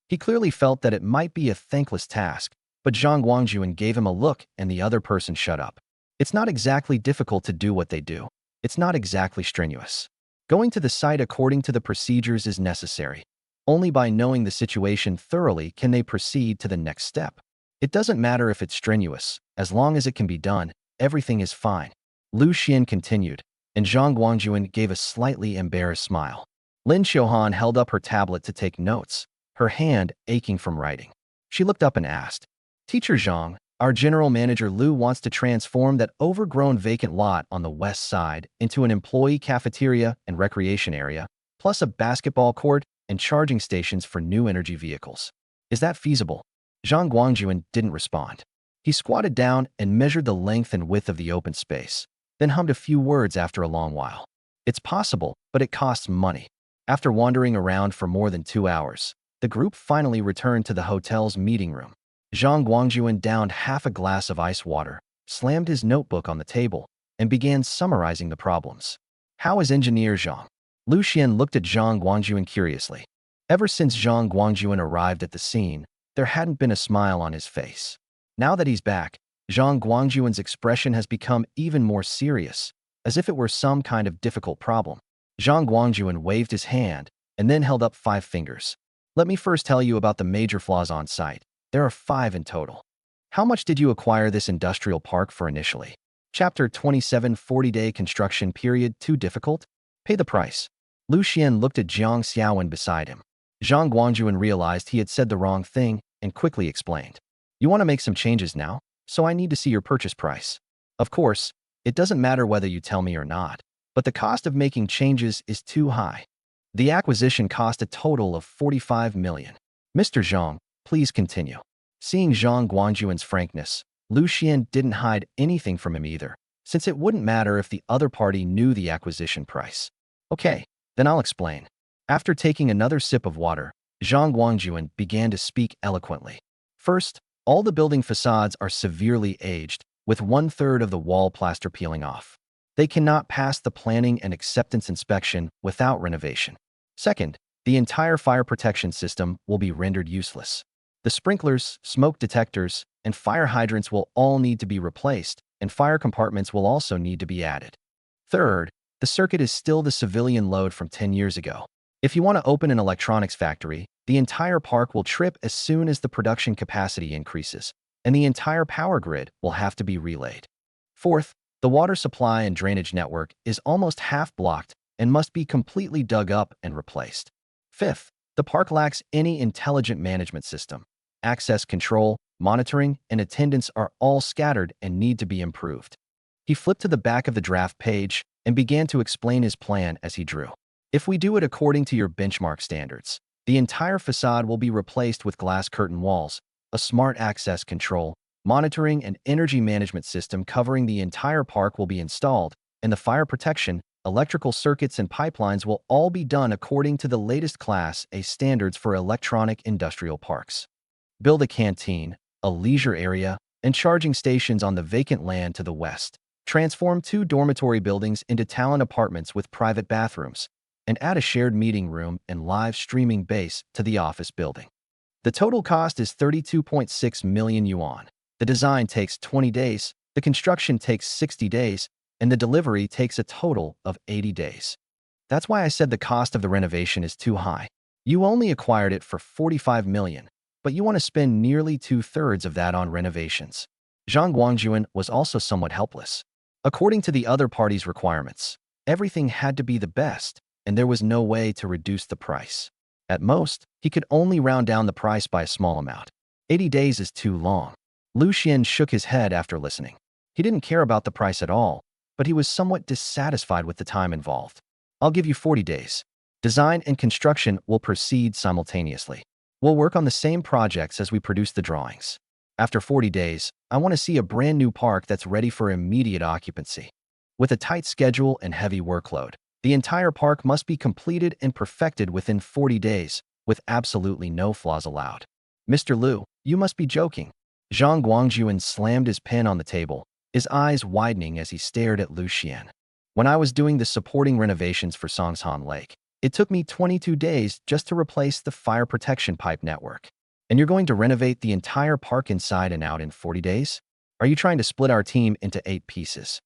A: He clearly felt that it might be a thankless task, but Zhang Guangjuan gave him a look and the other person shut up. It's not exactly difficult to do what they do. It's not exactly strenuous. Going to the site according to the procedures is necessary. Only by knowing the situation thoroughly can they proceed to the next step. It doesn't matter if it's strenuous. As long as it can be done, everything is fine. Liu Xuan continued, and Zhang Guangjuan gave a slightly embarrassed smile. Lin Xiuhan held up her tablet to take notes, her hand aching from writing. She looked up and asked, Teacher Zhang, our general manager Liu wants to transform that overgrown vacant lot on the west side into an employee cafeteria and recreation area, plus a basketball court and charging stations for new energy vehicles. Is that feasible? Zhang Guangjuan didn't respond. He squatted down and measured the length and width of the open space, then hummed a few words after a long while. It's possible, but it costs money. After wandering around for more than 2 hours, the group finally returned to the hotel's meeting room. Zhang Guangjuan downed half a glass of ice water, slammed his notebook on the table, and began summarizing the problems. How is Engineer Zhang? Liu Xuan looked at Zhang Guangjuan curiously. Ever since Zhang Guangjuan arrived at the scene, there hadn't been a smile on his face. Now that he's back, Zhang Guangjuan's expression has become even more serious, as if it were some kind of difficult problem. Zhang Guangjuan waved his hand and then held up 5 fingers. Let me first tell you about the major flaws on site. There are 5 in total. How much did you acquire this industrial park for initially? Chapter 27 40-day construction period too difficult? Pay the price. Liu Xuan looked at Jiang Xiaowen beside him. Zhang Guangjuan realized he had said the wrong thing and quickly explained. You want to make some changes now, so I need to see your purchase price. Of course, it doesn't matter whether you tell me or not, but the cost of making changes is too high. The acquisition cost a total of 45 million. Mr. Zhang, please continue. Seeing Zhang Guangjuan's frankness, Liu Xuan didn't hide anything from him either, since it wouldn't matter if the other party knew the acquisition price. Okay, then I'll explain. After taking another sip of water, Zhang Guangjuan began to speak eloquently. First, all the building facades are severely aged, with 1/3 of the wall plaster peeling off. They cannot pass the planning and acceptance inspection without renovation. Second, the entire fire protection system will be rendered useless. The sprinklers, smoke detectors, and fire hydrants will all need to be replaced, and fire compartments will also need to be added. Third, the circuit is still the civilian load from 10 years ago. If you want to open an electronics factory, the entire park will trip as soon as the production capacity increases, and the entire power grid will have to be relayed. Fourth, the water supply and drainage network is almost half blocked and must be completely dug up and replaced. Fifth, the park lacks any intelligent management system. Access control, monitoring, and attendance are all scattered and need to be improved. He flipped to the back of the draft page and began to explain his plan as he drew. If we do it according to your benchmark standards, the entire facade will be replaced with glass curtain walls, a smart access control, monitoring and energy management system covering the entire park will be installed, and the fire protection, electrical circuits and pipelines will all be done according to the latest Class A standards for electronic industrial parks. Build a canteen, a leisure area, and charging stations on the vacant land to the west. Transform 2 dormitory buildings into talent apartments with private bathrooms, and add a shared meeting room and live streaming base to the office building. The total cost is 32.6 million yuan. The design takes 20 days, the construction takes 60 days, and the delivery takes a total of 80 days. That's why I said the cost of the renovation is too high. You only acquired it for 45 million, but you want to spend nearly two-thirds of that on renovations. Zhang Guangjuan was also somewhat helpless. According to the other party's requirements, everything had to be the best, and there was no way to reduce the price. At most, he could only round down the price by a small amount. 80 days is too long. Liu Xuan shook his head after listening. He didn't care about the price at all, but he was somewhat dissatisfied with the time involved. I'll give you 40 days. Design and construction will proceed simultaneously. We'll work on the same projects as we produce the drawings. After 40 days, I want to see a brand new park that's ready for immediate occupancy. With a tight schedule and heavy workload, the entire park must be completed and perfected within 40 days, with absolutely no flaws allowed. Mr. Liu, you must be joking. Zhang Guangjuan slammed his pen on the table, his eyes widening as he stared at Liu Xuan. When I was doing the supporting renovations for Songshan Lake, it took me 22 days just to replace the fire protection pipe network. And you're going to renovate the entire park inside and out in 40 days? Are you trying to split our team into 8 pieces?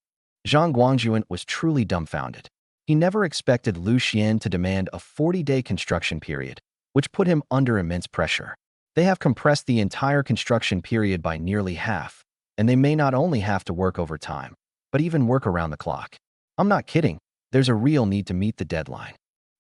A: Zhang Guangjuan was truly dumbfounded. He never expected Liu Xuan to demand a 40-day construction period, which put him under immense pressure. They have compressed the entire construction period by nearly half, and they may not only have to work overtime, but even work around the clock. I'm not kidding. There's a real need to meet the deadline.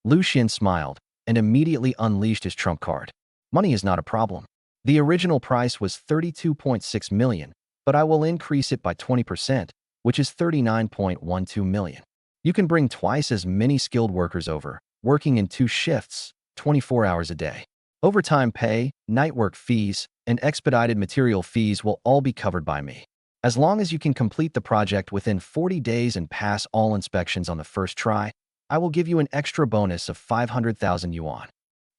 A: Liu Xuan smiled and immediately unleashed his trump card. Money is not a problem. The original price was 32.6 million, but I will increase it by 20%, which is 39.12 million. You can bring twice as many skilled workers over, working in 2 shifts, 24 hours a day. Overtime pay, night work fees, and expedited material fees will all be covered by me. As long as you can complete the project within 40 days and pass all inspections on the first try, I will give you an extra bonus of 500,000 yuan.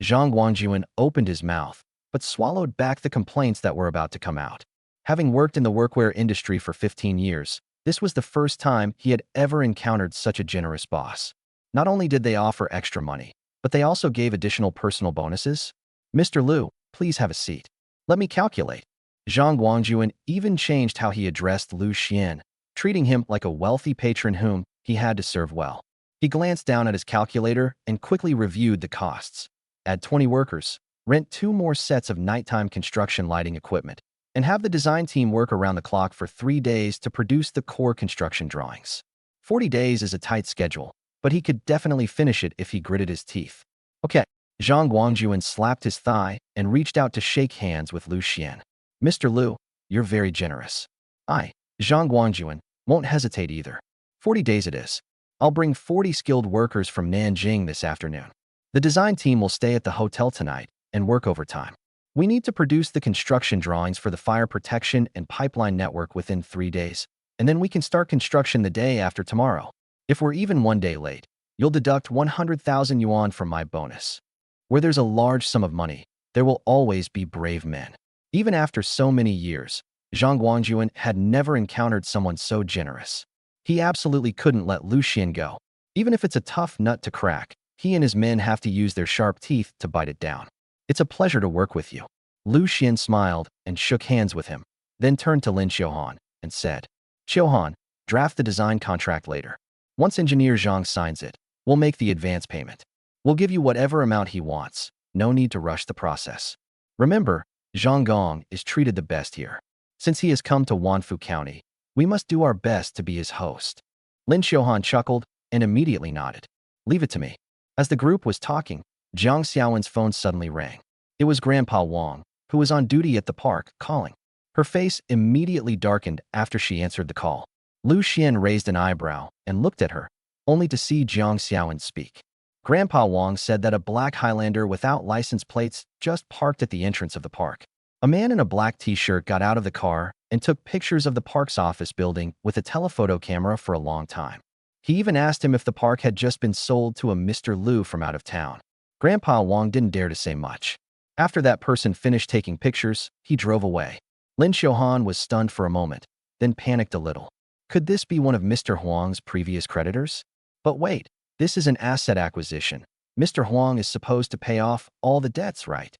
A: Zhang Guangjuan opened his mouth, but swallowed back the complaints that were about to come out. Having worked in the workwear industry for 15 years, this was the first time he had ever encountered such a generous boss. Not only did they offer extra money, but they also gave additional personal bonuses. Mr. Liu, please have a seat. Let me calculate. Zhang Guangjuan even changed how he addressed Liu Xuan, treating him like a wealthy patron whom he had to serve well. He glanced down at his calculator and quickly reviewed the costs. Add 20 workers, rent 2 more sets of nighttime construction lighting equipment, and have the design team work around the clock for 3 days to produce the core construction drawings. 40 days is a tight schedule, but he could definitely finish it if he gritted his teeth. Okay. Zhang Guangjuan slapped his thigh and reached out to shake hands with Liu Xuan. Mr. Liu, you're very generous. I, Zhang Guangjuan, won't hesitate either. 40 days it is. I'll bring 40 skilled workers from Nanjing this afternoon. The design team will stay at the hotel tonight and work overtime. We need to produce the construction drawings for the fire protection and pipeline network within 3 days, and then we can start construction the day after tomorrow. If we're even 1 day late, you'll deduct 100,000 yuan from my bonus. Where there's a large sum of money, there will always be brave men. Even after so many years, Zhang Guangjuan had never encountered someone so generous. He absolutely couldn't let Liu Xuan go. Even if it's a tough nut to crack, he and his men have to use their sharp teeth to bite it down. It's a pleasure to work with you. Liu Xuan smiled and shook hands with him, then turned to Lin Xiuhan and said, Xiuhan, draft the design contract later. Once engineer Zhang signs it, we'll make the advance payment. We'll give you whatever amount he wants. No need to rush the process. Remember, Zhang Gong is treated the best here. Since he has come to Wanfu County, we must do our best to be his host. Lin Xiuhan chuckled and immediately nodded. Leave it to me. As the group was talking, Jiang Xiaowen's phone suddenly rang. It was Grandpa Wang, who was on duty at the park, calling. Her face immediately darkened after she answered the call. Liu Xuan raised an eyebrow and looked at her, only to see Jiang Xiaowen speak. Grandpa Wang said that a black Highlander without license plates just parked at the entrance of the park. A man in a black t-shirt got out of the car and took pictures of the park's office building with a telephoto camera for a long time. He even asked him if the park had just been sold to a Mr. Liu from out of town. Grandpa Wang didn't dare to say much. After that person finished taking pictures, he drove away. Lin Xiuhan was stunned for a moment, then panicked a little. Could this be one of Mr. Huang's previous creditors? But wait, this is an asset acquisition. Mr. Huang is supposed to pay off all the debts, right?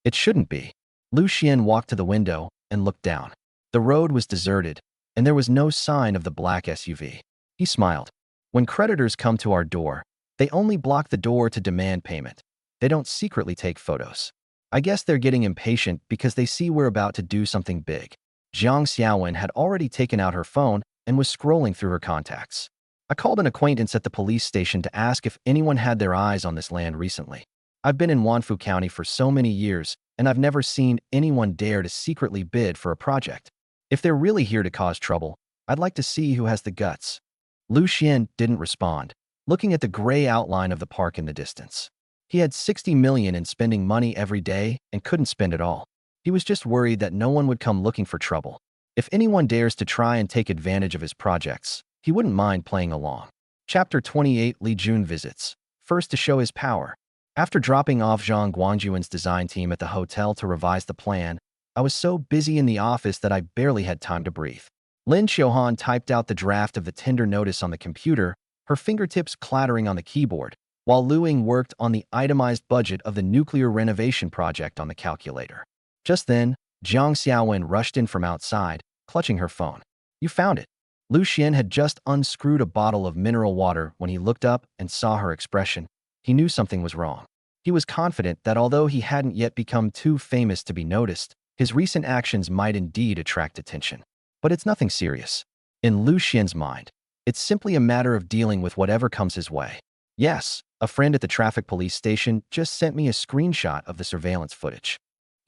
A: It shouldn't be. Liu Xuan walked to the window and looked down. The road was deserted, and there was no sign of the black SUV. He smiled. When creditors come to our door, they only block the door to demand payment. They don't secretly take photos. I guess they're getting impatient because they see we're about to do something big. Jiang Xiaowen had already taken out her phone and was scrolling through her contacts. I called an acquaintance at the police station to ask if anyone had their eyes on this land recently. I've been in Wanfu County for so many years, and I've never seen anyone dare to secretly bid for a project. If they're really here to cause trouble, I'd like to see who has the guts. Liu Xuan didn't respond, looking at the gray outline of the park in the distance. He had 60 million in spending money every day and couldn't spend it all. He was just worried that no one would come looking for trouble. If anyone dares to try and take advantage of his projects, he wouldn't mind playing along. Chapter 28 Li Jun visits. First to show his power. After dropping off Zhang Guangyuan's design team at the hotel to revise the plan, I was so busy in the office that I barely had time to breathe. Lin Xiaohan typed out the draft of the tender notice on the computer, her fingertips clattering on the keyboard, while Liu Ying worked on the itemized budget of the nuclear renovation project on the calculator. Just then, Jiang Xiaowen rushed in from outside, clutching her phone. You found it. Liu Xuan had just unscrewed a bottle of mineral water when he looked up and saw her expression. He knew something was wrong. He was confident that although he hadn't yet become too famous to be noticed, his recent actions might indeed attract attention. But it's nothing serious. In Liu Xuan's mind, it's simply a matter of dealing with whatever comes his way. Yes, a friend at the traffic police station just sent me a screenshot of the surveillance footage.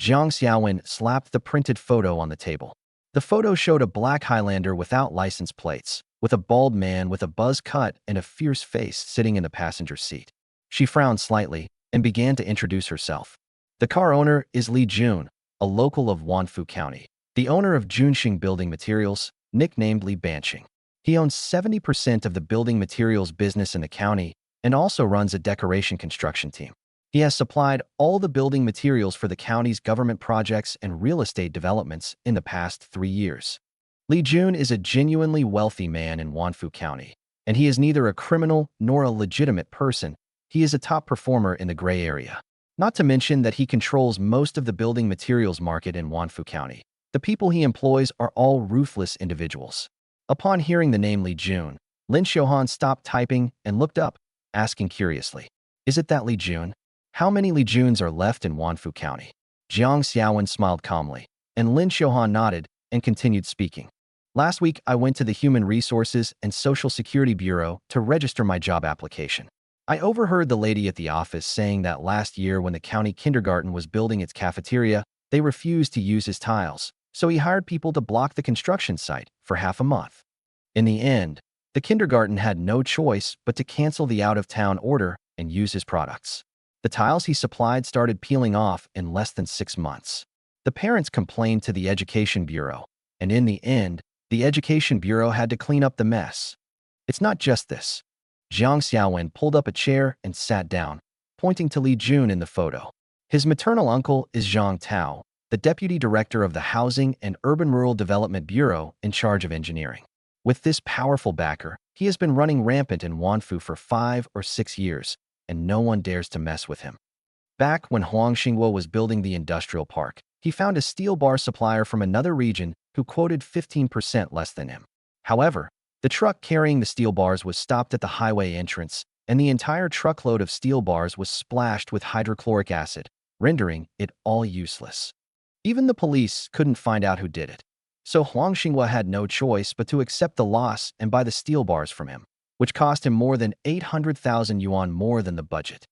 A: Jiang Xiaowen slapped the printed photo on the table. The photo showed a black Highlander without license plates, with a bald man with a buzz cut and a fierce face sitting in the passenger seat. She frowned slightly and began to introduce herself. The car owner is Li Jun, a local of Wanfu County, the owner of Junxing Building Materials, nicknamed Li Banqing. He owns 70% of the building materials business in the county and also runs a decoration construction team. He has supplied all the building materials for the county's government projects and real estate developments in the past 3 years. Li Jun is a genuinely wealthy man in Wanfu County, and he is neither a criminal nor a legitimate person. He is a top performer in the gray area. Not to mention that he controls most of the building materials market in Wanfu County. The people he employs are all ruthless individuals. Upon hearing the name Li Jun, Lin Xiaohan stopped typing and looked up, asking curiously, "Is it that Li Jun? How many Li Juns are left in Wanfu County?" Jiang Xiaowen smiled calmly, and Lin Xiaohan nodded and continued speaking. "Last week, I went to the Human Resources and Social Security Bureau to register my job application. I overheard the lady at the office saying that last year when the county kindergarten was building its cafeteria, they refused to use his tiles, so he hired people to block the construction site for half a month. In the end, the kindergarten had no choice but to cancel the out-of-town order and use his products. The tiles he supplied started peeling off in less than 6 months. The parents complained to the Education Bureau, and in the end, the Education Bureau had to clean up the mess. It's not just this." Jiang Xiaowen pulled up a chair and sat down, pointing to Li Jun in the photo. His maternal uncle is Zhang Tao, the deputy director of the Housing and Urban Rural Development Bureau in charge of engineering. With this powerful backer, he has been running rampant in Wanfu for 5 or 6 years, and no one dares to mess with him. Back when Huang Xinguo was building the industrial park, he found a steel bar supplier from another region who quoted 15% less than him. However, the truck carrying the steel bars was stopped at the highway entrance, and the entire truckload of steel bars was splashed with hydrochloric acid, rendering it all useless. Even the police couldn't find out who did it. So Huang Xinghua had no choice but to accept the loss and buy the steel bars from him, which cost him more than 800,000 yuan more than the budget.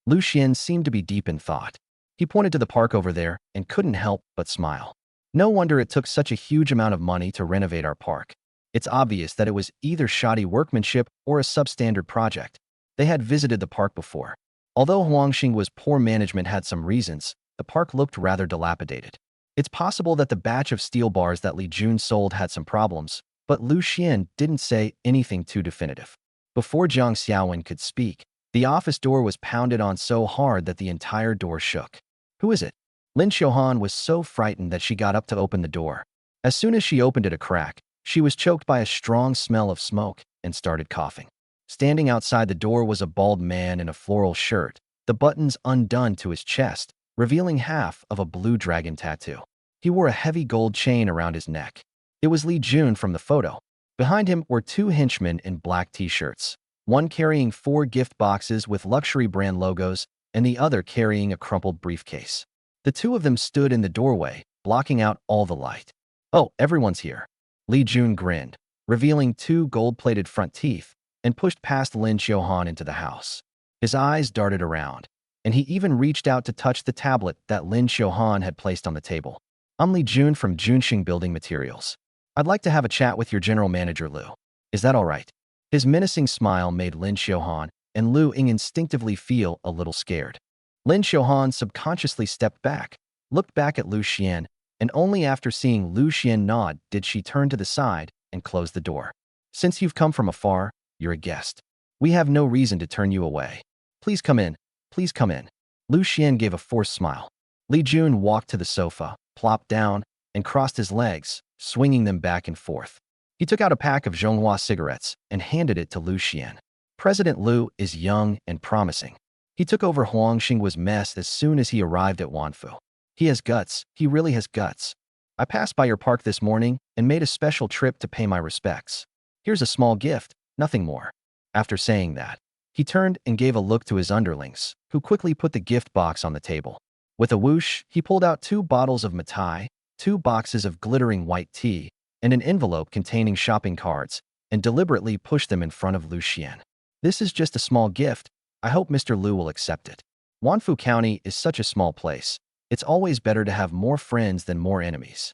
A: Liu Xuan seemed to be deep in thought. He pointed to the park over there and couldn't help but smile. No wonder it took such a huge amount of money to renovate our park. It's obvious that it was either shoddy workmanship or a substandard project. They had visited the park before. Although Huang Xinghua's poor management had some reasons, the park looked rather dilapidated. It's possible that the batch of steel bars that Li Jun sold had some problems, but Liu Xuan didn't say anything too definitive. Before Jiang Xiaowen could speak, the office door was pounded on so hard that the entire door shook. "Who is it?" Lin Xiaohan was so frightened that she got up to open the door. As soon as she opened it a crack, she was choked by a strong smell of smoke and started coughing. Standing outside the door was a bald man in a floral shirt, the buttons undone to his chest, revealing half of a blue dragon tattoo. He wore a heavy gold chain around his neck. It was Li Jun from the photo. Behind him were two henchmen in black t-shirts, one carrying 4 gift boxes with luxury brand logos and the other carrying a crumpled briefcase. The two of them stood in the doorway, blocking out all the light. "Oh, everyone's here." Li Jun grinned, revealing 2 gold-plated front teeth, and pushed past Lin Xiaohan into the house. His eyes darted around, and he even reached out to touch the tablet that Lin Xiaohan had placed on the table. "I'm Li Jun from Junxing Building Materials. I'd like to have a chat with your general manager, Liu. Is that all right?" His menacing smile made Lin Xiaohan and Liu Ying instinctively feel a little scared. Lin Xiaohan subconsciously stepped back, looked back at Liu Xuan, and only after seeing Liu Xuan nod did she turn to the side and close the door. "Since you've come from afar, you're a guest. We have no reason to turn you away. Please come in. Please come in." Liu Xuan gave a forced smile. Li Jun walked to the sofa, plopped down, and crossed his legs, swinging them back and forth. He took out a pack of Zhonghua cigarettes and handed it to Liu Xuan. "President Liu is young and promising. He took over Huangxinghua's mess as soon as he arrived at Wanfu. He has guts. He really has guts. I passed by your park this morning and made a special trip to pay my respects. Here's a small gift, nothing more." After saying that, he turned and gave a look to his underlings, who quickly put the gift box on the table. With a whoosh, he pulled out 2 bottles of Matai, 2 boxes of glittering white tea, and an envelope containing shopping cards, and deliberately pushed them in front of Liu Xuan. "This is just a small gift. I hope Mr. Liu will accept it. Wanfu County is such a small place. It's always better to have more friends than more enemies."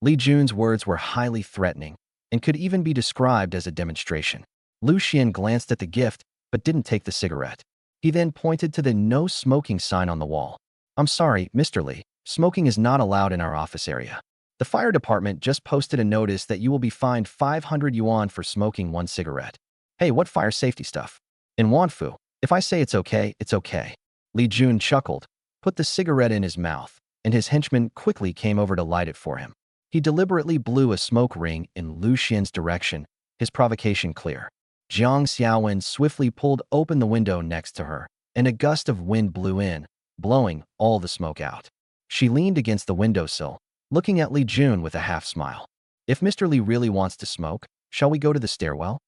A: Li Jun's words were highly threatening and could even be described as a demonstration. Liu Xuan glanced at the gift but didn't take the cigarette. He then pointed to the no smoking sign on the wall. "I'm sorry, Mr. Li, smoking is not allowed in our office area. The fire department just posted a notice that you will be fined 500 yuan for smoking 1 cigarette. Hey, what fire safety stuff? In Wanfu, if I say it's okay, it's okay." Li Jun chuckled, put the cigarette in his mouth, and his henchman quickly came over to light it for him. He deliberately blew a smoke ring in Liu Xian's direction, his provocation clear. Jiang Xiaowen swiftly pulled open the window next to her, and a gust of wind blew in, blowing all the smoke out. She leaned against the windowsill, looking at Li Jun with a half-smile. "If Mr. Li really wants to smoke, shall we go to the stairwell?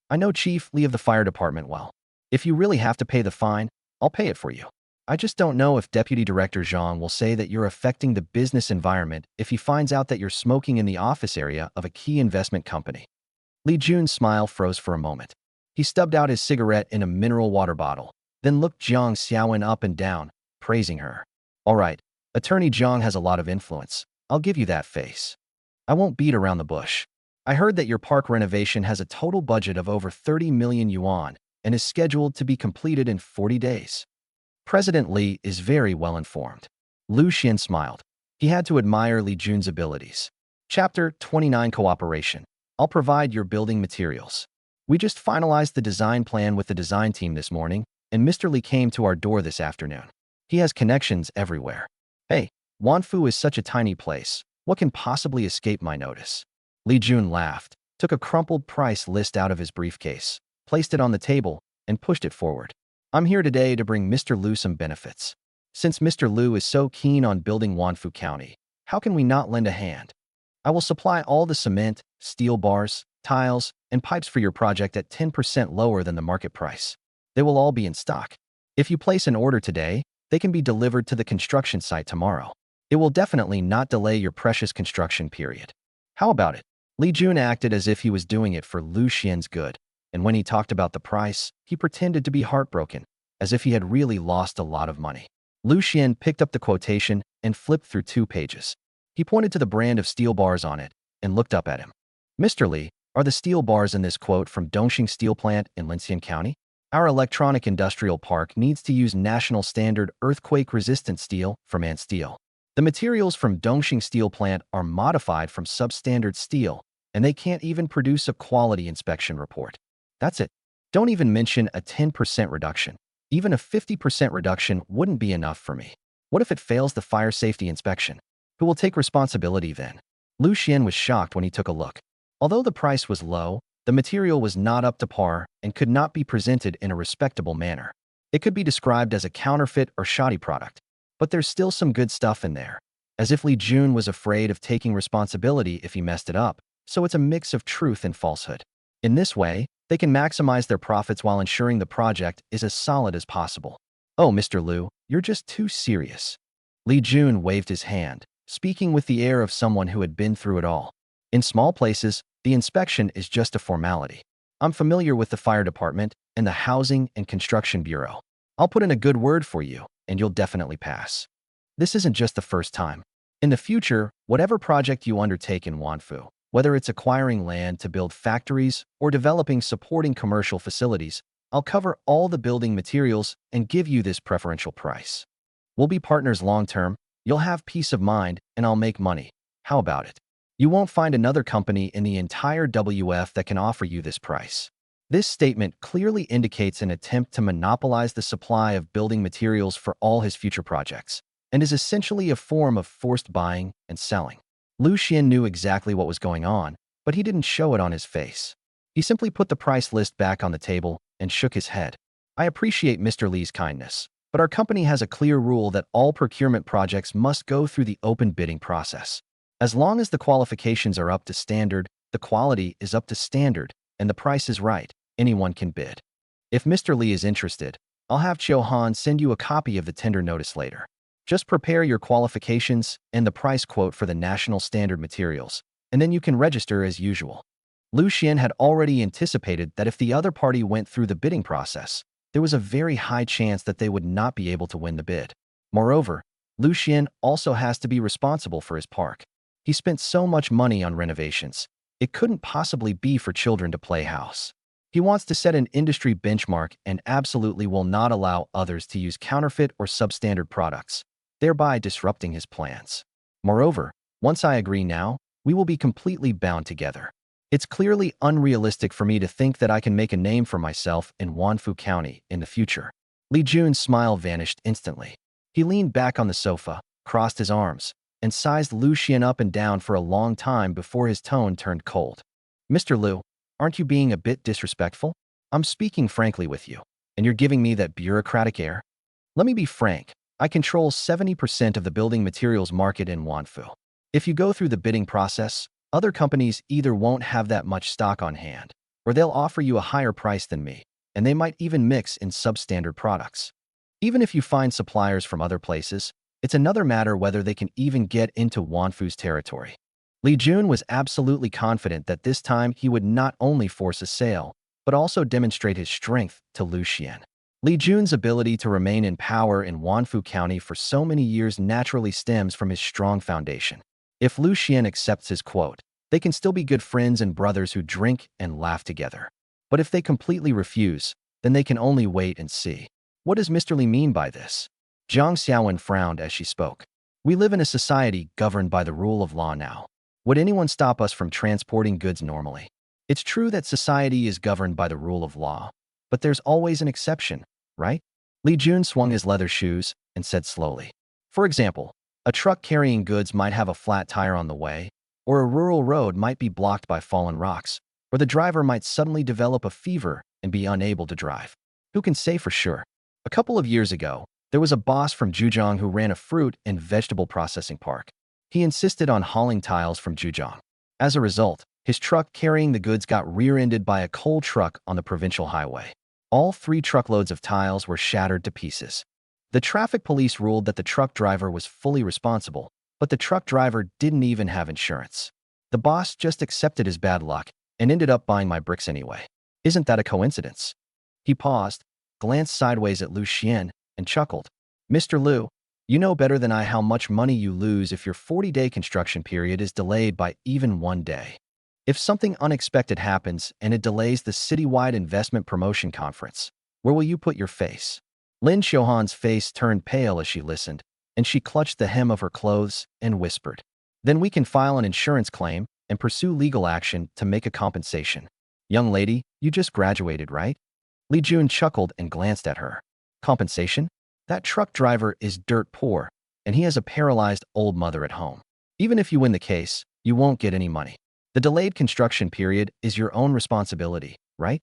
A: I know Chief Li of the fire department well. If you really have to pay the fine, I'll pay it for you. I just don't know if Deputy Director Zhang will say that you're affecting the business environment if he finds out that you're smoking in the office area of a key investment company." Li Jun's smile froze for a moment. He stubbed out his cigarette in a mineral water bottle, then looked Jiang Xiaowen up and down, praising her. "All right, Attorney Zhang has a lot of influence. I'll give you that face. I won't beat around the bush. I heard that your park renovation has a total budget of over 30 million yuan and is scheduled to be completed in 40 days. President Li is very well informed." Liu Xuan smiled. He had to admire Li Jun's abilities. Chapter 29 Cooperation. "I'll provide your building materials. We just finalized the design plan with the design team this morning, and Mr. Li came to our door this afternoon. He has connections everywhere. Hey, Wanfu is such a tiny place. What can possibly escape my notice?" Li Jun laughed, took a crumpled price list out of his briefcase, placed it on the table, and pushed it forward. "I'm here today to bring Mr. Liu some benefits. Since Mr. Liu is so keen on building Wanfu County, how can we not lend a hand? I will supply all the cement, steel bars, tiles, and pipes for your project at 10% lower than the market price. They will all be in stock. If you place an order today, they can be delivered to the construction site tomorrow. It will definitely not delay your precious construction period. How about it?" Li Jun acted as if he was doing it for Liu Xian's good, and when he talked about the price, he pretended to be heartbroken, as if he had really lost a lot of money. Liu Xuan picked up the quotation and flipped through 2 pages. He pointed to the brand of steel bars on it and looked up at him. "Mr. Li, are the steel bars in this quote from Dongxing Steel Plant in Linxian County? Our electronic industrial park needs to use national standard earthquake-resistant steel from Ant Steel. The materials from Dongxing Steel Plant are modified from substandard steel, and they can't even produce a quality inspection report. That's it. Don't even mention a 10% reduction. Even a 50% reduction wouldn't be enough for me. What if it fails the fire safety inspection? Who will take responsibility then?" Liu Xuan was shocked when he took a look. Although the price was low, the material was not up to par and could not be presented in a respectable manner. It could be described as a counterfeit or shoddy product. but there's still some good stuff in there. As if Li Jun was afraid of taking responsibility if he messed it up, so it's a mix of truth and falsehood. In this way, they can maximize their profits while ensuring the project is as solid as possible. Oh, Mr. Liu, you're just too serious. Li Jun waved his hand, speaking with the air of someone who had been through it all. In small places, the inspection is just a formality. I'm familiar with the fire department and the housing and construction bureau. I'll put in a good word for you, and you'll definitely pass. This isn't just the first time. In the future, whatever project you undertake in Wanfu, whether it's acquiring land to build factories or developing supporting commercial facilities, I'll cover all the building materials and give you this preferential price. We'll be partners long-term, you'll have peace of mind, and I'll make money. How about it? You won't find another company in the entire WF that can offer you this price. This statement clearly indicates an attempt to monopolize the supply of building materials for all his future projects, and is essentially a form of forced buying and selling. Liu Xuan knew exactly what was going on, but he didn't show it on his face. He simply put the price list back on the table and shook his head. I appreciate Mr. Li's kindness, but our company has a clear rule that all procurement projects must go through the open bidding process. As long as the qualifications are up to standard, the quality is up to standard, and the price is right, anyone can bid. If Mr. Li is interested, I'll have Chiu Han send you a copy of the tender notice later. Just prepare your qualifications and the price quote for the national standard materials, and then you can register as usual. Liu Xuan had already anticipated that if the other party went through the bidding process, there was a very high chance that they would not be able to win the bid. Moreover, Liu Xuan also has to be responsible for his park. He spent so much money on renovations, it couldn't possibly be for children to play house. He wants to set an industry benchmark and absolutely will not allow others to use counterfeit or substandard products, thereby disrupting his plans. Moreover, once I agree now, we will be completely bound together. It's clearly unrealistic for me to think that I can make a name for myself in Wanfu County in the future. Li Jun's smile vanished instantly. He leaned back on the sofa, crossed his arms, and sized Liu Xuan up and down for a long time before his tone turned cold. Mr. Liu, aren't you being a bit disrespectful? I'm speaking frankly with you, and you're giving me that bureaucratic air? Let me be frank. I control 70% of the building materials market in Wanfu. If you go through the bidding process, other companies either won't have that much stock on hand, or they'll offer you a higher price than me, and they might even mix in substandard products. Even if you find suppliers from other places, it's another matter whether they can even get into Wanfu's territory. Li Jun was absolutely confident that this time he would not only force a sale, but also demonstrate his strength to Liu Xuan. Li Jun's ability to remain in power in Wanfu County for so many years naturally stems from his strong foundation. If Liu Xuan accepts his quote, they can still be good friends and brothers who drink and laugh together. But if they completely refuse, then they can only wait and see. What does Mr. Li mean by this? Zhang Xiaowen frowned as she spoke. We live in a society governed by the rule of law now. Would anyone stop us from transporting goods normally? It's true that society is governed by the rule of law, but there's always an exception, right? Li Jun swung his leather shoes and said slowly. For example, a truck carrying goods might have a flat tire on the way, or a rural road might be blocked by fallen rocks, or the driver might suddenly develop a fever and be unable to drive. Who can say for sure? A couple of years ago, there was a boss from Zhejiang who ran a fruit and vegetable processing park. He insisted on hauling tiles from Zhejiang. As a result, his truck carrying the goods got rear-ended by a coal truck on the provincial highway. All 3 truckloads of tiles were shattered to pieces. The traffic police ruled that the truck driver was fully responsible, but the truck driver didn't even have insurance. The boss just accepted his bad luck and ended up buying my bricks anyway. Isn't that a coincidence? He paused, glanced sideways at Liu Xuan, and chuckled. Mr. Liu, you know better than I how much money you lose if your 40-day construction period is delayed by even 1 day. If something unexpected happens and it delays the citywide investment promotion conference, where will you put your face? Lin Xiuhan's face turned pale as she listened, and she clutched the hem of her clothes and whispered. Then we can file an insurance claim and pursue legal action to make a compensation. Young lady, you just graduated, right? Li Jun chuckled and glanced at her. Compensation? That truck driver is dirt poor, and he has a paralyzed old mother at home. Even if you win the case, you won't get any money. The delayed construction period is your own responsibility, right?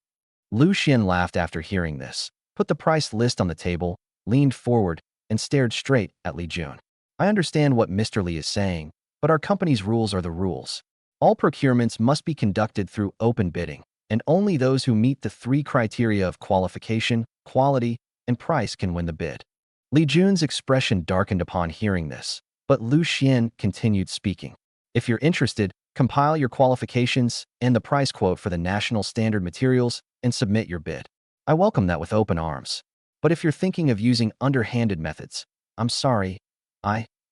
A: Liu Xuan laughed after hearing this, put the price list on the table, leaned forward, and stared straight at Li Jun. I understand what Mr. Li is saying, but our company's rules are the rules. All procurements must be conducted through open bidding, and only those who meet the 3 criteria of qualification, quality, and price can win the bid. Li Jun's expression darkened upon hearing this, but Liu Xuan continued speaking. If you're interested, compile your qualifications and the price quote for the national standard materials and submit your bid. I welcome that with open arms. But if you're thinking of using underhanded methods, I'm sorry,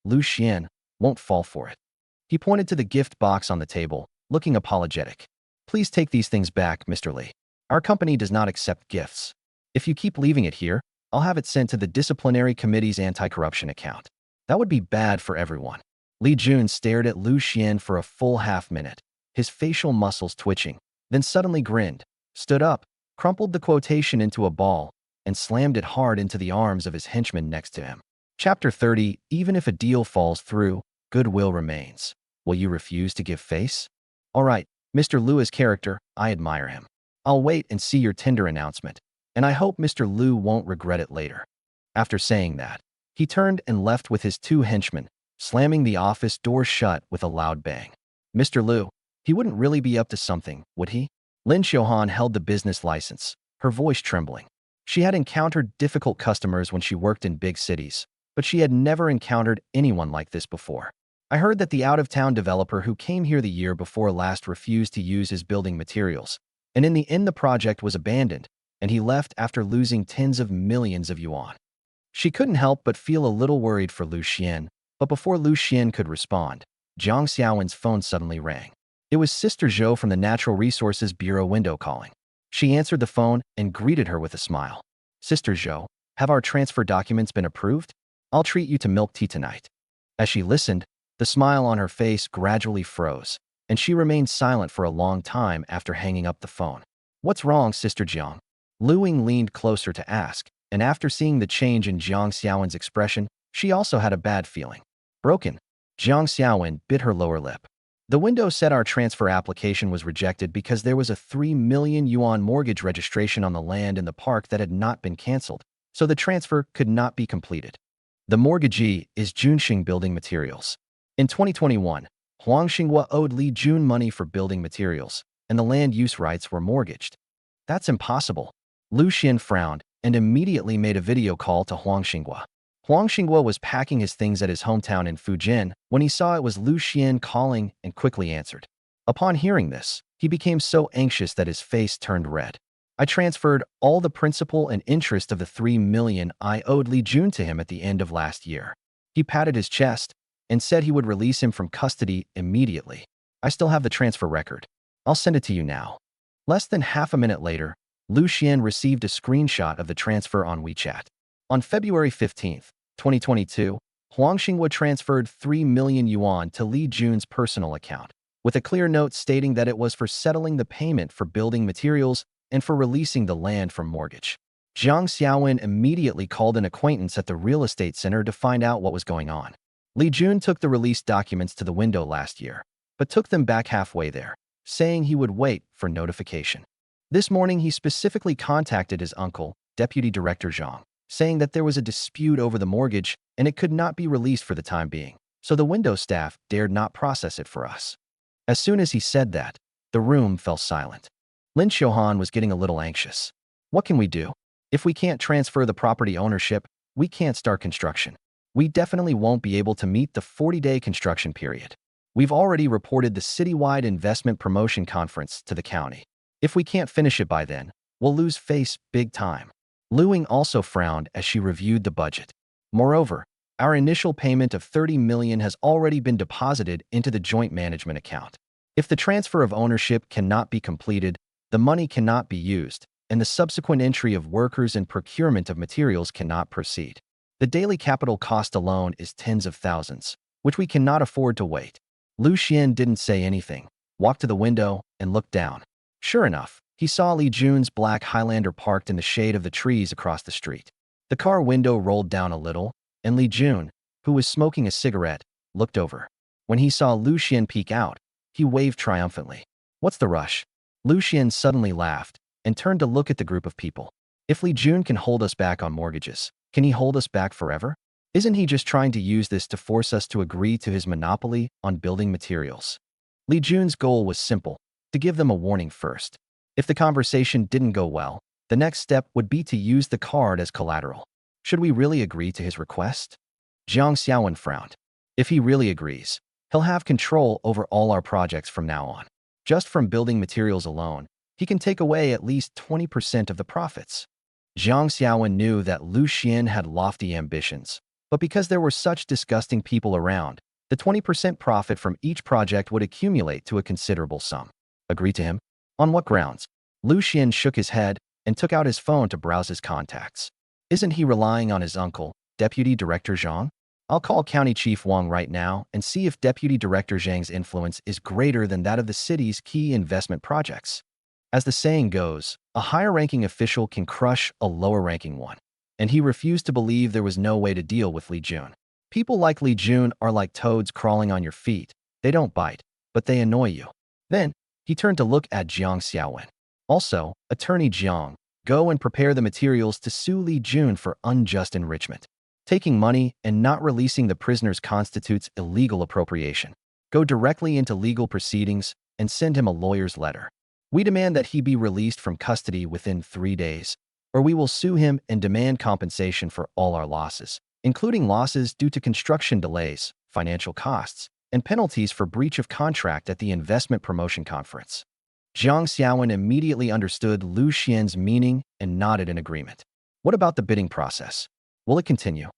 A: Liu Xuan, won't fall for it. He pointed to the gift box on the table, looking apologetic. Please take these things back, Mr. Li. Our company does not accept gifts. If you keep leaving it here, I'll have it sent to the disciplinary committee's anti-corruption account. That would be bad for everyone. Li Jun stared at Liu Xuan for a full half-minute, his facial muscles twitching, then suddenly grinned, stood up, crumpled the quotation into a ball, and slammed it hard into the arms of his henchman next to him. Chapter 30, even if a deal falls through, goodwill remains. Will you refuse to give face? All right, Mr. Liu's character, I admire him. I'll wait and see your tender announcement, and I hope Mr. Liu won't regret it later. After saying that, he turned and left with his 2 henchmen, slamming the office door shut with a loud bang. Mr. Liu, he wouldn't really be up to something, would he? Lin Xiaohan held the business license, her voice trembling. She had encountered difficult customers when she worked in big cities, but she had never encountered anyone like this before. I heard that the out-of-town developer who came here the year before last refused to use his building materials, and in the end the project was abandoned, and he left after losing tens of millions of yuan. She couldn't help but feel a little worried for Liu Xuan, but before Liu Xuan could respond, Jiang Xiaowen's phone suddenly rang. It was Sister Zhou from the Natural Resources Bureau window calling. She answered the phone and greeted her with a smile. Sister Zhou, have our transfer documents been approved? I'll treat you to milk tea tonight. As she listened, the smile on her face gradually froze, and she remained silent for a long time after hanging up the phone. What's wrong, Sister Jiang? Lu Ying leaned closer to ask, and after seeing the change in Jiang Xiaowen's expression, she also had a bad feeling. Broken. Jiang Xiaowen bit her lower lip. The window said our transfer application was rejected because there was a 3 million yuan mortgage registration on the land in the park that had not been cancelled, so the transfer could not be completed. The mortgagee is Junxing Building Materials. In 2021, Huang Xinghua owed Li Jun money for building materials, and the land use rights were mortgaged. That's impossible. Liu Xuan frowned and immediately made a video call to Huang Xinghua. Huang Xinghua was packing his things at his hometown in Fujian when he saw it was Liu Xuan calling and quickly answered. Upon hearing this, he became so anxious that his face turned red. I transferred all the principal and interest of the 3 million I owed Li Jun to him at the end of last year. He patted his chest and said he would release him from custody immediately. I still have the transfer record. I'll send it to you now. Less than half a minute later, Liu Xuan received a screenshot of the transfer on WeChat. On February 15, 2022, Huang Xinghua transferred 3 million yuan to Li Jun's personal account, with a clear note stating that it was for settling the payment for building materials and for releasing the land from mortgage. Jiang Xiaowen immediately called an acquaintance at the real estate center to find out what was going on. Li Jun took the released documents to the window last year, but took them back halfway there, saying he would wait for notification. This morning, he specifically contacted his uncle, Deputy Director Zhang, saying that there was a dispute over the mortgage and it could not be released for the time being, so the window staff dared not process it for us. As soon as he said that, the room fell silent. Lin Xiaohan was getting a little anxious. What can we do? If we can't transfer the property ownership, we can't start construction. We definitely won't be able to meet the 40-day construction period. We've already reported the citywide investment promotion conference to the county. If we can't finish it by then, we'll lose face big time. Lu Ying also frowned as she reviewed the budget. Moreover, our initial payment of 30 million has already been deposited into the joint management account. If the transfer of ownership cannot be completed, the money cannot be used, and the subsequent entry of workers and procurement of materials cannot proceed. The daily capital cost alone is tens of thousands, which we cannot afford to wait. Liu Xuan didn't say anything, walked to the window, and looked down. Sure enough, he saw Li Jun's black Highlander parked in the shade of the trees across the street. The car window rolled down a little, and Li Jun, who was smoking a cigarette, looked over. When he saw Liu Xuan peek out, he waved triumphantly. What's the rush? Liu Xuan suddenly laughed and turned to look at the group of people. If Li Jun can hold us back on mortgages, can he hold us back forever? Isn't he just trying to use this to force us to agree to his monopoly on building materials? Li Jun's goal was simple, to give them a warning first. If the conversation didn't go well, the next step would be to use the card as collateral. Should we really agree to his request? Jiang Xiaowen frowned. If he really agrees, he'll have control over all our projects from now on. Just from building materials alone, he can take away at least 20% of the profits. Jiang Xiaowen knew that Liu Xuan had lofty ambitions, but because there were such disgusting people around, the 20% profit from each project would accumulate to a considerable sum. Agree to him? On what grounds? Liu Xuan shook his head and took out his phone to browse his contacts. Isn't he relying on his uncle, Deputy Director Zhang? I'll call County Chief Wang right now and see if Deputy Director Zhang's influence is greater than that of the city's key investment projects. As the saying goes, a higher-ranking official can crush a lower-ranking one, and he refused to believe there was no way to deal with Li Jun. People like Li Jun are like toads crawling on your feet. They don't bite, but they annoy you. Then, he turned to look at Jiang Xiaowen. Also, Attorney Jiang, go and prepare the materials to sue Li Jun for unjust enrichment. Taking money and not releasing the prisoners constitutes illegal appropriation. Go directly into legal proceedings and send him a lawyer's letter. We demand that he be released from custody within 3 days, or we will sue him and demand compensation for all our losses, including losses due to construction delays, financial costs, and penalties for breach of contract at the investment promotion conference. Jiang Xiaowen immediately understood Liu Xuan's meaning and nodded in agreement. What about the bidding process? Will it continue?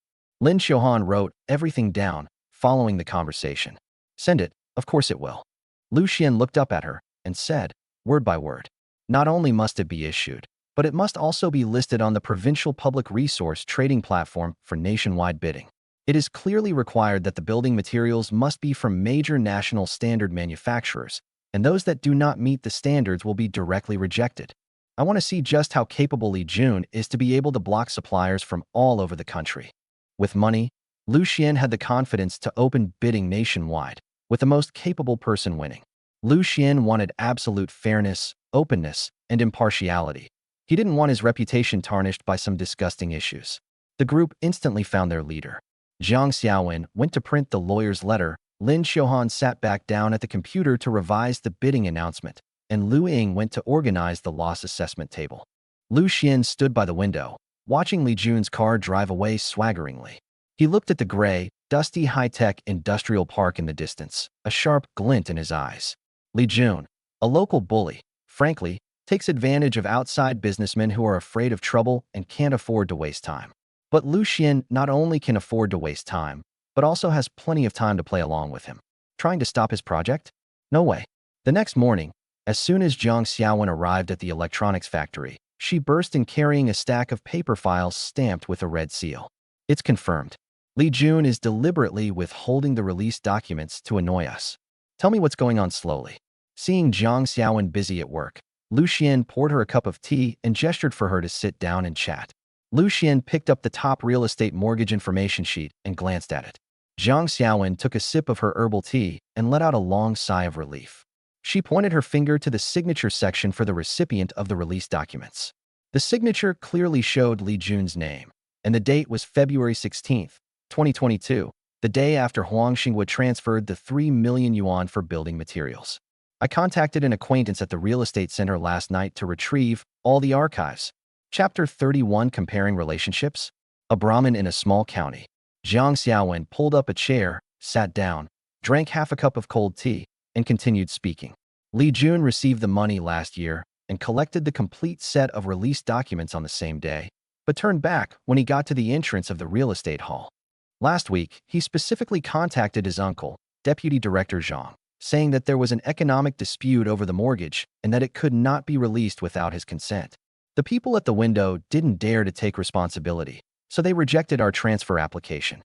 A: Lin Xiaohan wrote everything down following the conversation. Send it, of course it will. Liu Xuan looked up at her and said, word by word, not only must it be issued, but it must also be listed on the provincial public resource trading platform for nationwide bidding. It is clearly required that the building materials must be from major national standard manufacturers, and those that do not meet the standards will be directly rejected. I want to see just how capable Li Jun is to be able to block suppliers from all over the country. With money, Liu Xuan had the confidence to open bidding nationwide, with the most capable person winning. Liu Xuan wanted absolute fairness, openness, and impartiality. He didn't want his reputation tarnished by some disgusting issues. The group instantly found their leader. Jiang Xiaowen went to print the lawyer's letter. Lin Xiaohan sat back down at the computer to revise the bidding announcement, and Lu Ying went to organize the loss assessment table. Liu Xuan stood by the window, watching Li Jun's car drive away swaggeringly. He looked at the gray, dusty high-tech industrial park in the distance, a sharp glint in his eyes. Li Jun, a local bully, frankly, takes advantage of outside businessmen who are afraid of trouble and can't afford to waste time. But Liu Xuan not only can afford to waste time, but also has plenty of time to play along with him. Trying to stop his project? No way. The next morning, as soon as Jiang Xiaowen arrived at the electronics factory, she burst in carrying a stack of paper files stamped with a red seal. It's confirmed. Li Jun is deliberately withholding the release documents to annoy us. Tell me what's going on slowly. Seeing Jiang Xiaowen busy at work, Liu Xuan poured her a cup of tea and gestured for her to sit down and chat. Liu Xuan picked up the top real estate mortgage information sheet and glanced at it. Jiang Xiaowen took a sip of her herbal tea and let out a long sigh of relief. She pointed her finger to the signature section for the recipient of the release documents. The signature clearly showed Li Jun's name, and the date was February 16, 2022, the day after Huang Xinghua transferred the 3 million yuan for building materials. I contacted an acquaintance at the real estate center last night to retrieve all the archives. Chapter 31, Comparing Relationships. A Brahmin in a small county. Jiang Xiaowen pulled up a chair, sat down, drank half a cup of cold tea, and continued speaking. Li Jun received the money last year and collected the complete set of release documents on the same day, but turned back when he got to the entrance of the real estate hall. Last week, he specifically contacted his uncle, Deputy Director Zhang, saying that there was an economic dispute over the mortgage and that it could not be released without his consent. The people at the window didn't dare to take responsibility, so they rejected our transfer application.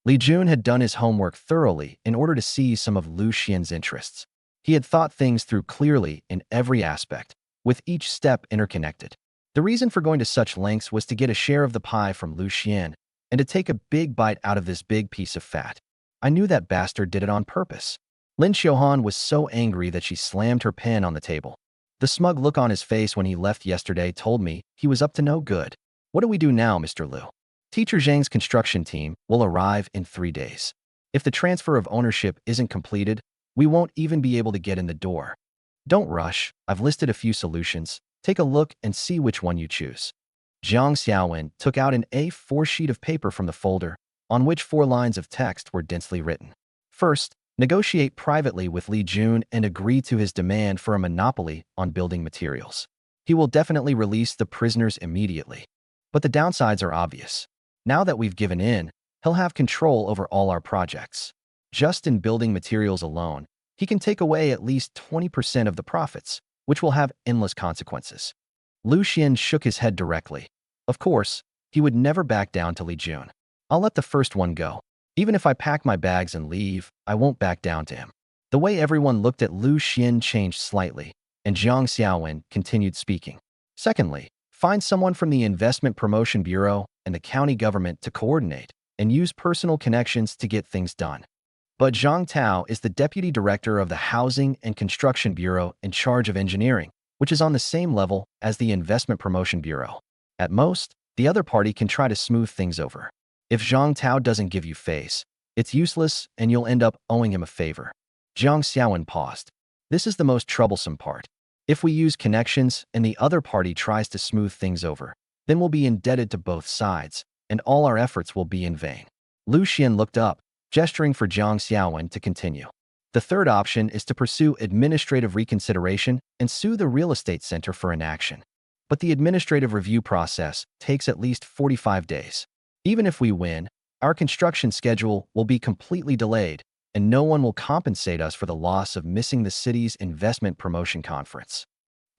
A: Li Jun had done his homework thoroughly in order to seize some of Liu Xuan's interests. He had thought things through clearly in every aspect, with each step interconnected. The reason for going to such lengths was to get a share of the pie from Liu Xuan and to take a big bite out of this big piece of fat. I knew that bastard did it on purpose. Lin Xiaohan was so angry that she slammed her pen on the table. The smug look on his face when he left yesterday told me he was up to no good. What do we do now, Mr. Liu? Teacher Zhang's construction team will arrive in 3 days. If the transfer of ownership isn't completed, we won't even be able to get in the door. Don't rush. I've listed a few solutions. Take a look and see which one you choose. Jiang Xiaowen took out an A4 sheet of paper from the folder, on which 4 lines of text were densely written. First, negotiate privately with Li Jun and agree to his demand for a monopoly on building materials. He will definitely release the prisoners immediately. But the downsides are obvious. Now that we've given in, he'll have control over all our projects. Just in building materials alone, he can take away at least 20% of the profits, which will have endless consequences. Liu Xuan shook his head directly. Of course, he would never back down to Li Jun. I'll let the first one go. Even if I pack my bags and leave, I won't back down to him. The way everyone looked at Liu Xuan changed slightly, and Jiang Xiaowen continued speaking. Secondly, find someone from the Investment Promotion Bureau and the county government to coordinate and use personal connections to get things done. But Zhang Tao is the deputy director of the Housing and Construction Bureau in charge of engineering, which is on the same level as the Investment Promotion Bureau. At most, the other party can try to smooth things over. If Zhang Tao doesn't give you face, it's useless and you'll end up owing him a favor. Jiang Xiaowen paused. This is the most troublesome part. If we use connections and the other party tries to smooth things over, then we'll be indebted to both sides, and all our efforts will be in vain. Liu Xuan looked up, gesturing for Jiang Xiaowen to continue. The third option is to pursue administrative reconsideration and sue the real estate center for inaction. But the administrative review process takes at least 45 days. Even if we win, our construction schedule will be completely delayed, and no one will compensate us for the loss of missing the city's investment promotion conference.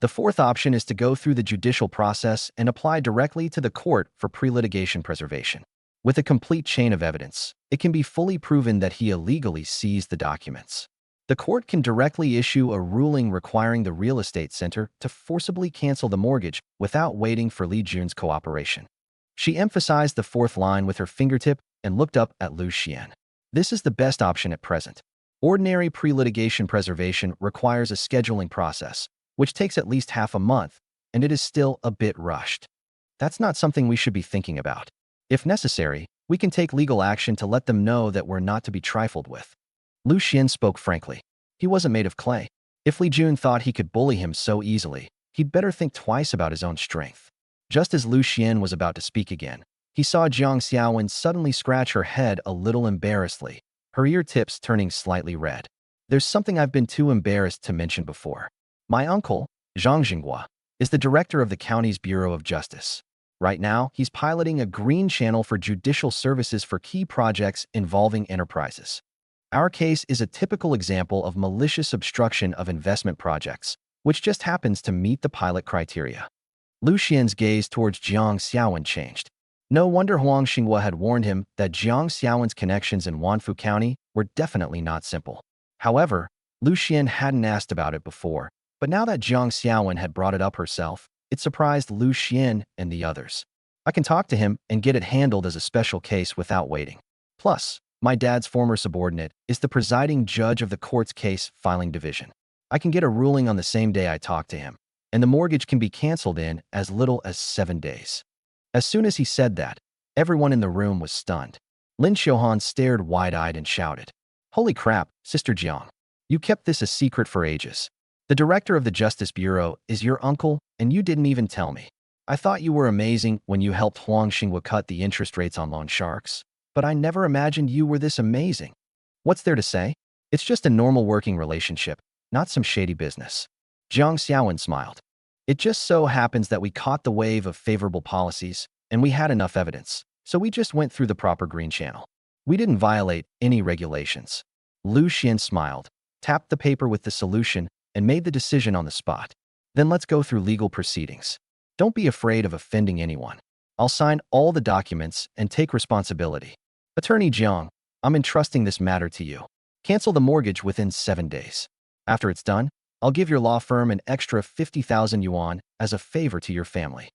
A: The fourth option is to go through the judicial process and apply directly to the court for pre-litigation preservation. With a complete chain of evidence, it can be fully proven that he illegally seized the documents. The court can directly issue a ruling requiring the real estate center to forcibly cancel the mortgage without waiting for Li Jun's cooperation. She emphasized the fourth line with her fingertip and looked up at Liu Xuan. This is the best option at present. Ordinary pre-litigation preservation requires a scheduling process, which takes at least half a month, and it is still a bit rushed. That's not something we should be thinking about. If necessary, we can take legal action to let them know that we're not to be trifled with. Liu Xuan spoke frankly. He wasn't made of clay. If Li Jun thought he could bully him so easily, he'd better think twice about his own strength. Just as Liu Xuan was about to speak again, he saw Jiang Xiaowen suddenly scratch her head a little embarrassedly, her ear tips turning slightly red. There's something I've been too embarrassed to mention before. My uncle, Zhang Jinghua, is the director of the county's Bureau of Justice. Right now, he's piloting a green channel for judicial services for key projects involving enterprises. Our case is a typical example of malicious obstruction of investment projects, which just happens to meet the pilot criteria. Liu Xuan's gaze towards Jiang Xiaowen changed. No wonder Huang Xinghua had warned him that Jiang Xiaowen's connections in Wanfu County were definitely not simple. However, Liu Xuan hadn't asked about it before, but now that Jiang Xiaowen had brought it up herself, it surprised Liu Xuan and the others. I can talk to him and get it handled as a special case without waiting. Plus, my dad's former subordinate is the presiding judge of the court's case filing division. I can get a ruling on the same day I talk to him, and the mortgage can be canceled in as little as 7 days. As soon as he said that, everyone in the room was stunned. Lin Xiuhan stared wide-eyed and shouted, "Holy crap, Sister Jiang! You kept this a secret for ages. The director of the Justice Bureau is your uncle, and you didn't even tell me. I thought you were amazing when you helped Huang Xinghua cut the interest rates on loan sharks, but I never imagined you were this amazing. What's there to say? It's just a normal working relationship, not some shady business." Jiang Xiaowen smiled. "It just so happens that we caught the wave of favorable policies, and we had enough evidence, so we just went through the proper green channel. We didn't violate any regulations." Liu Xuan smiled, tapped the paper with the solution, and made the decision on the spot. "Then let's go through legal proceedings. Don't be afraid of offending anyone. I'll sign all the documents and take responsibility. Attorney Jiang, I'm entrusting this matter to you. Cancel the mortgage within 7 days. After it's done, I'll give your law firm an extra 50,000 yuan as a favor to your family.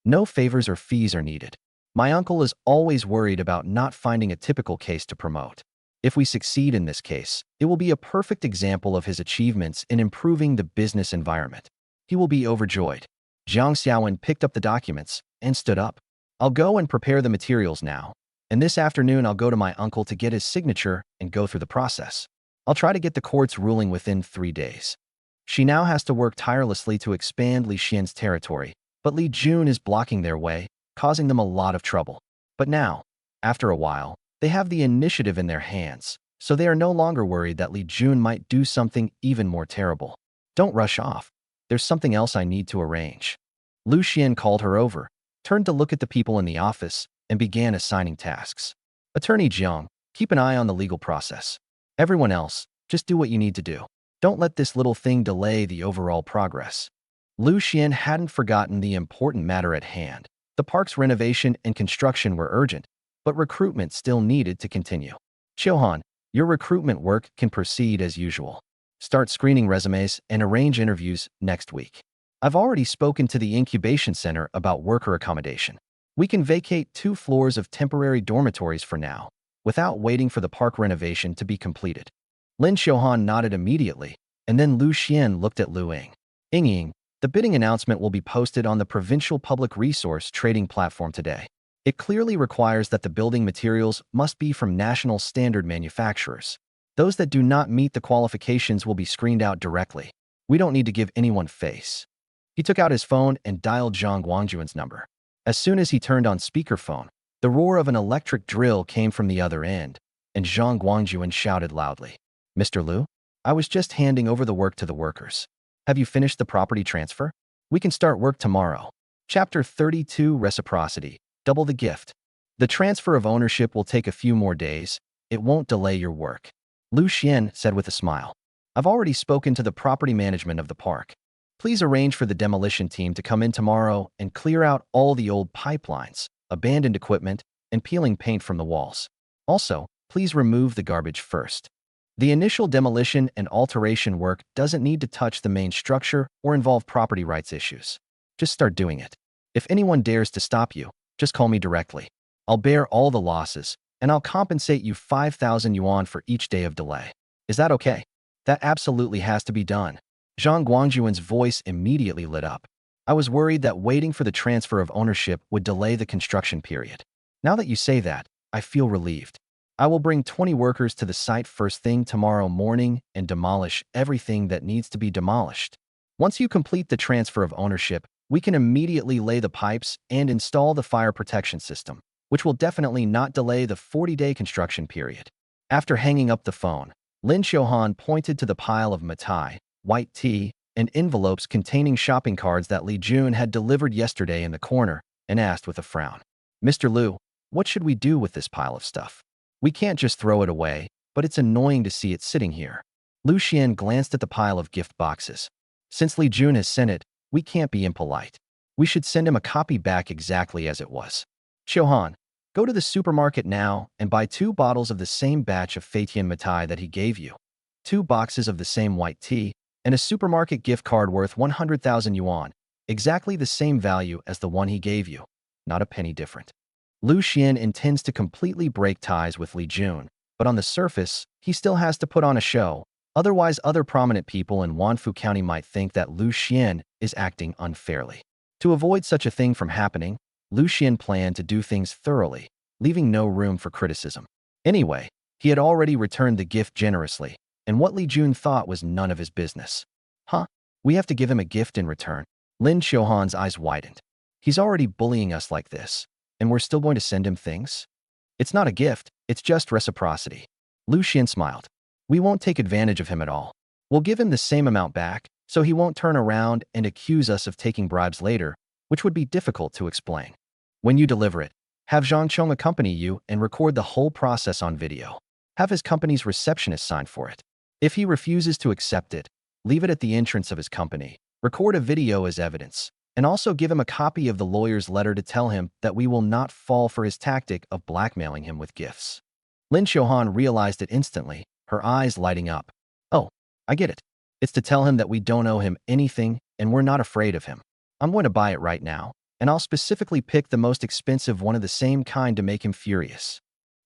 A: No favors or fees are needed. My uncle is always worried about not finding a typical case to promote. If we succeed in this case, it will be a perfect example of his achievements in improving the business environment. He will be overjoyed." Jiang Xiaowen picked up the documents and stood up. I'll go and prepare the materials now. And this afternoon I'll go to my uncle to get his signature and go through the process. I'll try to get the court's ruling within 3 days. She now has to work tirelessly to expand Li Xian's territory, but Li Jun is blocking their way, causing them a lot of trouble. But now, after a while, they have the initiative in their hands, so they are no longer worried that Li Jun might do something even more terrible. Don't rush off. There's something else I need to arrange. Liu Xian called her over, turned to look at the people in the office, and began assigning tasks. Attorney Jiang, keep an eye on the legal process. Everyone else, just do what you need to do. Don't let this little thing delay the overall progress. Liu Xian hadn't forgotten the important matter at hand. The park's renovation and construction were urgent, but recruitment still needed to continue. Qiuhan, your recruitment work can proceed as usual. Start screening resumes and arrange interviews next week. I've already spoken to the incubation center about worker accommodation. We can vacate 2 floors of temporary dormitories for now, without waiting for the park renovation to be completed. Lin Qiuhan nodded immediately, and then Liu Xian looked at Lu Ying. Ying, the bidding announcement will be posted on the provincial public resource trading platform today. It clearly requires that the building materials must be from national standard manufacturers. Those that do not meet the qualifications will be screened out directly. We don't need to give anyone face. He took out his phone and dialed Zhang Guangjuan's number. As soon as he turned on speakerphone, the roar of an electric drill came from the other end, and Zhang Guangjuan shouted loudly, "Mr. Liu, I was just handing over the work to the workers. Have you finished the property transfer? We can start work tomorrow." Chapter 32 Reciprocity. Double the gift. The transfer of ownership will take a few more days. It won't delay your work. Liu Xian said with a smile. I've already spoken to the property management of the park. Please arrange for the demolition team to come in tomorrow and clear out all the old pipelines, abandoned equipment, and peeling paint from the walls. Also, please remove the garbage first. The initial demolition and alteration work doesn't need to touch the main structure or involve property rights issues. Just start doing it. If anyone dares to stop you, just call me directly. I'll bear all the losses, and I'll compensate you 5,000 yuan for each day of delay. Is that okay? That absolutely has to be done. Zhang Guangjuan's voice immediately lit up. I was worried that waiting for the transfer of ownership would delay the construction period. Now that you say that, I feel relieved. I will bring 20 workers to the site first thing tomorrow morning and demolish everything that needs to be demolished. Once you complete the transfer of ownership, we can immediately lay the pipes and install the fire protection system, which will definitely not delay the 40-day construction period. After hanging up the phone, Lin Qiuhan pointed to the pile of matai, white tea, and envelopes containing shopping cards that Li Jun had delivered yesterday in the corner and asked with a frown, Mr. Liu, what should we do with this pile of stuff? We can't just throw it away, but it's annoying to see it sitting here. Liu Xian glanced at the pile of gift boxes. Since Li Jun has sent it, we can't be impolite. We should send him a copy back exactly as it was. Qiuhan, go to the supermarket now and buy 2 bottles of the same batch of Feitian Matai that he gave you, 2 boxes of the same white tea, and a supermarket gift card worth 100,000 yuan, exactly the same value as the one he gave you, not a penny different. Liu Xian intends to completely break ties with Li Jun, but on the surface, he still has to put on a show. Otherwise, other prominent people in Wanfu County might think that Liu Xian is acting unfairly. To avoid such a thing from happening, Liu Xian planned to do things thoroughly, leaving no room for criticism. Anyway, he had already returned the gift generously, and what Li Jun thought was none of his business. Huh? We have to give him a gift in return? Lin Qiuhan's eyes widened. He's already bullying us like this, and we're still going to send him things? It's not a gift, it's just reciprocity. Liu Xian smiled. We won't take advantage of him at all. We'll give him the same amount back, so he won't turn around and accuse us of taking bribes later, which would be difficult to explain. When you deliver it, have Zhang Chong accompany you and record the whole process on video. Have his company's receptionist sign for it. If he refuses to accept it, leave it at the entrance of his company. Record a video as evidence, and also give him a copy of the lawyer's letter to tell him that we will not fall for his tactic of blackmailing him with gifts. Lin Qiuhan realized it instantly, her eyes lighting up. Oh, I get it. It's to tell him that we don't owe him anything and we're not afraid of him. I'm going to buy it right now, and I'll specifically pick the most expensive one of the same kind to make him furious.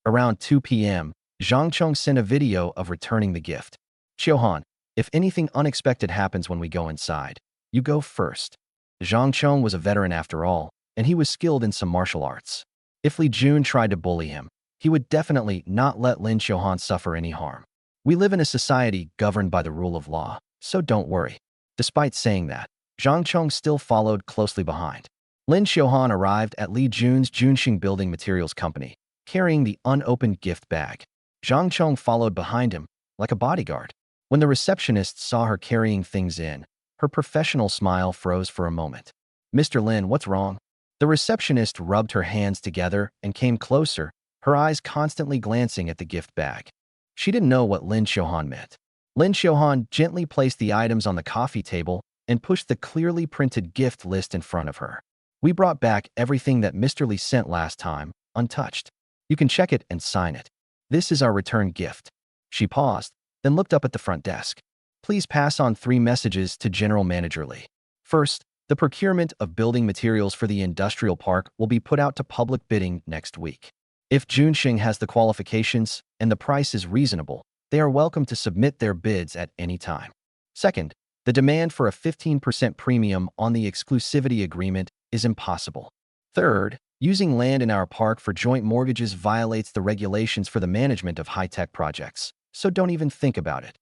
A: Around 2 p.m., Zhang Chong sent a video of returning the gift. Qiuhan, if anything unexpected happens when we go inside, you go first. Zhang Chong was a veteran after all, and he was skilled in some martial arts. If Li Jun tried to bully him, he would definitely not let Liu Xuan suffer any harm. We live in a society governed by the rule of law, so don't worry. Despite saying that, Zhang Chong still followed closely behind. Liu Xuan arrived at Li Jun's Junxing Building Materials Company, carrying the unopened gift bag. Zhang Chong followed behind him, like a bodyguard. When the receptionist saw her carrying things in, her professional smile froze for a moment. "Mr. Lin, what's wrong?" The receptionist rubbed her hands together and came closer, her eyes constantly glancing at the gift bag. She didn't know what Liu Xuan meant. Liu Xuan gently placed the items on the coffee table and pushed the clearly printed gift list in front of her. "We brought back everything that Mr. Li sent last time, untouched. You can check it and sign it. This is our return gift." She paused, then looked up at the front desk. "Please pass on 3 messages to General Manager Li. First, the procurement of building materials for the industrial park will be put out to public bidding next week. If Junxing has the qualifications and the price is reasonable, they are welcome to submit their bids at any time. Second, the demand for a 15% premium on the exclusivity agreement is impossible. Third, using land in our park for joint mortgages violates the regulations for the management of high-tech projects, so don't even think about it.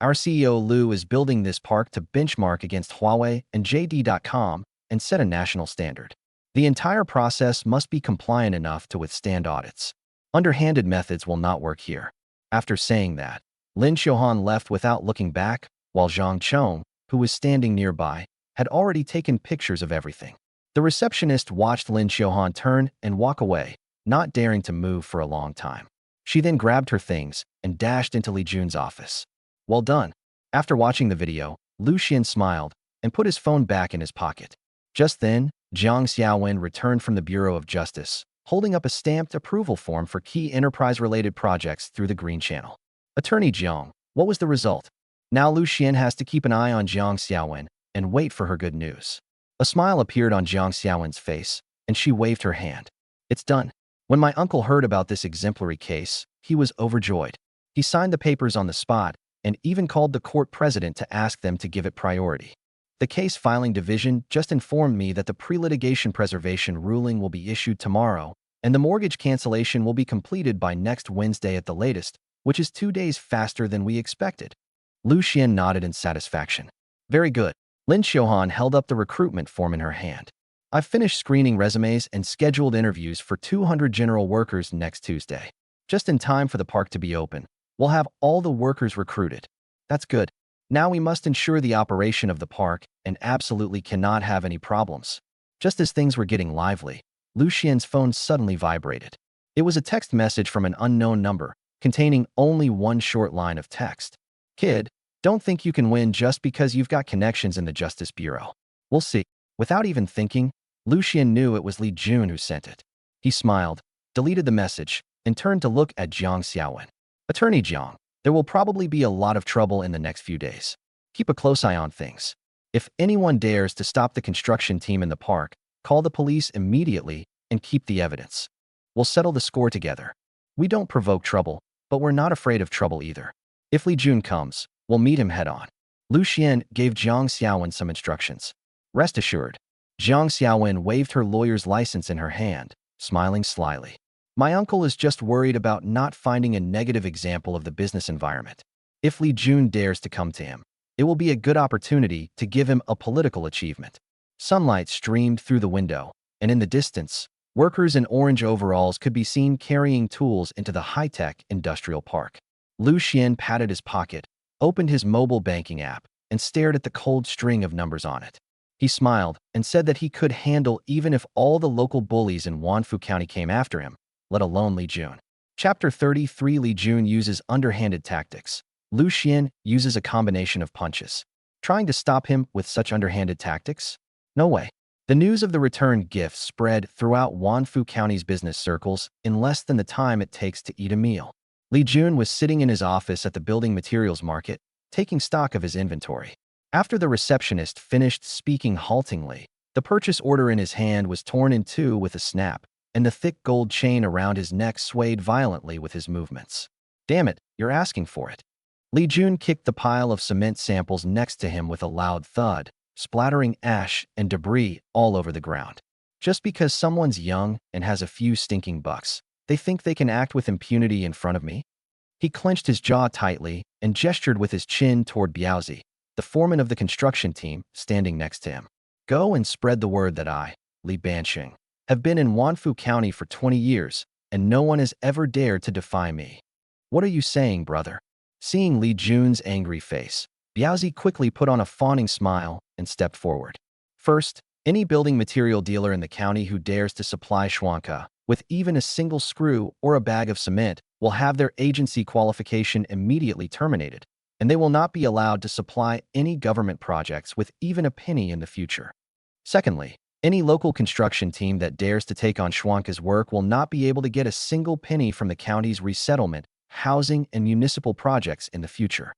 A: Our CEO Liu is building this park to benchmark against Huawei and JD.com and set a national standard. The entire process must be compliant enough to withstand audits. Underhanded methods will not work here." After saying that, Liu Xuan left without looking back, while Zhang Chong, who was standing nearby, had already taken pictures of everything. The receptionist watched Liu Xuan turn and walk away, not daring to move for a long time. She then grabbed her things and dashed into Li Jun's office. "Well done." After watching the video, Liu Xuan smiled and put his phone back in his pocket. Just then, Jiang Xiaowen returned from the Bureau of Justice, holding up a stamped approval form for key enterprise-related projects through the Green Channel. "Attorney Jiang, what was the result?" Now Liu Xuan has to keep an eye on Jiang Xiaowen and wait for her good news. A smile appeared on Jiang Xiaowen's face, and she waved her hand. "It's done." When my uncle heard about this exemplary case, he was overjoyed. He signed the papers on the spot and even called the court president to ask them to give it priority. The case filing division just informed me that the pre-litigation preservation ruling will be issued tomorrow, and the mortgage cancellation will be completed by next Wednesday at the latest, which is 2 days faster than we expected. Liu Xuan nodded in satisfaction. "Very good." Liu Xuan held up the recruitment form in her hand. "I've finished screening resumes and scheduled interviews for 200 general workers next Tuesday. Just in time for the park to be open. We'll have all the workers recruited." "That's good. Now we must ensure the operation of the park and absolutely cannot have any problems." Just as things were getting lively, Liu Xuan's phone suddenly vibrated. It was a text message from an unknown number, containing only one short line of text. "Kid, don't think you can win just because you've got connections in the Justice Bureau. We'll see." Without even thinking, Liu Xuan knew it was Li Jun who sent it. He smiled, deleted the message, and turned to look at Jiang Xiaowen. "Attorney Jiang, there will probably be a lot of trouble in the next few days. Keep a close eye on things. If anyone dares to stop the construction team in the park, call the police immediately and keep the evidence. We'll settle the score together. We don't provoke trouble, but we're not afraid of trouble either. If Li Jun comes, we'll meet him head-on." Liu Xuan gave Jiang Xiaowen some instructions. "Rest assured." Jiang Xiaowen waved her lawyer's license in her hand, smiling slyly. "My uncle is just worried about not finding a negative example of the business environment. If Li Jun dares to come to him, it will be a good opportunity to give him a political achievement." Sunlight streamed through the window, and in the distance, workers in orange overalls could be seen carrying tools into the high-tech industrial park. Liu Xuan patted his pocket, opened his mobile banking app, and stared at the cold string of numbers on it. He smiled and said that he could handle even if all the local bullies in Wanfu County came after him, let alone Li Jun. Chapter 33. Li Jun uses underhanded tactics. Liu Xuan uses a combination of punches. Trying to stop him with such underhanded tactics? No way. The news of the return gift spread throughout Wanfu County's business circles in less than the time it takes to eat a meal. Li Jun was sitting in his office at the building materials market, taking stock of his inventory. After the receptionist finished speaking haltingly, the purchase order in his hand was torn in two with a snap, and the thick gold chain around his neck swayed violently with his movements. "Damn it, you're asking for it." Li Jun kicked the pile of cement samples next to him with a loud thud, splattering ash and debris all over the ground. Just because someone's young and has a few stinking bucks, they think they can act with impunity in front of me? He clenched his jaw tightly and gestured with his chin toward Biaozi, the foreman of the construction team, standing next to him. Go and spread the word that I, Li Banqing, have been in Wanfu County for 20 years, and no one has ever dared to defy me. What are you saying, brother? Seeing Li Jun's angry face, Biaozi quickly put on a fawning smile and stepped forward. First, any building material dealer in the county who dares to supply Xuanca with even a single screw or a bag of cement will have their agency qualification immediately terminated, and they will not be allowed to supply any government projects with even a penny in the future. Secondly, any local construction team that dares to take on Xuanca's work will not be able to get a single penny from the county's resettlement, housing, and municipal projects in the future.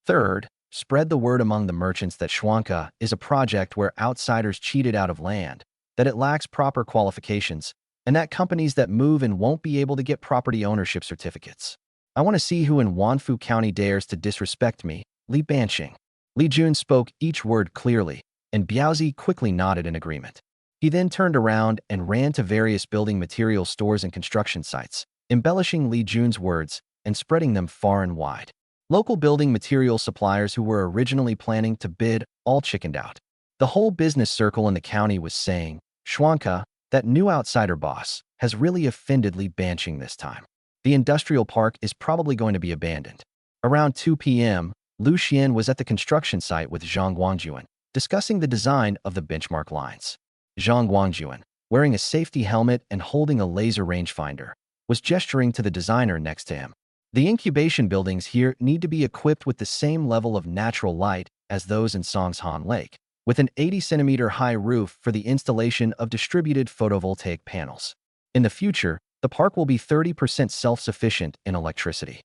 A: Third, spread the word among the merchants that Xuanca is a project where outsiders cheated out of land, that it lacks proper qualifications, and that companies that move in won't be able to get property ownership certificates. I want to see who in Wanfu County dares to disrespect me, Li Banqing. Li Jun spoke each word clearly, and Biaozi quickly nodded in agreement. He then turned around and ran to various building material stores and construction sites, embellishing Li Jun's words and spreading them far and wide. Local building material suppliers who were originally planning to bid all chickened out. The whole business circle in the county was saying, Xuanca, that new outsider boss, has really offended Li Banqing this time. The industrial park is probably going to be abandoned. Around 2 p.m., Liu Xuan was at the construction site with Zhang Guangjuan, discussing the design of the benchmark lines. Zhang Guangjuan, wearing a safety helmet and holding a laser rangefinder, was gesturing to the designer next to him. The incubation buildings here need to be equipped with the same level of natural light as those in Songshan Lake, with an 80-centimeter high roof for the installation of distributed photovoltaic panels. In the future, the park will be 30% self-sufficient in electricity.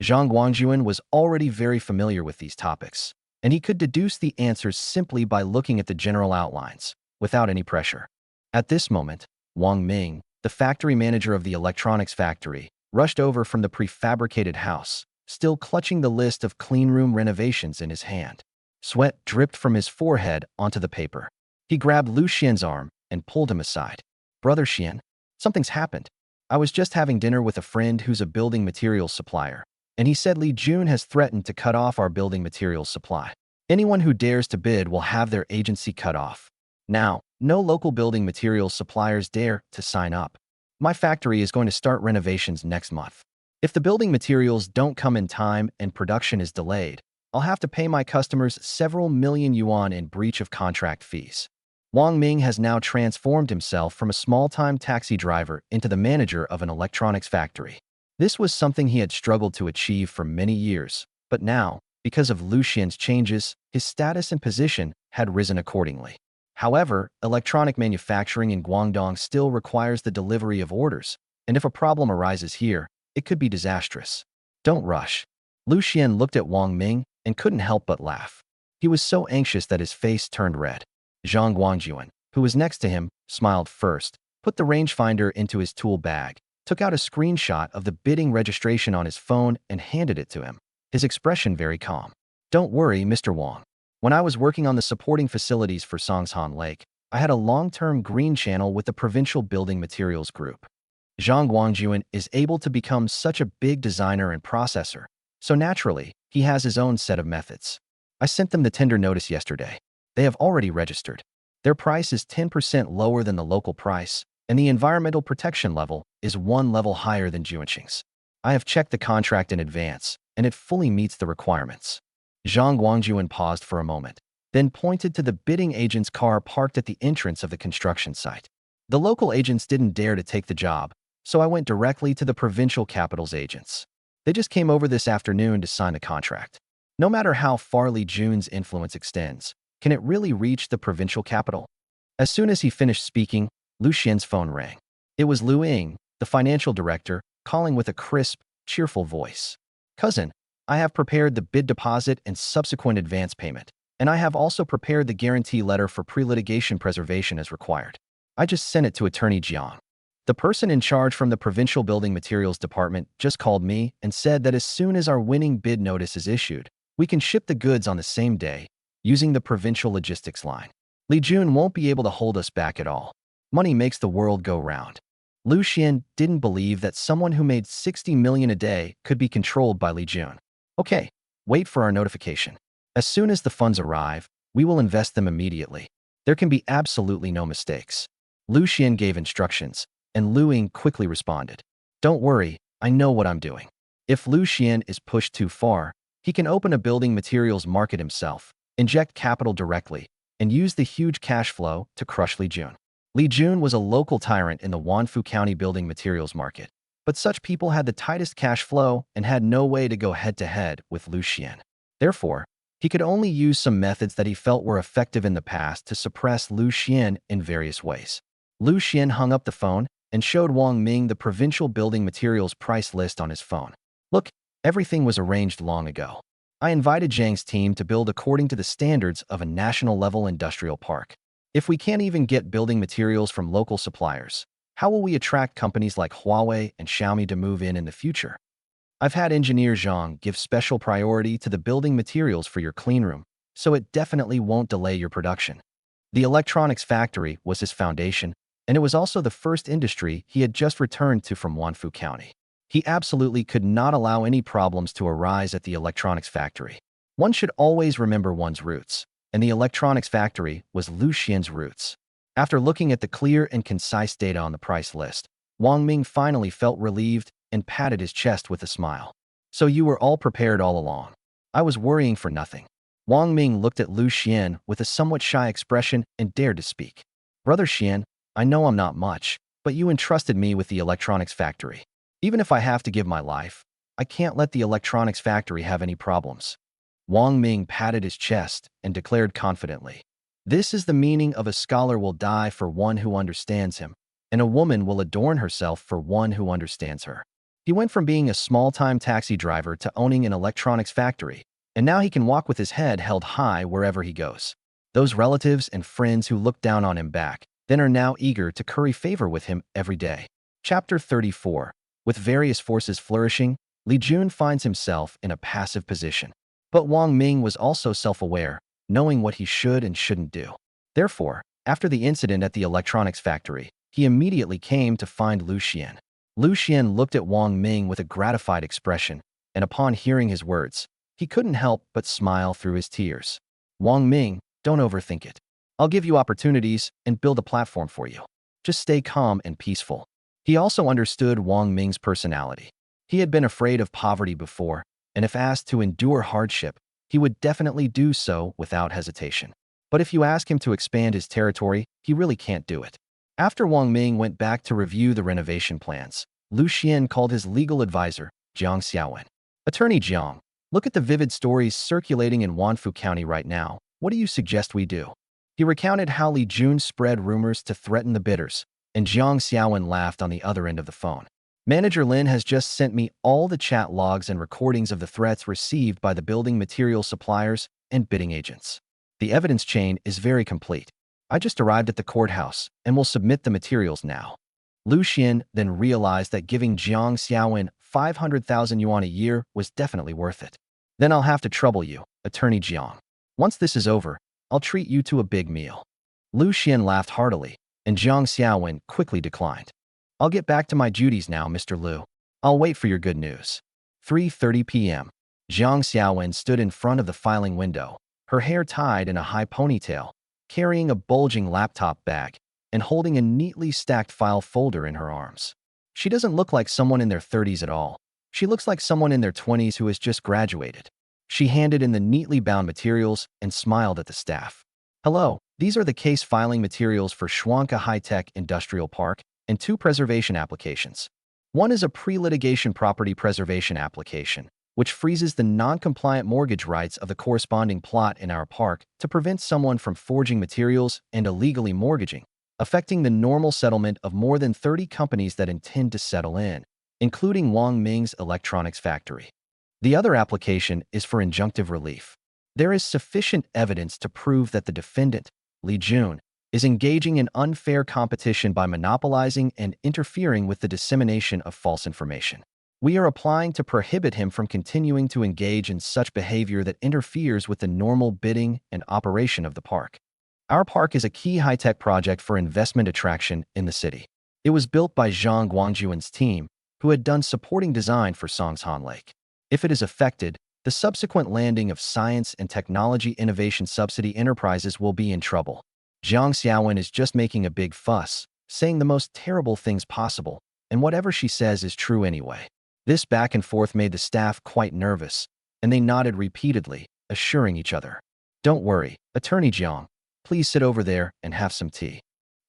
A: Zhang Guangjuan was already very familiar with these topics, and he could deduce the answers simply by looking at the general outlines, without any pressure. At this moment, Wang Ming, the factory manager of the electronics factory, rushed over from the prefabricated house, still clutching the list of cleanroom renovations in his hand. Sweat dripped from his forehead onto the paper. He grabbed Liu Xian's arm and pulled him aside. Brother Xian, something's happened. I was just having dinner with a friend who's a building materials supplier, and he said Li Jun has threatened to cut off our building materials supply. Anyone who dares to bid will have their agency cut off. Now, no local building materials suppliers dare to sign up. My factory is going to start renovations next month. If the building materials don't come in time and production is delayed, I'll have to pay my customers several million yuan in breach of contract fees. Wang Ming has now transformed himself from a small-time taxi driver into the manager of an electronics factory. This was something he had struggled to achieve for many years, but now, because of Liu Xian's changes, his status and position had risen accordingly. However, electronic manufacturing in Guangdong still requires the delivery of orders, and if a problem arises here, it could be disastrous. Don't rush. Liu Xian looked at Wang Ming and couldn't help but laugh. He was so anxious that his face turned red. Zhang Guangjuan, who was next to him, smiled first, put the rangefinder into his tool bag, took out a screenshot of the bidding registration on his phone and handed it to him, his expression very calm. Don't worry, Mr. Wang. When I was working on the supporting facilities for Songshan Lake, I had a long-term green channel with the Provincial Building Materials Group. Zhang Guangjuan is able to become such a big designer and processor, so naturally, he has his own set of methods. I sent them the tender notice yesterday. They have already registered. Their price is 10% lower than the local price, and the environmental protection level is one level higher than Juanqing's. I have checked the contract in advance, and it fully meets the requirements. Zhang Guangjuan paused for a moment, then pointed to the bidding agent's car parked at the entrance of the construction site. The local agents didn't dare to take the job, so I went directly to the provincial capital's agents. They just came over this afternoon to sign the contract. No matter how far Li Jun's influence extends, can it really reach the provincial capital? As soon as he finished speaking, Liu Xian's phone rang. It was Liu Ying, the financial director, calling with a crisp, cheerful voice. Cousin, I have prepared the bid deposit and subsequent advance payment, and I have also prepared the guarantee letter for pre-litigation preservation as required. I just sent it to Attorney Jiang. The person in charge from the Provincial Building Materials Department just called me and said that as soon as our winning bid notice is issued, we can ship the goods on the same day, using the provincial logistics line. Li Jun won't be able to hold us back at all. Money makes the world go round. Liu Xuan didn't believe that someone who made 60 million a day could be controlled by Li Jun. Okay, wait for our notification. As soon as the funds arrive, we will invest them immediately. There can be absolutely no mistakes. Liu Xuan gave instructions, and Liu Ying quickly responded. Don't worry, I know what I'm doing. If Liu Xuan is pushed too far, he can open a building materials market himself, inject capital directly, and use the huge cash flow to crush Li Jun. Li Jun was a local tyrant in the Wanfu County building materials market, but such people had the tightest cash flow and had no way to go head-to-head with Liu Xuan. Therefore, he could only use some methods that he felt were effective in the past to suppress Liu Xuan in various ways. Liu Xuan hung up the phone and showed Wang Ming the provincial building materials price list on his phone. Look, everything was arranged long ago. I invited Zhang's team to build according to the standards of a national-level industrial park. If we can't even get building materials from local suppliers, how will we attract companies like Huawei and Xiaomi to move in the future? I've had engineer Zhang give special priority to the building materials for your cleanroom, so it definitely won't delay your production. The electronics factory was his foundation, and it was also the first industry he had just returned to from Wanfu County. He absolutely could not allow any problems to arise at the electronics factory. One should always remember one's roots, and the electronics factory was Liu Xuan's roots. After looking at the clear and concise data on the price list, Wang Ming finally felt relieved and patted his chest with a smile. So you were all prepared all along. I was worrying for nothing. Wang Ming looked at Liu Xuan with a somewhat shy expression and dared to speak. Brother Xuan, I know I'm not much, but you entrusted me with the electronics factory. Even if I have to give my life, I can't let the electronics factory have any problems. Wang Ming patted his chest and declared confidently, this is the meaning of a scholar will die for one who understands him, and a woman will adorn herself for one who understands her. He went from being a small-time taxi driver to owning an electronics factory, and now he can walk with his head held high wherever he goes. Those relatives and friends who looked down on him back then are now eager to curry favor with him every day. Chapter 34. With various forces flourishing, Li Jun finds himself in a passive position. But Wang Ming was also self-aware, knowing what he should and shouldn't do. Therefore, after the incident at the electronics factory, he immediately came to find Liu Xuan. Liu Xuan looked at Wang Ming with a gratified expression, and upon hearing his words, he couldn't help but smile through his tears. Wang Ming, don't overthink it. I'll give you opportunities and build a platform for you. Just stay calm and peaceful. He also understood Wang Ming's personality. He had been afraid of poverty before, and if asked to endure hardship, he would definitely do so without hesitation. But if you ask him to expand his territory, he really can't do it. After Wang Ming went back to review the renovation plans, Liu Xuan called his legal advisor, Jiang Xiaowen. Attorney Jiang, look at the vivid stories circulating in Wanfu County right now. What do you suggest we do? He recounted how Li Jun spread rumors to threaten the bidders, and Jiang Xiaowen laughed on the other end of the phone. Manager Lin has just sent me all the chat logs and recordings of the threats received by the building material suppliers and bidding agents. The evidence chain is very complete. I just arrived at the courthouse and will submit the materials now. Liu Xuan then realized that giving Jiang Xiaowen 500,000 yuan a year was definitely worth it. Then I'll have to trouble you, Attorney Jiang. Once this is over, I'll treat you to a big meal. Liu Xuan laughed heartily, and Jiang Xiaowen quickly declined. I'll get back to my duties now, Mr. Liu. I'll wait for your good news. 3:30 p.m. Jiang Xiaowen stood in front of the filing window, her hair tied in a high ponytail, carrying a bulging laptop bag, and holding a neatly stacked file folder in her arms. She doesn't look like someone in their 30s at all. She looks like someone in their 20s who has just graduated. She handed in the neatly bound materials and smiled at the staff. Hello, these are the case filing materials for Schwanka High-Tech Industrial Park and 2 preservation applications. One is a pre-litigation property preservation application, which freezes the non-compliant mortgage rights of the corresponding plot in our park to prevent someone from forging materials and illegally mortgaging, affecting the normal settlement of more than 30 companies that intend to settle in, including Wang Ming's electronics factory. The other application is for injunctive relief. There is sufficient evidence to prove that the defendant, Li Jun, is engaging in unfair competition by monopolizing and interfering with the dissemination of false information. We are applying to prohibit him from continuing to engage in such behavior that interferes with the normal bidding and operation of the park. Our park is a key high-tech project for investment attraction in the city. It was built by Zhang Guangjuan's team, who had done supporting design for Songshan Lake. If it is affected, the subsequent landing of science and technology innovation subsidy enterprises will be in trouble. Jiang Xiaowen is just making a big fuss, saying the most terrible things possible, and whatever she says is true anyway. This back and forth made the staff quite nervous, and they nodded repeatedly, assuring each other. Don't worry, Attorney Jiang. Please sit over there and have some tea.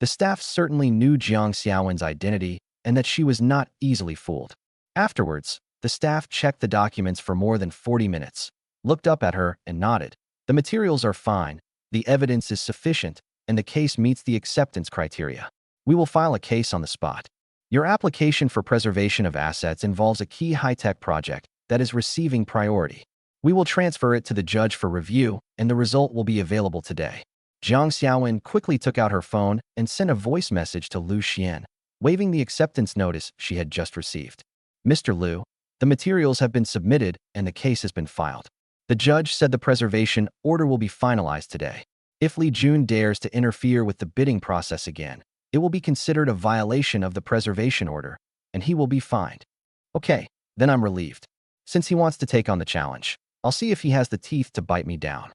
A: The staff certainly knew Jiang Xiaowen's identity and that she was not easily fooled. Afterwards, the staff checked the documents for more than 40 minutes, looked up at her and nodded. The materials are fine, the evidence is sufficient, and the case meets the acceptance criteria. We will file a case on the spot. Your application for preservation of assets involves a key high-tech project that is receiving priority. We will transfer it to the judge for review, and the result will be available today. Jiang Xiaowen quickly took out her phone and sent a voice message to Liu Xuan, waving the acceptance notice she had just received. Mr. Liu, the materials have been submitted and the case has been filed. The judge said the preservation order will be finalized today. If Li Jun dares to interfere with the bidding process again, it will be considered a violation of the preservation order, and he will be fined. Okay, then I'm relieved. Since he wants to take on the challenge, I'll see if he has the teeth to bite me down.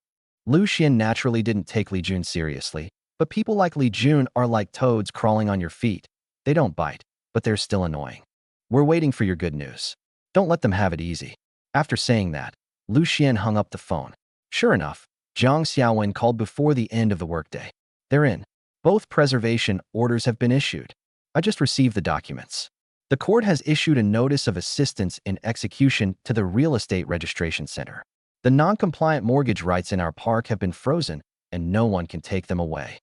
A: Liu Xuan naturally didn't take Li Jun seriously, but people like Li Jun are like toads crawling on your feet. They don't bite, but they're still annoying. We're waiting for your good news. Don't let them have it easy. After saying that, Liu Xuan hung up the phone. Sure enough, Jiang Xiaowen called before the end of the workday. They're in. Both preservation orders have been issued. I just received the documents. The court has issued a notice of assistance in execution to the Real Estate Registration Center. The non-compliant mortgage rights in our park have been frozen, and no one can take them away.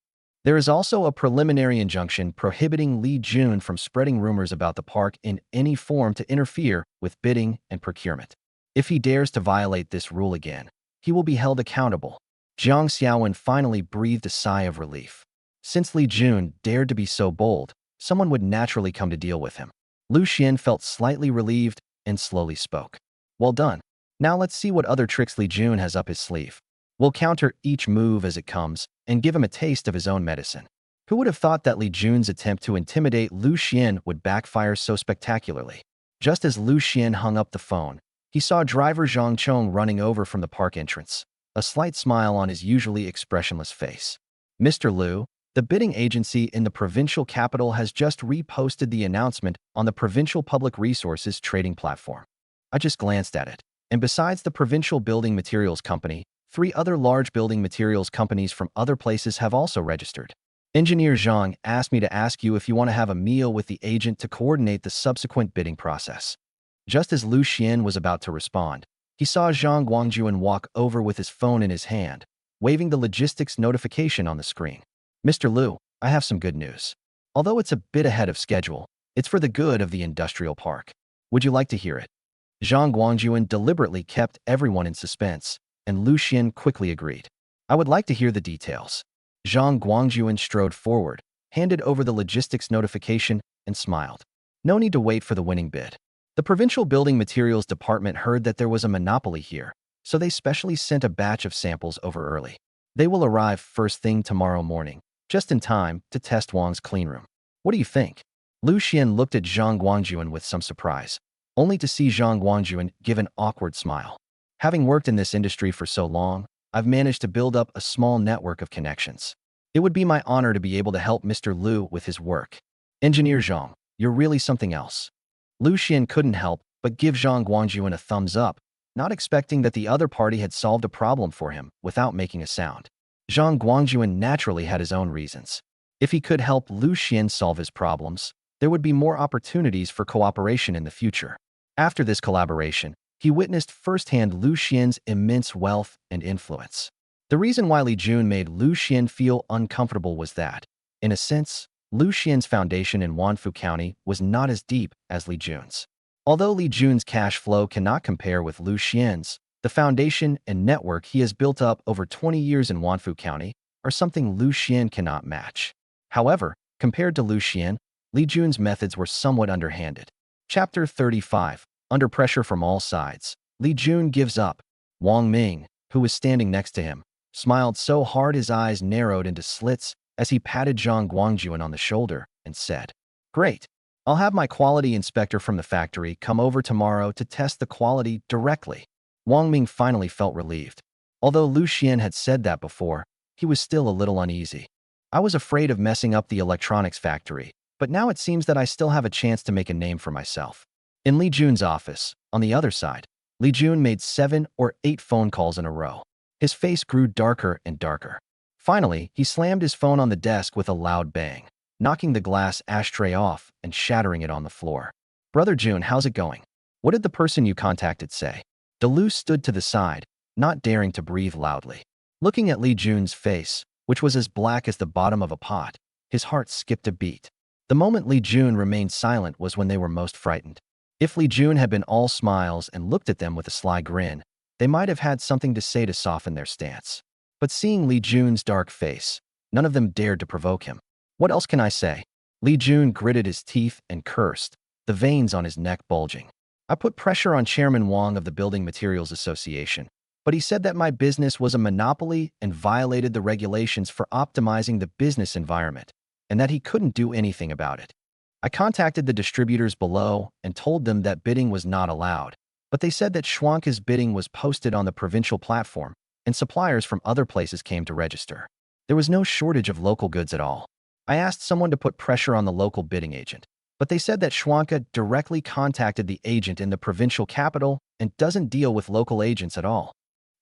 A: There is also a preliminary injunction prohibiting Li Jun from spreading rumors about the park in any form to interfere with bidding and procurement. If he dares to violate this rule again, he will be held accountable. Jiang Xiaowen finally breathed a sigh of relief. Since Li Jun dared to be so bold, someone would naturally come to deal with him. Liu Xuan felt slightly relieved and slowly spoke. Well done. Now let's see what other tricks Li Jun has up his sleeve. We'll counter each move as it comes and give him a taste of his own medicine. Who would have thought that Li Jun's attempt to intimidate Liu Xuan would backfire so spectacularly? Just as Liu Xuan hung up the phone, he saw driver Zhang Chong running over from the park entrance, a slight smile on his usually expressionless face. Mr. Liu, the bidding agency in the provincial capital has just reposted the announcement on the Provincial Public Resources trading platform. I just glanced at it. And besides the Provincial Building Materials Company, 3 other large building materials companies from other places have also registered. Engineer Zhang asked me to ask you if you want to have a meal with the agent to coordinate the subsequent bidding process. Just as Liu Xuan was about to respond, he saw Zhang Guangjuan walk over with his phone in his hand, waving the logistics notification on the screen. Mr. Liu, I have some good news. Although it's a bit ahead of schedule, it's for the good of the industrial park. Would you like to hear it? Zhang Guangjuan deliberately kept everyone in suspense, and Liu Xuan quickly agreed. I would like to hear the details. Zhang Guangjuan strode forward, handed over the logistics notification, and smiled. No need to wait for the winning bid. The Provincial Building Materials Department heard that there was a monopoly here, so they specially sent a batch of samples over early. They will arrive first thing tomorrow morning, just in time to test Wang's cleanroom. What do you think? Liu Xuan looked at Zhang Guangjuan with some surprise, only to see Zhang Guangjuan give an awkward smile. Having worked in this industry for so long, I've managed to build up a small network of connections. It would be my honor to be able to help Mr. Liu with his work. Engineer Zhang, you're really something else. Liu Xuan couldn't help but give Zhang Guangjuan a thumbs up, not expecting that the other party had solved a problem for him without making a sound. Zhang Guangjuan naturally had his own reasons. If he could help Liu Xuan solve his problems, there would be more opportunities for cooperation in the future. After this collaboration, he witnessed firsthand Liu Xuan's immense wealth and influence. The reason why Li Jun made Liu Xuan feel uncomfortable was that, in a sense, Liu Xuan's foundation in Wanfu County was not as deep as Li Jun's. Although Li Jun's cash flow cannot compare with Liu Xuan's, the foundation and network he has built up over 20 years in Wanfu County are something Liu Xuan cannot match. However, compared to Liu Xuan, Li Jun's methods were somewhat underhanded. Chapter 35. Under pressure from all sides, Li Jun gives up. Wang Ming, who was standing next to him, smiled so hard his eyes narrowed into slits as he patted Zhang Guangjuan on the shoulder and said, "Great. I'll have my quality inspector from the factory come over tomorrow to test the quality directly." Wang Ming finally felt relieved. Although Liu Xuan had said that before, he was still a little uneasy. "I was afraid of messing up the electronics factory, but now it seems that I still have a chance to make a name for myself." In Li Jun's office, on the other side, Li Jun made 7 or 8 phone calls in a row. His face grew darker and darker. Finally, he slammed his phone on the desk with a loud bang, knocking the glass ashtray off and shattering it on the floor. "Brother Jun, how's it going? What did the person you contacted say?" Delu stood to the side, not daring to breathe loudly. Looking at Li Jun's face, which was as black as the bottom of a pot, his heart skipped a beat. The moment Li Jun remained silent was when they were most frightened. If Li Jun had been all smiles and looked at them with a sly grin, they might have had something to say to soften their stance. But seeing Li Jun's dark face, none of them dared to provoke him. "What else can I say?" Li Jun gritted his teeth and cursed, the veins on his neck bulging. "I put pressure on Chairman Wang of the Building Materials Association, but he said that my business was a monopoly and violated the regulations for optimizing the business environment, and that he couldn't do anything about it. I contacted the distributors below and told them that bidding was not allowed, but they said that Schwanka's bidding was posted on the provincial platform, and suppliers from other places came to register. There was no shortage of local goods at all. I asked someone to put pressure on the local bidding agent, but they said that Schwanka directly contacted the agent in the provincial capital and doesn't deal with local agents at all.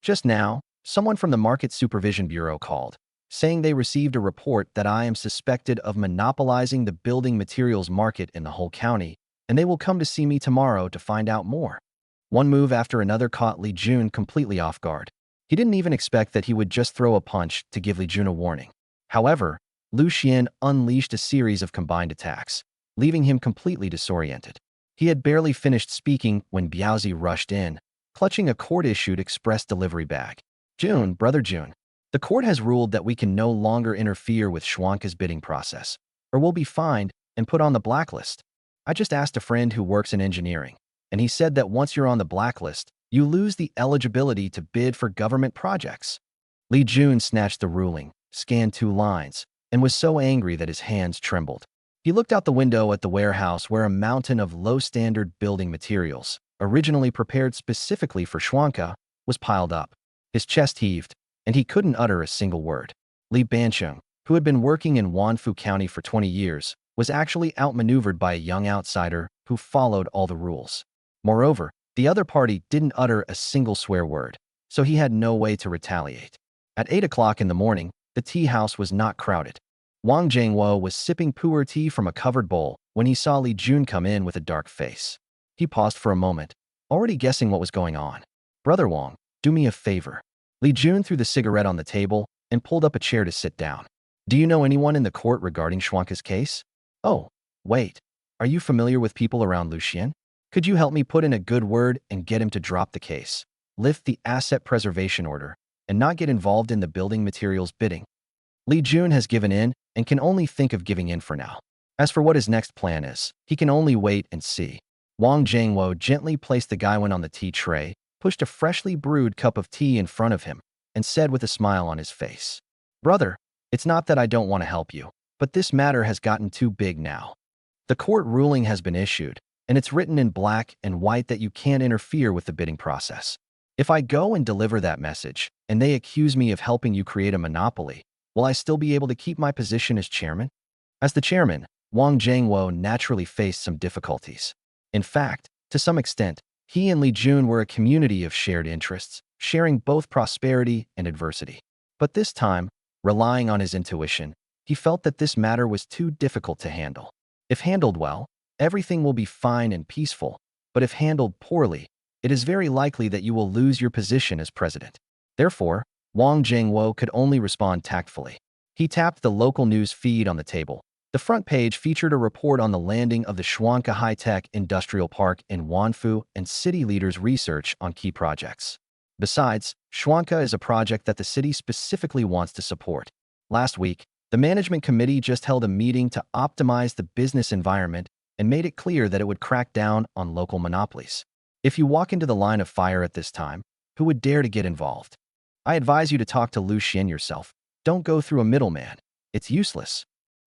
A: Just now, someone from the Market Supervision Bureau called, saying they received a report that I am suspected of monopolizing the building materials market in the whole county, and they will come to see me tomorrow to find out more." One move after another caught Li Jun completely off guard. He didn't even expect that he would just throw a punch to give Li Jun a warning. However, Liu Xuan unleashed a series of combined attacks, leaving him completely disoriented. He had barely finished speaking when Biaozi rushed in, clutching a court-issued express delivery bag. "Jun, Brother Jun, the court has ruled that we can no longer interfere with Schwanka's bidding process, or we'll be fined and put on the blacklist. I just asked a friend who works in engineering, and he said that once you're on the blacklist, you lose the eligibility to bid for government projects." Li Jun snatched the ruling, scanned 2 lines, and was so angry that his hands trembled. He looked out the window at the warehouse where a mountain of low-standard building materials, originally prepared specifically for Schwanka, was piled up. His chest heaved, and he couldn't utter a single word. Li Bancheng, who had been working in Wanfu County for 20 years, was actually outmaneuvered by a young outsider who followed all the rules. Moreover, the other party didn't utter a single swear word, so he had no way to retaliate. At 8 o'clock in the morning, the tea house was not crowded. Wang Jingwo was sipping pu'er tea from a covered bowl when he saw Li Jun come in with a dark face. He paused for a moment, already guessing what was going on. "Brother Wang, do me a favor." Li Jun threw the cigarette on the table and pulled up a chair to sit down. "Do you know anyone in the court regarding Schwanka's case?" "Oh, wait. Are you familiar with people around Liu Xuan? Could you help me put in a good word and get him to drop the case, lift the asset preservation order, and not get involved in the building materials bidding?" Li Jun has given in and can only think of giving in for now. As for what his next plan is, he can only wait and see. Wang Jingwo gently placed the gaiwan on the tea tray, pushed a freshly brewed cup of tea in front of him, and said with a smile on his face, "Brother, it's not that I don't want to help you, but this matter has gotten too big now. The court ruling has been issued, and it's written in black and white that you can't interfere with the bidding process. If I go and deliver that message, and they accuse me of helping you create a monopoly, will I still be able to keep my position as chairman?" As the chairman, Wang Jingwo naturally faced some difficulties. In fact, to some extent, he and Li Jun were a community of shared interests, sharing both prosperity and adversity. But this time, relying on his intuition, he felt that this matter was too difficult to handle. If handled well, everything will be fine and peaceful, but if handled poorly, it is very likely that you will lose your position as president. Therefore, Wang Jingwo could only respond tactfully. He tapped the local news feed on the table. The front page featured a report on the landing of the Schwanka High-Tech Industrial Park in Wanfu and city leaders' research on key projects. Besides, Schwanka is a project that the city specifically wants to support. Last week, the management committee just held a meeting to optimize the business environment and made it clear that it would crack down on local monopolies. If you walk into the line of fire at this time, who would dare to get involved? I advise you to talk to Liu Xuan yourself. Don't go through a middleman. It's useless.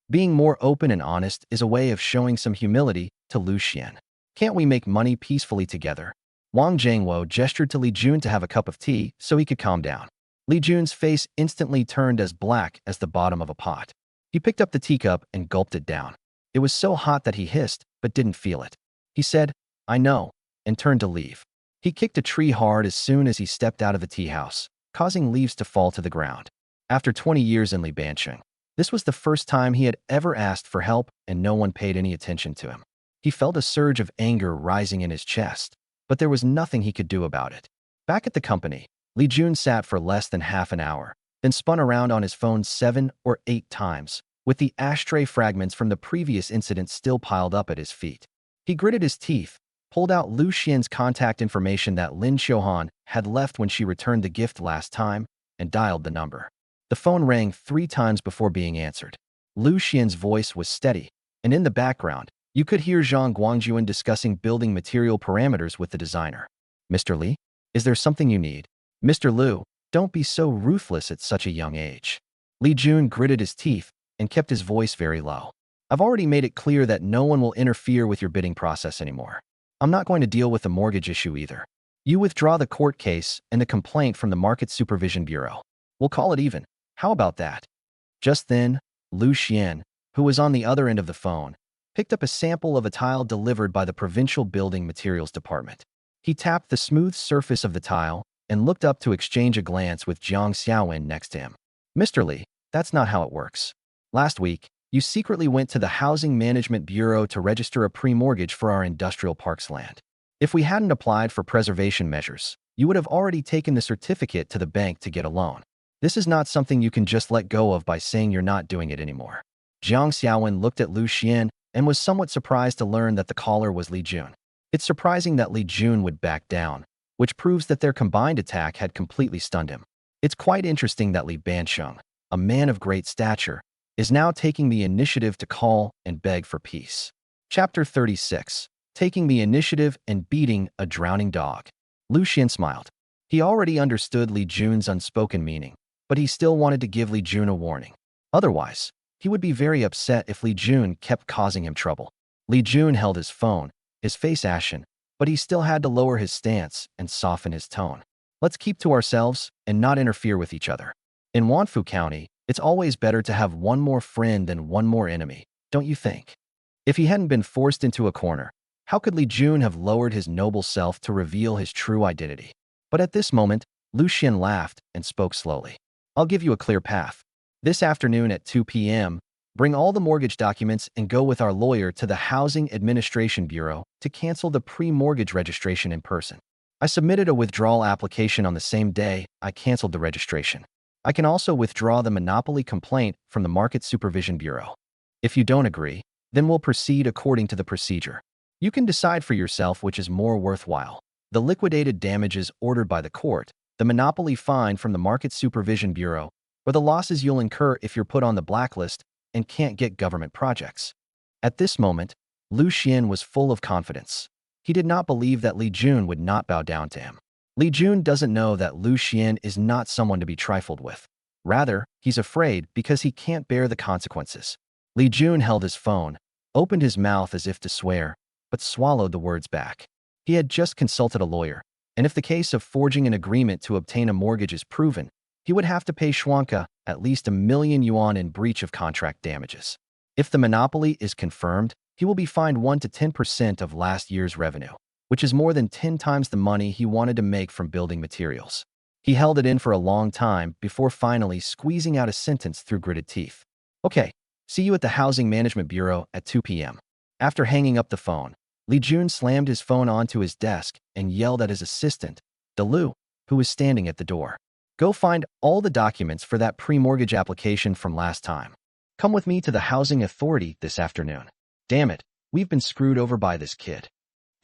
A: Being more open and honest is a way of showing some humility to Liu Xuan. Can't we make money peacefully together? Wang Jiangwo gestured to Li Jun to have a cup of tea so he could calm down. Li Jun's face instantly turned as black as the bottom of a pot. He picked up the teacup and gulped it down. It was so hot that he hissed, but didn't feel it. He said, "I know," and turned to leave. He kicked a tree hard as soon as he stepped out of the tea house, causing leaves to fall to the ground. After 20 years in Li Bancheng, this was the first time he had ever asked for help and no one paid any attention to him. He felt a surge of anger rising in his chest, but there was nothing he could do about it. Back at the company, Li Jun sat for less than half an hour, then spun around on his phone 7 or 8 times, with the ashtray fragments from the previous incident still piled up at his feet. He gritted his teeth, pulled out Liu Xian's contact information that Lin Xiuhan had left when she returned the gift last time, and dialed the number. The phone rang 3 times before being answered. Liu Xian's voice was steady, and in the background, you could hear Zhang Guangjuan discussing building material parameters with the designer. "Mr. Li, is there something you need?" "Mr. Liu, don't be so ruthless at such a young age." Li Jun gritted his teeth and kept his voice very low. "I've already made it clear that no one will interfere with your bidding process anymore. I'm not going to deal with the mortgage issue either. You withdraw the court case and the complaint from the Market Supervision Bureau. We'll call it even. How about that?" Just then, Liu Xuan, who was on the other end of the phone, picked up a sample of a tile delivered by the Provincial Building Materials Department. He tapped the smooth surface of the tile and looked up to exchange a glance with Jiang Xiaowen next to him. "Mr. Li, that's not how it works. Last week, you secretly went to the Housing Management Bureau to register a pre-mortgage for our industrial parks land. If we hadn't applied for preservation measures, you would have already taken the certificate to the bank to get a loan. This is not something you can just let go of by saying you're not doing it anymore." Jiang Xiaowen looked at Liu Xuan and was somewhat surprised to learn that the caller was Li Jun. It's surprising that Li Jun would back down, which proves that their combined attack had completely stunned him. It's quite interesting that Li Bancheng, a man of great stature, is now taking the initiative to call and beg for peace. Chapter 36. Taking the initiative and beating a drowning dog. Liu Xian smiled. He already understood Li Jun's unspoken meaning, but he still wanted to give Li Jun a warning. Otherwise, he would be very upset if Li Jun kept causing him trouble. Li Jun held his phone, his face ashen, but he still had to lower his stance and soften his tone. "Let's keep to ourselves and not interfere with each other. In Wanfu County, it's always better to have one more friend than one more enemy, don't you think?" If he hadn't been forced into a corner, how could Li Jun have lowered his noble self to reveal his true identity? But at this moment, Liu Xian laughed and spoke slowly. "I'll give you a clear path. This afternoon at 2 p.m., bring all the mortgage documents and go with our lawyer to the Housing Administration Bureau to cancel the pre-mortgage registration in person. I submitted a withdrawal application on the same day I canceled the registration. I can also withdraw the monopoly complaint from the Market Supervision Bureau. If you don't agree, then we'll proceed according to the procedure. You can decide for yourself which is more worthwhile: the liquidated damages ordered by the court, the monopoly fine from the Market Supervision Bureau, or the losses you'll incur if you're put on the blacklist and can't get government projects." At this moment, Liu Xian was full of confidence. He did not believe that Li Jun would not bow down to him. Li Jun doesn't know that Liu Xian is not someone to be trifled with. Rather, he's afraid because he can't bear the consequences. Li Jun held his phone, opened his mouth as if to swear, but swallowed the words back. He had just consulted a lawyer, and if the case of forging an agreement to obtain a mortgage is proven, he would have to pay Shuanka at least 1,000,000 yuan in breach of contract damages. If the monopoly is confirmed, he will be fined 1 to 10% of last year's revenue, which is more than 10 times the money he wanted to make from building materials. He held it in for a long time before finally squeezing out a sentence through gritted teeth. "Okay, see you at the Housing Management Bureau at 2 p.m. After hanging up the phone, Li Jun slammed his phone onto his desk and yelled at his assistant, Liu, who was standing at the door. "Go find all the documents for that pre-mortgage application from last time. Come with me to the housing authority this afternoon. Damn it, we've been screwed over by this kid."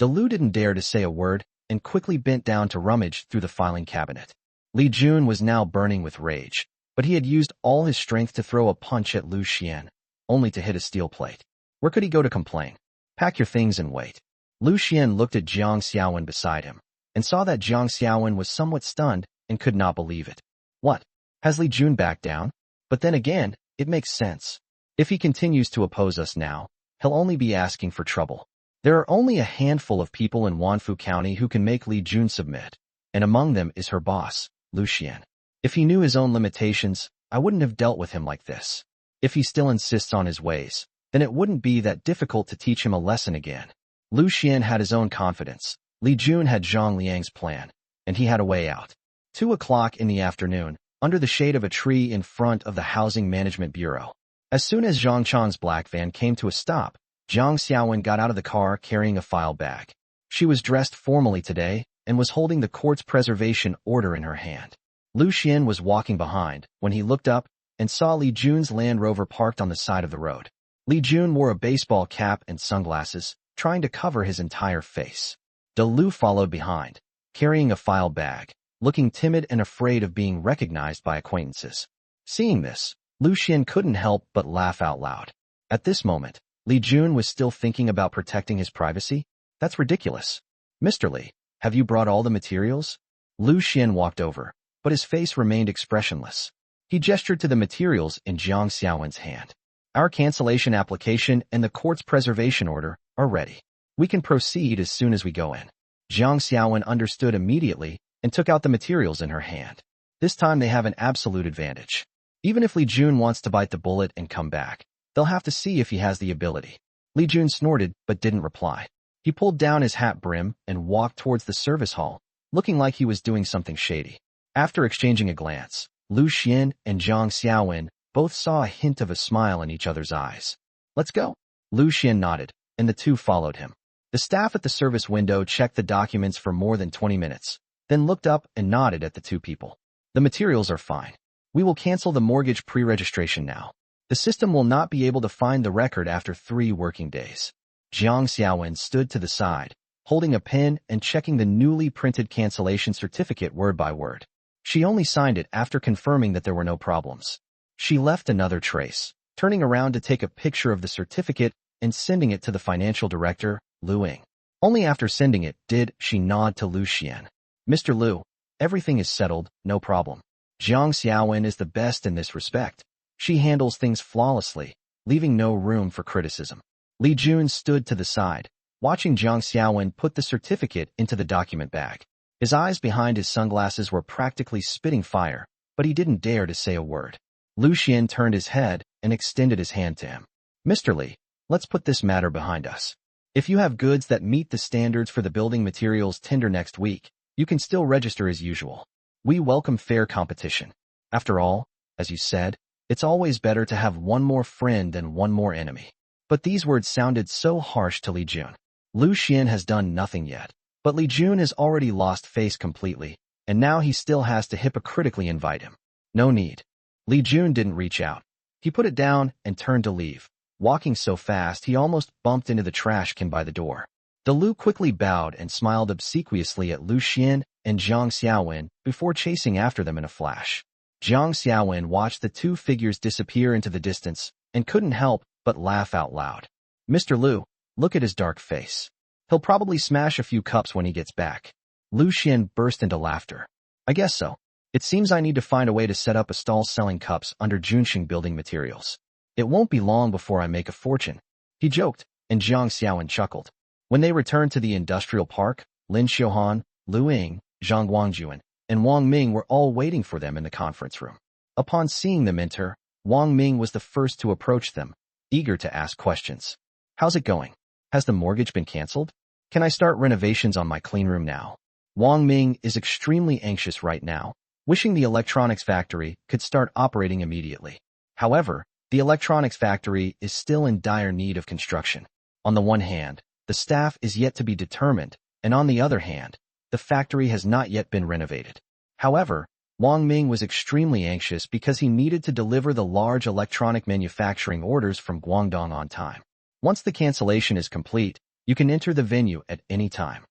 A: Liu didn't dare to say a word and quickly bent down to rummage through the filing cabinet. Li Jun was now burning with rage, but he had used all his strength to throw a punch at Liu Xian, only to hit a steel plate. Where could he go to complain? "Pack your things and wait." Liu Xian looked at Jiang Xiaowen beside him, and saw that Jiang Xiaowen was somewhat stunned and could not believe it. What? Has Li Jun backed down? But then again, it makes sense. If he continues to oppose us now, he'll only be asking for trouble. There are only a handful of people in Wanfu County who can make Li Jun submit, and among them is her boss, Liu Xuan. If he knew his own limitations, I wouldn't have dealt with him like this. If he still insists on his ways, then it wouldn't be that difficult to teach him a lesson again. Liu Xuan had his own confidence. Li Jun had Zhang Liang's plan, and he had a way out. 2 o'clock in the afternoon, under the shade of a tree in front of the Housing Management Bureau. As soon as Zhang Chan's black van came to a stop, Zhang Xiaowen got out of the car carrying a file bag. She was dressed formally today and was holding the court's preservation order in her hand. Liu Xuan was walking behind when he looked up and saw Li Jun's Land Rover parked on the side of the road. Li Jun wore a baseball cap and sunglasses, trying to cover his entire face. Liu followed behind, carrying a file bag, looking timid and afraid of being recognized by acquaintances. Seeing this, Liu Xuan couldn't help but laugh out loud. At this moment, Li Jun was still thinking about protecting his privacy? That's ridiculous. Mr. Li, have you brought all the materials? Liu Xuan walked over, but his face remained expressionless. He gestured to the materials in Zhang Xiaowen's hand. Our cancellation application and the court's preservation order are ready. We can proceed as soon as we go in. Zhang Xiaowen understood immediately and took out the materials in her hand. This time they have an absolute advantage. Even if Li Jun wants to bite the bullet and come back, they'll have to see if he has the ability. Li Jun snorted but didn't reply. He pulled down his hat brim and walked towards the service hall, looking like he was doing something shady. After exchanging a glance, Liu Xuan and Zhang Xiaowen both saw a hint of a smile in each other's eyes. Let's go. Liu Xuan nodded, and the two followed him. The staff at the service window checked the documents for more than 20 minutes, then looked up and nodded at the two people. The materials are fine. We will cancel the mortgage pre-registration now. The system will not be able to find the record after 3 working days. Zhang Xiaowen stood to the side, holding a pen and checking the newly printed cancellation certificate word by word. She only signed it after confirming that there were no problems. She left another trace, turning around to take a picture of the certificate and sending it to the financial director, Liu Ying. Only after sending it did she nod to Liu Xuan. Mr. Liu, everything is settled, no problem. Zhang Xiaowen is the best in this respect. She handles things flawlessly, leaving no room for criticism. Li Jun stood to the side, watching Zhang Xiaowen put the certificate into the document bag. His eyes behind his sunglasses were practically spitting fire, but he didn't dare to say a word. Liu Xuan turned his head and extended his hand to him. Mr. Li, let's put this matter behind us. If you have goods that meet the standards for the building materials tender next week, you can still register as usual. We welcome fair competition. After all, as you said, it's always better to have one more friend than one more enemy. But these words sounded so harsh to Li Jun. Liu Xuan has done nothing yet, but Li Jun has already lost face completely, and now he still has to hypocritically invite him. No need. Li Jun didn't reach out. He put it down and turned to leave, walking so fast he almost bumped into the trash can by the door. Liu quickly bowed and smiled obsequiously at Liu Xuan and Zhang Xiaowen before chasing after them in a flash. Zhang Xiaowen watched the two figures disappear into the distance and couldn't help but laugh out loud. Mr. Liu, look at his dark face. He'll probably smash a few cups when he gets back. Liu Xuan burst into laughter. I guess so. It seems I need to find a way to set up a stall selling cups under Junxing building materials. It won't be long before I make a fortune. He joked, and Zhang Xiaowen chuckled. When they returned to the industrial park, Lin Xiuhan, Liu Ying, Zhang Guangjuan, and Wang Ming were all waiting for them in the conference room. Upon seeing them enter, Wang Ming was the first to approach them, eager to ask questions. How's it going? Has the mortgage been canceled? Can I start renovations on my cleanroom now? Wang Ming is extremely anxious right now, wishing the electronics factory could start operating immediately. However, the electronics factory is still in dire need of construction. On the one hand, the staff is yet to be determined, and on the other hand, the factory has not yet been renovated. However, Wang Ming was extremely anxious because he needed to deliver the large electronic manufacturing orders from Guangdong on time. Once the cancellation is complete, you can enter the venue at any time.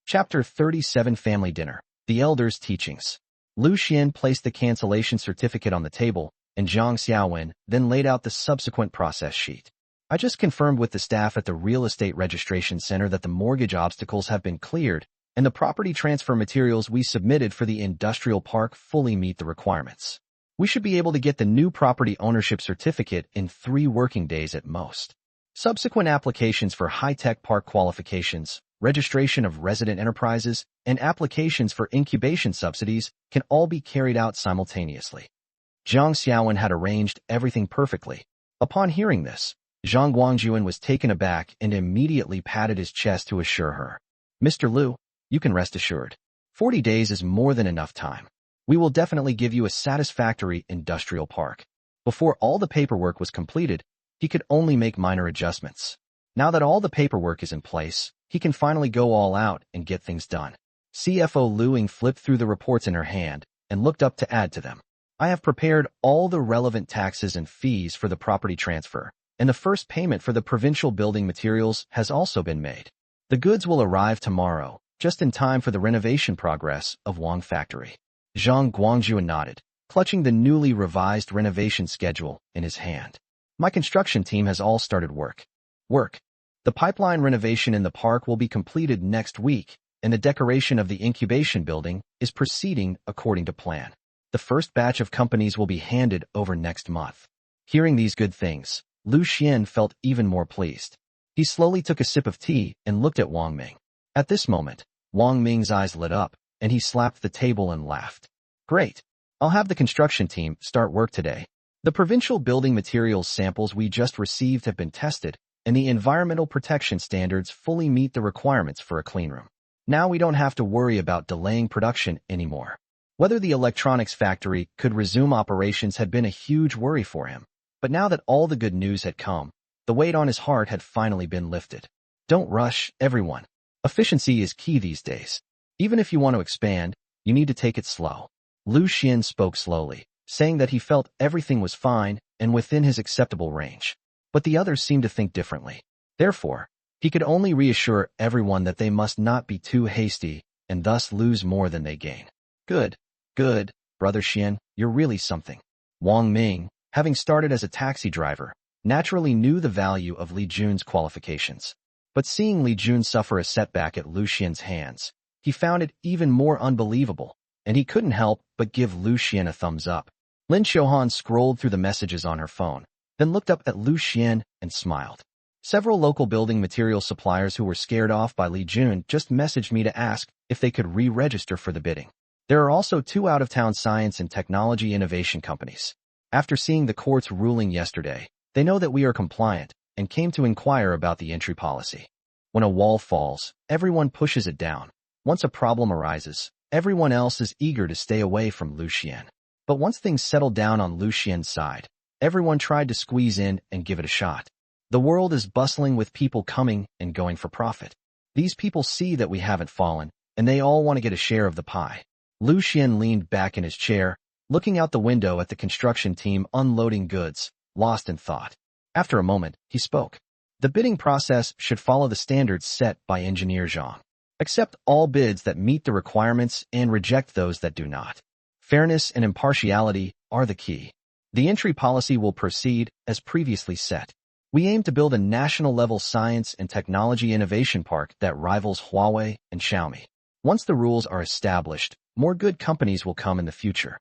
A: Chapter 37 Family Dinner. The Elders' Teachings. Liu Xuan placed the cancellation certificate on the table, and Zhang Xiaowen then laid out the subsequent process sheet. I just confirmed with the staff at the real estate registration center that the mortgage obstacles have been cleared, and the property transfer materials we submitted for the industrial park fully meet the requirements. We should be able to get the new property ownership certificate in 3 working days at most. Subsequent applications for high-tech park qualifications, registration of resident enterprises, and applications for incubation subsidies can all be carried out simultaneously. Zhang Xiaowen had arranged everything perfectly. Upon hearing this, Zhang Guangjuan was taken aback and immediately patted his chest to assure her. Mr. Liu, you can rest assured. 40 days is more than enough time. We will definitely give you a satisfactory industrial park. Before all the paperwork was completed, he could only make minor adjustments. Now that all the paperwork is in place, he can finally go all out and get things done. CFO Liu Ying flipped through the reports in her hand and looked up to add to them. I have prepared all the relevant taxes and fees for the property transfer, and the first payment for the provincial building materials has also been made. The goods will arrive tomorrow, just in time for the renovation progress of Wang Factory. Zhang Guangjuan nodded, clutching the newly revised renovation schedule in his hand. My construction team has all started work. The pipeline renovation in the park will be completed next week, and the decoration of the incubation building is proceeding according to plan. The first batch of companies will be handed over next month. Hearing these good things, Liu Xuan felt even more pleased. He slowly took a sip of tea and looked at Wang Ming. At this moment, Wang Ming's eyes lit up, and he slapped the table and laughed. Great! I'll have the construction team start work today. The provincial building materials samples we just received have been tested, and the environmental protection standards fully meet the requirements for a cleanroom. Now we don't have to worry about delaying production anymore. Whether the electronics factory could resume operations had been a huge worry for him, but now that all the good news had come, the weight on his heart had finally been lifted. Don't rush, everyone. Efficiency is key these days. Even if you want to expand, you need to take it slow. Liu Xuan spoke slowly, saying that he felt everything was fine and within his acceptable range. But the others seemed to think differently. Therefore, he could only reassure everyone that they must not be too hasty and thus lose more than they gain. Good, Brother Xian, you're really something. Wang Ming, having started as a taxi driver, naturally knew the value of Li Jun's qualifications. But seeing Li Jun suffer a setback at Liu Xian's hands, he found it even more unbelievable, and he couldn't help but give Liu Xuan a thumbs up. Lin Xiaohan scrolled through the messages on her phone, then looked up at Liu Xuan and smiled. Several local building material suppliers who were scared off by Li Jun just messaged me to ask if they could re-register for the bidding. There are also 2 out-of-town science and technology innovation companies. After seeing the court's ruling yesterday, they know that we are compliant and came to inquire about the entry policy. When a wall falls, everyone pushes it down. Once a problem arises, everyone else is eager to stay away from Liu Xuan. But once things settled down on Liu Xian's side, everyone tried to squeeze in and give it a shot. The world is bustling with people coming and going for profit. These people see that we haven't fallen, and they all want to get a share of the pie. Liu Xuan leaned back in his chair, looking out the window at the construction team unloading goods, lost in thought. After a moment, he spoke. The bidding process should follow the standards set by Engineer Zhang. Accept all bids that meet the requirements and reject those that do not. Fairness and impartiality are the key. The entry policy will proceed as previously set. We aim to build a national-level science and technology innovation park that rivals Huawei and Xiaomi. Once the rules are established, more good companies will come in the future.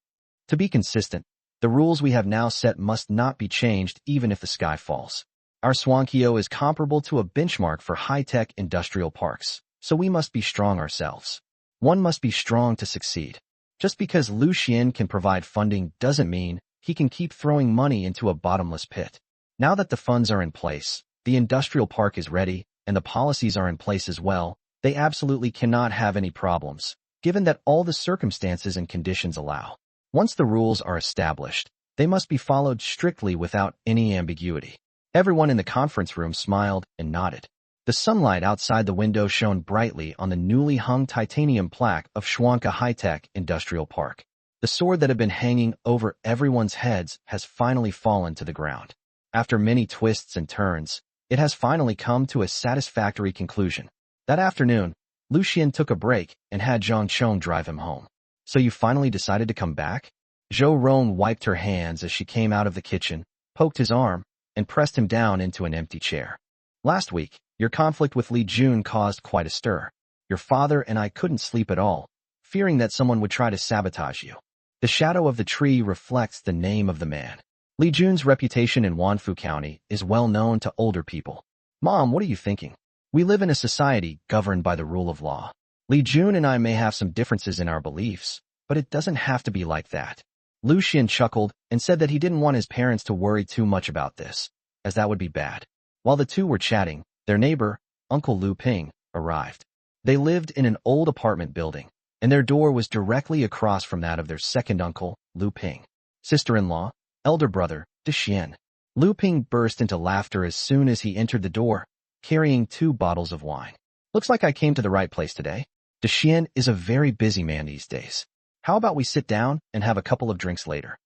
A: To be consistent, the rules we have now set must not be changed even if the sky falls. Our Swankio is comparable to a benchmark for high-tech industrial parks, so we must be strong ourselves. One must be strong to succeed. Just because Liu Xuan can provide funding doesn't mean he can keep throwing money into a bottomless pit. Now that the funds are in place, the industrial park is ready, and the policies are in place as well, they absolutely cannot have any problems, given that all the circumstances and conditions allow. Once the rules are established, they must be followed strictly without any ambiguity. Everyone in the conference room smiled and nodded. The sunlight outside the window shone brightly on the newly hung titanium plaque of Shuanka High-Tech Industrial Park. The sword that had been hanging over everyone's heads has finally fallen to the ground. After many twists and turns, it has finally come to a satisfactory conclusion. That afternoon, Liu Xuan took a break and had Zhang Chong drive him home. So you finally decided to come back? Zhou Rong wiped her hands as she came out of the kitchen, poked his arm, and pressed him down into an empty chair. Last week, your conflict with Li Jun caused quite a stir. Your father and I couldn't sleep at all, fearing that someone would try to sabotage you. The shadow of the tree reflects the name of the man. Li Jun's reputation in Wanfu County is well known to older people. Mom, what are you thinking? We live in a society governed by the rule of law. Li Jun and I may have some differences in our beliefs, but it doesn't have to be like that. Liu Xuan chuckled and said that he didn't want his parents to worry too much about this, as that would be bad. While the two were chatting, their neighbor, Uncle Liu Ping, arrived. They lived in an old apartment building, and their door was directly across from that of their second uncle, Liu Ping. Sister-in-law, elder brother, Xian. Liu Ping burst into laughter as soon as he entered the door, carrying 2 bottles of wine. Looks like I came to the right place today. Xian is a very busy man these days. How about we sit down and have a couple of drinks later?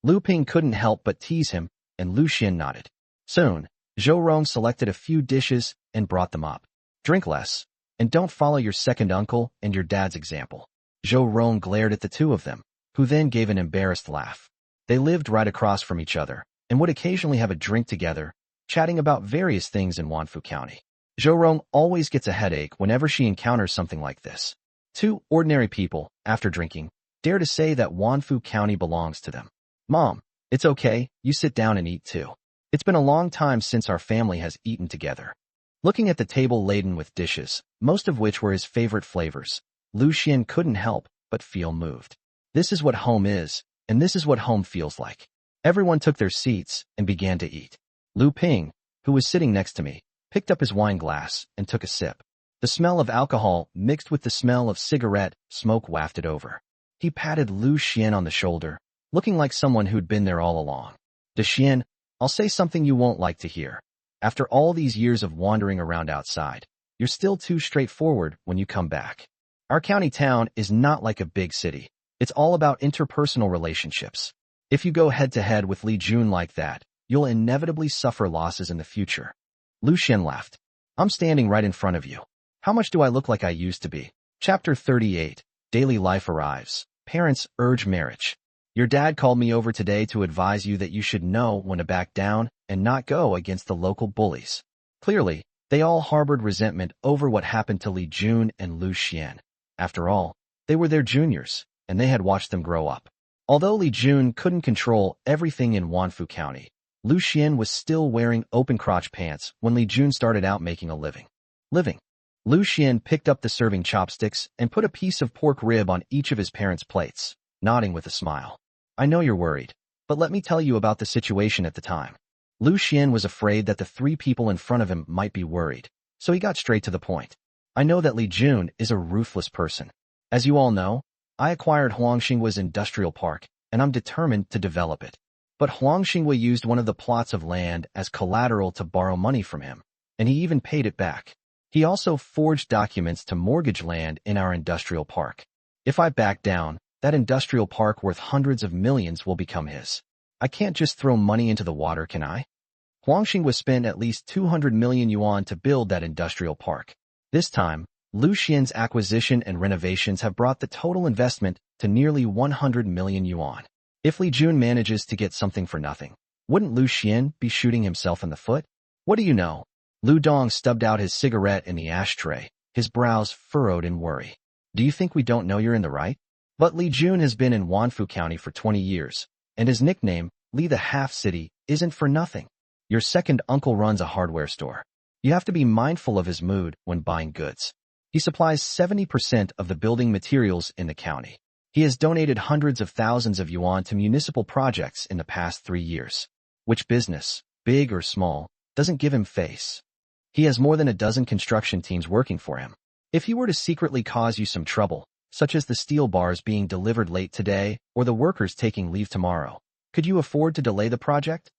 A: Liu Ping couldn't help but tease him, and Liu Xuan nodded. Soon, Zhou Rong selected a few dishes and brought them up. Drink less, and don't follow your second uncle and your dad's example. Zhou Rong glared at the two of them, who then gave an embarrassed laugh. They lived right across from each other, and would occasionally have a drink together, chatting about various things in Wanfu County. Zhou Rong always gets a headache whenever she encounters something like this. 2 ordinary people, after drinking, dare to say that Wanfu County belongs to them. Mom, it's okay, you sit down and eat too. It's been a long time since our family has eaten together. Looking at the table laden with dishes, most of which were his favorite flavors, Liu Xuan couldn't help but feel moved. This is what home is, and this is what home feels like. Everyone took their seats and began to eat. Liu Ping, who was sitting next to me, picked up his wine glass and took a sip. The smell of alcohol mixed with the smell of cigarette smoke wafted over. He patted Liu Xuan on the shoulder, looking like someone who'd been there all along. Xian, I'll say something you won't like to hear. After all these years of wandering around outside, you're still too straightforward when you come back. Our county town is not like a big city. It's all about interpersonal relationships. If you go head-to-head with Li Jun like that, you'll inevitably suffer losses in the future. Liu Xuan laughed. I'm standing right in front of you. How much do I look like I used to be? Chapter 38. Daily life arrives. Parents urge marriage. Your dad called me over today to advise you that you should know when to back down and not go against the local bullies. Clearly, they all harbored resentment over what happened to Li Jun and Liu Xuan. After all, they were their juniors, and they had watched them grow up. Although Li Jun couldn't control everything in Wanfu County, Liu Xuan was still wearing open-crotch pants when Li Jun started out making a living. Liu Xuan picked up the serving chopsticks and put a piece of pork rib on each of his parents' plates, nodding with a smile. I know you're worried, but let me tell you about the situation at the time. Liu Xuan was afraid that the 3 people in front of him might be worried, so he got straight to the point. I know that Li Jun is a ruthless person. As you all know, I acquired Huangxinghua's industrial park, and I'm determined to develop it. But Huangxinghua used one of the plots of land as collateral to borrow money from him, and he even paid it back. He also forged documents to mortgage land in our industrial park. If I back down, that industrial park worth hundreds of millions will become his. I can't just throw money into the water, can I? Huangxinghua spent at least 200 million yuan to build that industrial park. This time, Liu Xuan's acquisition and renovations have brought the total investment to nearly 100 million yuan. If Li Jun manages to get something for nothing, wouldn't Liu Xuan be shooting himself in the foot? What do you know? Liu Dong stubbed out his cigarette in the ashtray, his brows furrowed in worry. Do you think we don't know you're in the right? But Li Jun has been in Wanfu County for 20 years, and his nickname, Li the Half-City, isn't for nothing. Your second uncle runs a hardware store. You have to be mindful of his mood when buying goods. He supplies 70% of the building materials in the county. He has donated hundreds of thousands of yuan to municipal projects in the past 3 years. Which business, big or small, doesn't give him face? He has more than a dozen construction teams working for him. If he were to secretly cause you some trouble, such as the steel bars being delivered late today or the workers taking leave tomorrow, could you afford to delay the project?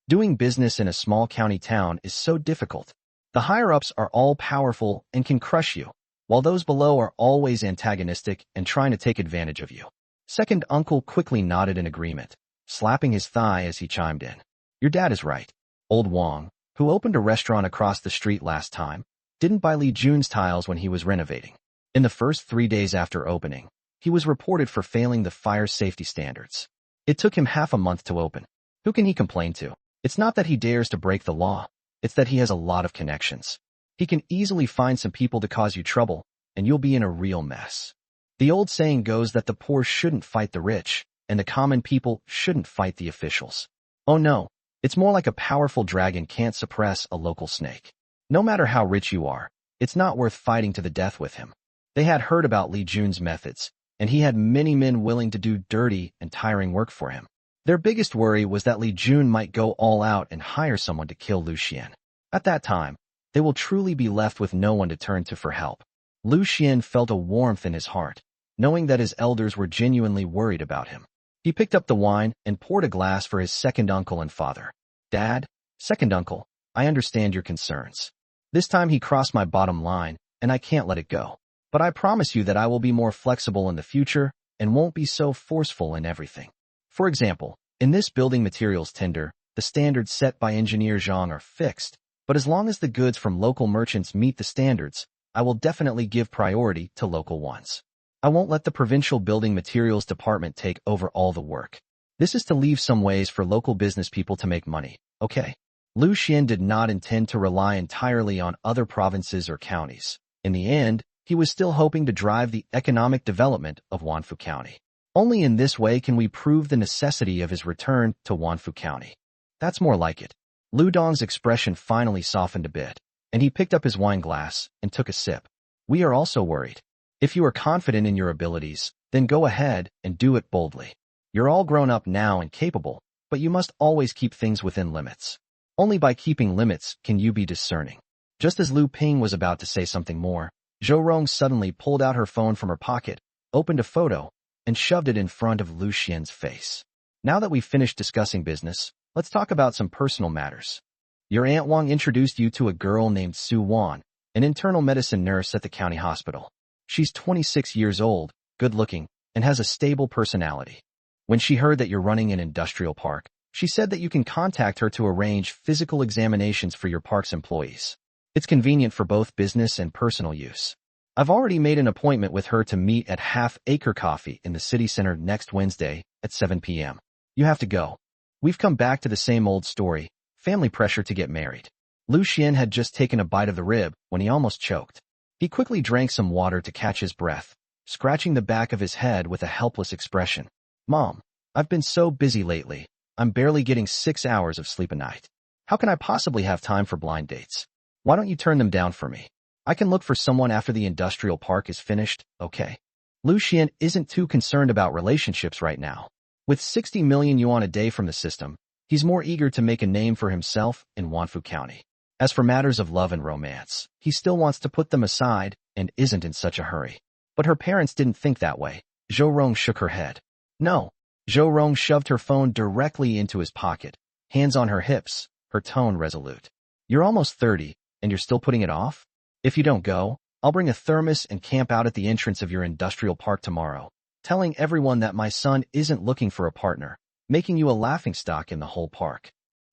A: Doing business in a small county town is so difficult. The higher-ups are all powerful and can crush you, while those below are always antagonistic and trying to take advantage of you. Second uncle quickly nodded in agreement, slapping his thigh as he chimed in. Your dad is right. Old Wang, who opened a restaurant across the street last time, didn't buy Li Jun's tiles when he was renovating. In the first 3 days after opening, he was reported for failing the fire safety standards. It took him half a month to open. Who can he complain to? It's not that he dares to break the law. It's that he has a lot of connections. He can easily find some people to cause you trouble, and you'll be in a real mess. The old saying goes that the poor shouldn't fight the rich, and the common people shouldn't fight the officials. Oh no, it's more like a powerful dragon can't suppress a local snake. No matter how rich you are, it's not worth fighting to the death with him. They had heard about Li Jun's methods, and he had many men willing to do dirty and tiring work for him. Their biggest worry was that Li Jun might go all out and hire someone to kill Liu Xuan. At that time, they will truly be left with no one to turn to for help. Liu Xuan felt a warmth in his heart, knowing that his elders were genuinely worried about him. He picked up the wine and poured a glass for his second uncle and father. Dad, second uncle, I understand your concerns. This time he crossed my bottom line, and I can't let it go. But I promise you that I will be more flexible in the future and won't be so forceful in everything. For example, in this building materials tender, the standards set by engineer Zhang are fixed, but as long as the goods from local merchants meet the standards, I will definitely give priority to local ones. I won't let the provincial building materials department take over all the work. This is to leave some ways for local business people to make money, okay? Liu Xuan did not intend to rely entirely on other provinces or counties. In the end, he was still hoping to drive the economic development of Wanfu County. Only in this way can we prove the necessity of his return to Wanfu County. That's more like it. Lu Dong's expression finally softened a bit, and he picked up his wine glass and took a sip. We are also worried. If you are confident in your abilities, then go ahead and do it boldly. You're all grown up now and capable, but you must always keep things within limits. Only by keeping limits can you be discerning. Just as Lu Ping was about to say something more, Zhou Rong suddenly pulled out her phone from her pocket, opened a photo, and shoved it in front of Liu Xuan's face. Now that we've finished discussing business, let's talk about some personal matters. Your Aunt Wang introduced you to a girl named Su Wan, an internal medicine nurse at the county hospital. She's 26 years old, good-looking, and has a stable personality. When she heard that you're running an industrial park, she said that you can contact her to arrange physical examinations for your park's employees. It's convenient for both business and personal use. I've already made an appointment with her to meet at Half Acre Coffee in the city center next Wednesday at 7 p.m. You have to go. We've come back to the same old story, family pressure to get married. Liu Xuan had just taken a bite of the rib when he almost choked. He quickly drank some water to catch his breath, scratching the back of his head with a helpless expression. Mom, I've been so busy lately. I'm barely getting 6 hours of sleep a night. How can I possibly have time for blind dates? Why don't you turn them down for me? I can look for someone after the industrial park is finished, okay? Liu Xuan isn't too concerned about relationships right now. With 60 million yuan a day from the system, he's more eager to make a name for himself in Wanfu County. As for matters of love and romance, he still wants to put them aside and isn't in such a hurry. But her parents didn't think that way. Zhou Rong shook her head. No. Zhou Rong shoved her phone directly into his pocket, hands on her hips, her tone resolute. You're almost 30, and you're still putting it off? If you don't go, I'll bring a thermos and camp out at the entrance of your industrial park tomorrow, telling everyone that my son isn't looking for a partner, making you a laughingstock in the whole park.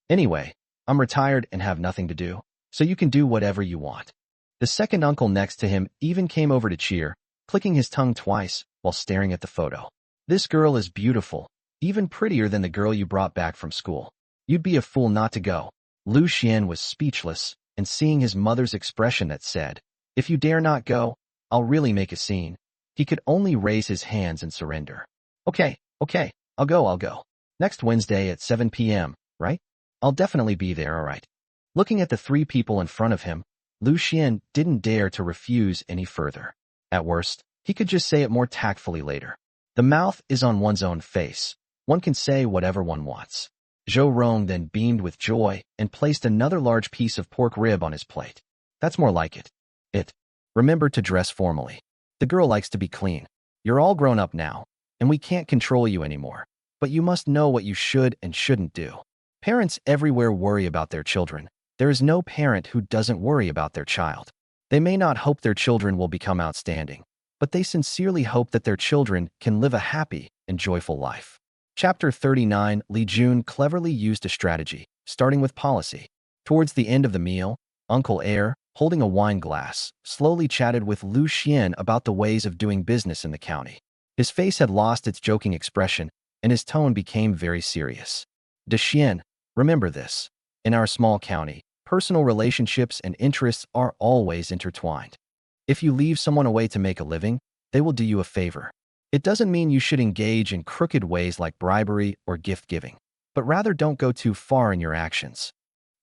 A: Anyway, I'm retired and have nothing to do, so you can do whatever you want. The second uncle next to him even came over to cheer, clicking his tongue twice while staring at the photo. This girl is beautiful, even prettier than the girl you brought back from school. You'd be a fool not to go. Liu Xuan was speechless, and seeing his mother's expression that said, if you dare not go, I'll really make a scene, he could only raise his hands and surrender. Okay, I'll go. Next Wednesday at 7 p.m., right? I'll definitely be there, alright. Looking at the three people in front of him, Liu Xuan didn't dare to refuse any further. At worst, he could just say it more tactfully later. The mouth is on one's own face. One can say whatever one wants. Zhou Rong then beamed with joy and placed another large piece of pork rib on his plate. That's more like it. Remember to dress formally. The girl likes to be clean. You're all grown up now, and we can't control you anymore. But you must know what you should and shouldn't do. Parents everywhere worry about their children. There is no parent who doesn't worry about their child. They may not hope their children will become outstanding, but they sincerely hope that their children can live a happy and joyful life. Chapter 39. Li Jun cleverly used a strategy, starting with policy. Towards the end of the meal, Uncle Air, holding a wine glass, slowly chatted with Liu Xuan about the ways of doing business in the county. His face had lost its joking expression, and his tone became very serious. De Xian, remember this. In our small county, personal relationships and interests are always intertwined. If you leave someone away to make a living, they will do you a favor. It doesn't mean you should engage in crooked ways like bribery or gift giving, but rather don't go too far in your actions.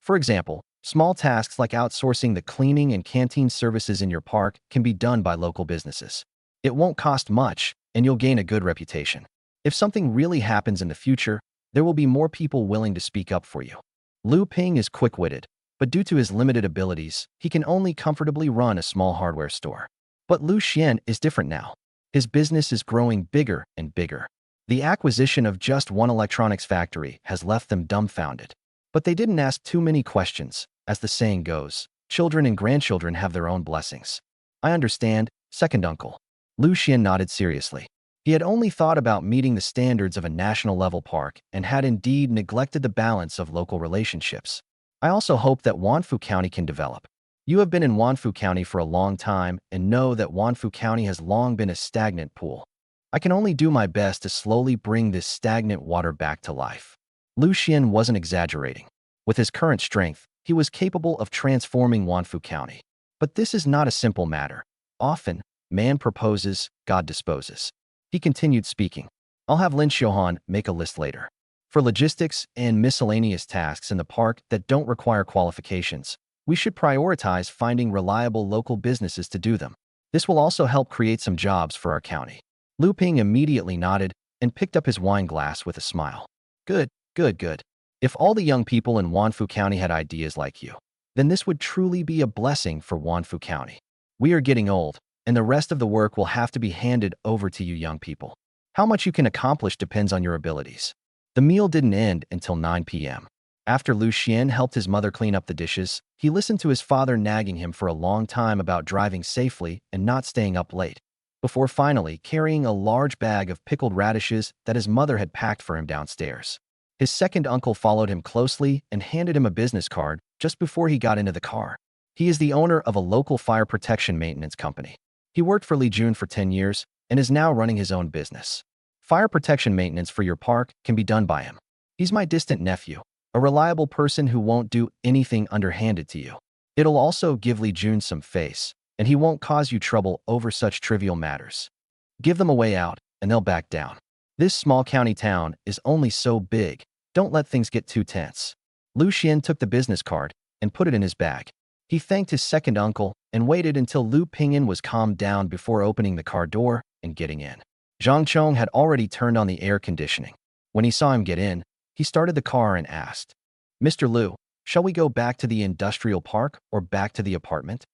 A: For example, small tasks like outsourcing the cleaning and canteen services in your park can be done by local businesses. It won't cost much, and you'll gain a good reputation. If something really happens in the future, there will be more people willing to speak up for you. Liu Ping is quick-witted, but due to his limited abilities, he can only comfortably run a small hardware store. But Liu Xuan is different now. His business is growing bigger and bigger. The acquisition of just one electronics factory has left them dumbfounded. But they didn't ask too many questions. As the saying goes, children and grandchildren have their own blessings. I understand, second uncle. Liu Xuan nodded seriously. He had only thought about meeting the standards of a national-level park and had indeed neglected the balance of local relationships. I also hope that Wanfu County can develop. You have been in Wanfu County for a long time and know that Wanfu County has long been a stagnant pool. I can only do my best to slowly bring this stagnant water back to life. Liu Xuan wasn't exaggerating. With his current strength, he was capable of transforming Wanfu County. But this is not a simple matter. Often, man proposes, God disposes. He continued speaking. I'll have Lin Xiaohan make a list later. For logistics and miscellaneous tasks in the park that don't require qualifications, we should prioritize finding reliable local businesses to do them. This will also help create some jobs for our county. Liu Ping immediately nodded and picked up his wine glass with a smile. Good, good, good. If all the young people in Wanfu County had ideas like you, then this would truly be a blessing for Wanfu County. We are getting old, and the rest of the work will have to be handed over to you young people. How much you can accomplish depends on your abilities. The meal didn't end until 9 p.m. After Liu Xuan helped his mother clean up the dishes, he listened to his father nagging him for a long time about driving safely and not staying up late, before finally carrying a large bag of pickled radishes that his mother had packed for him downstairs. His second uncle followed him closely and handed him a business card just before he got into the car. He is the owner of a local fire protection maintenance company. He worked for Li Jun for 10 years and is now running his own business. Fire protection maintenance for your park can be done by him. He's my distant nephew, a reliable person who won't do anything underhanded to you. It'll also give Li Jun some face, and he won't cause you trouble over such trivial matters. Give them a way out, and they'll back down. This small county town is only so big. Don't let things get too tense. Liu Xuan took the business card and put it in his bag. He thanked his second uncle and waited until Liu Pingyan was calmed down before opening the car door and getting in. Zhang Chong had already turned on the air conditioning. When he saw him get in, he started the car and asked, Mr. Liu, shall we go back to the industrial park or back to the apartment?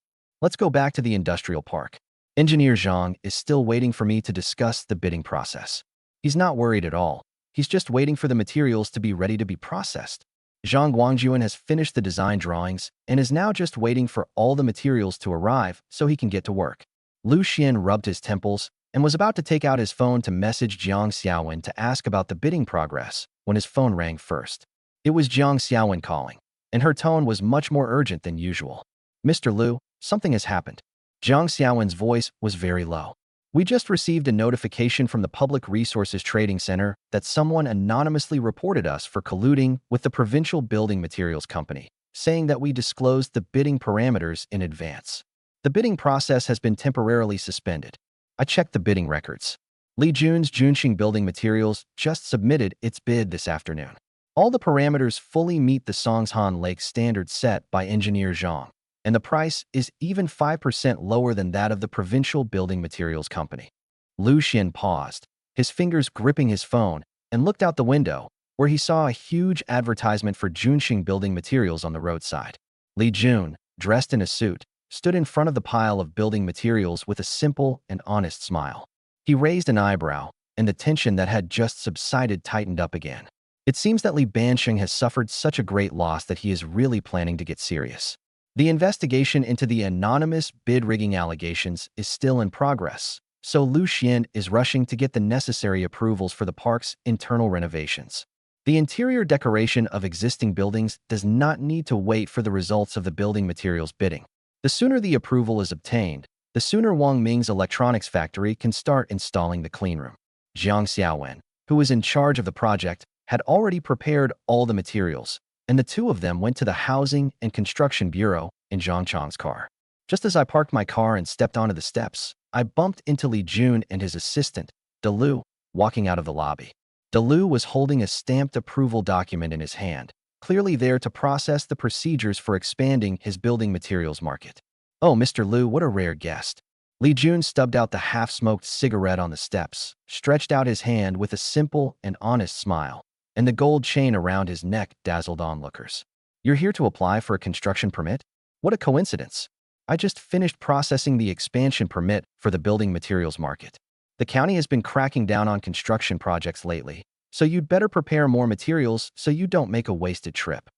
A: Let's go back to the industrial park. Engineer Zhang is still waiting for me to discuss the bidding process. He's not worried at all. He's just waiting for the materials to be ready to be processed. Zhang Guangjuan has finished the design drawings and is now just waiting for all the materials to arrive so he can get to work. Liu Xuan rubbed his temples and was about to take out his phone to message Jiang Xiaowen to ask about the bidding progress when his phone rang first. It was Jiang Xiaowen calling, and her tone was much more urgent than usual. Mr. Liu, something has happened. Jiang Xiaowen's voice was very low. We just received a notification from the Public Resources Trading Center that someone anonymously reported us for colluding with the Provincial Building Materials Company, saying that we disclosed the bidding parameters in advance. The bidding process has been temporarily suspended. I checked the bidding records. Li Jun's Junxing Building Materials just submitted its bid this afternoon. All the parameters fully meet the Songshan Lake standard set by engineer Zhang, and the price is even 5% lower than that of the Provincial Building Materials Company. Liu Xuan paused, his fingers gripping his phone, and looked out the window, where he saw a huge advertisement for Junxing Building Materials on the roadside. Li Jun, dressed in a suit, stood in front of the pile of building materials with a simple and honest smile. He raised an eyebrow, and the tension that had just subsided tightened up again. It seems that Li Bansheng has suffered such a great loss that he is really planning to get serious. The investigation into the anonymous bid rigging allegations is still in progress, so Liu Xuan is rushing to get the necessary approvals for the park's internal renovations. The interior decoration of existing buildings does not need to wait for the results of the building materials bidding. The sooner the approval is obtained, the sooner Wang Ming's electronics factory can start installing the cleanroom. Jiang Xiaowen, who was in charge of the project, had already prepared all the materials, and the two of them went to the Housing and Construction Bureau in Zhang Chong's car. Just as I parked my car and stepped onto the steps, I bumped into Li Jun and his assistant, Liu, walking out of the lobby. Liu was holding a stamped approval document in his hand, clearly there to process the procedures for expanding his building materials market. "Oh, Mr. Liu, what a rare guest." Li Jun stubbed out the half-smoked cigarette on the steps, stretched out his hand with a simple and honest smile, and the gold chain around his neck dazzled onlookers. "You're here to apply for a construction permit? What a coincidence. I just finished processing the expansion permit for the building materials market. The county has been cracking down on construction projects lately, so you'd better prepare more materials so you don't make a wasted trip."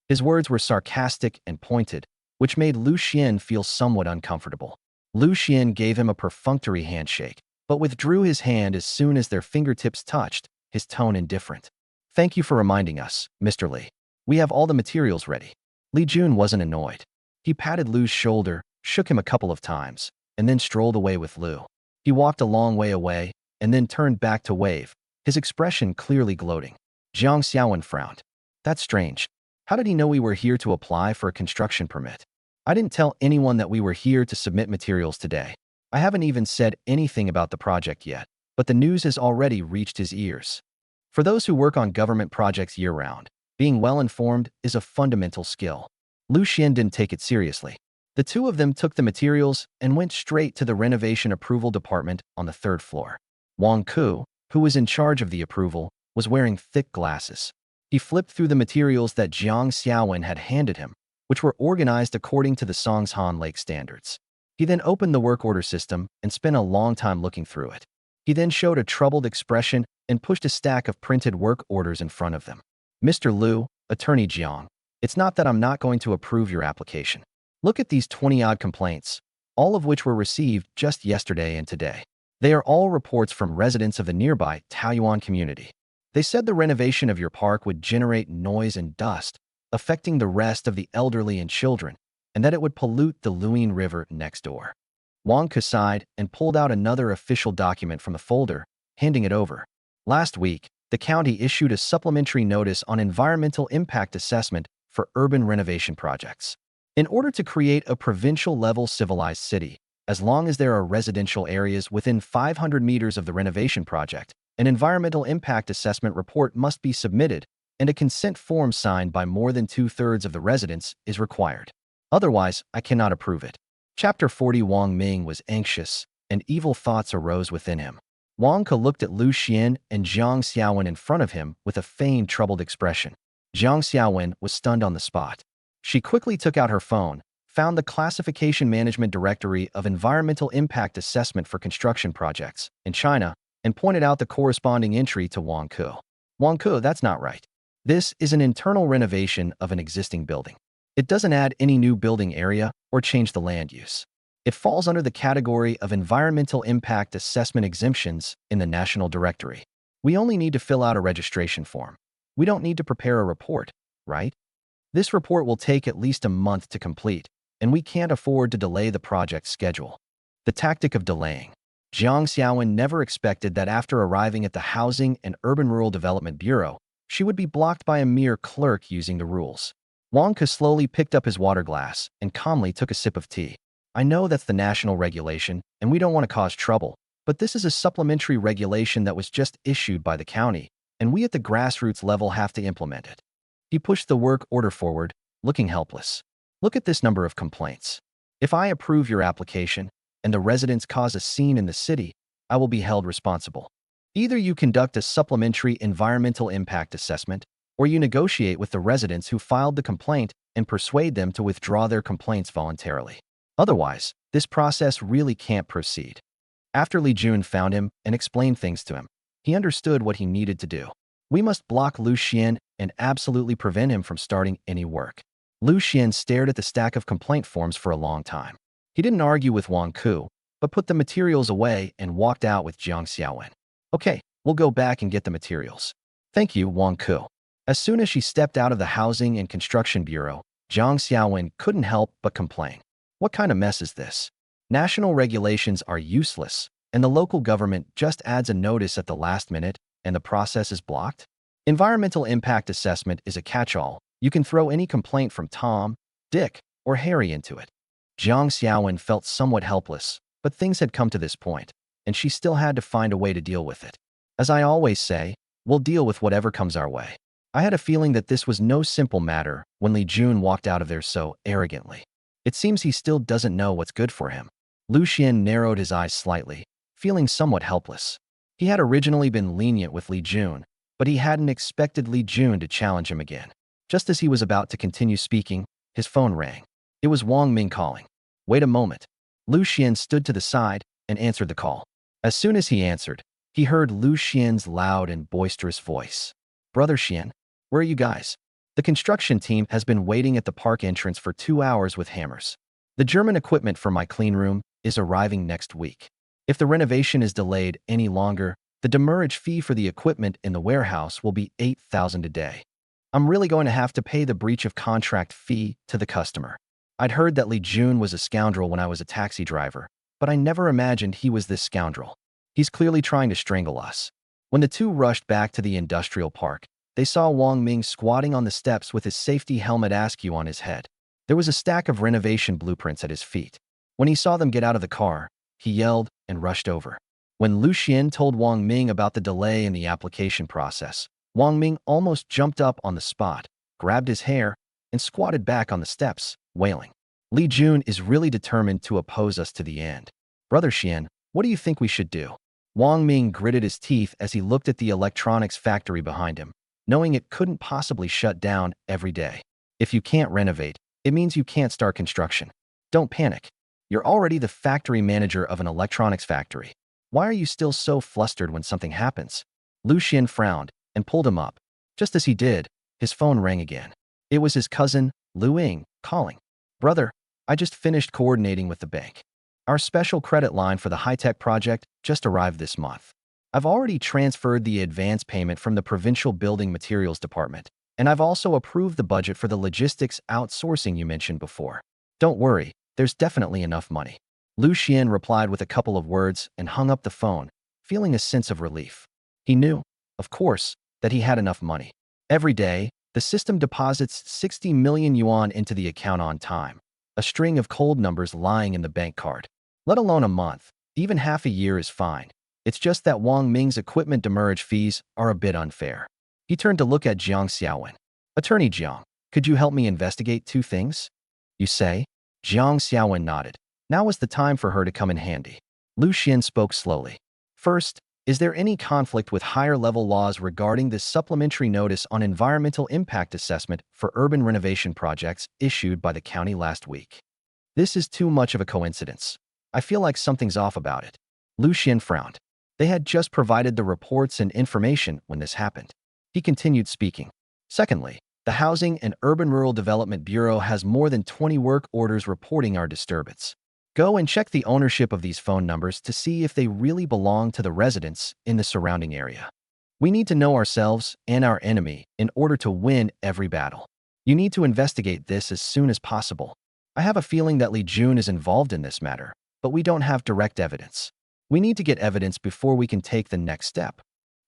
A: His words were sarcastic and pointed, which made Liu Xuan feel somewhat uncomfortable. Liu Xuan gave him a perfunctory handshake, but withdrew his hand as soon as their fingertips touched, his tone indifferent. "Thank you for reminding us, Mr. Li. We have all the materials ready." Li Jun wasn't annoyed. He patted Liu's shoulder, shook him a couple of times, and then strolled away with Liu. He walked a long way away, and then turned back to wave, his expression clearly gloating. Jiang Xiaowen frowned. "That's strange. How did he know we were here to apply for a construction permit? I didn't tell anyone that we were here to submit materials today. I haven't even said anything about the project yet, but the news has already reached his ears." For those who work on government projects year-round, being well-informed is a fundamental skill. Liu Xuan didn't take it seriously. The two of them took the materials and went straight to the renovation approval department on the third floor. Wang Ku, who was in charge of the approval, was wearing thick glasses. He flipped through the materials that Jiang Xiaowen had handed him, which were organized according to the Songshan Lake standards. He then opened the work order system and spent a long time looking through it. He then showed a troubled expression and pushed a stack of printed work orders in front of them. "Mr. Liu, Attorney Jiang, it's not that I'm not going to approve your application. Look at these 20-odd complaints, all of which were received just yesterday and today. They are all reports from residents of the nearby Taoyuan community. They said the renovation of your park would generate noise and dust, affecting the rest of the elderly and children, and that it would pollute the Luyin River next door." Wang Ku sighed and pulled out another official document from the folder, handing it over. "Last week, the county issued a supplementary notice on environmental impact assessment for urban renovation projects. In order to create a provincial-level civilized city, as long as there are residential areas within 500 meters of the renovation project, an environmental impact assessment report must be submitted, and a consent form signed by more than 2/3 of the residents is required. Otherwise, I cannot approve it." Chapter 40. Wang Ming was anxious, and evil thoughts arose within him. Wang Ke looked at Liu Xuan and Jiang Xiaowen in front of him with a feigned troubled expression. Jiang Xiaowen was stunned on the spot. She quickly took out her phone, found the Classification Management Directory of Environmental Impact Assessment for Construction Projects in China, and pointed out the corresponding entry to Wang Ke. "Wang Ke, that's not right. This is an internal renovation of an existing building. It doesn't add any new building area or change the land use. It falls under the category of Environmental Impact Assessment exemptions in the National Directory. We only need to fill out a registration form. We don't need to prepare a report, right? This report will take at least a month to complete, and we can't afford to delay the project schedule." The tactic of delaying. Jiang Xiaowen never expected that after arriving at the Housing and Urban Rural Development Bureau, she would be blocked by a mere clerk using the rules. Wang Ke slowly picked up his water glass and calmly took a sip of tea. "I know that's the national regulation, and we don't want to cause trouble, but this is a supplementary regulation that was just issued by the county, and we at the grassroots level have to implement it." He pushed the work order forward, looking helpless. "Look at this number of complaints. If I approve your application, and the residents cause a scene in the city, I will be held responsible. Either you conduct a supplementary environmental impact assessment, or you negotiate with the residents who filed the complaint and persuade them to withdraw their complaints voluntarily. Otherwise, this process really can't proceed." After Li Jun found him and explained things to him, he understood what he needed to do. "We must block Liu Xuan and absolutely prevent him from starting any work." Liu Xuan stared at the stack of complaint forms for a long time. He didn't argue with Wang Ku, but put the materials away and walked out with Jiang Xiaowen. "Okay, we'll go back and get the materials." "Thank you, Wang Ku." As soon as she stepped out of the Housing and Construction Bureau, Jiang Xiaowen couldn't help but complain. What kind of mess is this? National regulations are useless, and the local government just adds a notice at the last minute, and the process is blocked? Environmental impact assessment is a catch-all. You can throw any complaint from Tom, Dick, or Harry into it. Jiang Xiaowen felt somewhat helpless, but things had come to this point, and she still had to find a way to deal with it. As I always say, we'll deal with whatever comes our way. I had a feeling that this was no simple matter when Li Jun walked out of there so arrogantly. It seems he still doesn't know what's good for him. Liu Xuan narrowed his eyes slightly, feeling somewhat helpless. He had originally been lenient with Li Jun, but he hadn't expected Li Jun to challenge him again. Just as he was about to continue speaking, his phone rang. It was Wang Ming calling. Wait a moment. Liu Xuan stood to the side and answered the call. As soon as he answered, he heard Liu Xian's loud and boisterous voice. Brother Xian, where are you guys? The construction team has been waiting at the park entrance for 2 hours with hammers. The German equipment for my clean room is arriving next week. If the renovation is delayed any longer, the demurrage fee for the equipment in the warehouse will be 8,000 a day. I'm really going to have to pay the breach of contract fee to the customer. I'd heard that Li Jun was a scoundrel when I was a taxi driver, but I never imagined he was this scoundrel. He's clearly trying to strangle us. When the two rushed back to the industrial park, they saw Wang Ming squatting on the steps with his safety helmet askew on his head. There was a stack of renovation blueprints at his feet. When he saw them get out of the car, he yelled and rushed over. When Liu Xuan told Wang Ming about the delay in the application process, Wang Ming almost jumped up on the spot, grabbed his hair, and squatted back on the steps, wailing. Li Jun is really determined to oppose us to the end. Brother Xian, what do you think we should do? Wang Ming gritted his teeth as he looked at the electronics factory behind him, knowing it couldn't possibly shut down every day. If you can't renovate, it means you can't start construction. Don't panic. You're already the factory manager of an electronics factory. Why are you still so flustered when something happens? Liu Xuan frowned and pulled him up. Just as he did, his phone rang again. It was his cousin, Liu Ying, calling. Brother, I just finished coordinating with the bank. Our special credit line for the high-tech project just arrived this month. I've already transferred the advance payment from the Provincial Building Materials Department, and I've also approved the budget for the logistics outsourcing you mentioned before. Don't worry, there's definitely enough money. Liu Xuan replied with a couple of words and hung up the phone, feeling a sense of relief. He knew, of course, that he had enough money. Every day, the system deposits 60 million yuan into the account on time, a string of cold numbers lying in the bank card. Let alone a month, even half a year is fine. It's just that Wang Ming's equipment demurrage fees are a bit unfair. He turned to look at Jiang Xiaowen. Attorney Jiang, could you help me investigate 2 things? You say? Jiang Xiaowen nodded. Now was the time for her to come in handy. Liu Xuan spoke slowly. First, is there any conflict with higher-level laws regarding this supplementary notice on environmental impact assessment for urban renovation projects issued by the county last week? This is too much of a coincidence. I feel like something's off about it. Liu Xuan frowned. They had just provided the reports and information when this happened. He continued speaking. Secondly, the Housing and Urban Rural Development Bureau has more than 20 work orders reporting our disturbance. Go and check the ownership of these phone numbers to see if they really belong to the residents in the surrounding area. We need to know ourselves and our enemy in order to win every battle. You need to investigate this as soon as possible. I have a feeling that Li Jun is involved in this matter, but we don't have direct evidence. We need to get evidence before we can take the next step.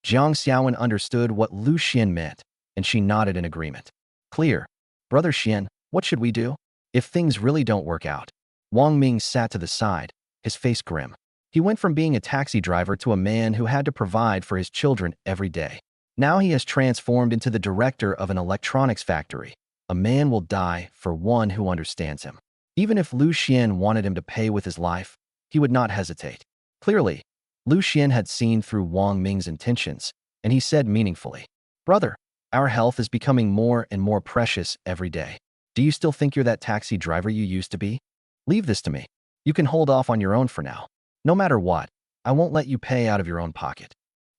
A: Jiang Xiaowen understood what Liu Xuan meant, and she nodded in agreement. Clear. Brother Xian, what should we do? If things really don't work out. Wang Ming sat to the side, his face grim. He went from being a taxi driver to a man who had to provide for his children every day. Now he has transformed into the director of an electronics factory. A man will die for one who understands him. Even if Liu Xuan wanted him to pay with his life, he would not hesitate. Clearly, Liu Xuan had seen through Wang Ming's intentions, and he said meaningfully, Brother, our health is becoming more and more precious every day. Do you still think you're that taxi driver you used to be? Leave this to me. You can hold off on your own for now. No matter what, I won't let you pay out of your own pocket.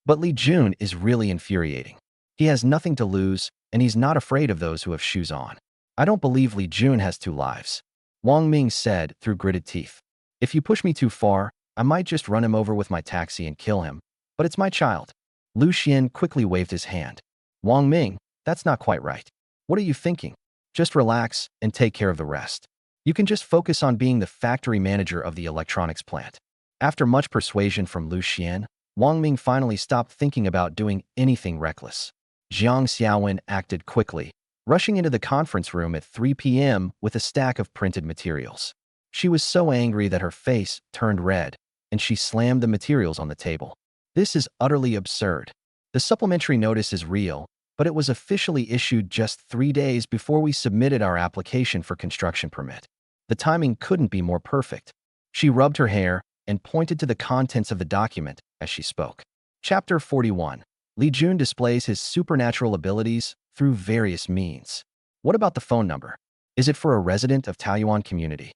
A: But Li Jun is really infuriating. He has nothing to lose, and he's not afraid of those who have shoes on. I don't believe Li Jun has 2 lives. Wang Ming said through gritted teeth. If you push me too far, I might just run him over with my taxi and kill him. But it's my child. Liu Xuan quickly waved his hand. Wang Ming, that's not quite right. What are you thinking? Just relax and take care of the rest. You can just focus on being the factory manager of the electronics plant. After much persuasion from Liu Xuan, Wang Ming finally stopped thinking about doing anything reckless. Jiang Xiaowen acted quickly, rushing into the conference room at 3 p.m. with a stack of printed materials. She was so angry that her face turned red, and she slammed the materials on the table. This is utterly absurd. The supplementary notice is real, but it was officially issued just 3 days before we submitted our application for construction permit. The timing couldn't be more perfect. She rubbed her hair and pointed to the contents of the document as she spoke. Chapter 41. Li Jun displays his supernatural abilities through various means. What about the phone number? Is it for a resident of Taoyuan community?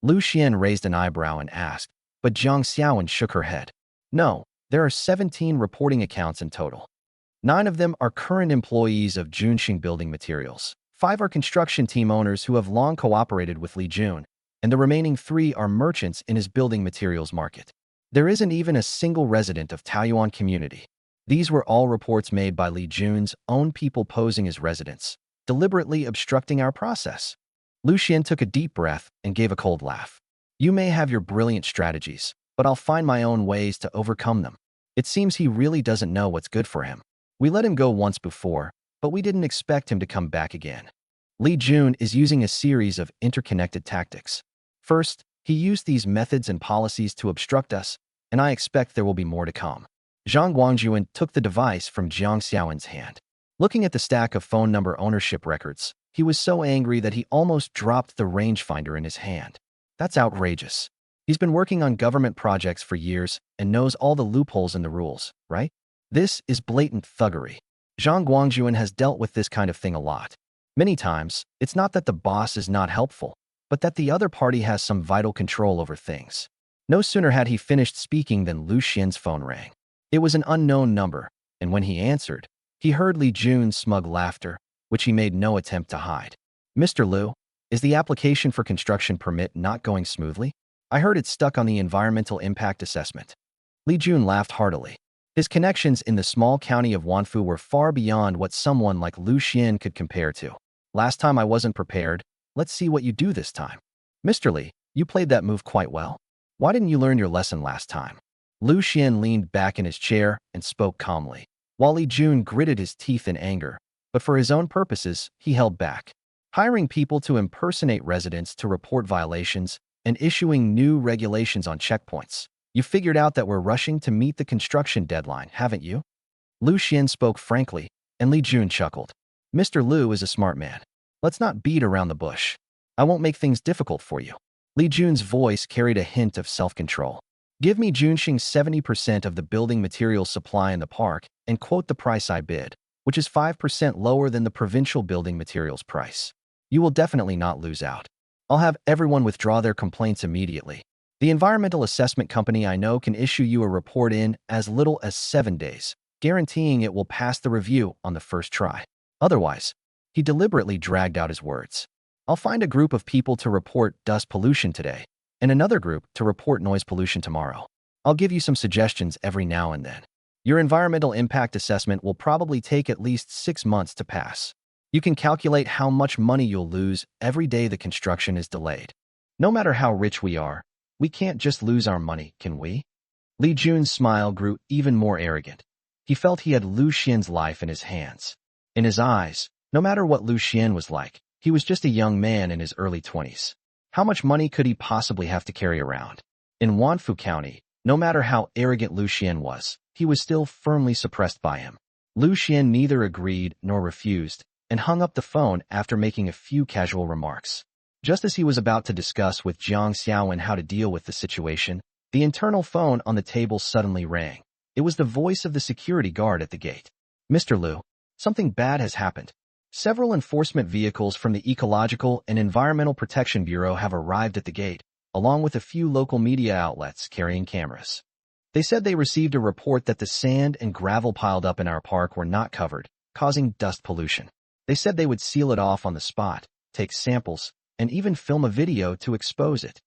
A: Liu Xuan raised an eyebrow and asked, but Jiang Xiaowen shook her head. No, there are 17 reporting accounts in total. 9 of them are current employees of Junxing Building Materials. 5 are construction team owners who have long cooperated with Li Jun, and the remaining 3 are merchants in his building materials market. There isn't even a single resident of Taoyuan community. These were all reports made by Li Jun's own people posing as residents, deliberately obstructing our process. Liu Xuan took a deep breath and gave a cold laugh. You may have your brilliant strategies, but I'll find my own ways to overcome them. It seems he really doesn't know what's good for him. We let him go once before, but we didn't expect him to come back again. Li Jun is using a series of interconnected tactics. First, he used these methods and policies to obstruct us, and I expect there will be more to come. Zhang Guangjuan took the device from Jiang Xiaowen's hand. Looking at the stack of phone number ownership records, he was so angry that he almost dropped the rangefinder in his hand. That's outrageous. He's been working on government projects for years and knows all the loopholes in the rules, right? This is blatant thuggery. Zhang Guangjuan has dealt with this kind of thing a lot. Many times, it's not that the boss is not helpful, but that the other party has some vital control over things. No sooner had he finished speaking than Liu Xian's phone rang. It was an unknown number, and when he answered, he heard Li Jun's smug laughter, which he made no attempt to hide. Mr. Liu, is the application for construction permit not going smoothly? I heard it's stuck on the environmental impact assessment. Li Jun laughed heartily. His connections in the small county of Wanfu were far beyond what someone like Liu Xuan could compare to. Last time I wasn't prepared. Let's see what you do this time. Mr. Li, you played that move quite well. Why didn't you learn your lesson last time? Liu Xuan leaned back in his chair and spoke calmly, while Li Jun gritted his teeth in anger, but for his own purposes, he held back. Hiring people to impersonate residents to report violations and issuing new regulations on checkpoints. You figured out that we're rushing to meet the construction deadline, haven't you? Liu Xuan spoke frankly, and Li Jun chuckled. Mr. Liu is a smart man. Let's not beat around the bush. I won't make things difficult for you. Li Jun's voice carried a hint of self-control. Give me Junxing's 70% of the building materials supply in the park and quote the price I bid, which is 5% lower than the provincial building materials price. You will definitely not lose out. I'll have everyone withdraw their complaints immediately. The environmental assessment company I know can issue you a report in as little as 7 days, guaranteeing it will pass the review on the first try. Otherwise, he deliberately dragged out his words. I'll find a group of people to report dust pollution today, and another group to report noise pollution tomorrow. I'll give you some suggestions every now and then. Your environmental impact assessment will probably take at least 6 months to pass. You can calculate how much money you'll lose every day the construction is delayed. No matter how rich we are, we can't just lose our money, can we? Li Jun's smile grew even more arrogant. He felt he had Liu Xian's life in his hands. In his eyes, no matter what Liu Xuan was like, he was just a young man in his early 20s. How much money could he possibly have to carry around? In Wanfu County, no matter how arrogant Liu Xuan was, he was still firmly suppressed by him. Liu Xuan neither agreed nor refused, and hung up the phone after making a few casual remarks. Just as he was about to discuss with Jiang Xiaowen how to deal with the situation, the internal phone on the table suddenly rang. It was the voice of the security guard at the gate. Mr. Liu, something bad has happened. Several enforcement vehicles from the Ecological and Environmental Protection Bureau have arrived at the gate, along with a few local media outlets carrying cameras. They said they received a report that the sand and gravel piled up in our park were not covered, causing dust pollution. They said they would seal it off on the spot, take samples, and even film a video to expose it.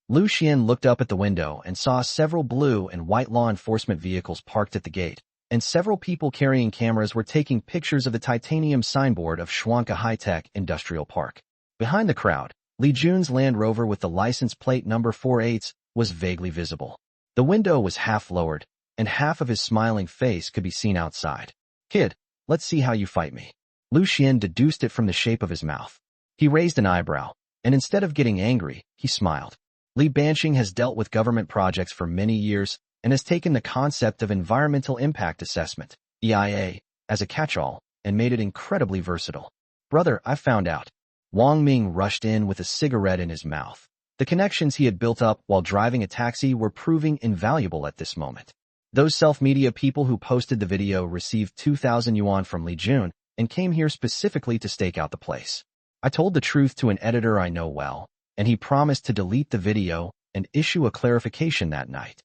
A: Liu Xuan looked up at the window and saw several blue and white law enforcement vehicles parked at the gate, and several people carrying cameras were taking pictures of the titanium signboard of Shuanka High-Tech Industrial Park. Behind the crowd, Li Jun's Land Rover with the license plate number 48 was vaguely visible. The window was half lowered, and half of his smiling face could be seen outside. Kid, let's see how you fight me. Liu Xuan deduced it from the shape of his mouth. He raised an eyebrow, and instead of getting angry, he smiled. Li Banqing has dealt with government projects for many years and has taken the concept of environmental impact assessment, EIA, as a catch-all and made it incredibly versatile. Brother, I found out. Wang Ming rushed in with a cigarette in his mouth. The connections he had built up while driving a taxi were proving invaluable at this moment. Those self-media people who posted the video received 2,000 yuan from Li Jun and came here specifically to stake out the place. I told the truth to an editor I know well, and he promised to delete the video and issue a clarification that night.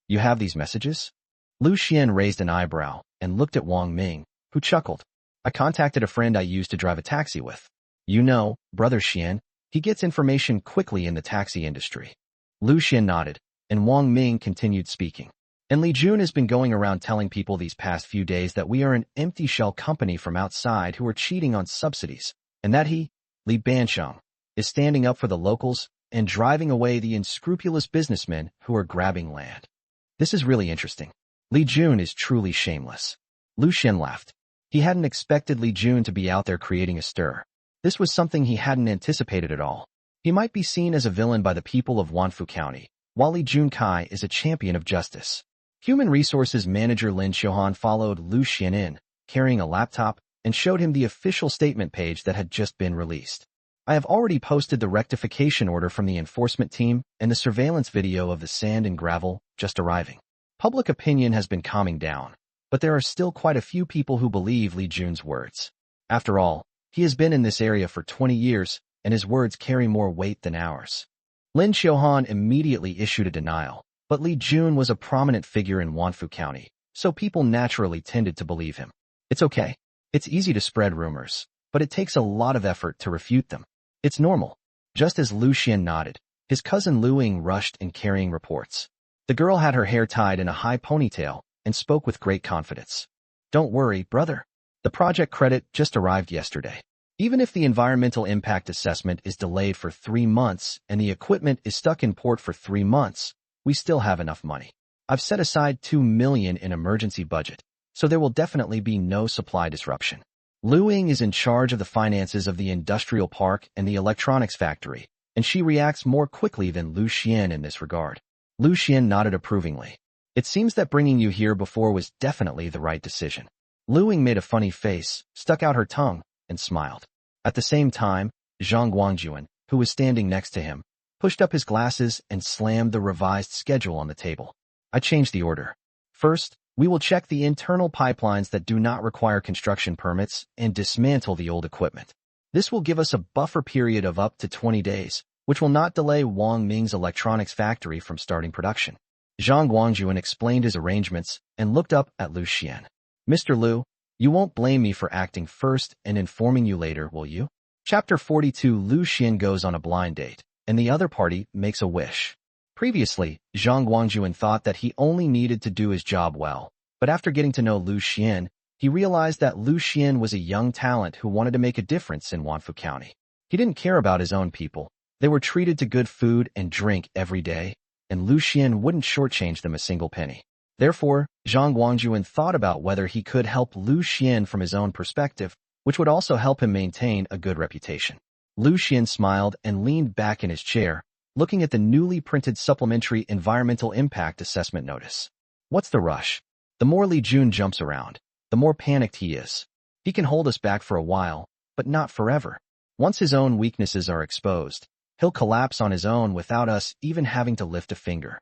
A: You have these messages? Liu Xuan raised an eyebrow and looked at Wang Ming, who chuckled. I contacted a friend I used to drive a taxi with. You know, Brother Xuan, he gets information quickly in the taxi industry. Liu Xuan nodded, and Wang Ming continued speaking. And Li Jun has been going around telling people these past few days that we are an empty shell company from outside who are cheating on subsidies, and that he, Li Banqing, is standing up for the locals and driving away the unscrupulous businessmen who are grabbing land. This is really interesting. Li Jun is truly shameless. Liu Xuan laughed. He hadn't expected Li Jun to be out there creating a stir. This was something he hadn't anticipated at all. He might be seen as a villain by the people of Wanfu County, while Li Junkai is a champion of justice. Human Resources Manager Liu Xuan followed Liu Xuan in, carrying a laptop, and showed him the official statement page that had just been released. I have already posted the rectification order from the enforcement team and the surveillance video of the sand and gravel just arriving. Public opinion has been calming down, but there are still quite a few people who believe Li Jun's words. After all, he has been in this area for 20 years, and his words carry more weight than ours. Liu Xuan immediately issued a denial. But Li Jun was a prominent figure in Wanfu County, so people naturally tended to believe him. It's okay. It's easy to spread rumors, but it takes a lot of effort to refute them. It's normal. Just as Liu Xuan nodded, his cousin Liu Ying rushed in carrying reports. The girl had her hair tied in a high ponytail and spoke with great confidence. Don't worry, brother. The project credit just arrived yesterday. Even if the environmental impact assessment is delayed for 3 months and the equipment is stuck in port for 3 months, we still have enough money. I've set aside 2 million in emergency budget, so there will definitely be no supply disruption. Liu Ying is in charge of the finances of the industrial park and the electronics factory, and she reacts more quickly than Liu Xuan in this regard. Liu Xuan nodded approvingly. It seems that bringing you here before was definitely the right decision. Liu Ying made a funny face, stuck out her tongue, and smiled. At the same time, Zhang Guangjuan, who was standing next to him, pushed up his glasses and slammed the revised schedule on the table. I changed the order. First, we will check the internal pipelines that do not require construction permits and dismantle the old equipment. This will give us a buffer period of up to 20 days, which will not delay Wang Ming's electronics factory from starting production. Zhang Guangjuan explained his arrangements and looked up at Liu Xuan. Mr. Liu, you won't blame me for acting first and informing you later, will you? Chapter 42. Liu Xuan goes on a blind date, and the other party makes a wish. Previously, Zhang Guangjuan thought that he only needed to do his job well, but after getting to know Liu Xuan, he realized that Liu Xuan was a young talent who wanted to make a difference in Wanfu County. He didn't care about his own people. They were treated to good food and drink every day, and Liu Xuan wouldn't shortchange them a single penny. Therefore, Zhang Guangjuan thought about whether he could help Liu Xuan from his own perspective, which would also help him maintain a good reputation. Liu Xuan smiled and leaned back in his chair, looking at the newly printed supplementary environmental impact assessment notice. What's the rush? The more Li Jun jumps around, the more panicked he is. He can hold us back for a while, but not forever. Once his own weaknesses are exposed, he'll collapse on his own without us even having to lift a finger.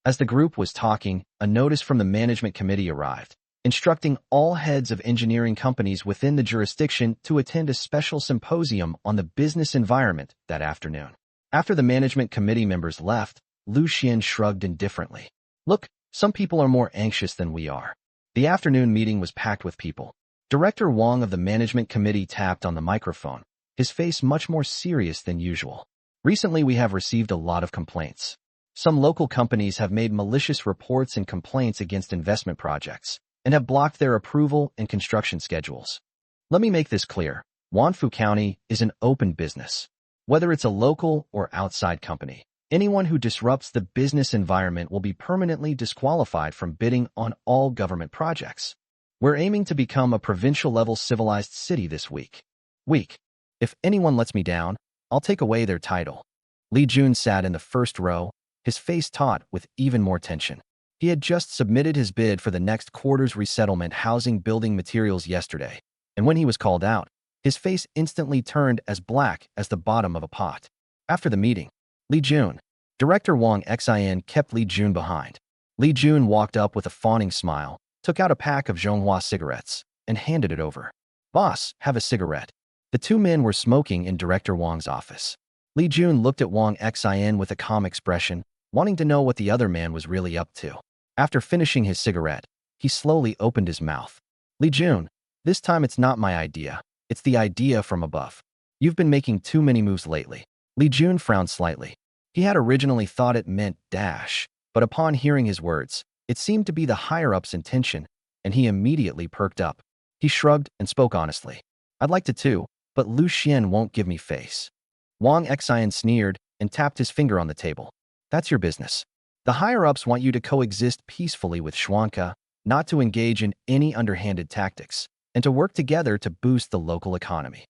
A: As the group was talking, a notice from the management committee arrived, instructing all heads of engineering companies within the jurisdiction to attend a special symposium on the business environment that afternoon. After the management committee members left, Liu Xuan shrugged indifferently. Look, some people are more anxious than we are. The afternoon meeting was packed with people. Director Wang of the management committee tapped on the microphone, his face much more serious than usual. Recently we have received a lot of complaints. Some local companies have made malicious reports and complaints against investment projects, and have blocked their approval and construction schedules. Let me make this clear. Wanfu County is an open business. Whether it's a local or outside company, anyone who disrupts the business environment will be permanently disqualified from bidding on all government projects. We're aiming to become a provincial-level civilized city this week. If anyone lets me down, I'll take away their title. Li Jun sat in the first row his face taut with even more tension. He had just submitted his bid for the next quarter's resettlement housing building materials yesterday, and when he was called out, his face instantly turned as black as the bottom of a pot. After the meeting, Li Jun, Director Wang Xin kept Li Jun behind. Li Jun walked up with a fawning smile, took out a pack of Zhonghua cigarettes, and handed it over. "Boss, have a cigarette." The two men were smoking in Director Wang's office. Li Jun looked at Wang Xin with a calm expression, wanting to know what the other man was really up to. After finishing his cigarette, he slowly opened his mouth. "Li Jun, this time it's not my idea. It's the idea from above. You've been making too many moves lately." Li Jun frowned slightly. He had originally thought it meant dash, but upon hearing his words, it seemed to be the higher-up's intention, and he immediately perked up. He shrugged and spoke honestly. "I'd like to too, but Liu Xuan won't give me face." Wang Xin sneered and tapped his finger on the table. "That's your business. The higher-ups want you to coexist peacefully with Xuanca, not to engage in any underhanded tactics, and to work together to boost the local economy."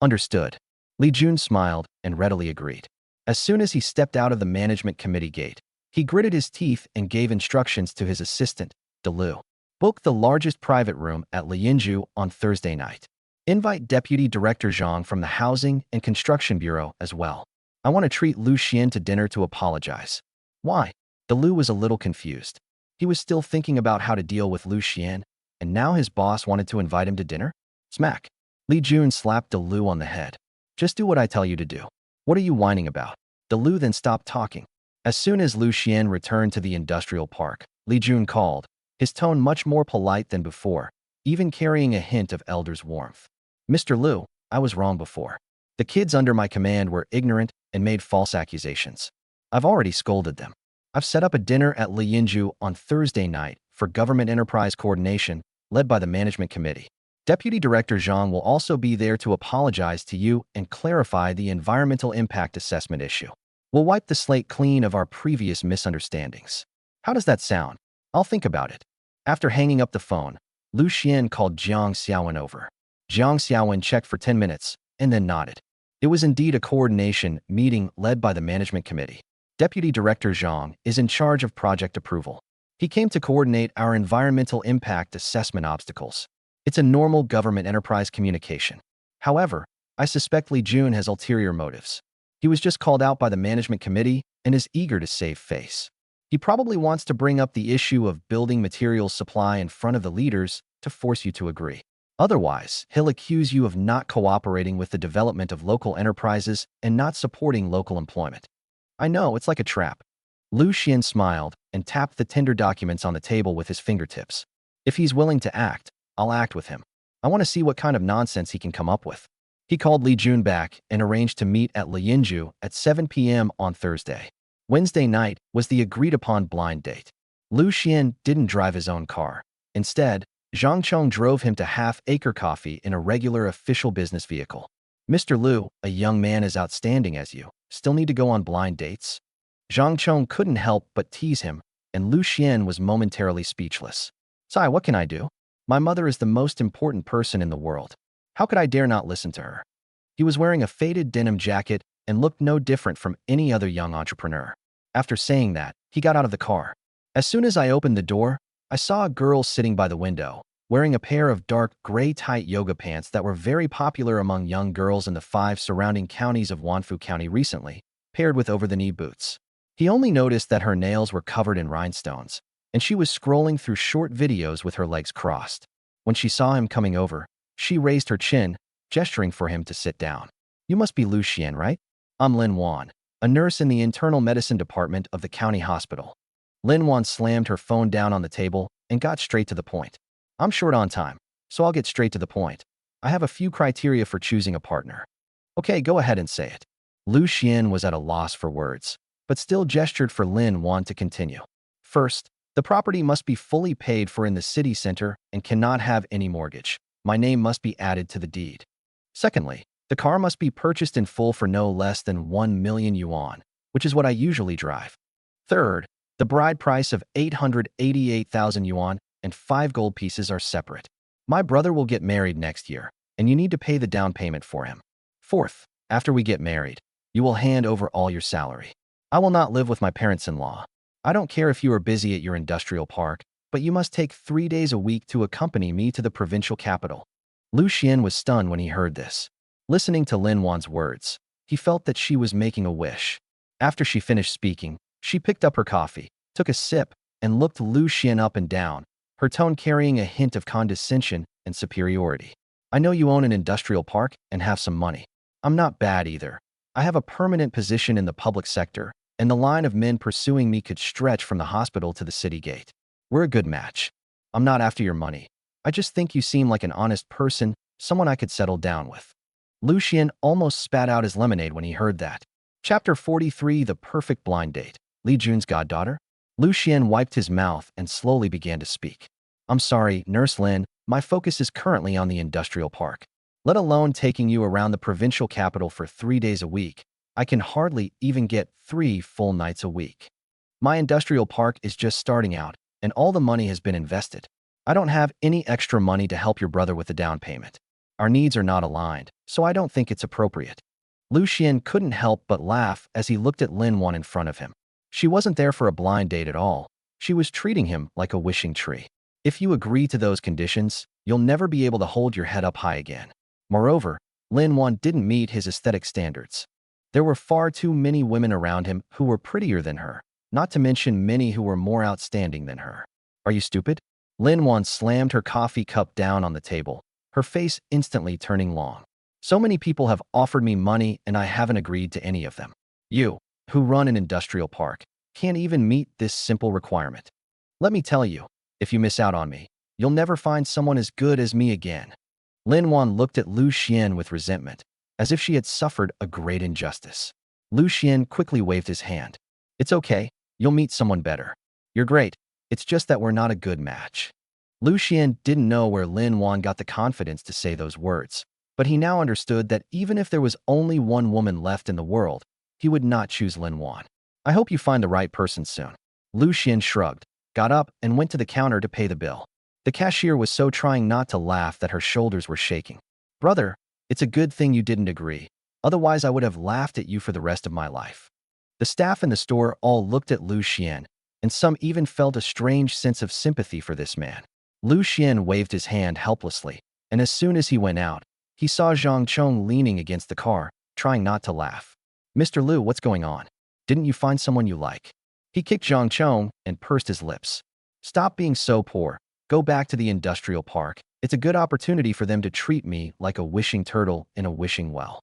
A: "Understood." Li Jun smiled and readily agreed. As soon as he stepped out of the management committee gate, he gritted his teeth and gave instructions to his assistant, Liu. "Book the largest private room at Liyinju on Thursday night. Invite Deputy Director Zhang from the Housing and Construction Bureau as well. I want to treat Liu Xuan to dinner to apologize." "Why?" Liu was a little confused. He was still thinking about how to deal with Liu Xuan, and now his boss wanted to invite him to dinner? Smack. Li Jun slapped Liu on the head. "Just do what I tell you to do. What are you whining about?" Liu then stopped talking. As soon as Liu Xuan returned to the industrial park, Li Jun called, his tone much more polite than before, even carrying a hint of elder's warmth. "Mr. Liu, I was wrong before. The kids under my command were ignorant and made false accusations. I've already scolded them. I've set up a dinner at Liyinju on Thursday night for government enterprise coordination, led by the management committee. Deputy Director Zhang will also be there to apologize to you and clarify the environmental impact assessment issue. We'll wipe the slate clean of our previous misunderstandings. How does that sound? I'll think about it." After hanging up the phone, Liu Xuan called Jiang Xiaowen over. Jiang Xiaowen checked for 10 minutes and then nodded. It was indeed a coordination meeting led by the management committee. Deputy Director Zhang is in charge of project approval. He came to coordinate our environmental impact assessment obstacles. It's a normal government enterprise communication. However, I suspect Li Jun has ulterior motives. He was just called out by the management committee and is eager to save face. He probably wants to bring up the issue of building materials supply in front of the leaders to force you to agree. Otherwise, he'll accuse you of not cooperating with the development of local enterprises and not supporting local employment. I know, it's like a trap. Liu Xuan smiled and tapped the tender documents on the table with his fingertips. If he's willing to act, I'll act with him. I want to see what kind of nonsense he can come up with. He called Li Jun back and arranged to meet at Liyinju at 7 p.m. on Thursday. Wednesday night was the agreed-upon blind date. Liu Xuan didn't drive his own car. Instead, Zhang Chong drove him to Half-Acre Coffee in a regular official business vehicle. "Mr. Liu, a young man as outstanding as you, still need to go on blind dates?" Zhang Chong couldn't help but tease him, and Liu Xuan was momentarily speechless. "Sai, what can I do? My mother is the most important person in the world. How could I dare not listen to her?" He was wearing a faded denim jacket and looked no different from any other young entrepreneur. After saying that, he got out of the car. "As soon as I opened the door, I saw a girl sitting by the window, wearing a pair of dark gray tight yoga pants that were very popular among young girls in the 5 surrounding counties of Wanfu County recently, paired with over-the-knee boots. He only noticed that her nails were covered in rhinestones, and she was scrolling through short videos with her legs crossed. When she saw him coming over, she raised her chin, gesturing for him to sit down. "You must be Liu Xuan, right? I'm Lin Wan, a nurse in the internal medicine department of the county hospital." Lin Wan slammed her phone down on the table and got straight to the point. "I'm short on time, so I'll get straight to the point. I have a few criteria for choosing a partner." "Okay, go ahead and say it." Liu Xuan was at a loss for words, but still gestured for Lin Wan to continue. "First, the property must be fully paid for in the city center and cannot have any mortgage. My name must be added to the deed. Secondly, the car must be purchased in full for no less than 1 million yuan, which is what I usually drive. Third, the bride price of 888,000 yuan and 5 gold pieces are separate. My brother will get married next year, and you need to pay the down payment for him. Fourth, after we get married, you will hand over all your salary. I will not live with my parents-in-law. I don't care if you are busy at your industrial park, but you must take 3 days a week to accompany me to the provincial capital. Liu Xuan was stunned when he heard this. Listening to Lin Wan's words, he felt that she was making a wish. After she finished speaking, she picked up her coffee, took a sip, and looked Liu Xuan up and down, her tone carrying a hint of condescension and superiority. I know you own an industrial park and have some money. I'm not bad either. I have a permanent position in the public sector, and the line of men pursuing me could stretch from the hospital to the city gate. We're a good match. I'm not after your money. I just think you seem like an honest person, someone I could settle down with. Liu Xuan almost spat out his lemonade when he heard that. Chapter 43, The Perfect Blind Date. Li Jun's goddaughter? Liu Xuan wiped his mouth and slowly began to speak. I'm sorry, Nurse Lin, my focus is currently on the industrial park. Let alone taking you around the provincial capital for 3 days a week. I can hardly even get 3 full nights a week. My industrial park is just starting out, and all the money has been invested. I don't have any extra money to help your brother with the down payment. Our needs are not aligned, so I don't think it's appropriate. Liu Xuan couldn't help but laugh as he looked at Lin Wan in front of him. She wasn't there for a blind date at all. She was treating him like a wishing tree. If you agree to those conditions, you'll never be able to hold your head up high again. Moreover, Lin Wan didn't meet his aesthetic standards. There were far too many women around him who were prettier than her, not to mention many who were more outstanding than her. Are you stupid? Lin Wan slammed her coffee cup down on the table, her face instantly turning long. So many people have offered me money and I haven't agreed to any of them. You, who run an industrial park, can't even meet this simple requirement. Let me tell you, if you miss out on me, you'll never find someone as good as me again. Lin Wan looked at Liu Xuan with resentment, as if she had suffered a great injustice. Liu Xuan quickly waved his hand. It's okay, you'll meet someone better. You're great, it's just that we're not a good match. Liu Xuan didn't know where Lin Wan got the confidence to say those words, but he now understood that even if there was only one woman left in the world, he would not choose Lin Wan. I hope you find the right person soon. Liu Xuan shrugged, got up, and went to the counter to pay the bill. The cashier was so trying not to laugh that her shoulders were shaking. Brother, it's a good thing you didn't agree. Otherwise, I would have laughed at you for the rest of my life. The staff in the store all looked at Liu Xuan, and some even felt a strange sense of sympathy for this man. Liu Xuan waved his hand helplessly, and as soon as he went out, he saw Zhang Chong leaning against the car, trying not to laugh. Mr. Liu, what's going on? Didn't you find someone you like? He kicked Zhang Chong and pursed his lips. Stop being so poor. Go back to the industrial park. It's a good opportunity for them to treat me like a wishing turtle in a wishing well.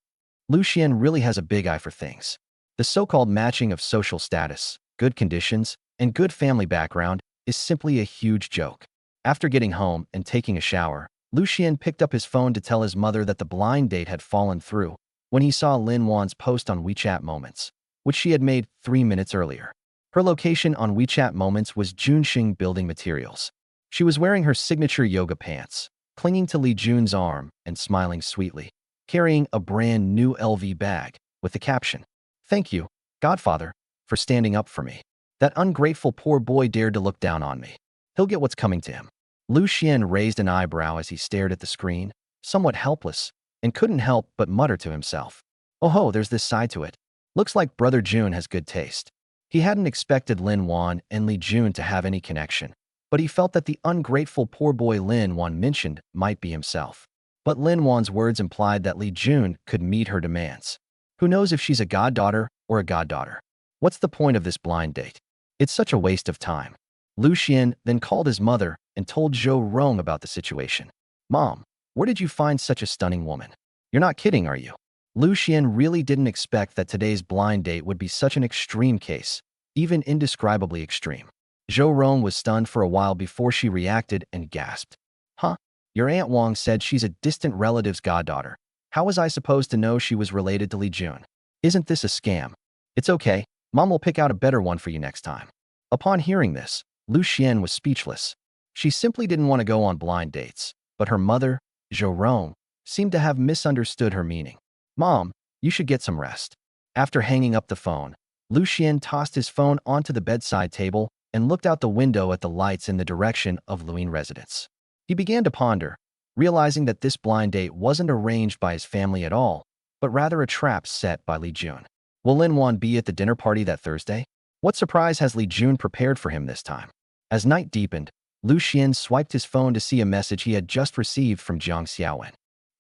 A: Liu Xuan really has a big eye for things. The so-called matching of social status, good conditions, and good family background is simply a huge joke. After getting home and taking a shower, Liu Xuan picked up his phone to tell his mother that the blind date had fallen through when he saw Lin Wan's post on WeChat Moments, which she had made 3 minutes earlier. Her location on WeChat Moments was Junxing Building Materials. She was wearing her signature yoga pants, clinging to Li Jun's arm and smiling sweetly, carrying a brand new LV bag with the caption, "Thank you, Godfather, for standing up for me. That ungrateful poor boy dared to look down on me. He'll get what's coming to him." Liu Xuan raised an eyebrow as he stared at the screen, somewhat helpless, and couldn't help but mutter to himself, "Oh ho, there's this side to it. Looks like Brother Jun has good taste." He hadn't expected Lin Wan and Li Jun to have any connection, but he felt that the ungrateful poor boy Lin Wan mentioned might be himself. But Lin Wan's words implied that Li Jun could meet her demands. Who knows if she's a goddaughter or a goddaughter? What's the point of this blind date? It's such a waste of time. Liu Xuan then called his mother and told Zhou Rong about the situation. Mom, where did you find such a stunning woman? You're not kidding, are you? Liu Xuan really didn't expect that today's blind date would be such an extreme case, even indescribably extreme. Zhou Rong was stunned for a while before she reacted and gasped. Huh? Your Aunt Wang said she's a distant relative's goddaughter. How was I supposed to know she was related to Li Jun? Isn't this a scam? It's okay. Mom will pick out a better one for you next time. Upon hearing this, Liu Xuan was speechless. She simply didn't want to go on blind dates, but her mother, Zhou Rong, seemed to have misunderstood her meaning. Mom, you should get some rest. After hanging up the phone, Liu Xuan tossed his phone onto the bedside table and looked out the window at the lights in the direction of Luin residence. He began to ponder, realizing that this blind date wasn't arranged by his family at all, but rather a trap set by Li Jun. Will Lin Yuan be at the dinner party that Thursday? What surprise has Li Jun prepared for him this time? As night deepened, Liu Xuan swiped his phone to see a message he had just received from Jiang Xiaowen.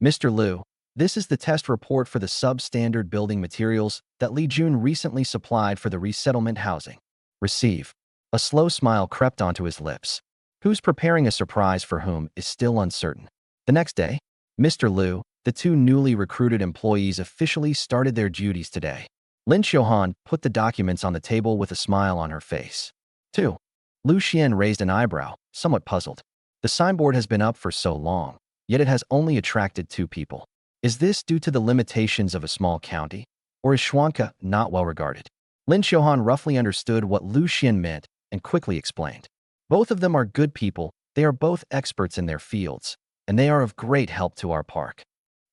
A: Mr. Liu, this is the test report for the substandard building materials that Li Jun recently supplied for the resettlement housing. Receive. A slow smile crept onto his lips. Who's preparing a surprise for whom is still uncertain. The next day, Mr. Liu, the two newly recruited employees officially started their duties today. Lin Xiaohan put the documents on the table with a smile on her face. 2. Liu Xian raised an eyebrow, somewhat puzzled. The signboard has been up for so long, yet it has only attracted 2 people. Is this due to the limitations of a small county? Or is Xuanke not well regarded? Lin Xiaohan roughly understood what Liu Xian meant and quickly explained. Both of them are good people, they are both experts in their fields, and they are of great help to our park.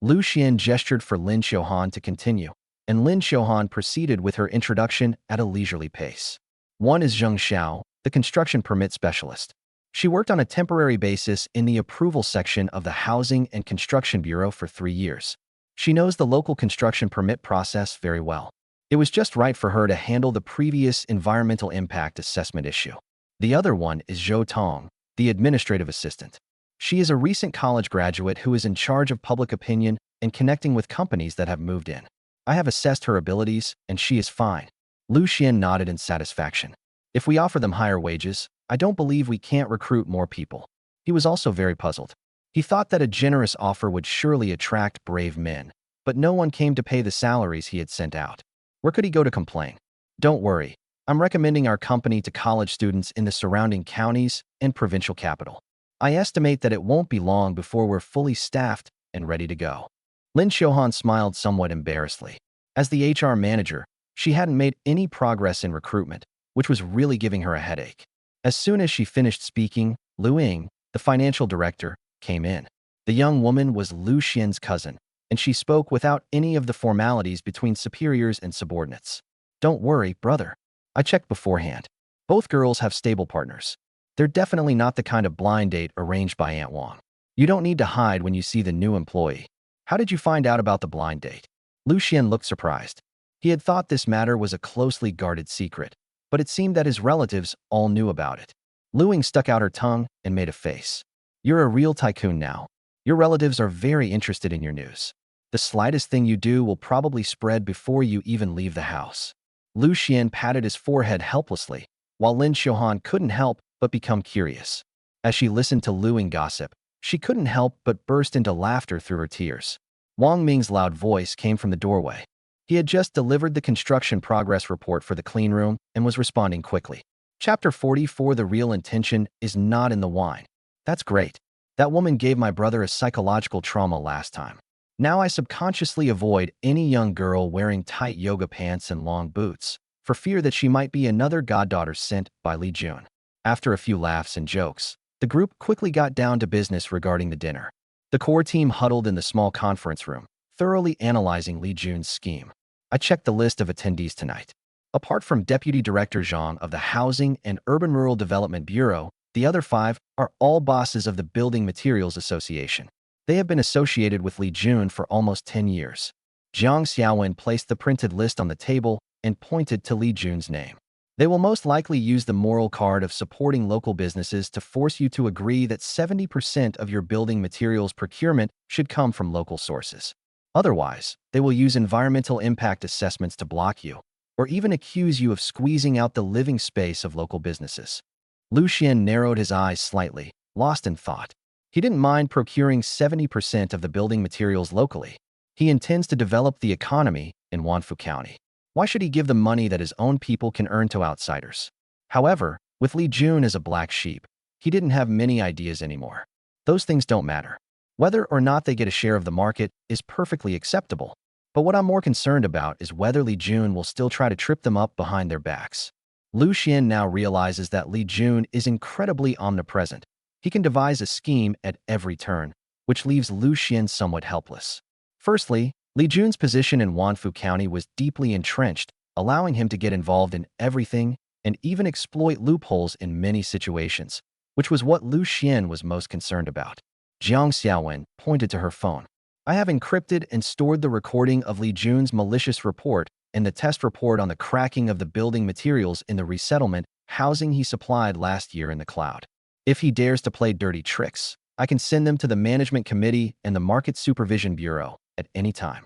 A: Liu Xian gestured for Lin Xiaohan to continue, and Lin Xiaohan proceeded with her introduction at a leisurely pace. One is Zheng Xiao, the construction permit specialist. She worked on a temporary basis in the approval section of the Housing and Construction Bureau for 3 years. She knows the local construction permit process very well. It was just right for her to handle the previous environmental impact assessment issue. The other one is Zhou Tong, the administrative assistant. She is a recent college graduate who is in charge of public opinion and connecting with companies that have moved in. I have assessed her abilities, and she is fine. Liu Xian nodded in satisfaction. If we offer them higher wages, I don't believe we can't recruit more people. He was also very puzzled. He thought that a generous offer would surely attract brave men, but no one came to pay the salaries he had sent out. Where could he go to complain? Don't worry, I'm recommending our company to college students in the surrounding counties and provincial capital. I estimate that it won't be long before we're fully staffed and ready to go. Lin Xiaohan smiled somewhat embarrassedly. As the HR manager, she hadn't made any progress in recruitment, which was really giving her a headache. As soon as she finished speaking, Lu Ying, the financial director, came in. The young woman was Liu Xian's cousin, and she spoke without any of the formalities between superiors and subordinates. Don't worry, brother. I checked beforehand. Both girls have stable partners. They're definitely not the kind of blind date arranged by Aunt Wang. You don't need to hide when you see the new employee. How did you find out about the blind date? Liu Xian looked surprised. He had thought this matter was a closely guarded secret, but it seemed that his relatives all knew about it. Lu Ying stuck out her tongue and made a face. You're a real tycoon now. Your relatives are very interested in your news. The slightest thing you do will probably spread before you even leave the house. Liu Xian patted his forehead helplessly, while Lin Xiaohan couldn't help but become curious. As she listened to Lu Ying gossip, she couldn't help but burst into laughter through her tears. Wang Ming's loud voice came from the doorway. He had just delivered the construction progress report for the clean room and was responding quickly. Chapter 44. The real intention is not in the wine. That's great. That woman gave my brother a psychological trauma last time. Now I subconsciously avoid any young girl wearing tight yoga pants and long boots, for fear that she might be another goddaughter sent by Li Jun. After a few laughs and jokes, the group quickly got down to business regarding the dinner. The core team huddled in the small conference room, thoroughly analyzing Li Jun's scheme. I checked the list of attendees tonight. Apart from Deputy Director Zhang of the Housing and Urban Rural Development Bureau, the other 5 are all bosses of the Building Materials Association. They have been associated with Li Jun for almost 10 years. Jiang Xiaowen placed the printed list on the table and pointed to Li Jun's name. They will most likely use the moral card of supporting local businesses to force you to agree that 70% of your building materials procurement should come from local sources. Otherwise, they will use environmental impact assessments to block you, or even accuse you of squeezing out the living space of local businesses. Liu Xian narrowed his eyes slightly, lost in thought. He didn't mind procuring 70% of the building materials locally. He intends to develop the economy in Wanfu County. Why should he give the money that his own people can earn to outsiders? However, with Li Jun as a black sheep, he didn't have many ideas anymore. Those things don't matter. Whether or not they get a share of the market is perfectly acceptable. But what I'm more concerned about is whether Li Jun will still try to trip them up behind their backs. Liu Xian now realizes that Li Jun is incredibly omnipresent. He can devise a scheme at every turn, which leaves Liu Xian somewhat helpless. Firstly, Li Jun's position in Wanfu County was deeply entrenched, allowing him to get involved in everything and even exploit loopholes in many situations, which was what Liu Xian was most concerned about. Jiang Xiaowen pointed to her phone. I have encrypted and stored the recording of Li Jun's malicious report and the test report on the cracking of the building materials in the resettlement housing he supplied last year in the cloud. If he dares to play dirty tricks, I can send them to the Management Committee and the Market Supervision Bureau at any time.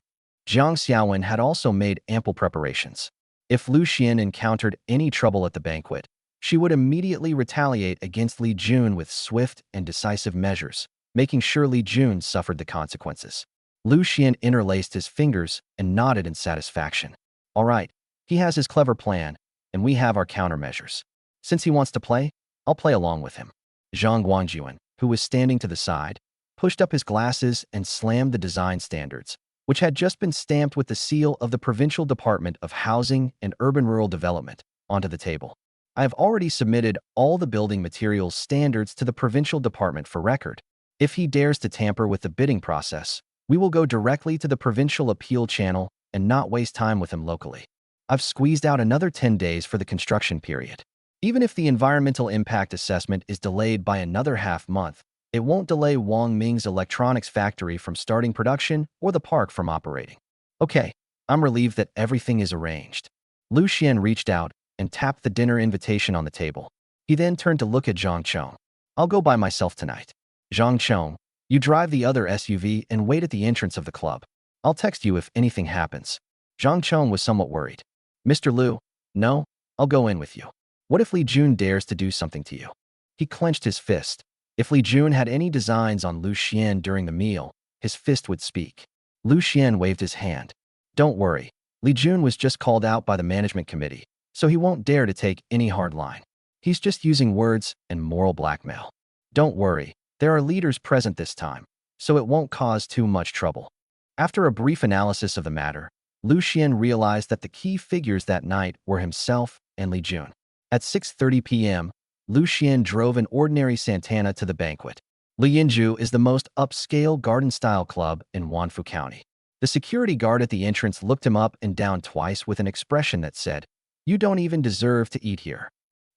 A: Jiang Xiaowen had also made ample preparations. If Liu Xuan encountered any trouble at the banquet, she would immediately retaliate against Li Jun with swift and decisive measures, making sure Li Jun suffered the consequences. Liu Xuan interlaced his fingers and nodded in satisfaction. All right, he has his clever plan, and we have our countermeasures. Since he wants to play, I'll play along with him. Zhang Guangjuan, who was standing to the side, pushed up his glasses and slammed the design standards, which had just been stamped with the seal of the Provincial Department of Housing and Urban Rural Development, onto the table. I have already submitted all the building materials standards to the Provincial Department for record. If he dares to tamper with the bidding process, we will go directly to the Provincial Appeal Channel and not waste time with him locally. I've squeezed out another 10 days for the construction period. Even if the environmental impact assessment is delayed by another half-month, it won't delay Wang Ming's electronics factory from starting production or the park from operating. Okay, I'm relieved that everything is arranged. Liu Xuan reached out and tapped the dinner invitation on the table. He then turned to look at Zhang Chong. I'll go by myself tonight. Zhang Chong, you drive the other SUV and wait at the entrance of the club. I'll text you if anything happens. Zhang Chong was somewhat worried. Mr. Liu, no, I'll go in with you. What if Li Jun dares to do something to you? He clenched his fist. If Li Jun had any designs on Liu Xuan during the meal, his fist would speak. Liu Xuan waved his hand. Don't worry, Li Jun was just called out by the management committee, so he won't dare to take any hard line. He's just using words and moral blackmail. Don't worry, there are leaders present this time, so it won't cause too much trouble. After a brief analysis of the matter, Liu Xuan realized that the key figures that night were himself and Li Jun. At 6:30 p.m., Liu Xuan drove an ordinary Santana to the banquet. Li Yinju is the most upscale garden-style club in Wanfu County. The security guard at the entrance looked him up and down twice with an expression that said, "You don't even deserve to eat here."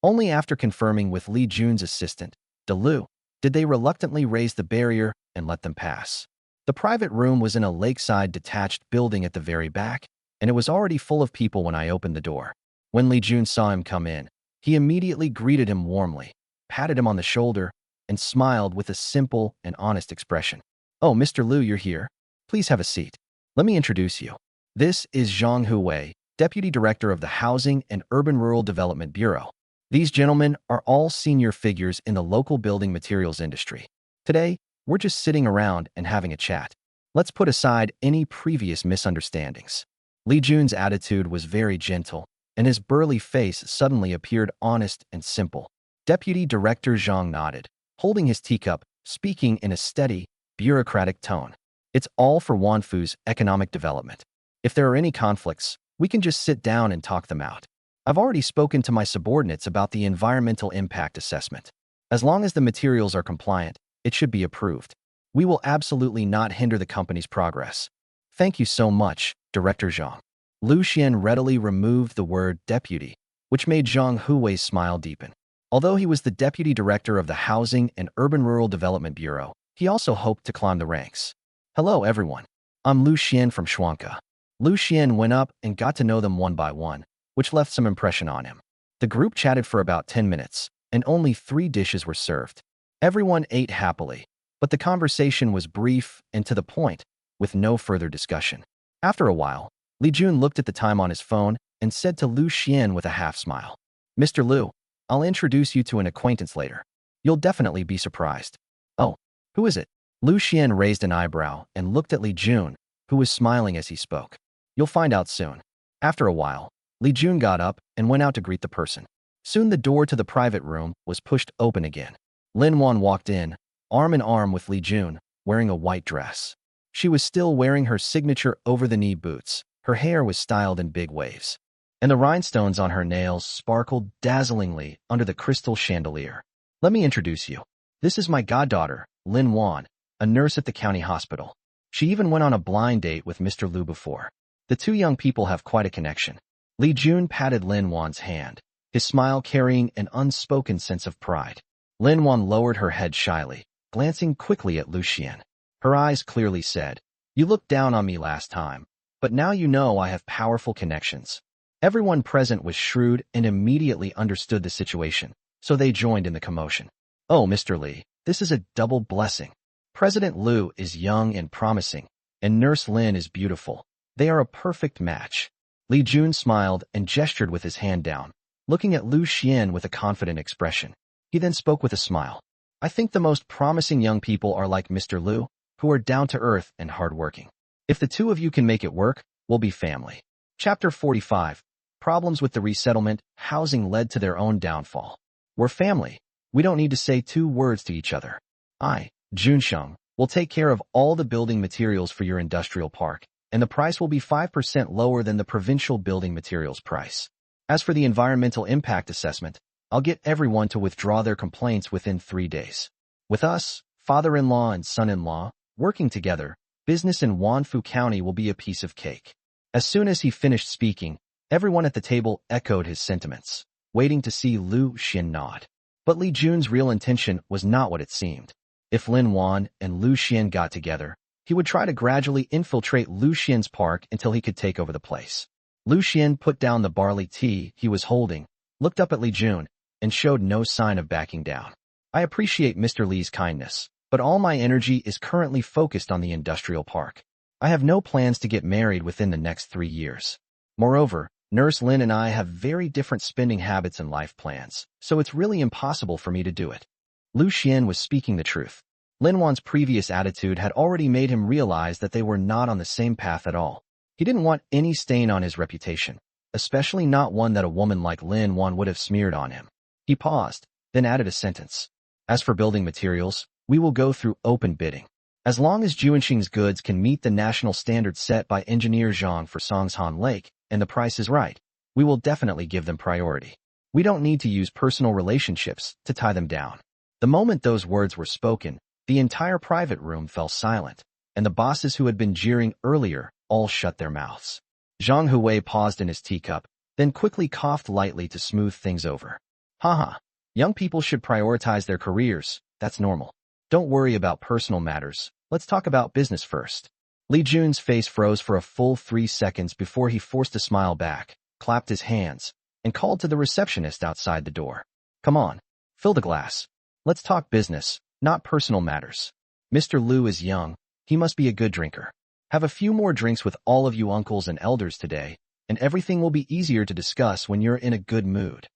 A: Only after confirming with Li Jun's assistant, De Lu, did they reluctantly raise the barrier and let them pass. The private room was in a lakeside detached building at the very back, and it was already full of people when I opened the door. When Li Jun saw him come in, he immediately greeted him warmly, patted him on the shoulder, and smiled with a simple and honest expression. "Oh, Mr. Liu, you're here. Please have a seat. Let me introduce you. This is Zhang Huwei, Deputy Director of the Housing and Urban Rural Development Bureau. These gentlemen are all senior figures in the local building materials industry. Today, we're just sitting around and having a chat. Let's put aside any previous misunderstandings." Li Jun's attitude was very gentle, and his burly face suddenly appeared honest and simple. Deputy Director Zhang nodded, holding his teacup, speaking in a steady, bureaucratic tone. "It's all for Wanfu's economic development. If there are any conflicts, we can just sit down and talk them out. I've already spoken to my subordinates about the environmental impact assessment. As long as the materials are compliant, it should be approved. We will absolutely not hinder the company's progress." "Thank you so much, Director Zhang." Liu Xuan readily removed the word deputy, which made Zhang Huwei's smile deepen. Although he was the Deputy Director of the Housing and Urban Rural Development Bureau, he also hoped to climb the ranks. "Hello, everyone. I'm Liu Xuan from Shuanka." Liu Xuan went up and got to know them one by one, which left some impression on him. The group chatted for about 10 minutes, and only 3 dishes were served. Everyone ate happily, but the conversation was brief and to the point, with no further discussion. After a while, Li Jun looked at the time on his phone and said to Liu Xuan with a half-smile, "Mr. Liu, I'll introduce you to an acquaintance later. You'll definitely be surprised." "Oh, who is it?" Liu Xuan raised an eyebrow and looked at Li Jun, who was smiling as he spoke. "You'll find out soon." After a while, Li Jun got up and went out to greet the person. Soon the door to the private room was pushed open again. Lin Wan walked in, arm in arm with Li Jun, wearing a white dress. She was still wearing her signature over-the-knee boots. Her hair was styled in big waves, and the rhinestones on her nails sparkled dazzlingly under the crystal chandelier. "Let me introduce you. This is my goddaughter, Lin Wan, a nurse at the county hospital. She even went on a blind date with Mr. Liu before. The two young people have quite a connection." Li Jun patted Lin Wan's hand, his smile carrying an unspoken sense of pride. Lin Wan lowered her head shyly, glancing quickly at Liu Xuan. Her eyes clearly said, "You looked down on me last time, but now you know I have powerful connections. Everyone present was shrewd and immediately understood the situation, so they joined in the commotion. Oh, Mr. Li, this is a double blessing. President Liu is young and promising, and Nurse Lin is beautiful. They are a perfect match. Li Jun smiled and gestured with his hand down, looking at Liu Xuan with a confident expression. He then spoke with a smile. I think the most promising young people are like Mr. Liu, who are down-to-earth and hardworking. If the two of you can make it work, we'll be family. Chapter 45. Problems with the resettlement, housing led to their own downfall. We're family. We don't need to say 2 words to each other. I, Junsheng, will take care of all the building materials for your industrial park, and the price will be 5% lower than the provincial building materials price. As for the environmental impact assessment, I'll get everyone to withdraw their complaints within 3 days. With us, father-in-law and son-in-law, working together, business in Wanfu County will be a piece of cake. As soon as he finished speaking, everyone at the table echoed his sentiments, waiting to see Liu Xuan nod. But Li Jun's real intention was not what it seemed. If Lin Wan and Liu Xuan got together, he would try to gradually infiltrate Liu Xuan's park until he could take over the place. Liu Xuan put down the barley tea he was holding, looked up at Li Jun, and showed no sign of backing down. I appreciate Mr. Li's kindness, but all my energy is currently focused on the industrial park. I have no plans to get married within the next 3 years. Moreover, Nurse Lin and I have very different spending habits and life plans, so it's really impossible for me to do it. Liu Xuan was speaking the truth. Lin Wan's previous attitude had already made him realize that they were not on the same path at all. He didn't want any stain on his reputation, especially not one that a woman like Lin Wan would have smeared on him. He paused, then added a sentence. As for building materials, we will go through open bidding. As long as Juanxing's goods can meet the national standard set by engineer Zhang for Songshan Lake, and the price is right, we will definitely give them priority. We don't need to use personal relationships to tie them down. The moment those words were spoken, the entire private room fell silent, and the bosses who had been jeering earlier all shut their mouths. Zhang Hui paused in his teacup, then quickly coughed lightly to smooth things over. Haha, young people should prioritize their careers, that's normal. Don't worry about personal matters, let's talk about business first. Li Jun's face froze for a full 3 seconds before he forced a smile back, clapped his hands, and called to the receptionist outside the door. Come on, fill the glass. Let's talk business, not personal matters. Mr. Liu is young, he must be a good drinker. Have a few more drinks with all of you uncles and elders today, and everything will be easier to discuss when you're in a good mood.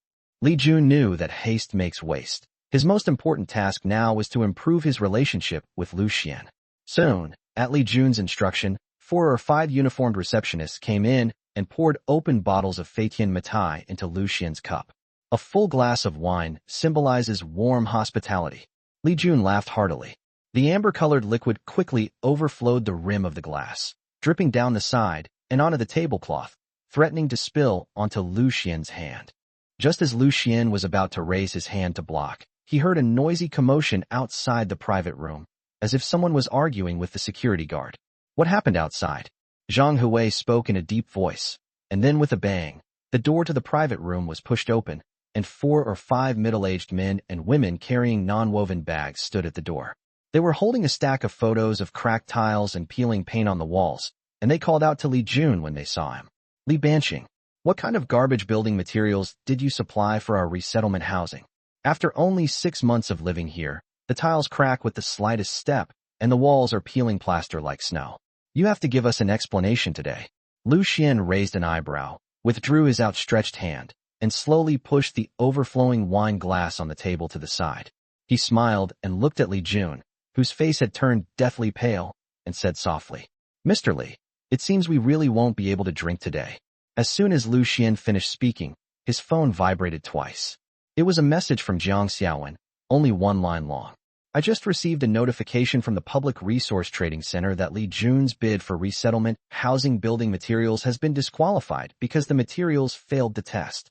A: Li Jun knew that haste makes waste. His most important task now was to improve his relationship with Liu Xuan. Soon, at Li Jun's instruction, 4 or 5 uniformed receptionists came in and poured open bottles of Feitian Mitai into Liu Xuan's cup. A full glass of wine symbolizes warm hospitality. Li Jun laughed heartily. The amber-colored liquid quickly overflowed the rim of the glass, dripping down the side and onto the tablecloth, threatening to spill onto Liu Xuan's hand. Just as Liu Xuan was about to raise his hand to block, he heard a noisy commotion outside the private room, as if someone was arguing with the security guard. What happened outside? Zhang Hui spoke in a deep voice, and then with a bang, the door to the private room was pushed open, and 4 or 5 middle-aged men and women carrying non-woven bags stood at the door. They were holding a stack of photos of cracked tiles and peeling paint on the walls, and they called out to Li Jun when they saw him. Li Banqing, what kind of garbage building materials did you supply for our resettlement housing? After only 6 months of living here, the tiles crack with the slightest step, and the walls are peeling plaster like snow. You have to give us an explanation today. Liu Xuan raised an eyebrow, withdrew his outstretched hand, and slowly pushed the overflowing wine glass on the table to the side. He smiled and looked at Li Jun, whose face had turned deathly pale, and said softly, Mr. Li, it seems we really won't be able to drink today. As soon as Liu Xuan finished speaking, his phone vibrated twice. It was a message from Jiang Xiaowen, only 1 line long. I just received a notification from the Public Resource Trading Center that Li Jun's bid for resettlement housing building materials has been disqualified because the materials failed the test.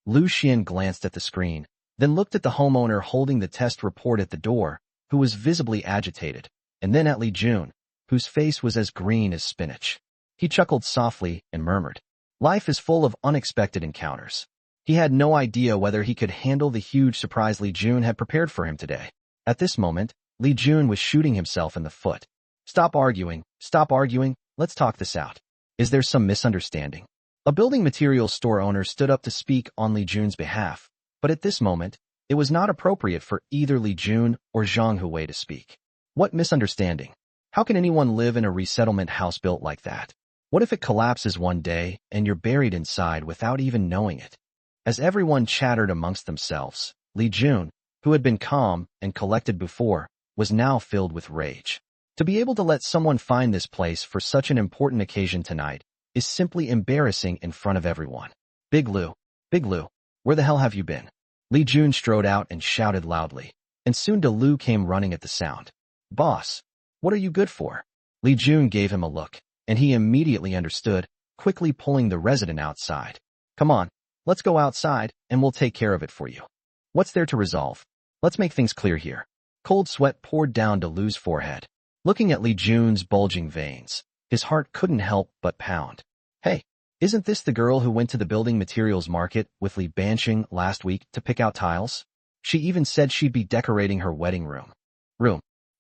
A: Liu Xuan glanced at the screen, then looked at the homeowner holding the test report at the door, who was visibly agitated, and then at Li Jun, whose face was as green as spinach. He chuckled softly and murmured, Life is full of unexpected encounters. He had no idea whether he could handle the huge surprise Li Jun had prepared for him today. At this moment, Li Jun was shooting himself in the foot. Stop arguing, let's talk this out. Is there some misunderstanding? A building materials store owner stood up to speak on Li Jun's behalf, but at this moment, it was not appropriate for either Li Jun or Zhang Huwei to speak. What misunderstanding? How can anyone live in a resettlement house built like that? What if it collapses one day and you're buried inside without even knowing it? As everyone chattered amongst themselves, Li Jun, who had been calm and collected before, was now filled with rage. To be able to let someone find this place for such an important occasion tonight is simply embarrassing in front of everyone. Big Liu, where the hell have you been? Li Jun strode out and shouted loudly, and soon Liu came running at the sound. Boss, what are you good for? Li Jun gave him a look, and he immediately understood, quickly pulling the resident outside. Come on, let's go outside, and we'll take care of it for you. What's there to resolve? Let's make things clear here. Cold sweat poured down Liu's forehead. Looking at Li Jun's bulging veins, his heart couldn't help but pound. Hey, isn't this the girl who went to the building materials market with Li Banqing last week to pick out tiles? She even said she'd be decorating her wedding room.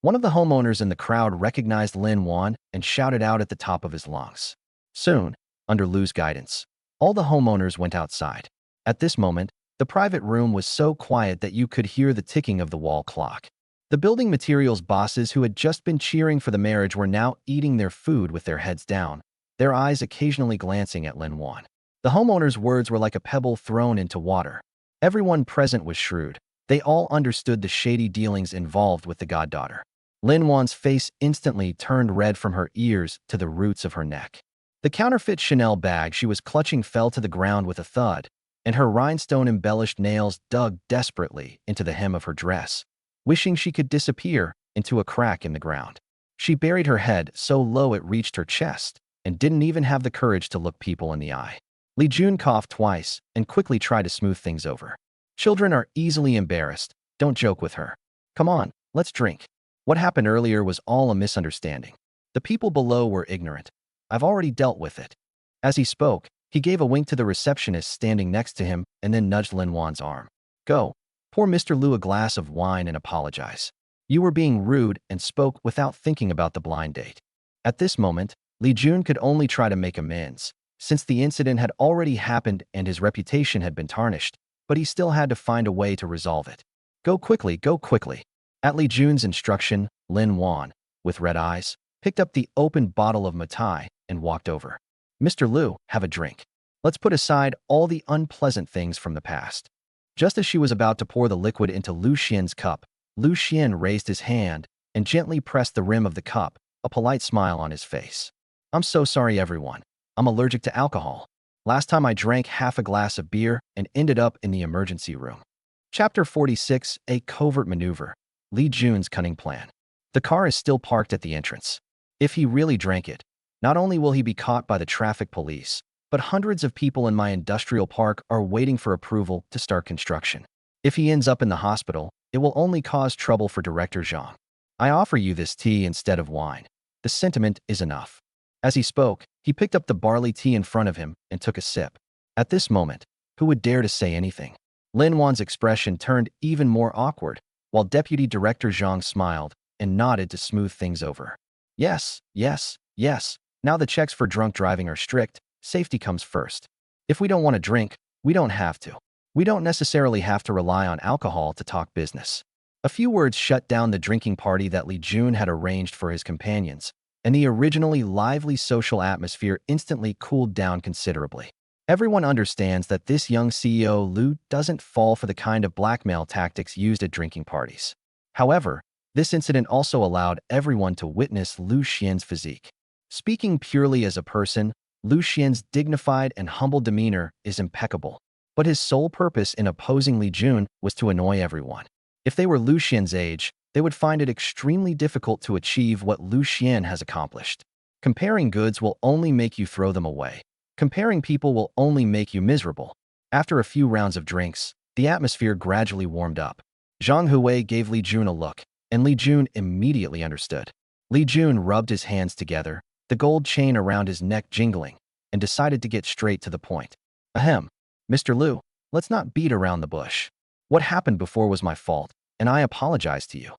A: One of the homeowners in the crowd recognized Liu Xuan and shouted out at the top of his lungs. Soon, under Liu's guidance, all the homeowners went outside. At this moment, the private room was so quiet that you could hear the ticking of the wall clock. The building materials bosses who had just been cheering for the marriage were now eating their food with their heads down, their eyes occasionally glancing at Liu Xuan. The homeowner's words were like a pebble thrown into water. Everyone present was shrewd. They all understood the shady dealings involved with the goddaughter. Liu Xuan's face instantly turned red from her ears to the roots of her neck. The counterfeit Chanel bag she was clutching fell to the ground with a thud, and her rhinestone-embellished nails dug desperately into the hem of her dress, wishing she could disappear into a crack in the ground. She buried her head so low it reached her chest and didn't even have the courage to look people in the eye. Li Jun coughed twice and quickly tried to smooth things over. Children are easily embarrassed. Don't joke with her. Come on, let's drink. What happened earlier was all a misunderstanding. The people below were ignorant. I've already dealt with it. As he spoke, he gave a wink to the receptionist standing next to him and then nudged Liu Xuan's arm. Go, pour Mr. Liu a glass of wine and apologize. You were being rude and spoke without thinking about the blind date. At this moment, Li Jun could only try to make amends, since the incident had already happened and his reputation had been tarnished, but he still had to find a way to resolve it. Go quickly, go quickly. At Li Jun's instruction, Liu Xuan, with red eyes, picked up the open bottle of Matai and walked over. Mr. Liu, have a drink. Let's put aside all the unpleasant things from the past. Just as she was about to pour the liquid into Liu Xian's cup, Liu Xian raised his hand and gently pressed the rim of the cup, a polite smile on his face. I'm so sorry, everyone. I'm allergic to alcohol. Last time I drank half a glass of beer and ended up in the emergency room. Chapter 46, A Covert Maneuver. Li Jun's cunning plan. The car is still parked at the entrance. If he really drank it, not only will he be caught by the traffic police, but hundreds of people in my industrial park are waiting for approval to start construction. If he ends up in the hospital, it will only cause trouble for Director Zhang. I offer you this tea instead of wine. The sentiment is enough. As he spoke, he picked up the barley tea in front of him and took a sip. At this moment, who would dare to say anything? Liu Xuan's expression turned even more awkward, while Deputy Director Zhang smiled and nodded to smooth things over. Yes. Now the checks for drunk driving are strict. Safety comes first. If we don't want to drink, we don't have to. We don't necessarily have to rely on alcohol to talk business. A few words shut down the drinking party that Li Jun had arranged for his companions, and the originally lively social atmosphere instantly cooled down considerably. Everyone understands that this young CEO Liu doesn't fall for the kind of blackmail tactics used at drinking parties. However, this incident also allowed everyone to witness Liu Xian's physique. Speaking purely as a person, Liu Xian's dignified and humble demeanor is impeccable, but his sole purpose in opposing Li Jun was to annoy everyone. If they were Liu Xian's age, they would find it extremely difficult to achieve what Liu Xian has accomplished. Comparing goods will only make you throw them away. Comparing people will only make you miserable. After a few rounds of drinks, the atmosphere gradually warmed up. Zhang Huwei gave Li Jun a look, and Li Jun immediately understood. Li Jun rubbed his hands together, the gold chain around his neck jingling, and decided to get straight to the point. Ahem, Mr. Liu, let's not beat around the bush. What happened before was my fault, and I apologize to you.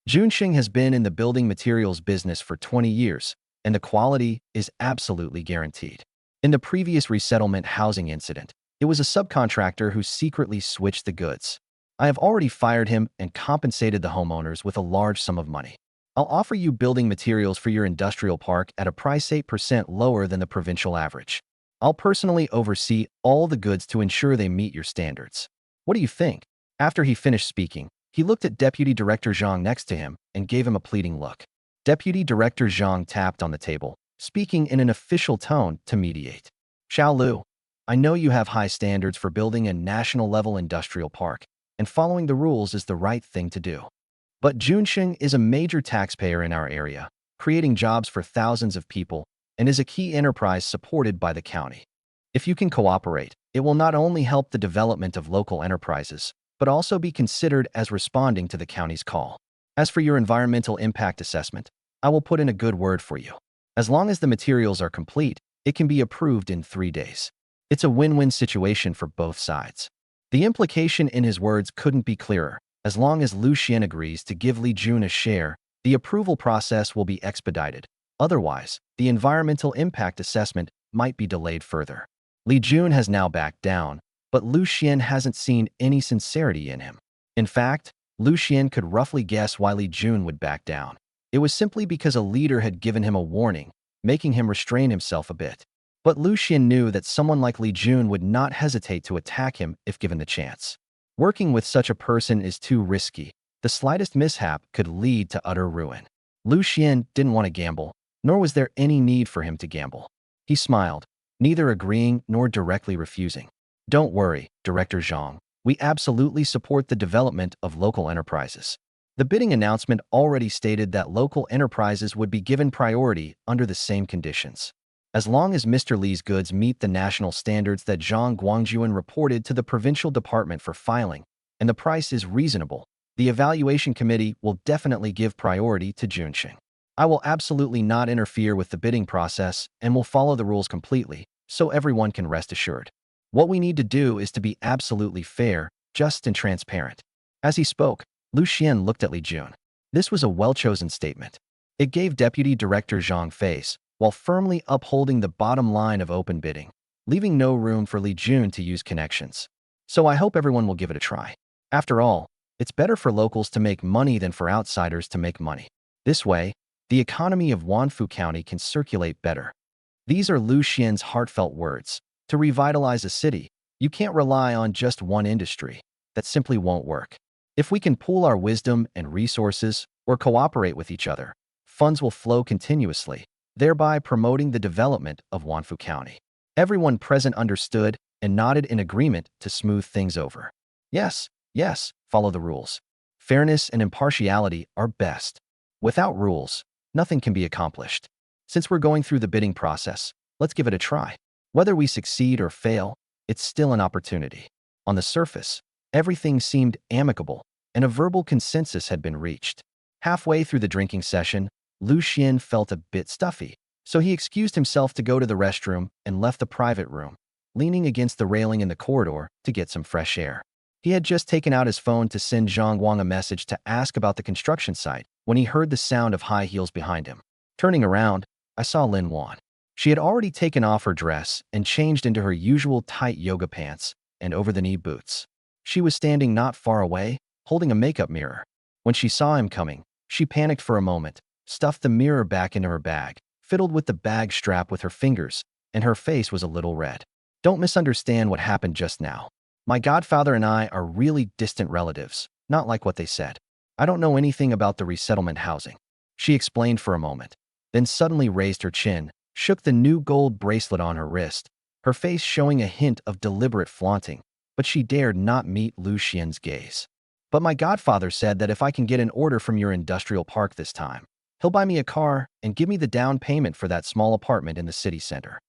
A: Junxing has been in the building materials business for 20 years, and the quality is absolutely guaranteed. In the previous resettlement housing incident, it was a subcontractor who secretly switched the goods. I have already fired him and compensated the homeowners with a large sum of money. I'll offer you building materials for your industrial park at a price 8% lower than the provincial average. I'll personally oversee all the goods to ensure they meet your standards. What do you think? After he finished speaking, he looked at Deputy Director Zhang next to him and gave him a pleading look. Deputy Director Zhang tapped on the table, speaking in an official tone to mediate. Xiao Lu, I know you have high standards for building a national-level industrial park, and following the rules is the right thing to do. But Junsheng is a major taxpayer in our area, creating jobs for thousands of people, and is a key enterprise supported by the county. If you can cooperate, it will not only help the development of local enterprises, but also be considered as responding to the county's call. As for your environmental impact assessment, I will put in a good word for you. As long as the materials are complete, it can be approved in 3 days. It's a win-win situation for both sides. The implication in his words couldn't be clearer. As long as Liu Xuan agrees to give Li Jun a share, the approval process will be expedited. Otherwise, the environmental impact assessment might be delayed further. Li Jun has now backed down, but Liu Xuan hasn't seen any sincerity in him. In fact, Liu Xuan could roughly guess why Li Jun would back down. It was simply because a leader had given him a warning, making him restrain himself a bit. But Liu Xuan knew that someone like Li Jun would not hesitate to attack him if given the chance. Working with such a person is too risky. The slightest mishap could lead to utter ruin. Liu Xuan didn't want to gamble, nor was there any need for him to gamble. He smiled, neither agreeing nor directly refusing. Don't worry, Director Zhang. We absolutely support the development of local enterprises. The bidding announcement already stated that local enterprises would be given priority under the same conditions. As long as Mr. Li's goods meet the national standards that Zhang Guangjuan reported to the provincial department for filing, and the price is reasonable, the evaluation committee will definitely give priority to Junsheng. I will absolutely not interfere with the bidding process and will follow the rules completely, so everyone can rest assured. What we need to do is to be absolutely fair, just and transparent. As he spoke, Liu Xuan looked at Li Jun. This was a well-chosen statement. It gave Deputy Director Zhang face, while firmly upholding the bottom line of open bidding, leaving no room for Li Jun to use connections. So I hope everyone will give it a try. After all, it's better for locals to make money than for outsiders to make money. This way, the economy of Wanfu County can circulate better. These are Liu Xuan's heartfelt words. To revitalize a city, you can't rely on just one industry. That simply won't work. If we can pool our wisdom and resources or cooperate with each other, funds will flow continuously, thereby promoting the development of Wanfu County. Everyone present understood and nodded in agreement to smooth things over. Yes, follow the rules. Fairness and impartiality are best. Without rules, nothing can be accomplished. Since we're going through the bidding process, let's give it a try. Whether we succeed or fail, it's still an opportunity. On the surface, everything seemed amicable, and a verbal consensus had been reached. Halfway through the drinking session, Liu Xuan felt a bit stuffy, so he excused himself to go to the restroom and left the private room, leaning against the railing in the corridor to get some fresh air. He had just taken out his phone to send Zhang Guang a message to ask about the construction site when he heard the sound of high heels behind him. Turning around, I saw Lin Wan. She had already taken off her dress and changed into her usual tight yoga pants and over-the-knee boots. She was standing not far away, holding a makeup mirror. When she saw him coming, she panicked for a moment, stuffed the mirror back into her bag, fiddled with the bag strap with her fingers, and her face was a little red. Don't misunderstand what happened just now. My godfather and I are really distant relatives, not like what they said. I don't know anything about the resettlement housing. She explained for a moment, then suddenly raised her chin, shook the new gold bracelet on her wrist, her face showing a hint of deliberate flaunting, but she dared not meet Liu Xuan's gaze. But my godfather said that if I can get an order from your industrial park this time, he'll buy me a car and give me the down payment for that small apartment in the city center.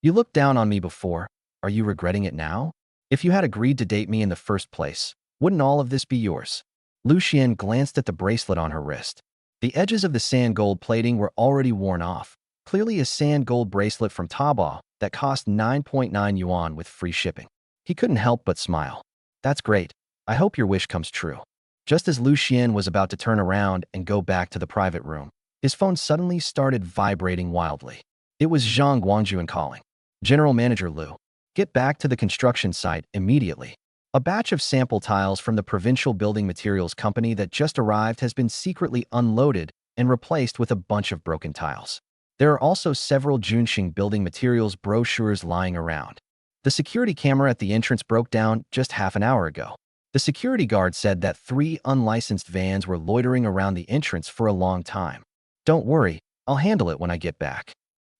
A: You looked down on me before. Are you regretting it now? If you had agreed to date me in the first place, wouldn't all of this be yours? Liu Xuan glanced at the bracelet on her wrist. The edges of the sand gold plating were already worn off, clearly a sand gold bracelet from Taobao that cost 9.9 yuan with free shipping. He couldn't help but smile. That's great. I hope your wish comes true. Just as Liu Xuan was about to turn around and go back to the private room, His phone suddenly started vibrating wildly. It was Zhang Guangjuan calling. General Manager Liu, get back to the construction site immediately. A batch of sample tiles from the provincial building materials company that just arrived has been secretly unloaded and replaced with a bunch of broken tiles. There are also several Junxing building materials brochures lying around. The security camera at the entrance broke down just half an hour ago. The security guard said that 3 unlicensed vans were loitering around the entrance for a long time. Don't worry, I'll handle it when I get back.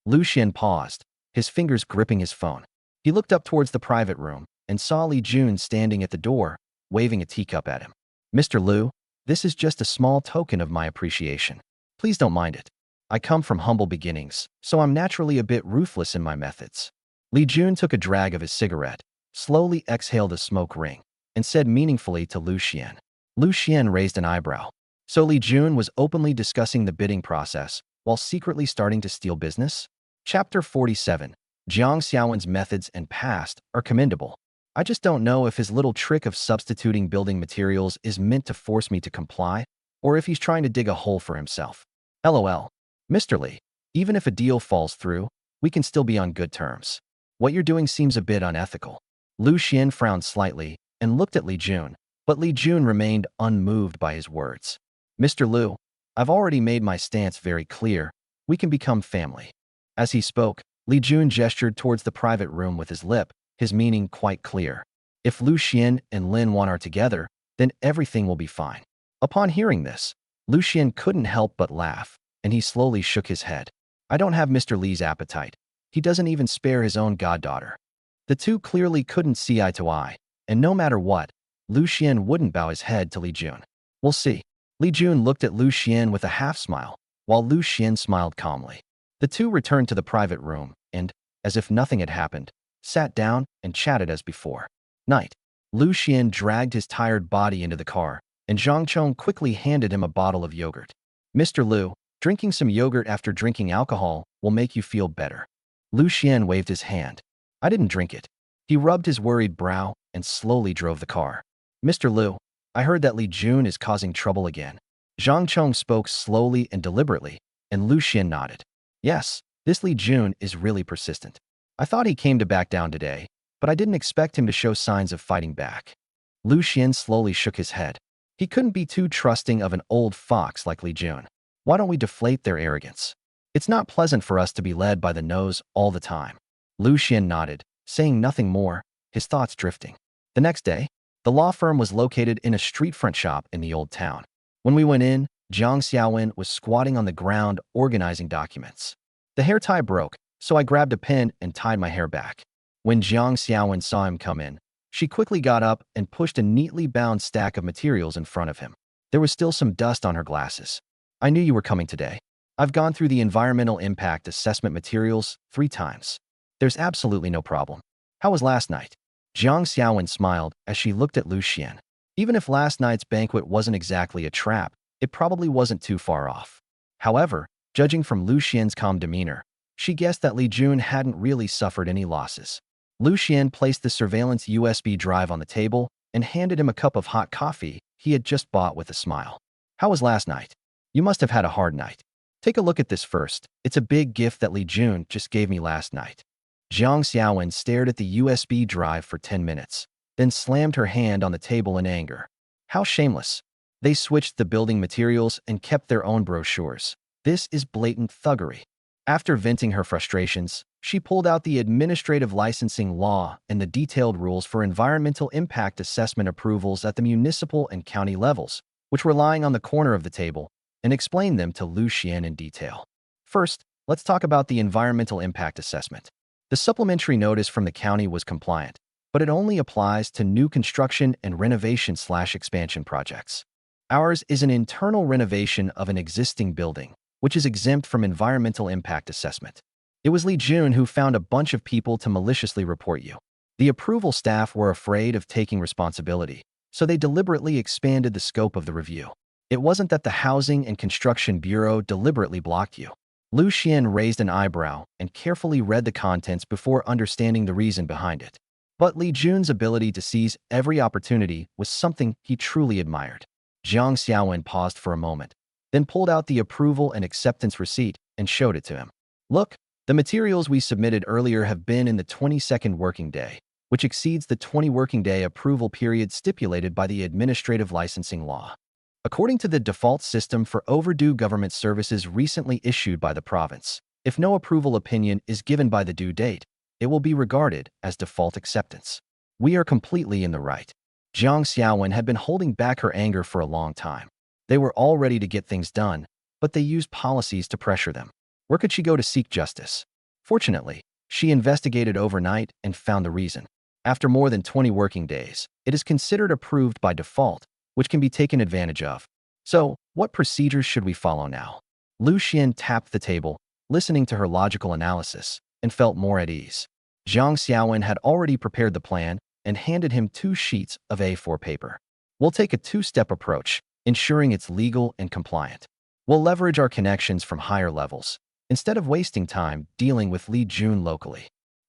A: Liu Xuan paused, his fingers gripping his phone. He looked up towards the private room and saw Li Jun standing at the door, waving a teacup at him. Mr. Liu, this is just a small token of my appreciation. Please don't mind it. I come from humble beginnings, so I'm naturally a bit ruthless in my methods. Li Jun took a drag of his cigarette, slowly exhaled a smoke ring, and said meaningfully to Liu Xuan. Liu Xuan raised an eyebrow. So Li Jun was openly discussing the bidding process, while secretly starting to steal business? Chapter 47. Jiang Xiaowen's methods and past are commendable. I just don't know if his little trick of substituting building materials is meant to force me to comply, or if he's trying to dig a hole for himself. LOL. Mr. Li, even if a deal falls through, we can still be on good terms. What you're doing seems a bit unethical. Liu Xuan frowned slightly and looked at Li Jun, but Li Jun remained unmoved by his words. Mr. Liu, I've already made my stance very clear. We can become family. As he spoke, Li Jun gestured towards the private room with his lip, his meaning quite clear. If Liu Xuan and Lin Wan are together, then everything will be fine. Upon hearing this, Liu Xuan couldn't help but laugh, and he slowly shook his head. I don't have Mr. Li's appetite. He doesn't even spare his own goddaughter. The two clearly couldn't see eye to eye, and no matter what, Liu Xuan wouldn't bow his head to Li Jun. We'll see. Li Jun looked at Liu Xuan with a half-smile, while Liu Xuan smiled calmly. The two returned to the private room and, as if nothing had happened, sat down and chatted as before. Night. Liu Xuan dragged his tired body into the car, and Zhang Chong quickly handed him a bottle of yogurt. Mr. Liu, drinking some yogurt after drinking alcohol will make you feel better. Liu Xuan waved his hand. I didn't drink it. He rubbed his worried brow and slowly drove the car. Mr. Liu, I heard that Li Jun is causing trouble again. Zhang Chong spoke slowly and deliberately, and Liu Xuan nodded. Yes, this Li Jun is really persistent. I thought he came to back down today, but I didn't expect him to show signs of fighting back. Liu Xuan slowly shook his head. He couldn't be too trusting of an old fox like Li Jun. Why don't we deflate their arrogance? It's not pleasant for us to be led by the nose all the time. Liu Xuan nodded, saying nothing more, his thoughts drifting. The next day, the law firm was located in a street-front shop in the old town. When we went in, Jiang Xiaowen was squatting on the ground organizing documents. The hair tie broke, so I grabbed a pin and tied my hair back. When Jiang Xiaowen saw him come in, she quickly got up and pushed a neatly bound stack of materials in front of him. There was still some dust on her glasses. I knew you were coming today. I've gone through the environmental impact assessment materials 3 times. There's absolutely no problem. How was last night? Jiang Xiaowen smiled as she looked at Liu Xuan. Even if last night's banquet wasn't exactly a trap, it probably wasn't too far off. However, judging from Liu Xuan's calm demeanor, she guessed that Li Jun hadn't really suffered any losses. Liu Xuan placed the surveillance USB drive on the table and handed him a cup of hot coffee he had just bought with a smile. How was last night? You must have had a hard night. Take a look at this first. It's a big gift that Li Jun just gave me last night. Jiang Xiaowen stared at the USB drive for 10 minutes, then slammed her hand on the table in anger. How shameless. They switched the building materials and kept their own brochures. This is blatant thuggery. After venting her frustrations, she pulled out the administrative licensing law and the detailed rules for environmental impact assessment approvals at the municipal and county levels, which were lying on the corner of the table, and explained them to Liu Xuan in detail. First, let's talk about the environmental impact assessment. The supplementary notice from the county was compliant, but it only applies to new construction and renovation/expansion projects. Ours is an internal renovation of an existing building, which is exempt from environmental impact assessment. It was Li Jun who found a bunch of people to maliciously report you. The approval staff were afraid of taking responsibility, so they deliberately expanded the scope of the review. It wasn't that the Housing and Construction Bureau deliberately blocked you. Liu Xuan raised an eyebrow and carefully read the contents before understanding the reason behind it. But Li Jun's ability to seize every opportunity was something he truly admired. Jiang Xiaowen paused for a moment, then pulled out the approval and acceptance receipt and showed it to him. Look, the materials we submitted earlier have been in the 22nd working day, which exceeds the 20 working day approval period stipulated by the administrative licensing law. According to the default system for overdue government services recently issued by the province, if no approval opinion is given by the due date, it will be regarded as default acceptance. We are completely in the right. Jiang Xiaowen had been holding back her anger for a long time. They were all ready to get things done, but they used policies to pressure them. Where could she go to seek justice? Fortunately, she investigated overnight and found the reason. After more than 20 working days, it is considered approved by default, which can be taken advantage of. So, what procedures should we follow now? Liu Xuan tapped the table, listening to her logical analysis, and felt more at ease. Jiang Xiaowen had already prepared the plan and handed him 2 sheets of A4 paper. We'll take a 2-step approach, ensuring it's legal and compliant. We'll leverage our connections from higher levels, instead of wasting time dealing with Li Jun locally.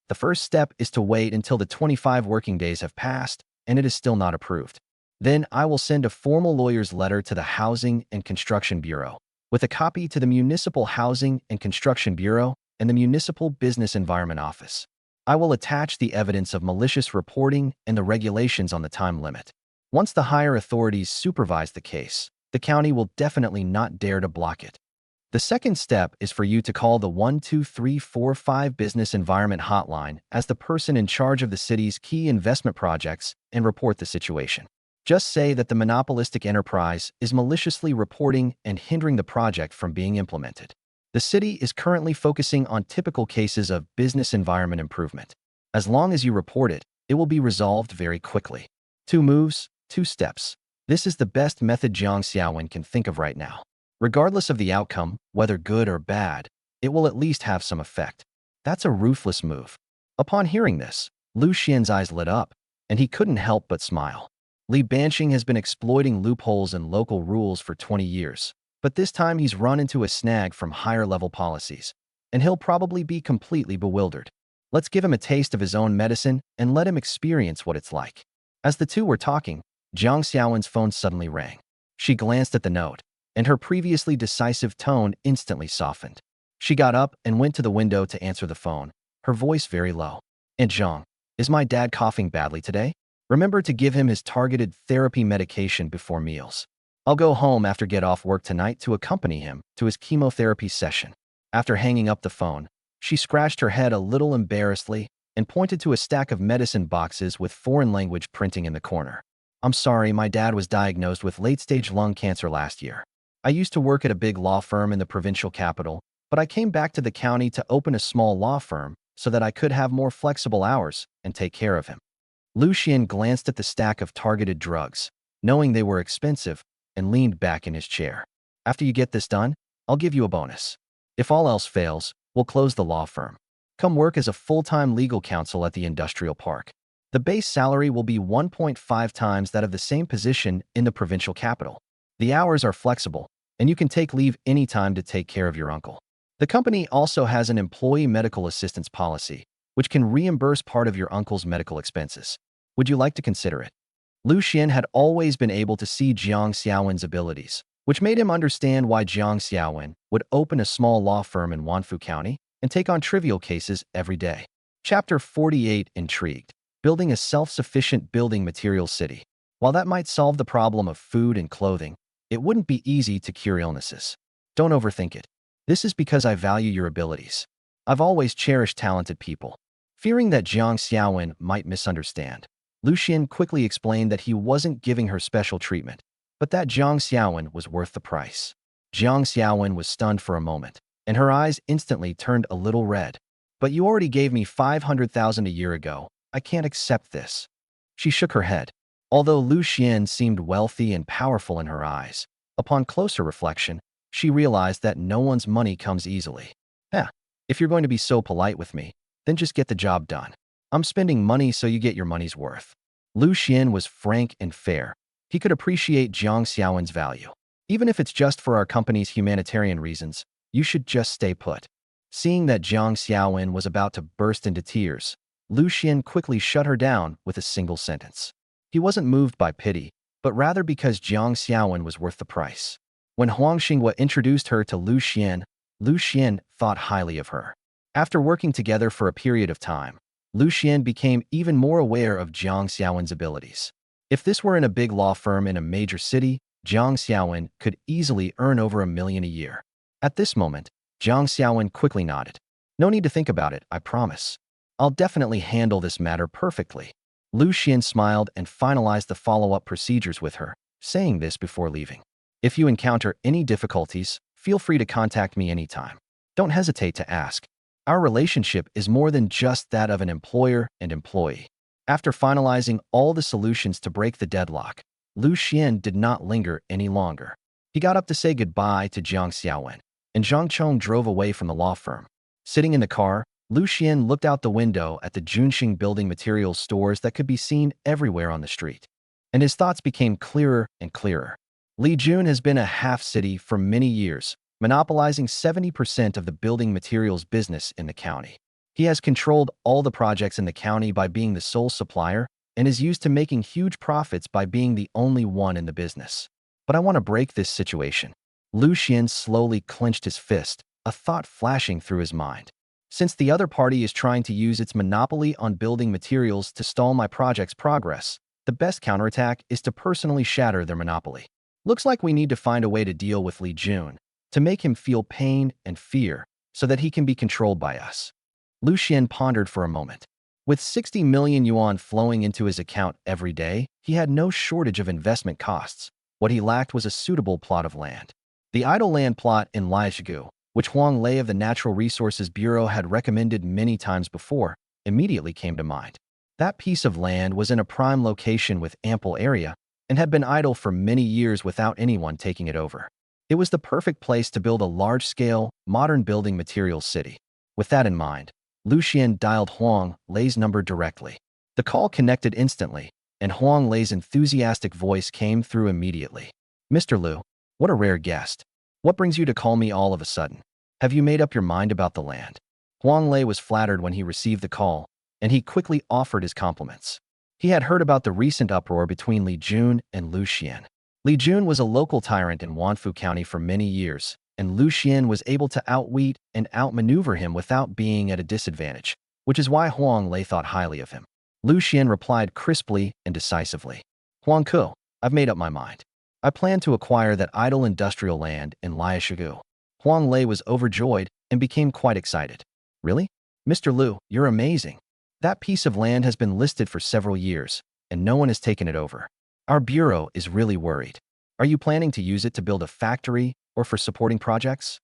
A: The first step is to wait until the 25 working days have passed and it is still not approved. Then I will send a formal lawyer's letter to the Housing and Construction Bureau, with a copy to the Municipal Housing and Construction Bureau and the Municipal Business Environment Office. I will attach the evidence of malicious reporting and the regulations on the time limit. Once the higher authorities supervise the case, the county will definitely not dare to block it. The second step is for you to call the 12345 Business Environment Hotline as the person in charge of the city's key investment projects and report the situation. Just say that the monopolistic enterprise is maliciously reporting and hindering the project from being implemented. The city is currently focusing on typical cases of business environment improvement. As long as you report it, it will be resolved very quickly. 2 moves, 2 steps. This is the best method Jiang Xiaowen can think of right now. Regardless of the outcome, whether good or bad, it will at least have some effect. That's a ruthless move. Upon hearing this, Liu Xian's eyes lit up, and he couldn't help but smile. Li Banqing has been exploiting loopholes in local rules for 20 years, but this time he's run into a snag from higher-level policies, and he'll probably be completely bewildered. Let's give him a taste of his own medicine and let him experience what it's like. As the two were talking, Jiang Xiaowen's phone suddenly rang. She glanced at the note, and her previously decisive tone instantly softened. She got up and went to the window to answer the phone, her voice very low. "Aunt Zhang, is my dad coughing badly today? Remember to give him his targeted therapy medication before meals. I'll go home after get off work tonight to accompany him to his chemotherapy session." After hanging up the phone, she scratched her head a little embarrassedly and pointed to a stack of medicine boxes with foreign language printing in the corner. "I'm sorry, my dad was diagnosed with late-stage lung cancer last year. I used to work at a big law firm in the provincial capital, but I came back to the county to open a small law firm so that I could have more flexible hours and take care of him." Liu Xian glanced at the stack of targeted drugs, knowing they were expensive, and leaned back in his chair. "After you get this done, I'll give you a bonus. If all else fails, we'll close the law firm. Come work as a full-time legal counsel at the industrial park. The base salary will be 1.5 times that of the same position in the provincial capital. The hours are flexible, and you can take leave anytime to take care of your uncle. The company also has an employee medical assistance policy, which can reimburse part of your uncle's medical expenses. Would you like to consider it?" Liu Xian had always been able to see Jiang Xiaowen's abilities, which made him understand why Jiang Xiaowen would open a small law firm in Wanfu County and take on trivial cases every day. Chapter 48 Intrigued. Building a self-sufficient building materials city. While that might solve the problem of food and clothing, it wouldn't be easy to cure illnesses. Don't overthink it. This is because I value your abilities. I've always cherished talented people. Fearing that Jiang Xiaowen might misunderstand, Liu Xian quickly explained that he wasn't giving her special treatment, but that Jiang Xiaowen was worth the price. Jiang Xiaowen was stunned for a moment, and her eyes instantly turned a little red. "But you already gave me 500,000 a year ago. I can't accept this." She shook her head. Although Liu Xian seemed wealthy and powerful in her eyes, upon closer reflection, she realized that no one's money comes easily. If you're going to be so polite with me, then just get the job done. I'm spending money so you get your money's worth." Liu Xian was frank and fair. He could appreciate Jiang Xiaowen's value. "Even if it's just for our company's humanitarian reasons, you should just stay put." Seeing that Jiang Xiaowen was about to burst into tears, Liu Xian quickly shut her down with a single sentence. He wasn't moved by pity, but rather because Jiang Xiaowen was worth the price. When Huang Xinghua introduced her to Liu Xuan thought highly of her. After working together for a period of time, Liu Xuan became even more aware of Jiang Xiaowen's abilities. If this were in a big law firm in a major city, Jiang Xiaowen could easily earn over $1 million a year. At this moment, Jiang Xiaowen quickly nodded. No need to think about it, I promise. I'll definitely handle this matter perfectly. Liu Xuan smiled and finalized the follow-up procedures with her, saying this before leaving. If you encounter any difficulties, feel free to contact me anytime. Don't hesitate to ask. Our relationship is more than just that of an employer and employee. After finalizing all the solutions to break the deadlock, Liu Xuan did not linger any longer. He got up to say goodbye to Jiang Xiaowen, and Zhang Chong drove away from the law firm. Sitting in the car, Liu Xuan looked out the window at the Junxing building materials stores that could be seen everywhere on the street. And his thoughts became clearer and clearer. Lijun has been a half-city for many years, monopolizing 70% of the building materials business in the county. He has controlled all the projects in the county by being the sole supplier and is used to making huge profits by being the only one in the business. But I want to break this situation. Liu Xuan slowly clenched his fist, a thought flashing through his mind. Since the other party is trying to use its monopoly on building materials to stall my project's progress, the best counterattack is to personally shatter their monopoly. Looks like we need to find a way to deal with Li Jun, to make him feel pain and fear so that he can be controlled by us. Liu Xuan pondered for a moment. With 60 million yuan flowing into his account every day, he had no shortage of investment costs. What he lacked was a suitable plot of land. The idle land plot in Liaoshu, which Huang Lei of the Natural Resources Bureau had recommended many times before, immediately came to mind. That piece of land was in a prime location with ample area and had been idle for many years without anyone taking it over. It was the perfect place to build a large-scale, modern building materials city. With that in mind, Liu Xuan dialed Huang Lei's number directly. The call connected instantly, and Huang Lei's enthusiastic voice came through immediately. Mr. Liu, what a rare guest. What brings you to call me all of a sudden? Have you made up your mind about the land? Huang Lei was flattered when he received the call, and he quickly offered his compliments. He had heard about the recent uproar between Li Jun and Liu Xuan. Li Jun was a local tyrant in Wanfu County for many years, and Liu Xuan was able to outwit and outmaneuver him without being at a disadvantage, which is why Huang Lei thought highly of him. Liu Xuan replied crisply and decisively. Huang Ku, I've made up my mind. I plan to acquire that idle industrial land in Liaoshu. Huang Lei was overjoyed and became quite excited. Really? Mr. Liu, you're amazing. That piece of land has been listed for several years, and no one has taken it over. Our bureau is really worried. Are you planning to use it to build a factory or for supporting projects?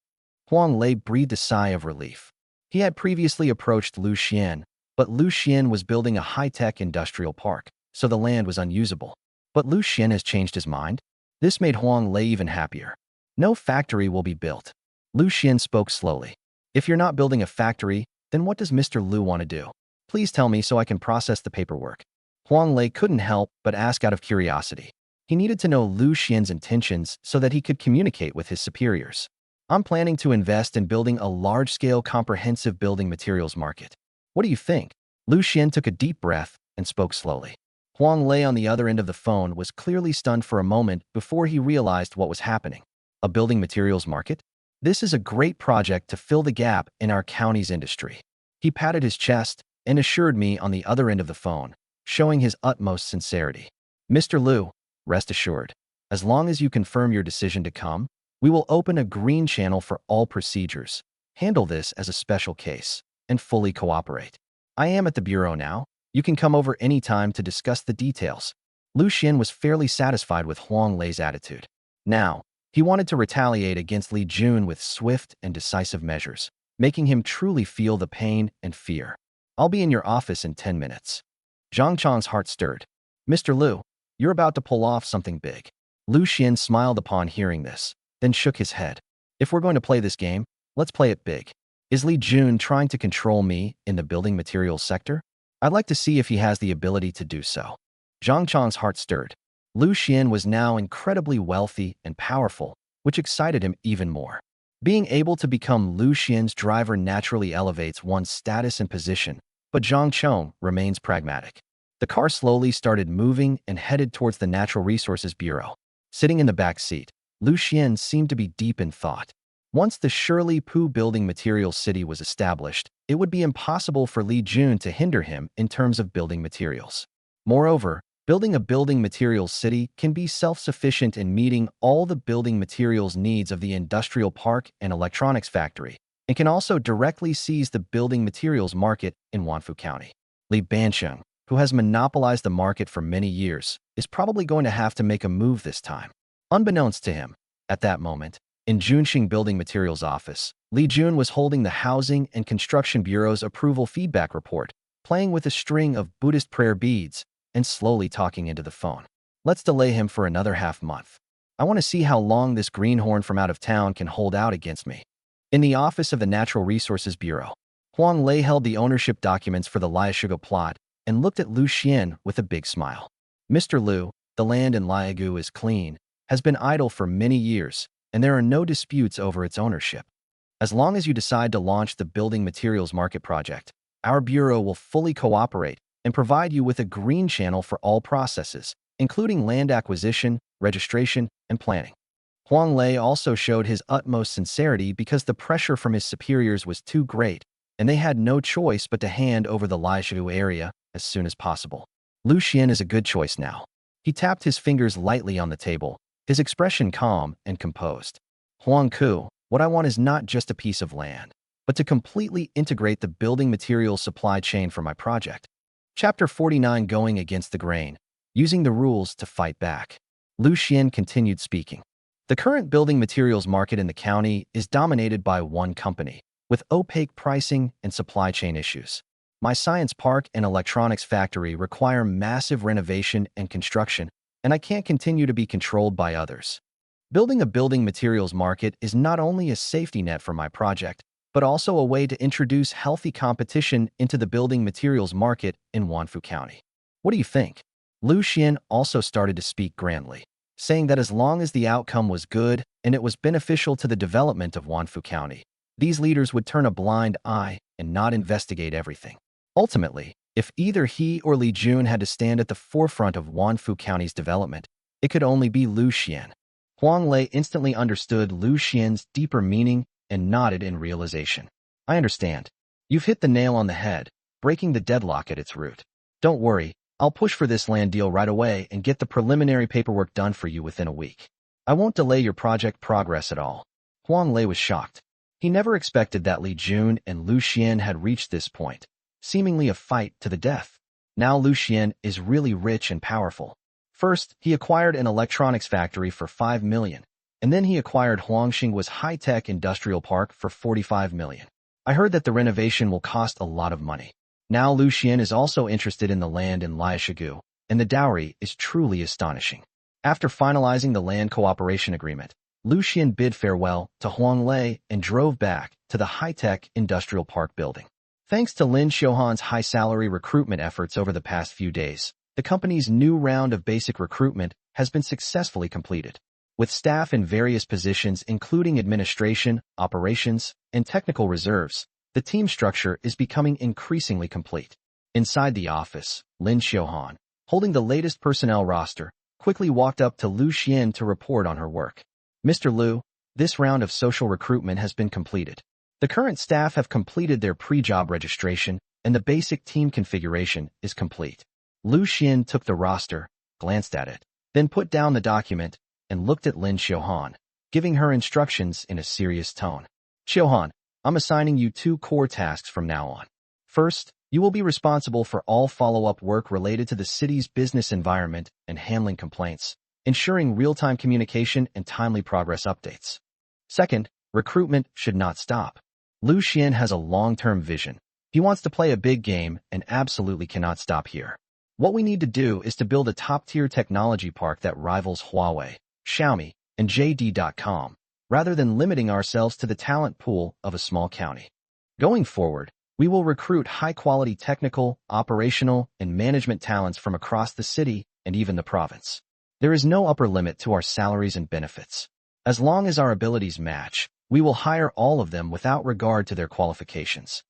A: Huang Lei breathed a sigh of relief. He had previously approached Liu Xuan, but Liu Xuan was building a high-tech industrial park, so the land was unusable. But Liu Xuan has changed his mind? This made Huang Lei even happier. No factory will be built. Liu Xuan spoke slowly. If you're not building a factory, then what does Mr. Liu want to do? Please tell me so I can process the paperwork. Huang Lei couldn't help but ask out of curiosity. He needed to know Liu Xuan's intentions so that he could communicate with his superiors. I'm planning to invest in building a large-scale comprehensive building materials market. What do you think? Liu Xuan took a deep breath and spoke slowly. Huang Lei on the other end of the phone was clearly stunned for a moment before he realized what was happening. A building materials market? This is a great project to fill the gap in our county's industry. He patted his chest and assured me on the other end of the phone, showing his utmost sincerity. Mr. Liu, rest assured, as long as you confirm your decision to come, we will open a green channel for all procedures, handle this as a special case, and fully cooperate. I am at the bureau now. You can come over any time to discuss the details. Liu Xuan was fairly satisfied with Huang Lei's attitude. Now, he wanted to retaliate against Li Jun with swift and decisive measures, making him truly feel the pain and fear. I'll be in your office in 10 minutes. Zhang Chang's heart stirred. Mr. Liu, you're about to pull off something big. Liu Xuan smiled upon hearing this, then shook his head. If we're going to play this game, let's play it big. Is Li Jun trying to control me in the building materials sector? I'd like to see if he has the ability to do so. Zhang Chang's heart stirred. Liu Xuan was now incredibly wealthy and powerful, which excited him even more. Being able to become Liu Xuan's driver naturally elevates one's status and position, but Zhang Chong remains pragmatic. The car slowly started moving and headed towards the Natural Resources Bureau. Sitting in the back seat, Liu Xuan seemed to be deep in thought. Once the Shirley Pu building materials city was established, it would be impossible for Li Jun to hinder him in terms of building materials. Moreover, building a building materials city can be self-sufficient in meeting all the building materials needs of the industrial park and electronics factory, and can also directly seize the building materials market in Wanfu County. Li Bansheng, who has monopolized the market for many years, is probably going to have to make a move this time. Unbeknownst to him, at that moment, in Junxing Building Materials office, Li Jun was holding the Housing and Construction Bureau's approval feedback report, playing with a string of Buddhist prayer beads, and slowly talking into the phone. Let's delay him for another half-month. I want to see how long this greenhorn from out of town can hold out against me. In the office of the Natural Resources Bureau, Huang Lei held the ownership documents for the Liaoshugo plot and looked at Liu Xuan with a big smile. Mr. Liu, the land in Liaogu is clean, has been idle for many years, and there are no disputes over its ownership. As long as you decide to launch the building materials market project, our bureau will fully cooperate and provide you with a green channel for all processes, including land acquisition, registration, and planning. Huang Lei also showed his utmost sincerity because the pressure from his superiors was too great, and they had no choice but to hand over the Liaoshu area as soon as possible. Liu Xuan is a good choice now. He tapped his fingers lightly on the table, his expression calm and composed. Huang Ku, what I want is not just a piece of land, but to completely integrate the building materials supply chain for my project. Chapter 49, Going Against the Grain, Using the Rules to Fight Back. Liu Xuan continued speaking. The current building materials market in the county is dominated by one company, with opaque pricing and supply chain issues. My science park and electronics factory require massive renovation and construction, and I can't continue to be controlled by others. Building a building materials market is not only a safety net for my project, but also a way to introduce healthy competition into the building materials market in Wanfu County. What do you think? Liu Xuan also started to speak grandly, saying that as long as the outcome was good and it was beneficial to the development of Wanfu County, these leaders would turn a blind eye and not investigate everything. Ultimately, if either he or Li Jun had to stand at the forefront of Wanfu County's development, it could only be Liu Xuan. Huang Lei instantly understood Liu Xian's deeper meaning and nodded in realization. I understand. You've hit the nail on the head, breaking the deadlock at its root. Don't worry, I'll push for this land deal right away and get the preliminary paperwork done for you within a week. I won't delay your project progress at all. Huang Lei was shocked. He never expected that Li Jun and Liu Xuan had reached this point, seemingly a fight to the death. Now Liu Xuan is really rich and powerful. First, he acquired an electronics factory for 5 million, and then he acquired Huangxinghua's high-tech industrial park for 45 million. I heard that the renovation will cost a lot of money. Now Liu Xuan is also interested in the land in Liaoshugu, and the dowry is truly astonishing. After finalizing the land cooperation agreement, Liu Xuan bid farewell to Huang Lei and drove back to the high-tech industrial park building. Thanks to Lin Xiuhan's high-salary recruitment efforts over the past few days, the company's new round of basic recruitment has been successfully completed. With staff in various positions including administration, operations, and technical reserves, the team structure is becoming increasingly complete. Inside the office, Lin Xiuhan, holding the latest personnel roster, quickly walked up to Liu Xuan to report on her work. Mr. Liu, this round of social recruitment has been completed. The current staff have completed their pre-job registration, and the basic team configuration is complete. Liu Xuan took the roster, glanced at it, then put down the document, and looked at Lin Xiuhan, giving her instructions in a serious tone. Xiuhan, I'm assigning you 2 core tasks from now on. First, you will be responsible for all follow-up work related to the city's business environment and handling complaints, ensuring real-time communication and timely progress updates. Second, recruitment should not stop. Liu Xuan has a long-term vision. He wants to play a big game and absolutely cannot stop here. What we need to do is to build a top-tier technology park that rivals Huawei, Xiaomi, and JD.com, rather than limiting ourselves to the talent pool of a small county. Going forward, we will recruit high-quality technical, operational, and management talents from across the city and even the province. There is no upper limit to our salaries and benefits. As long as our abilities match, we will hire all of them without regard to their qualifications.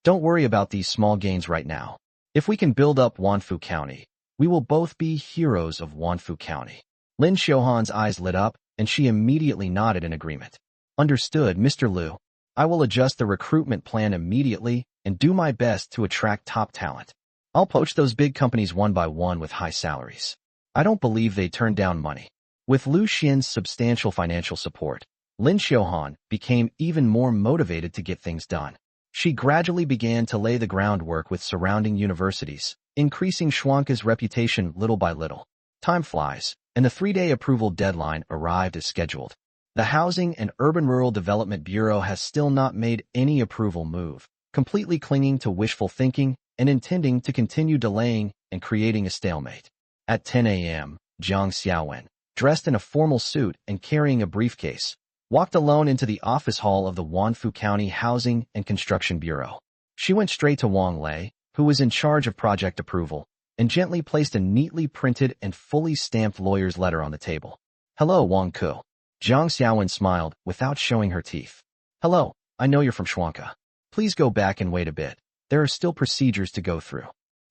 A: Don't worry about these small gains right now. If we can build up Wanfu County, we will both be heroes of Wanfu County. Lin Xiuhan's eyes lit up, and she immediately nodded in agreement. Understood, Mr. Liu. I will adjust the recruitment plan immediately and do my best to attract top talent. I'll poach those big companies one by one with high salaries. I don't believe they turn down money. With Liu Xuan's substantial financial support, Lin Xiaohan became even more motivated to get things done. She gradually began to lay the groundwork with surrounding universities, increasing Schwanka's reputation little by little. Time flies, and the 3-day approval deadline arrived as scheduled. The Housing and Urban-Rural Development Bureau has still not made any approval move, completely clinging to wishful thinking and intending to continue delaying and creating a stalemate. At 10 a.m., Jiang Xiaowen, dressed in a formal suit and carrying a briefcase, walked alone into the office hall of the Wanfu County Housing and Construction Bureau. She went straight to Wang Lei, who was in charge of project approval, and gently placed a neatly printed and fully stamped lawyer's letter on the table. Hello, Wang Ku. Jiang Xiaowen smiled without showing her teeth. Hello, I know you're from Schwanka. Please go back and wait a bit. There are still procedures to go through.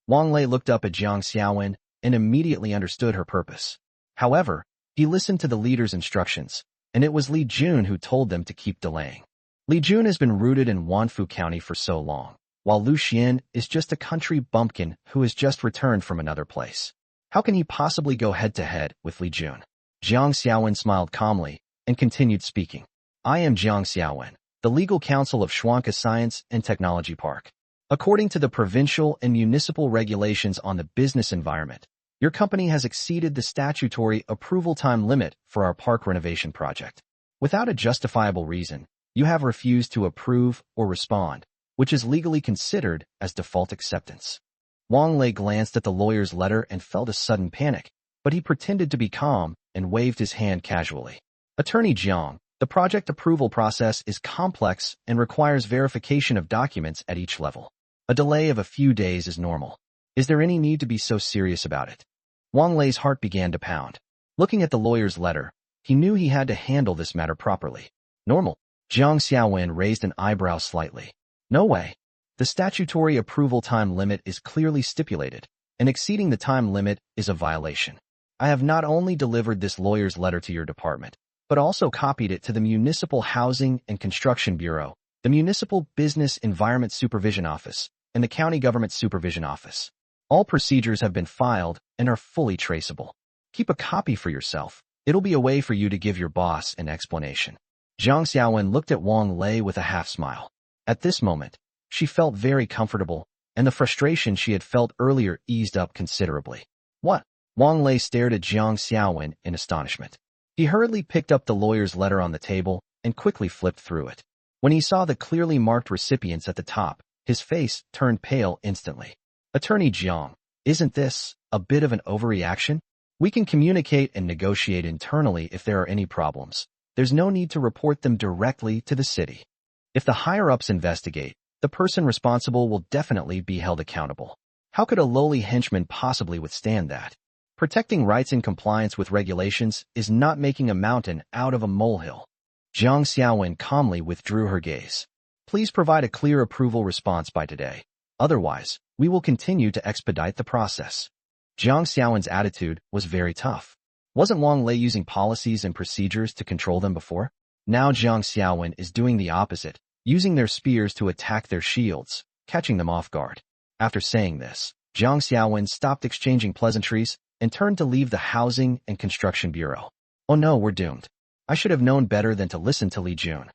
A: Wang Lei looked up at Jiang Xiaowen and immediately understood her purpose. However, he listened to the leader's instructions, and it was Li Jun who told them to keep delaying. Li Jun has been rooted in Wanfu County for so long, while Liu Xuan is just a country bumpkin who has just returned from another place. How can he possibly go head-to-head with Li Jun? Jiang Xiaowen smiled calmly and continued speaking. I am Jiang Xiaowen, the legal counsel of Schwanka Science and Technology Park. According to the provincial and municipal regulations on the business environment, your company has exceeded the statutory approval time limit for our park renovation project. Without a justifiable reason, you have refused to approve or respond, which is legally considered as default acceptance. Wang Lei glanced at the lawyer's letter and felt a sudden panic, but he pretended to be calm and waved his hand casually. Attorney Jiang, the project approval process is complex and requires verification of documents at each level. A delay of a few days is normal. Is there any need to be so serious about it? Wang Lei's heart began to pound. Looking at the lawyer's letter, he knew he had to handle this matter properly. Normal. Jiang Xiaowen raised an eyebrow slightly. No way. The statutory approval time limit is clearly stipulated, and exceeding the time limit is a violation. I have not only delivered this lawyer's letter to your department, but also copied it to the Municipal Housing and Construction Bureau, the Municipal Business Environment Supervision Office, and the County Government Supervision Office. All procedures have been filed and are fully traceable. Keep a copy for yourself. It'll be a way for you to give your boss an explanation. Jiang Xiaowen looked at Wang Lei with a half-smile. At this moment, she felt very comfortable, and the frustration she had felt earlier eased up considerably. What? Wang Lei stared at Jiang Xiaowen in astonishment. He hurriedly picked up the lawyer's letter on the table and quickly flipped through it. When he saw the clearly marked recipients at the top, his face turned pale instantly. Attorney Jiang, isn't this a bit of an overreaction? We can communicate and negotiate internally if there are any problems. There's no need to report them directly to the city. If the higher-ups investigate, the person responsible will definitely be held accountable. How could a lowly henchman possibly withstand that? Protecting rights in compliance with regulations is not making a mountain out of a molehill. Jiang Xiaowen calmly withdrew her gaze. Please provide a clear approval response by today. Otherwise, we will continue to expedite the process. Jiang Xiaowen's attitude was very tough. Wasn't Wang Lei using policies and procedures to control them before? Now Jiang Xiaowen is doing the opposite, using their spears to attack their shields, catching them off guard. After saying this, Jiang Xiaowen stopped exchanging pleasantries and turned to leave the Housing and Construction Bureau. Oh no, we're doomed. I should have known better than to listen to Li Jun.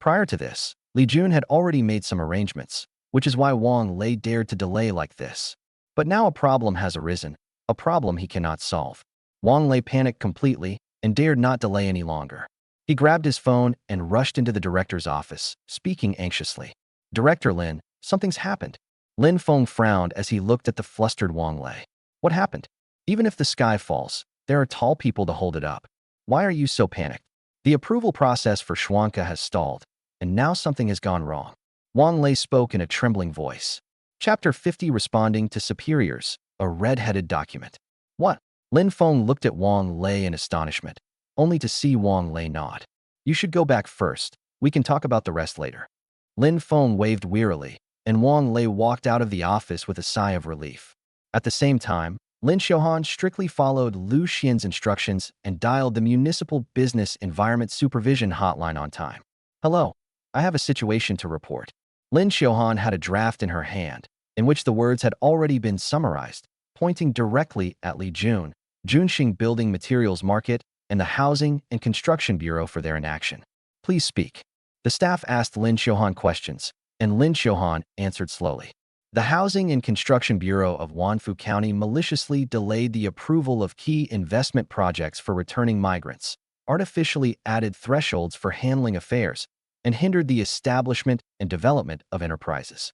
A: Prior to this, Li Jun had already made some arrangements, which is why Wang Lei dared to delay like this. But now a problem has arisen, a problem he cannot solve. Wang Lei panicked completely and dared not delay any longer. He grabbed his phone and rushed into the director's office, speaking anxiously. Director Lin, something's happened. Lin Feng frowned as he looked at the flustered Wang Lei. What happened? Even if the sky falls, there are tall people to hold it up. Why are you so panicked? The approval process for Schwanka has stalled, and now something has gone wrong. Wang Lei spoke in a trembling voice. Chapter 50 Responding to Superiors, a red-headed document. What? Lin Feng looked at Wang Lei in astonishment, only to see Wang Lei nod. You should go back first. We can talk about the rest later. Lin Feng waved wearily, and Wang Lei walked out of the office with a sigh of relief. At the same time, Lin Xiaohan strictly followed Liu Xuan's instructions and dialed the Municipal Business Environment Supervision hotline on time. Hello, I have a situation to report. Lin Xiaohan had a draft in her hand, in which the words had already been summarized, pointing directly at Li Jun, Junxing Building Materials Market, and the Housing and Construction Bureau for their inaction. Please speak. The staff asked Lin Xiaohan questions, and Lin Xiaohan answered slowly. The Housing and Construction Bureau of Wanfu County maliciously delayed the approval of key investment projects for returning migrants, artificially added thresholds for handling affairs, and hindered the establishment and development of enterprises.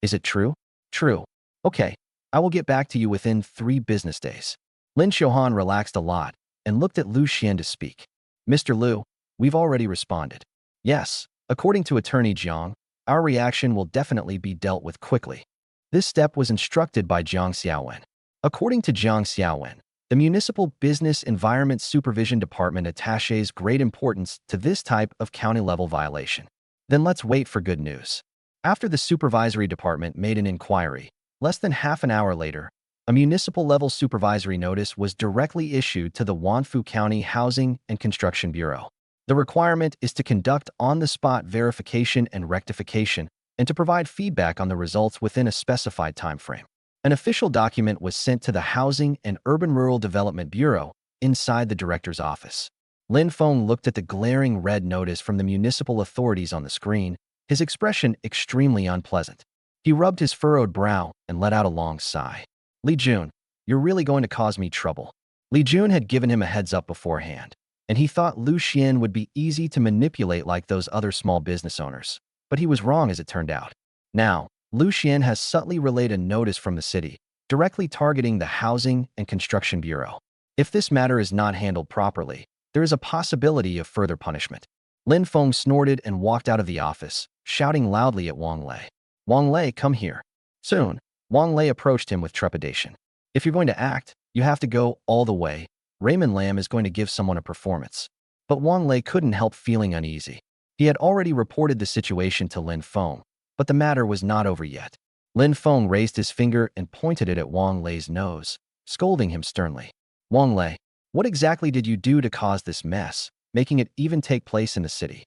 A: Is it true? True. Okay, I will get back to you within 3 business days. Lin Xiaohan relaxed a lot and looked at Liu Xuan to speak. Mr. Liu, we've already responded. Yes, according to Attorney Jiang, our reaction will definitely be dealt with quickly. This step was instructed by Jiang Xiaowen. According to Jiang Xiaowen, the Municipal Business Environment Supervision Department attaches great importance to this type of county-level violation. Then let's wait for good news. After the supervisory department made an inquiry, less than half an hour later, a municipal-level supervisory notice was directly issued to the Wanfu County Housing and Construction Bureau. The requirement is to conduct on-the-spot verification and rectification and to provide feedback on the results within a specified time frame. An official document was sent to the Housing and Urban Rural Development Bureau inside the director's office. Lin Feng looked at the glaring red notice from the municipal authorities on the screen, his expression extremely unpleasant. He rubbed his furrowed brow and let out a long sigh. Li Jun, you're really going to cause me trouble. Li Jun had given him a heads-up beforehand, and he thought Liu Xuan would be easy to manipulate like those other small business owners. But he was wrong as it turned out. Now, Liu Xuan has subtly relayed a notice from the city, directly targeting the Housing and Construction Bureau. If this matter is not handled properly, there is a possibility of further punishment. Lin Feng snorted and walked out of the office, shouting loudly at Wang Lei. Wang Lei, come here. Soon, Wang Lei approached him with trepidation. If you're going to act, you have to go all the way. Raymond Lam is going to give someone a performance. But Wang Lei couldn't help feeling uneasy. He had already reported the situation to Lin Feng, but the matter was not over yet. Lin Feng raised his finger and pointed it at Wang Lei's nose, scolding him sternly. Wang Lei, what exactly did you do to cause this mess, making it even take place in the city?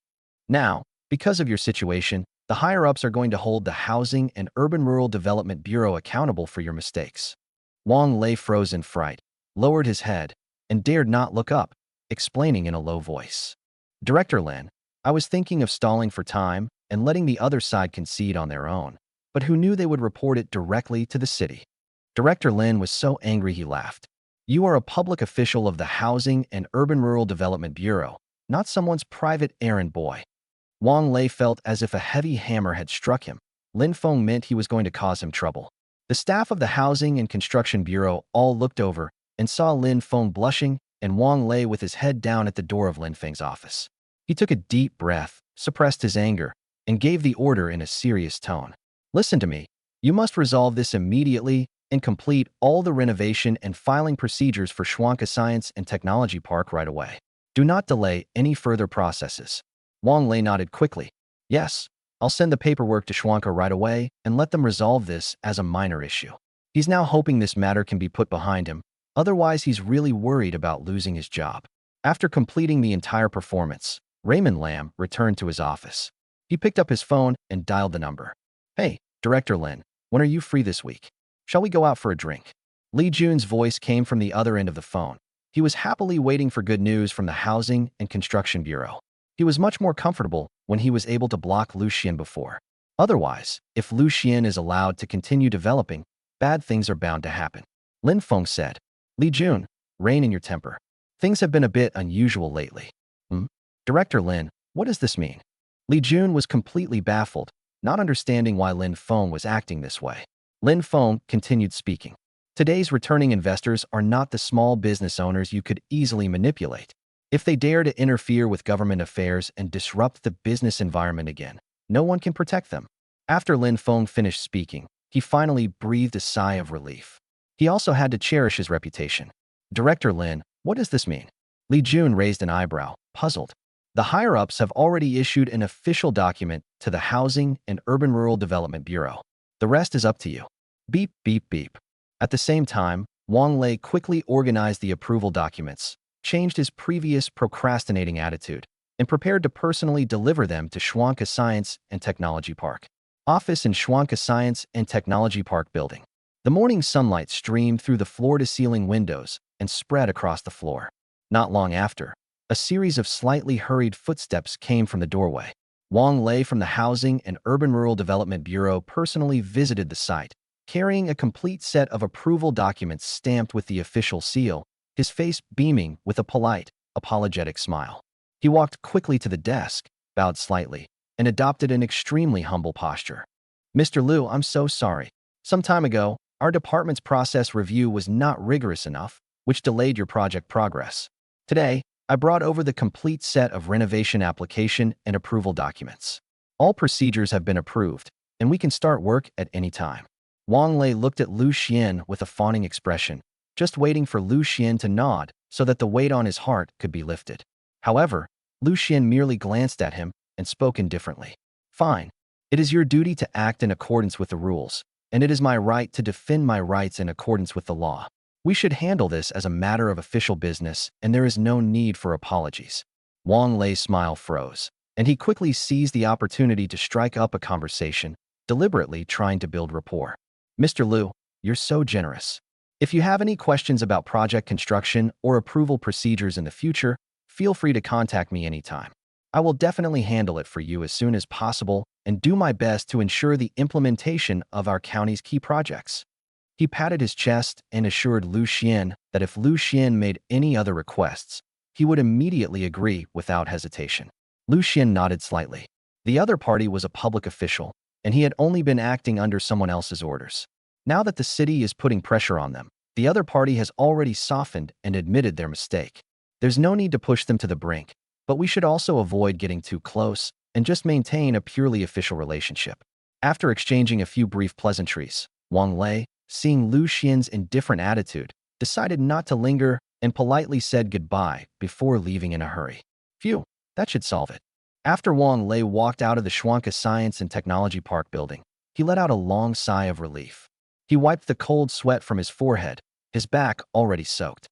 A: Now, because of your situation, the higher-ups are going to hold the Housing and Urban Rural Development Bureau accountable for your mistakes. Wang Lei froze in fright, lowered his head, and dared not look up, explaining in a low voice. Director Lin, I was thinking of stalling for time and letting the other side concede on their own, but who knew they would report it directly to the city? Director Lin was so angry he laughed. You are a public official of the Housing and Urban Rural Development Bureau, not someone's private errand boy. Wang Lei felt as if a heavy hammer had struck him. Lin Feng meant he was going to cause him trouble. The staff of the Housing and Construction Bureau all looked over and saw Lin Feng blushing and Wang Lei with his head down at the door of Lin Feng's office. He took a deep breath, suppressed his anger, and gave the order in a serious tone. Listen to me. You must resolve this immediately and complete all the renovation and filing procedures for Shuanka Science and Technology Park right away. Do not delay any further processes. Wang Lei nodded quickly. Yes, I'll send the paperwork to Shuanka right away and let them resolve this as a minor issue. He's now hoping this matter can be put behind him, otherwise he's really worried about losing his job. After completing the entire performance, Raymond Lam returned to his office. He picked up his phone and dialed the number. Hey, Director Lin, when are you free this week? Shall we go out for a drink? Li Jun's voice came from the other end of the phone. He was happily waiting for good news from the Housing and Construction Bureau. He was much more comfortable when he was able to block Liu Xuan before. Otherwise, if Liu Xuan is allowed to continue developing, bad things are bound to happen. Lin Feng said, Li Jun, rein in your temper. Things have been a bit unusual lately. Director Lin, what does this mean? Li Jun was completely baffled, not understanding why Lin Feng was acting this way. Lin Feng continued speaking. Today's returning investors are not the small business owners you could easily manipulate. If they dare to interfere with government affairs and disrupt the business environment again, no one can protect them. After Lin Feng finished speaking, he finally breathed a sigh of relief. He also had to cherish his reputation. Director Lin, what does this mean? Li Jun raised an eyebrow, puzzled. The higher-ups have already issued an official document to the Housing and Urban Rural Development Bureau. The rest is up to you. Beep, beep, beep. At the same time, Wang Lei quickly organized the approval documents, changed his previous procrastinating attitude, and prepared to personally deliver them to Shuanka Science and Technology Park. Office in Shuanka Science and Technology Park building. The morning sunlight streamed through the floor-to-ceiling windows and spread across the floor. Not long after, a series of slightly hurried footsteps came from the doorway. Wang Lei from the Housing and Urban Rural Development Bureau personally visited the site, carrying a complete set of approval documents stamped with the official seal, his face beaming with a polite, apologetic smile. He walked quickly to the desk, bowed slightly, and adopted an extremely humble posture. "Mr. Liu, I'm so sorry. Some time ago, our department's process review was not rigorous enough, which delayed your project progress. Today, I brought over the complete set of renovation application and approval documents. All procedures have been approved, and we can start work at any time." Wang Lei looked at Liu Xuan with a fawning expression, just waiting for Liu Xuan to nod so that the weight on his heart could be lifted. However, Liu Xuan merely glanced at him and spoke indifferently. "Fine. It is your duty to act in accordance with the rules, and it is my right to defend my rights in accordance with the law. We should handle this as a matter of official business, and there is no need for apologies." Wang Lei's smile froze, and he quickly seized the opportunity to strike up a conversation, deliberately trying to build rapport. "Mr. Liu, you're so generous. If you have any questions about project construction or approval procedures in the future, feel free to contact me anytime. I will definitely handle it for you as soon as possible and do my best to ensure the implementation of our county's key projects." He patted his chest and assured Liu Xuan that if Liu Xuan made any other requests, he would immediately agree without hesitation. Liu Xuan nodded slightly. The other party was a public official, and he had only been acting under someone else's orders. Now that the city is putting pressure on them, the other party has already softened and admitted their mistake. There's no need to push them to the brink, but we should also avoid getting too close and just maintain a purely official relationship. After exchanging a few brief pleasantries, Wang Lei, seeing Liu Xuan's indifferent attitude, decided not to linger and politely said goodbye before leaving in a hurry. Phew, that should solve it. After Wang Lei walked out of the Shuanka Science and Technology Park building, he let out a long sigh of relief. He wiped the cold sweat from his forehead, his back already soaked.